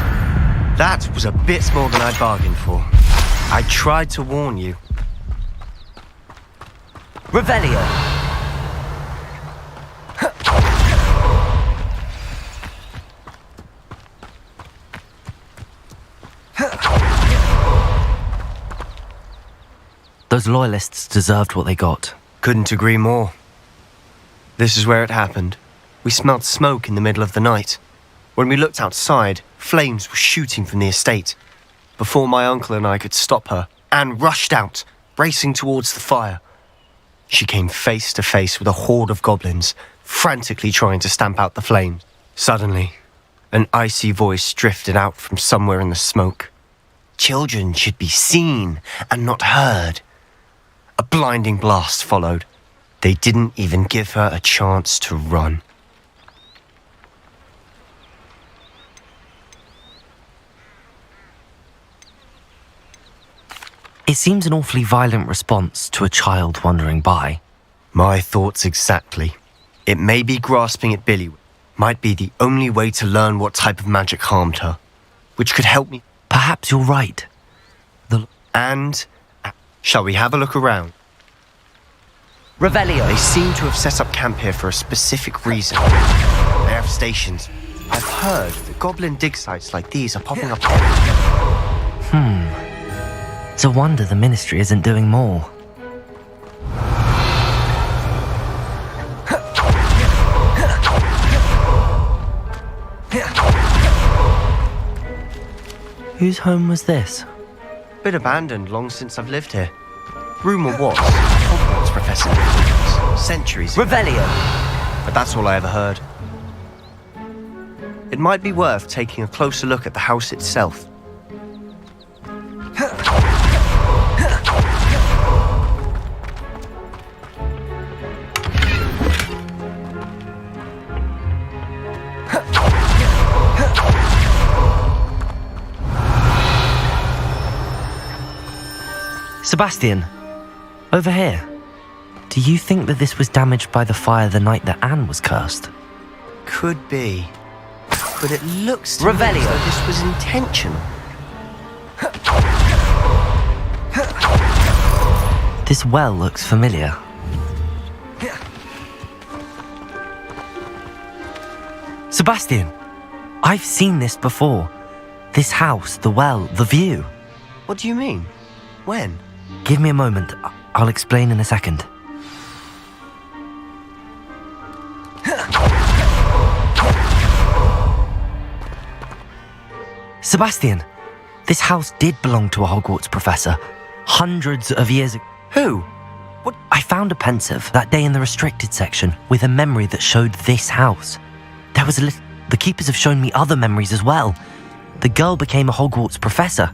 that was a bit more than I bargained for. I tried to warn you. Revelio. Those loyalists deserved what they got. Couldn't agree more. This is where it happened. We smelled smoke in the middle of the night. When we looked outside, flames were shooting from the estate. Before my uncle and I could stop her, Anne rushed out, racing towards the fire. She came face to face with a horde of goblins, frantically trying to stamp out the flames. Suddenly, an icy voice drifted out from somewhere in the smoke. Children should be seen and not heard. A blinding blast followed. They didn't even give her a chance to run. It seems an awfully violent response to a child wandering by. My thoughts exactly. It may be grasping at Billy. Might be the only way to learn what type of magic harmed her. Which could help me. Perhaps you're right. Shall we have a look around? Revelio. They seem to have set up camp here for a specific reason. They have stations. I've heard that goblin dig sites like these are popping up everywhere. It's a wonder the Ministry isn't doing more. Whose home was this? Been abandoned long since I've lived here. Rumour was Hogwarts professor lived centuries ago. Revelio. But that's all I ever heard. It might be worth taking a closer look at the house itself. Sebastian, over here. Do you think that this was damaged by the fire the night that Anne was cursed? Could be. But it looks to me as though this was intentional. This well looks familiar. Sebastian, I've seen this before. This house, the well, the view. What do you mean? When? Give me a moment. I'll explain in a second. Sebastian, this house did belong to a Hogwarts professor. Hundreds of years ago. Who? What? I found a pensive that day in the restricted section with a memory that showed this house. There was the keepers have shown me other memories as well. The girl became a Hogwarts professor.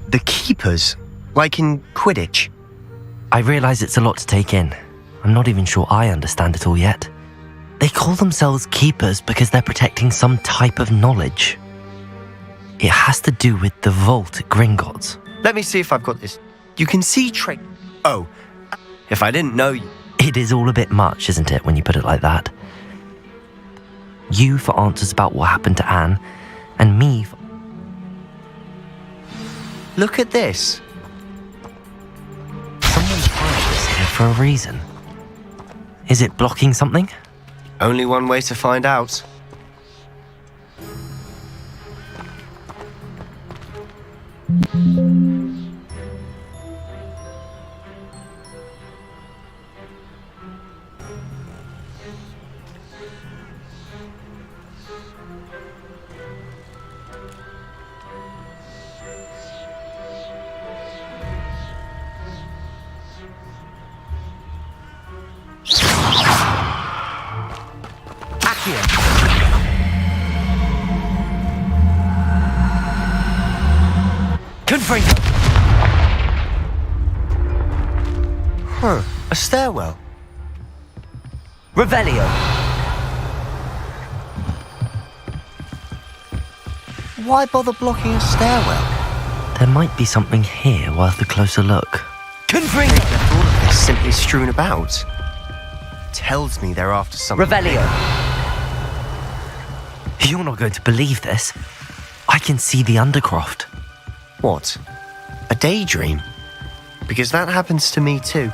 The keepers? Like in Quidditch? I realise it's a lot to take in. I'm not even sure I understand it all yet. They call themselves keepers because they're protecting some type of knowledge. It has to do with the vault at Gringotts. Let me see if I've got this. You can see Oh, if I didn't know you... It is all a bit much, isn't it, when you put it like that? You for answers about what happened to Anne, and me for... Look at this. Someone's piled this here for a reason. Is it blocking something? Only one way to find out. Confringo! Huh, a stairwell. Revelio! Why bother blocking a stairwell? There might be something here worth a closer look. Confringo! They left all of this simply strewn about. Tells me they're after something. Revelio! You're not going to believe this. I can see the Undercroft. What? A daydream? Because that happens to me too.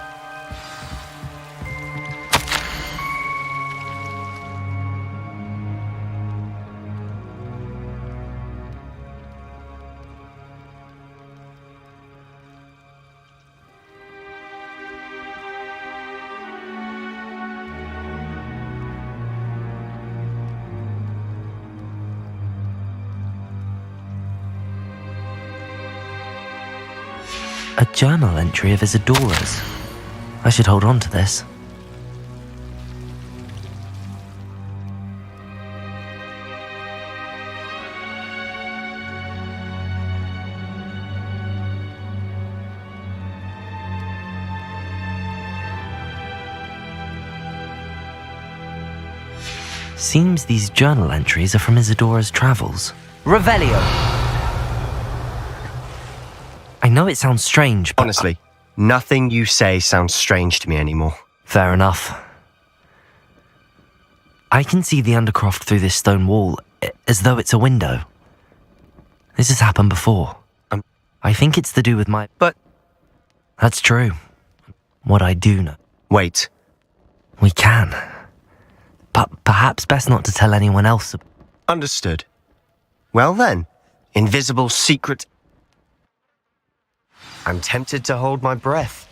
A journal entry of Isadora's. I should hold on to this. Seems these journal entries are from Isadora's travels. Revelio! I know it sounds strange, but... Honestly, nothing you say sounds strange to me anymore. Fair enough. I can see the Undercroft through this stone wall, as though it's a window. This has happened before. I think it's to do with my... But... That's true. What I do know. Wait. We can. But perhaps best not to tell anyone else. Understood. Well then, invisible secret... I'm tempted to hold my breath.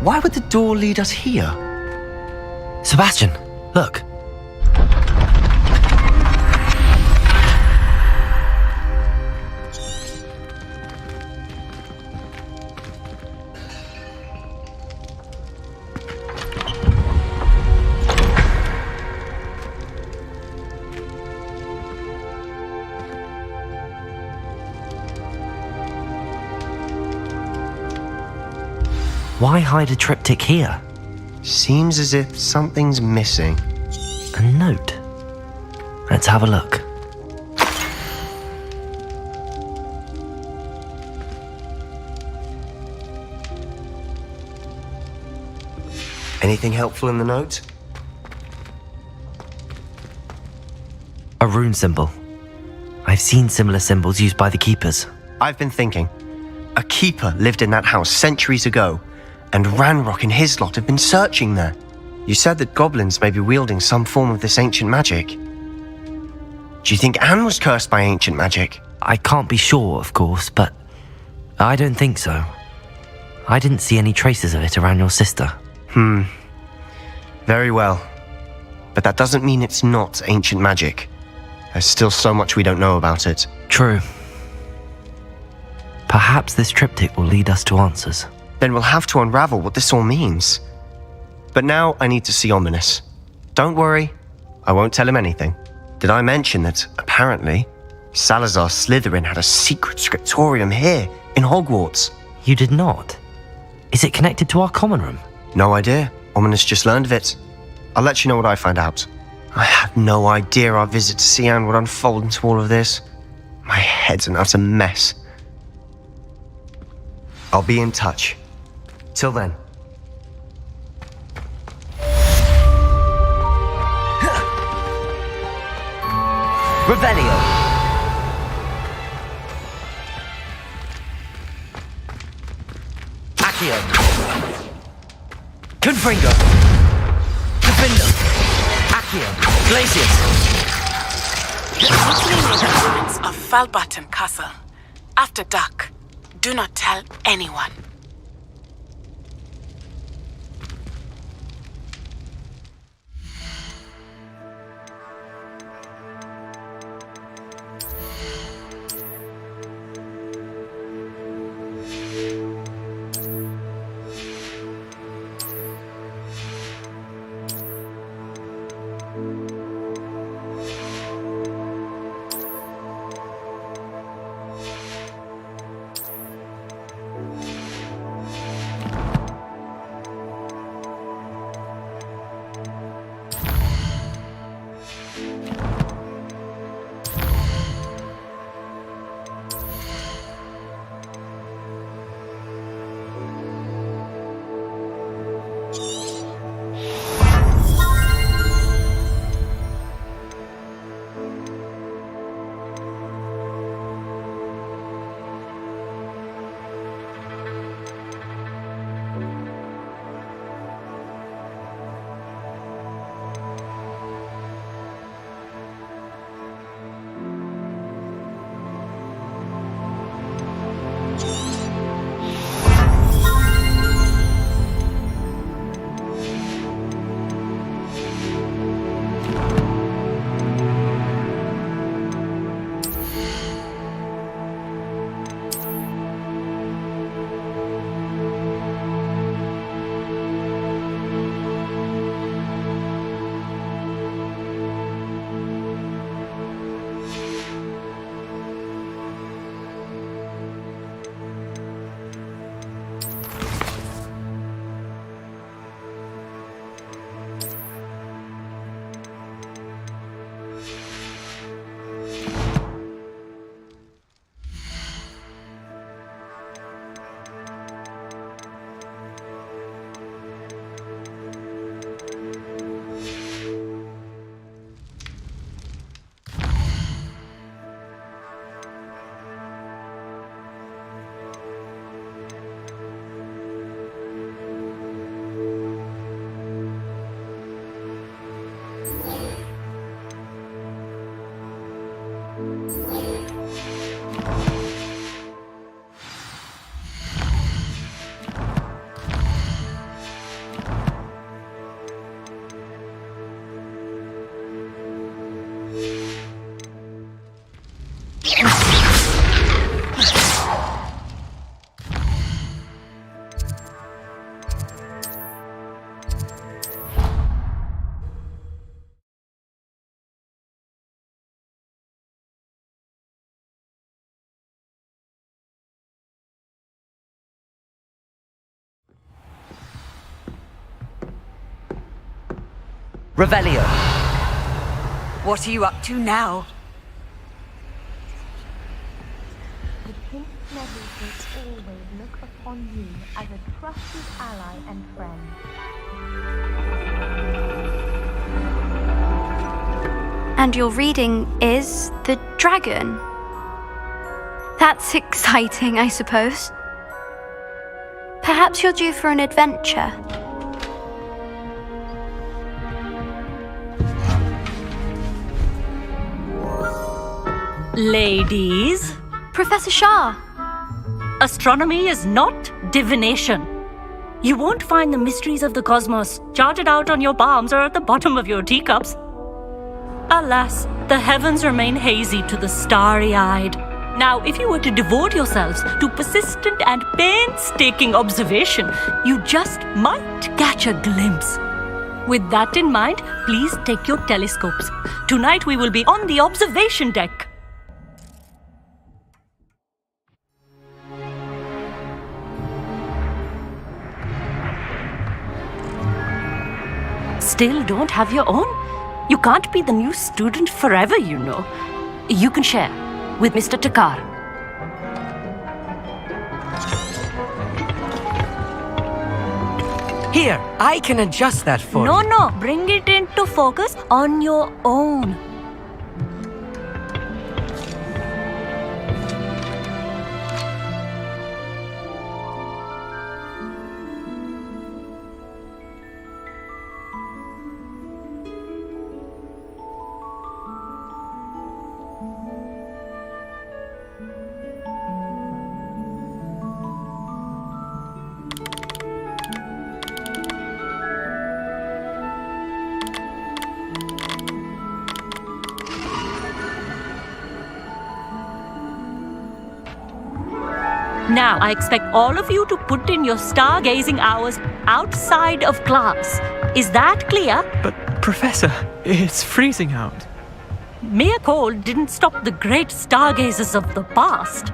Why would the door lead us here? Sebastian, look. Why hide a triptych here? Seems as if something's missing. A note. Let's have a look. Anything helpful in the note? A rune symbol. I've seen similar symbols used by the keepers. I've been thinking. A keeper lived in that house centuries ago, and Ranrock and his lot have been searching there. You said that goblins may be wielding some form of this ancient magic. Do you think Anne was cursed by ancient magic? I can't be sure, of course, but I don't think so. I didn't see any traces of it around your sister. Very well. But that doesn't mean it's not ancient magic. There's still so much we don't know about it. True. Perhaps this triptych will lead us to answers. Then we'll have to unravel what this all means. But now I need to see Ominous. Don't worry, I won't tell him anything. Did I mention that, apparently, Salazar Slytherin had a secret scriptorium here, in Hogwarts? You did not? Is it connected to our common room? No idea. Ominous just learned of it. I'll let you know what I find out. I had no idea our visit to see Anne would unfold into all of this. My head's an utter mess. I'll be in touch. Till then. Revelio! Accio! Confringo! Defendo! Accio! Glacius! Meet me near the ruins of Falbutton Castle. After dark. Do not tell anyone. Revelio! What are you up to now? The Pink Medals will always look upon you as a trusted ally and friend. And your reading is the dragon. That's exciting, I suppose. Perhaps you're due for an adventure. Ladies. Professor Shah. Astronomy is not divination. You won't find the mysteries of the cosmos charted out on your palms or at the bottom of your teacups. Alas, the heavens remain hazy to the starry-eyed. Now, if you were to devote yourselves to persistent and painstaking observation, you just might catch a glimpse. With that in mind, please take your telescopes. Tonight we will be on the observation deck. Still don't have your own? You can't be the new student forever, you know. You can share with Mr. Takar. Here, I can adjust that for you. No, bring it into focus on your own. Now, I expect all of you to put in your stargazing hours outside of class. Is that clear? But, Professor, it's freezing out. Mere cold didn't stop the great stargazers of the past.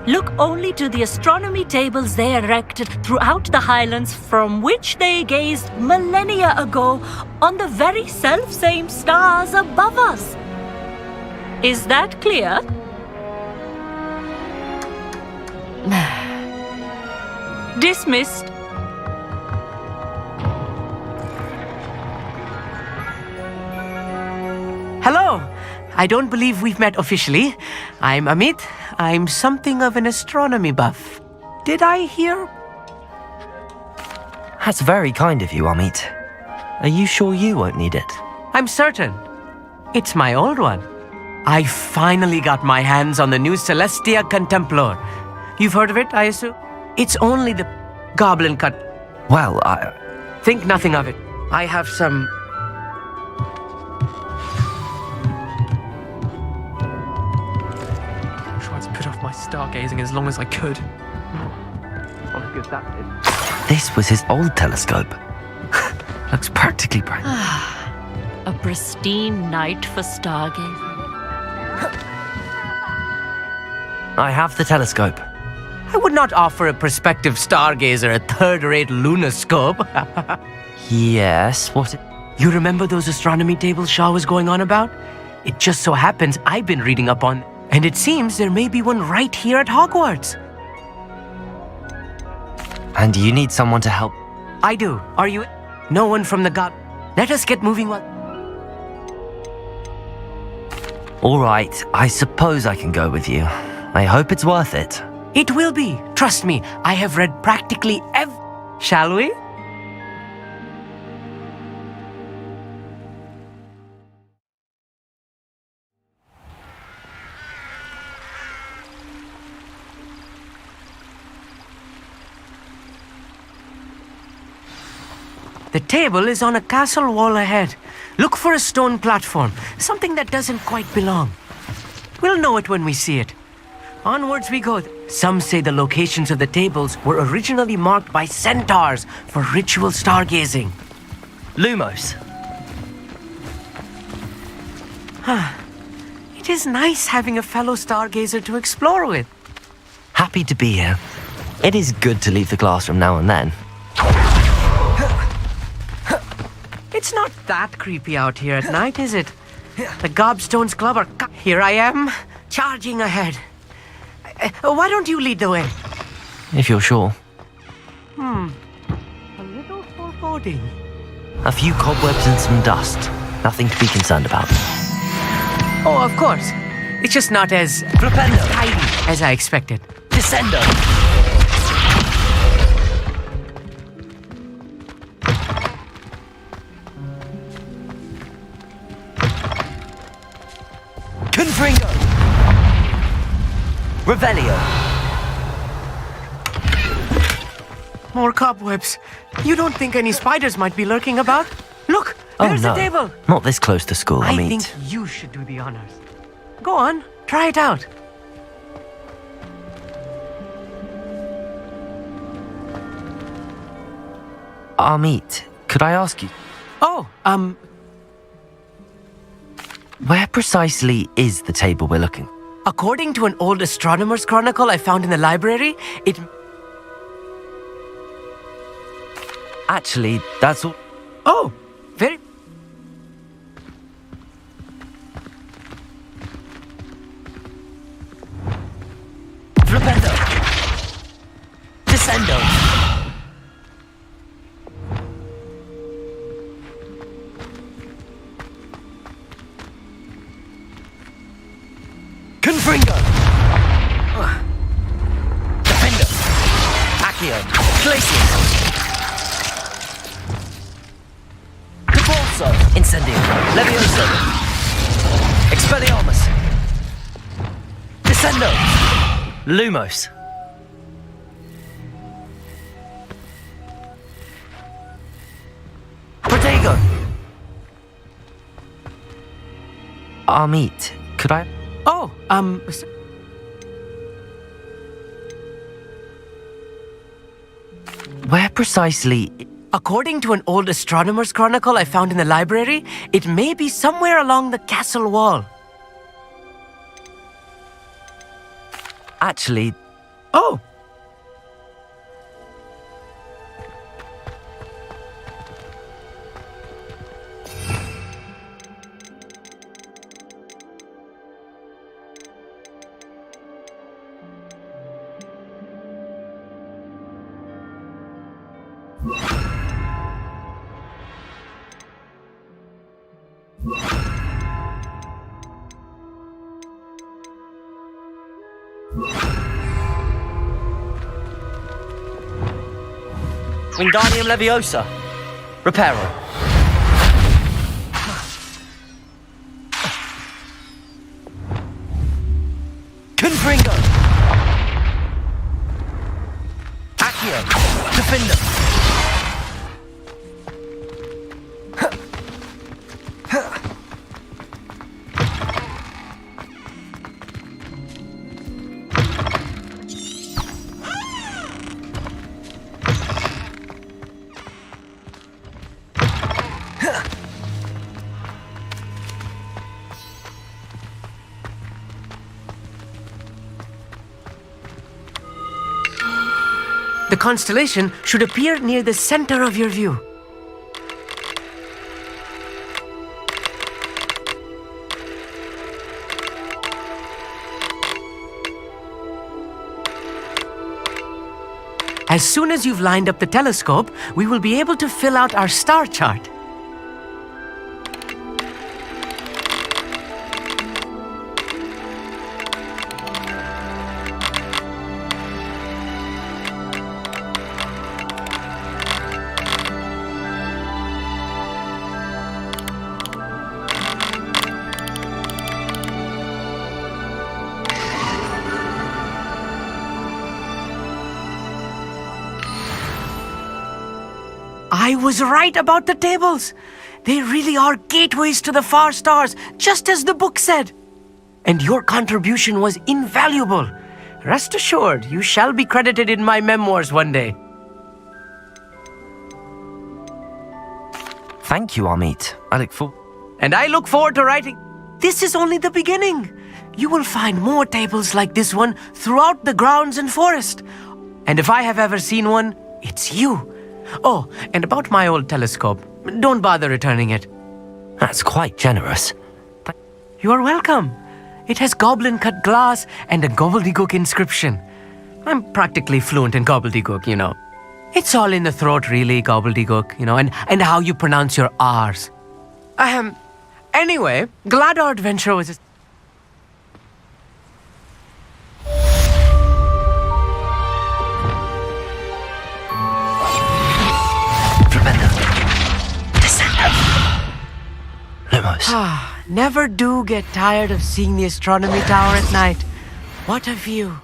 Look only to the astronomy tables they erected throughout the highlands from which they gazed millennia ago on the very self-same stars above us. Is that clear? Dismissed. Hello. I don't believe we've met officially. I'm Amit. I'm something of an astronomy buff. Did I hear? That's very kind of you, Amit. Are you sure you won't need it? I'm certain. It's my old one. I finally got my hands on the new Celestia Contemplar. You've heard of it, I assume? It's only the goblin cut. Well, I... Think nothing of it. I have some... Tried to put off my stargazing as long as I could. Not as good as that did. This was his old telescope. Looks practically brand new. A pristine night for stargazing. I have the telescope. I would not offer a prospective stargazer a third-rate lunoscope. Yes, what? You remember those astronomy tables Shaw was going on about? It just so happens I've been reading up on, and it seems there may be one right here at Hogwarts. And you need someone to help? I do. Are you? No one from the god. Let us get moving while... All right, I suppose I can go with you. I hope it's worth it. It will be. Trust me, I have read practically Shall we? The table is on a castle wall ahead. Look for a stone platform, something that doesn't quite belong. We'll know it when we see it. Onwards we go. Some say the locations of the tables were originally marked by centaurs for ritual stargazing. Lumos. It is nice having a fellow stargazer to explore with. Happy to be here. It is good to leave the classroom now and then. It's not that creepy out here at night, is it? The Gobstones Club are... Here I am, charging ahead. Why don't you lead the way? If you're sure. A little foreboding. A few cobwebs and some dust. Nothing to be concerned about. Oh, of course. It's just not as tidy as I expected. Descendo. Confringo. Revelio. More cobwebs. You don't think any spiders might be lurking about? Look, there's no. the table. Not this close to school, I Amit. think you should do the honors. Go on, try it out. Amit, could I ask you, Oh, where precisely is the table we're looking? according to an old astronomer's chronicle I found in the library, it... Actually, that's all. Oh, very... Flipendo. Descendo. Confringo. Defendo. Accio. Glacius. Debolso. Incendio. Levioso. Expelliarmus. Descendo. Lumos. Protego. Amit, could I? Oh, Where precisely? according to an old astronomer's chronicle I found in the library, it may be somewhere along the castle wall. Actually, Oh, Wingardium Leviosa. Reparo. Confringo. Accio. Defender. the constellation should appear near the center of your view. As soon as you've lined up the telescope, we will be able to fill out our star chart. I was right about the tables. They really are gateways to the far stars, just as the book said. And your contribution was invaluable. Rest assured, you shall be credited in my memoirs one day. Thank you, Amit. And I look forward to writing. This is only the beginning. You will find more tables like this one throughout the grounds and forest. And if I have ever seen one, it's you. Oh, and about my old telescope, don't bother returning it. That's quite generous. You are welcome. It has goblin-cut glass and a gobbledygook inscription. I'm practically fluent in gobbledygook, you know. It's all in the throat, really, gobbledygook, you know, and how you pronounce your R's. Anyway, glad our adventure was... close. Never do get tired of seeing the astronomy tower at night. What a view.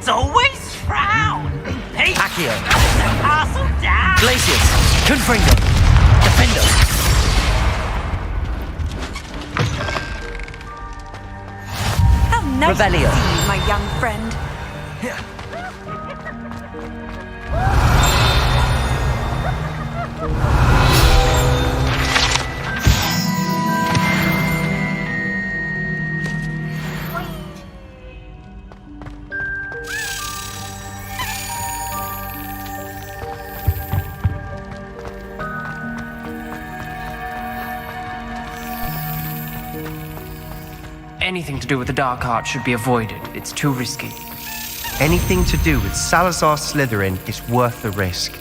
Students always frown. Hey, Accio. castle down. Glacius. Confringo. Defendo. How nice to see Revelio. you, my young friend. Anything to do with the dark art should be avoided. It's too risky. Anything to do with Salazar Slytherin is worth the risk.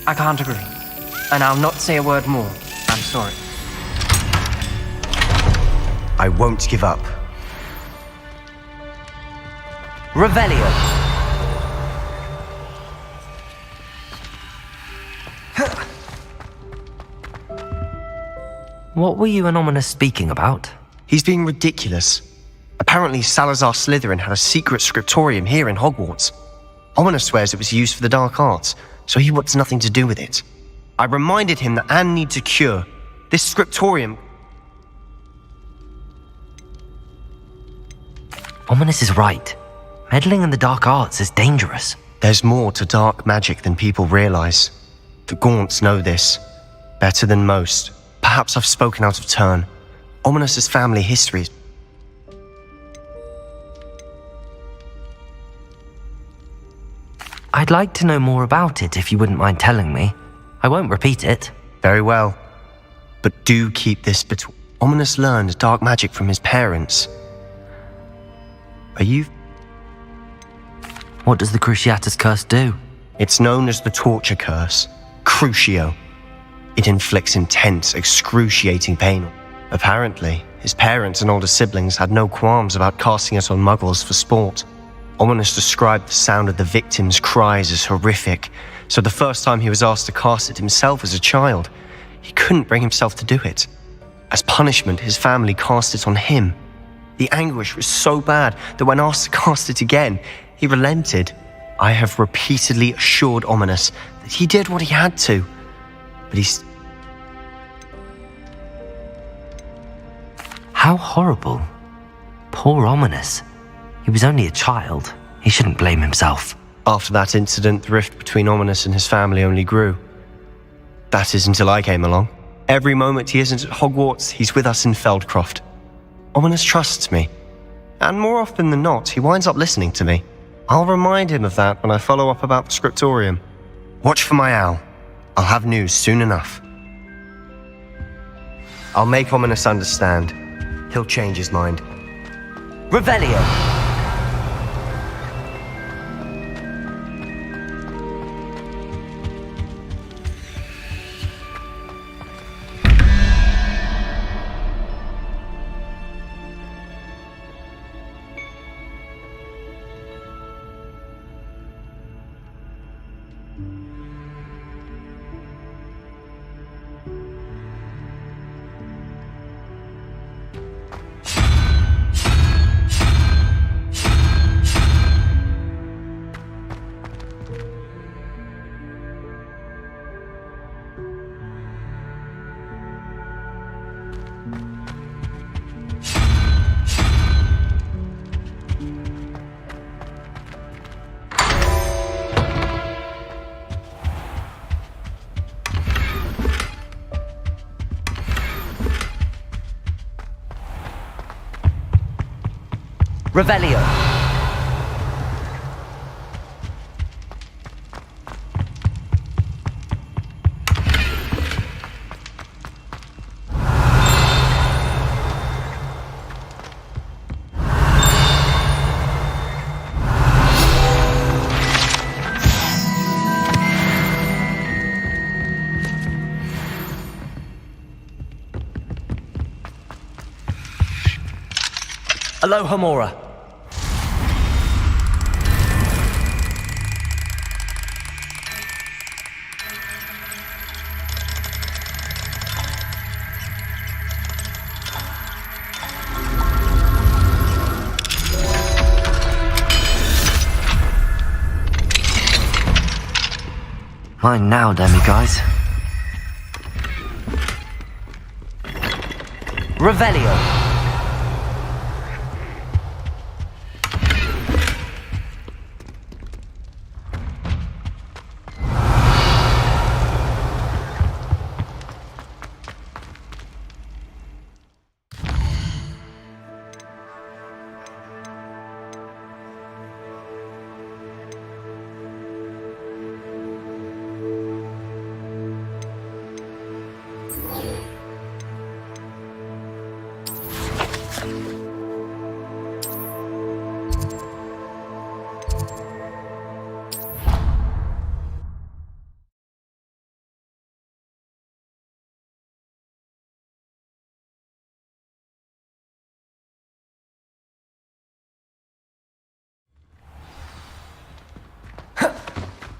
I can't agree. And I'll not say a word more. I'm sorry. I won't give up. Revelio. What were you and Ominous speaking about? He's being ridiculous. Apparently, Salazar Slytherin had a secret scriptorium here in Hogwarts. Ominous swears it was used for the dark arts, so he wants nothing to do with it. I reminded him that Anne needs a cure. This scriptorium... Ominous is right. Meddling in the dark arts is dangerous. There's more to dark magic than people realize. The Gaunts know this. Better than most. Perhaps I've spoken out of turn. Ominous's family history. I'd like to know more about it if you wouldn't mind telling me. I won't repeat it. Very well. But do keep this between... Ominous learned dark magic from his parents. Are you... What does the Cruciatus Curse do? It's known as the Torture Curse. Crucio. It inflicts intense, excruciating pain. Apparently, his parents and older siblings had no qualms about casting it on muggles for sport. Ominous described the sound of the victims' cries as horrific, so the first time he was asked to cast it himself as a child, he couldn't bring himself to do it. As punishment, his family cast it on him. The anguish was so bad that when asked to cast it again, he relented. I have repeatedly assured Ominous that he did what he had to, but he's... How horrible. Poor Ominous. He was only a child. He shouldn't blame himself. After that incident, the rift between Ominous and his family only grew. That is until I came along. Every moment he isn't at Hogwarts, he's with us in Feldcroft. Ominous trusts me. And more often than not, he winds up listening to me. I'll remind him of that when I follow up about the scriptorium. Watch for my owl. I'll have news soon enough. I'll make Ominous understand. He'll change his mind. Revelio. Revelio. Aloha Mora. Mine now, demiguise. Revelio.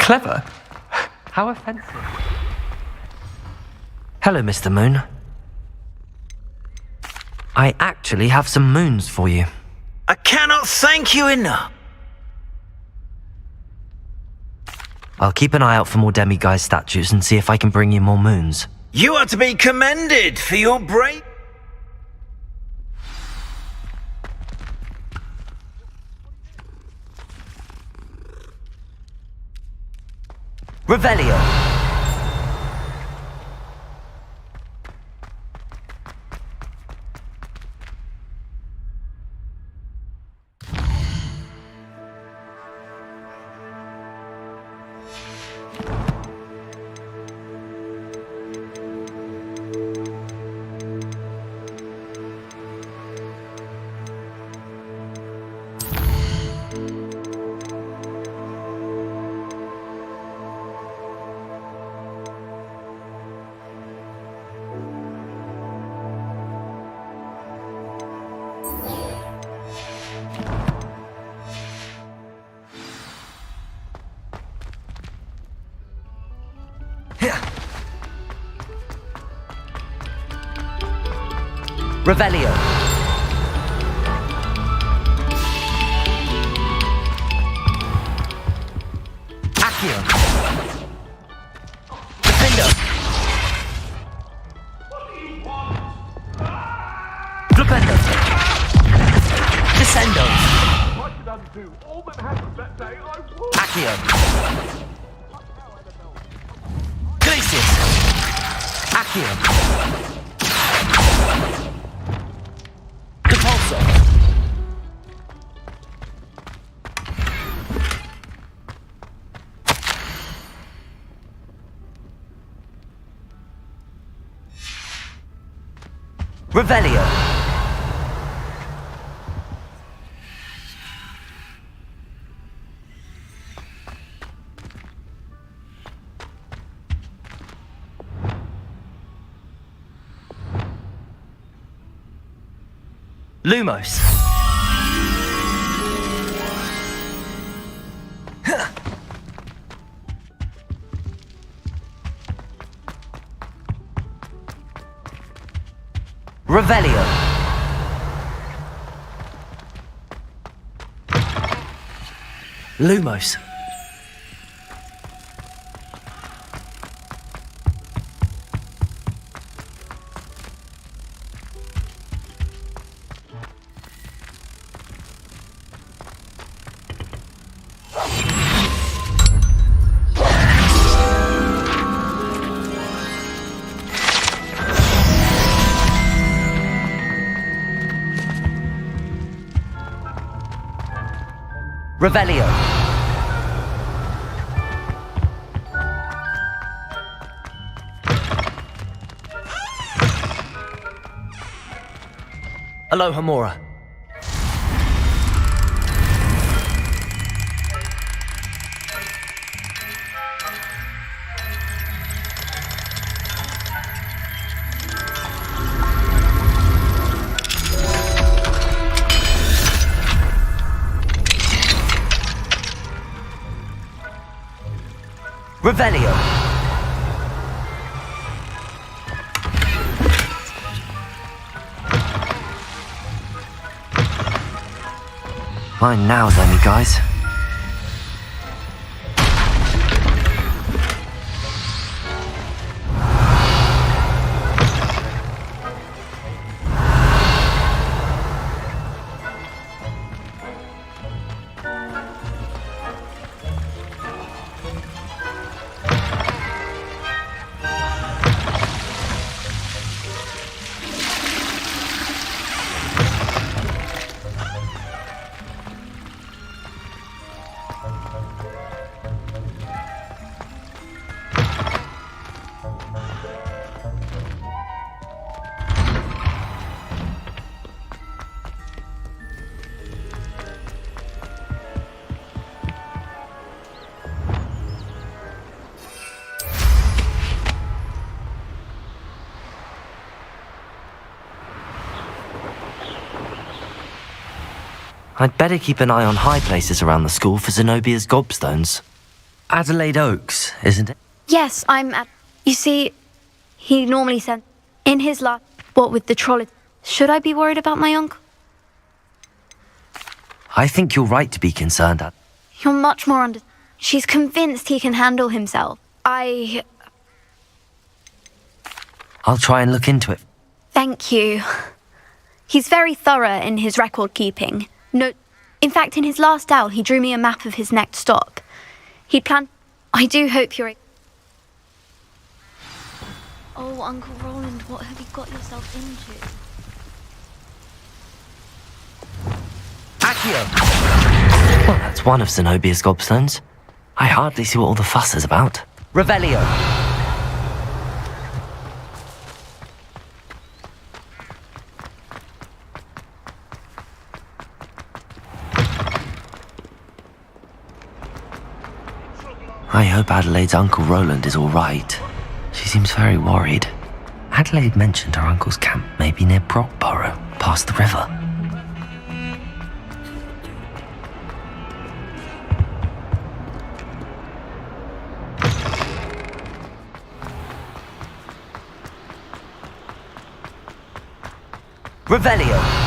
Clever? How offensive. Hello, Mr. Moon. I actually have some moons for you. I cannot thank you enough. I'll keep an eye out for more demiguise statues and see if I can bring you more moons. You are to be commended for your brave... Revelio. Revelio. Accio. Defendo. Flipendo. Descendo. Accio. Glacius. Accio. Depulso. Revelio. Lumos. Revelio. Lumos. Revelio. Aloha Mora. Revelio. Mine now, then, you guys. I'd better keep an eye on high places around the school for Zenobia's gobstones. Adelaide Oaks, isn't it? Yes, I'm at... You see, he normally said in his last... What with the trolley... Should I be worried about my uncle? I think you're right to be concerned, Ad. You're much more under... She's convinced he can handle himself. I'll try and look into it. Thank you. He's very thorough in his record keeping. No, in fact, in his last owl, he drew me a map of his next stop. He'd planned... I do hope you're... Oh, Uncle Roland, what have you got yourself into? Accio! Well, that's one of Zenobia's gobstones. I hardly see what all the fuss is about. Revelio! I hope Adelaide's Uncle Roland is all right. She seems very worried. Adelaide mentioned her uncle's camp may be near Brockborough, past the river. Revelio!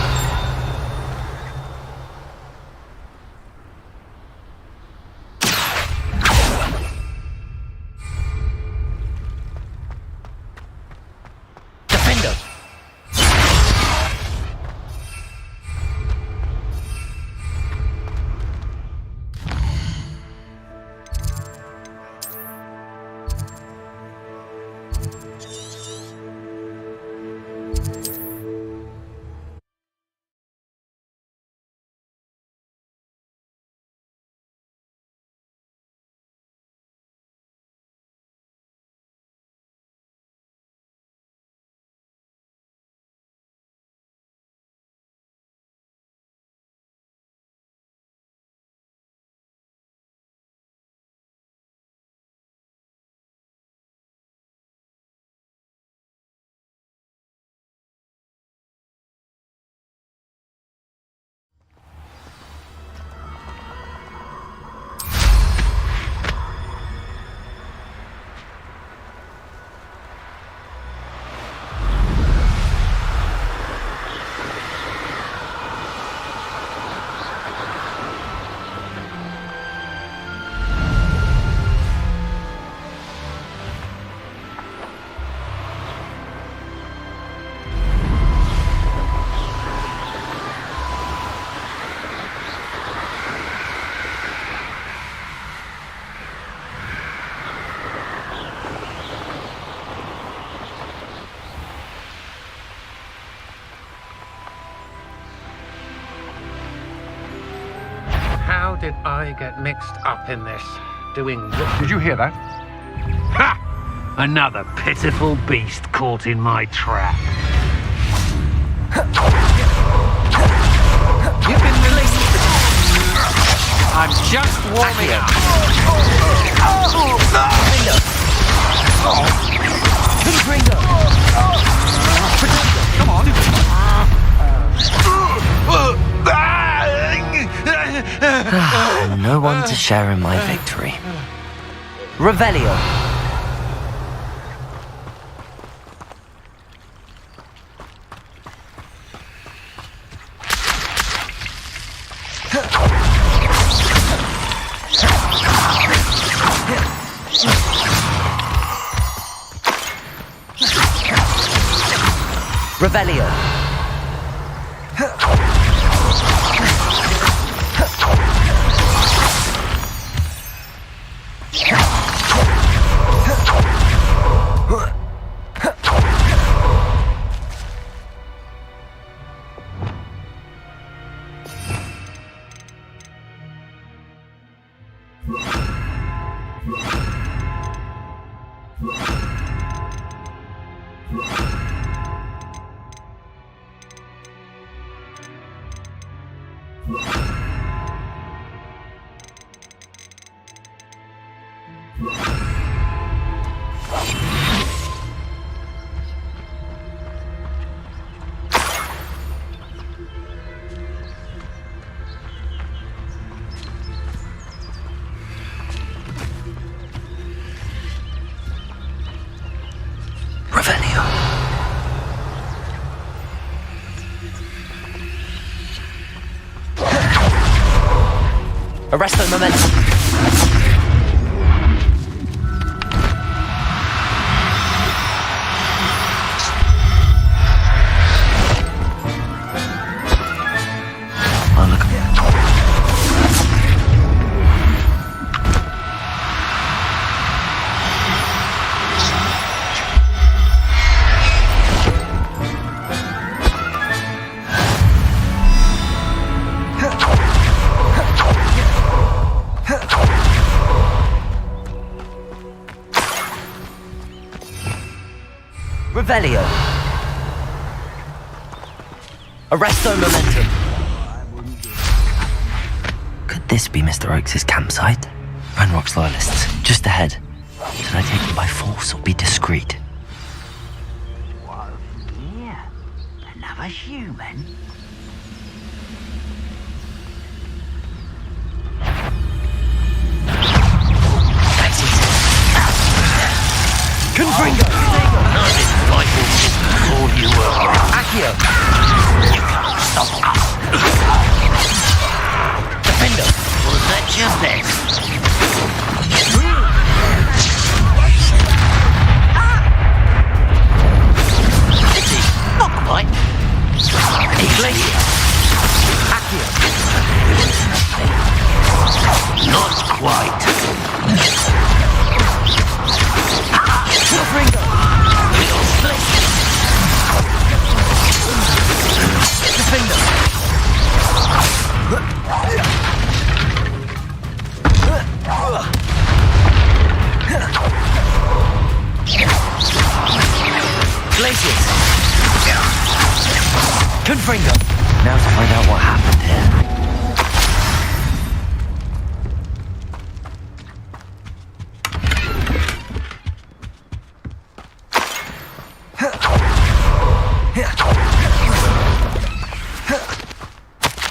How did I get mixed up in this? Doing what? Did you hear that? Ha! Another pitiful beast caught in my trap. You've been released. I'm just warming up. Come on. No one to share in my victory. Revelio. Revelio. Arresto momentum. Revelio. Arresto momentum. Could this be Mr. Oakes' campsite? Ranrock's loyalists, just ahead. Should I take them by force or be discreet? Yeah, another human. Confringo! I didn't like all you were. Accio! You can't stop us. Defender! Was that your best? Pity, not quite. Iglesias! Accio! Not quite. Confringo! Defender! Glaciers! Confringo! Now to find out what happened here.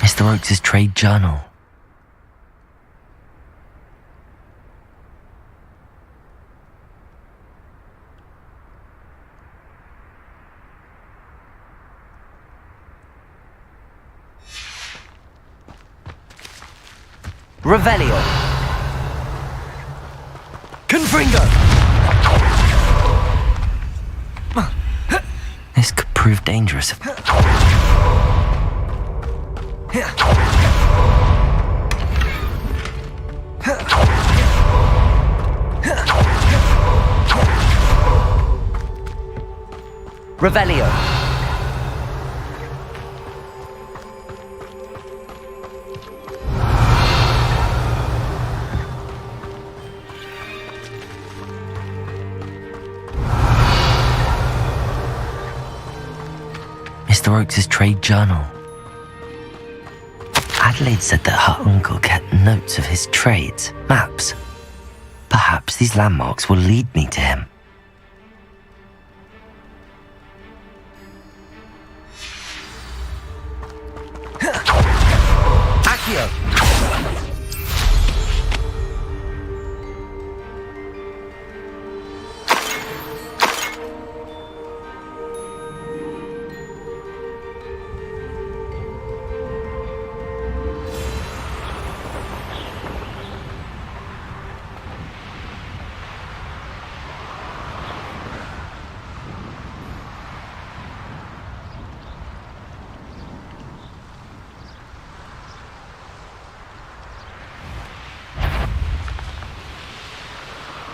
Mr. Oakes' trade journal. Revelio. Confringo. This could prove dangerous. Revelio. Mr. Oakes' trade journal. Adelaide said that her uncle kept notes of his trades, maps. Perhaps these landmarks will lead me to him. Accio!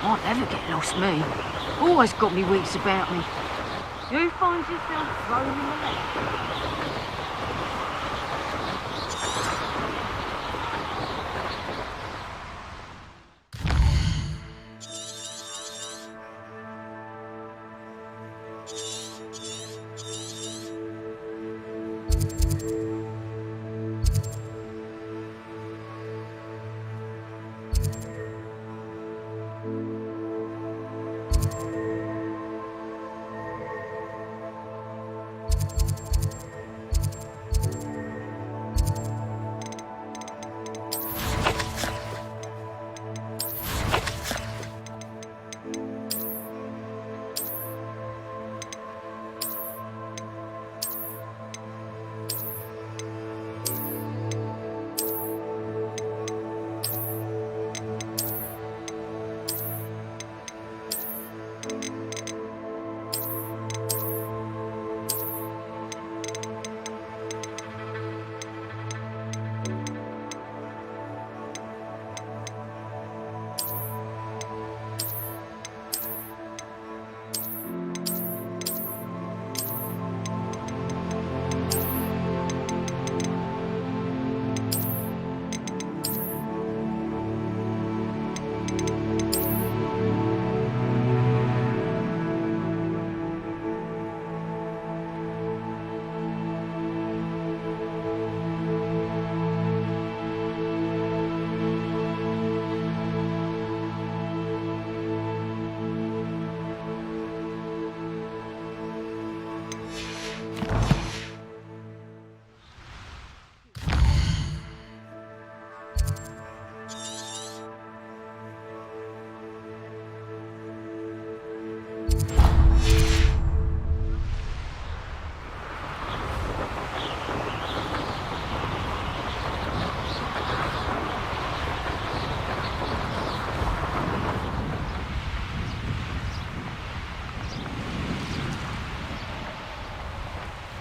Can't ever get lost, me. Always got me wits about me. You find yourself thrown in the lake.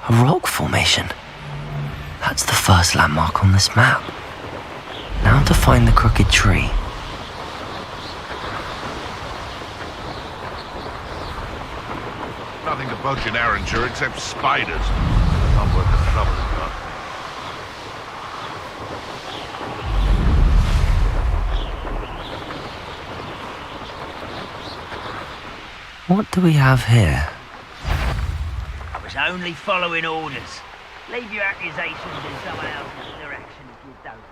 A rock formation. That's the first landmark on this map. Now to find the crooked tree. Nothing to budge in Arranger except spiders. Not worth the trouble it got. What do we have here? I was only following orders. Leave your accusations in someone else's direction if you don't mind.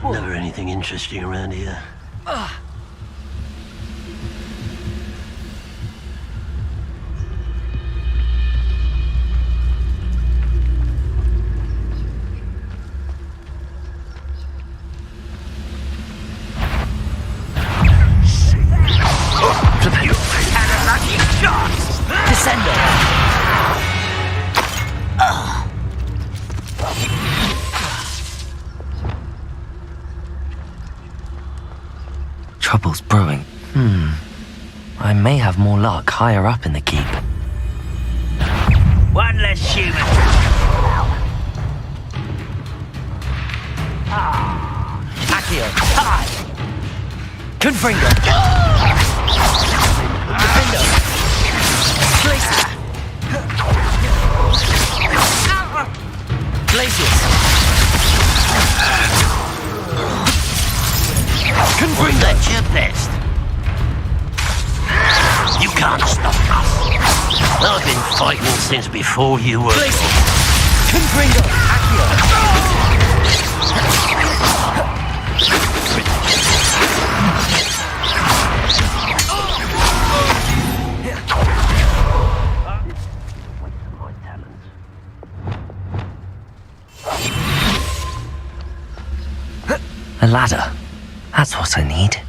Never anything interesting around here. Trouble's brewing. I may have more luck higher up in the keep. One less human. Accio. Confringo. Defendo. Glacius. Glacius. Confringo. That's your best. You can't stop us. I've been fighting since before you were. Confringo. Accio. A ladder. That's what I need.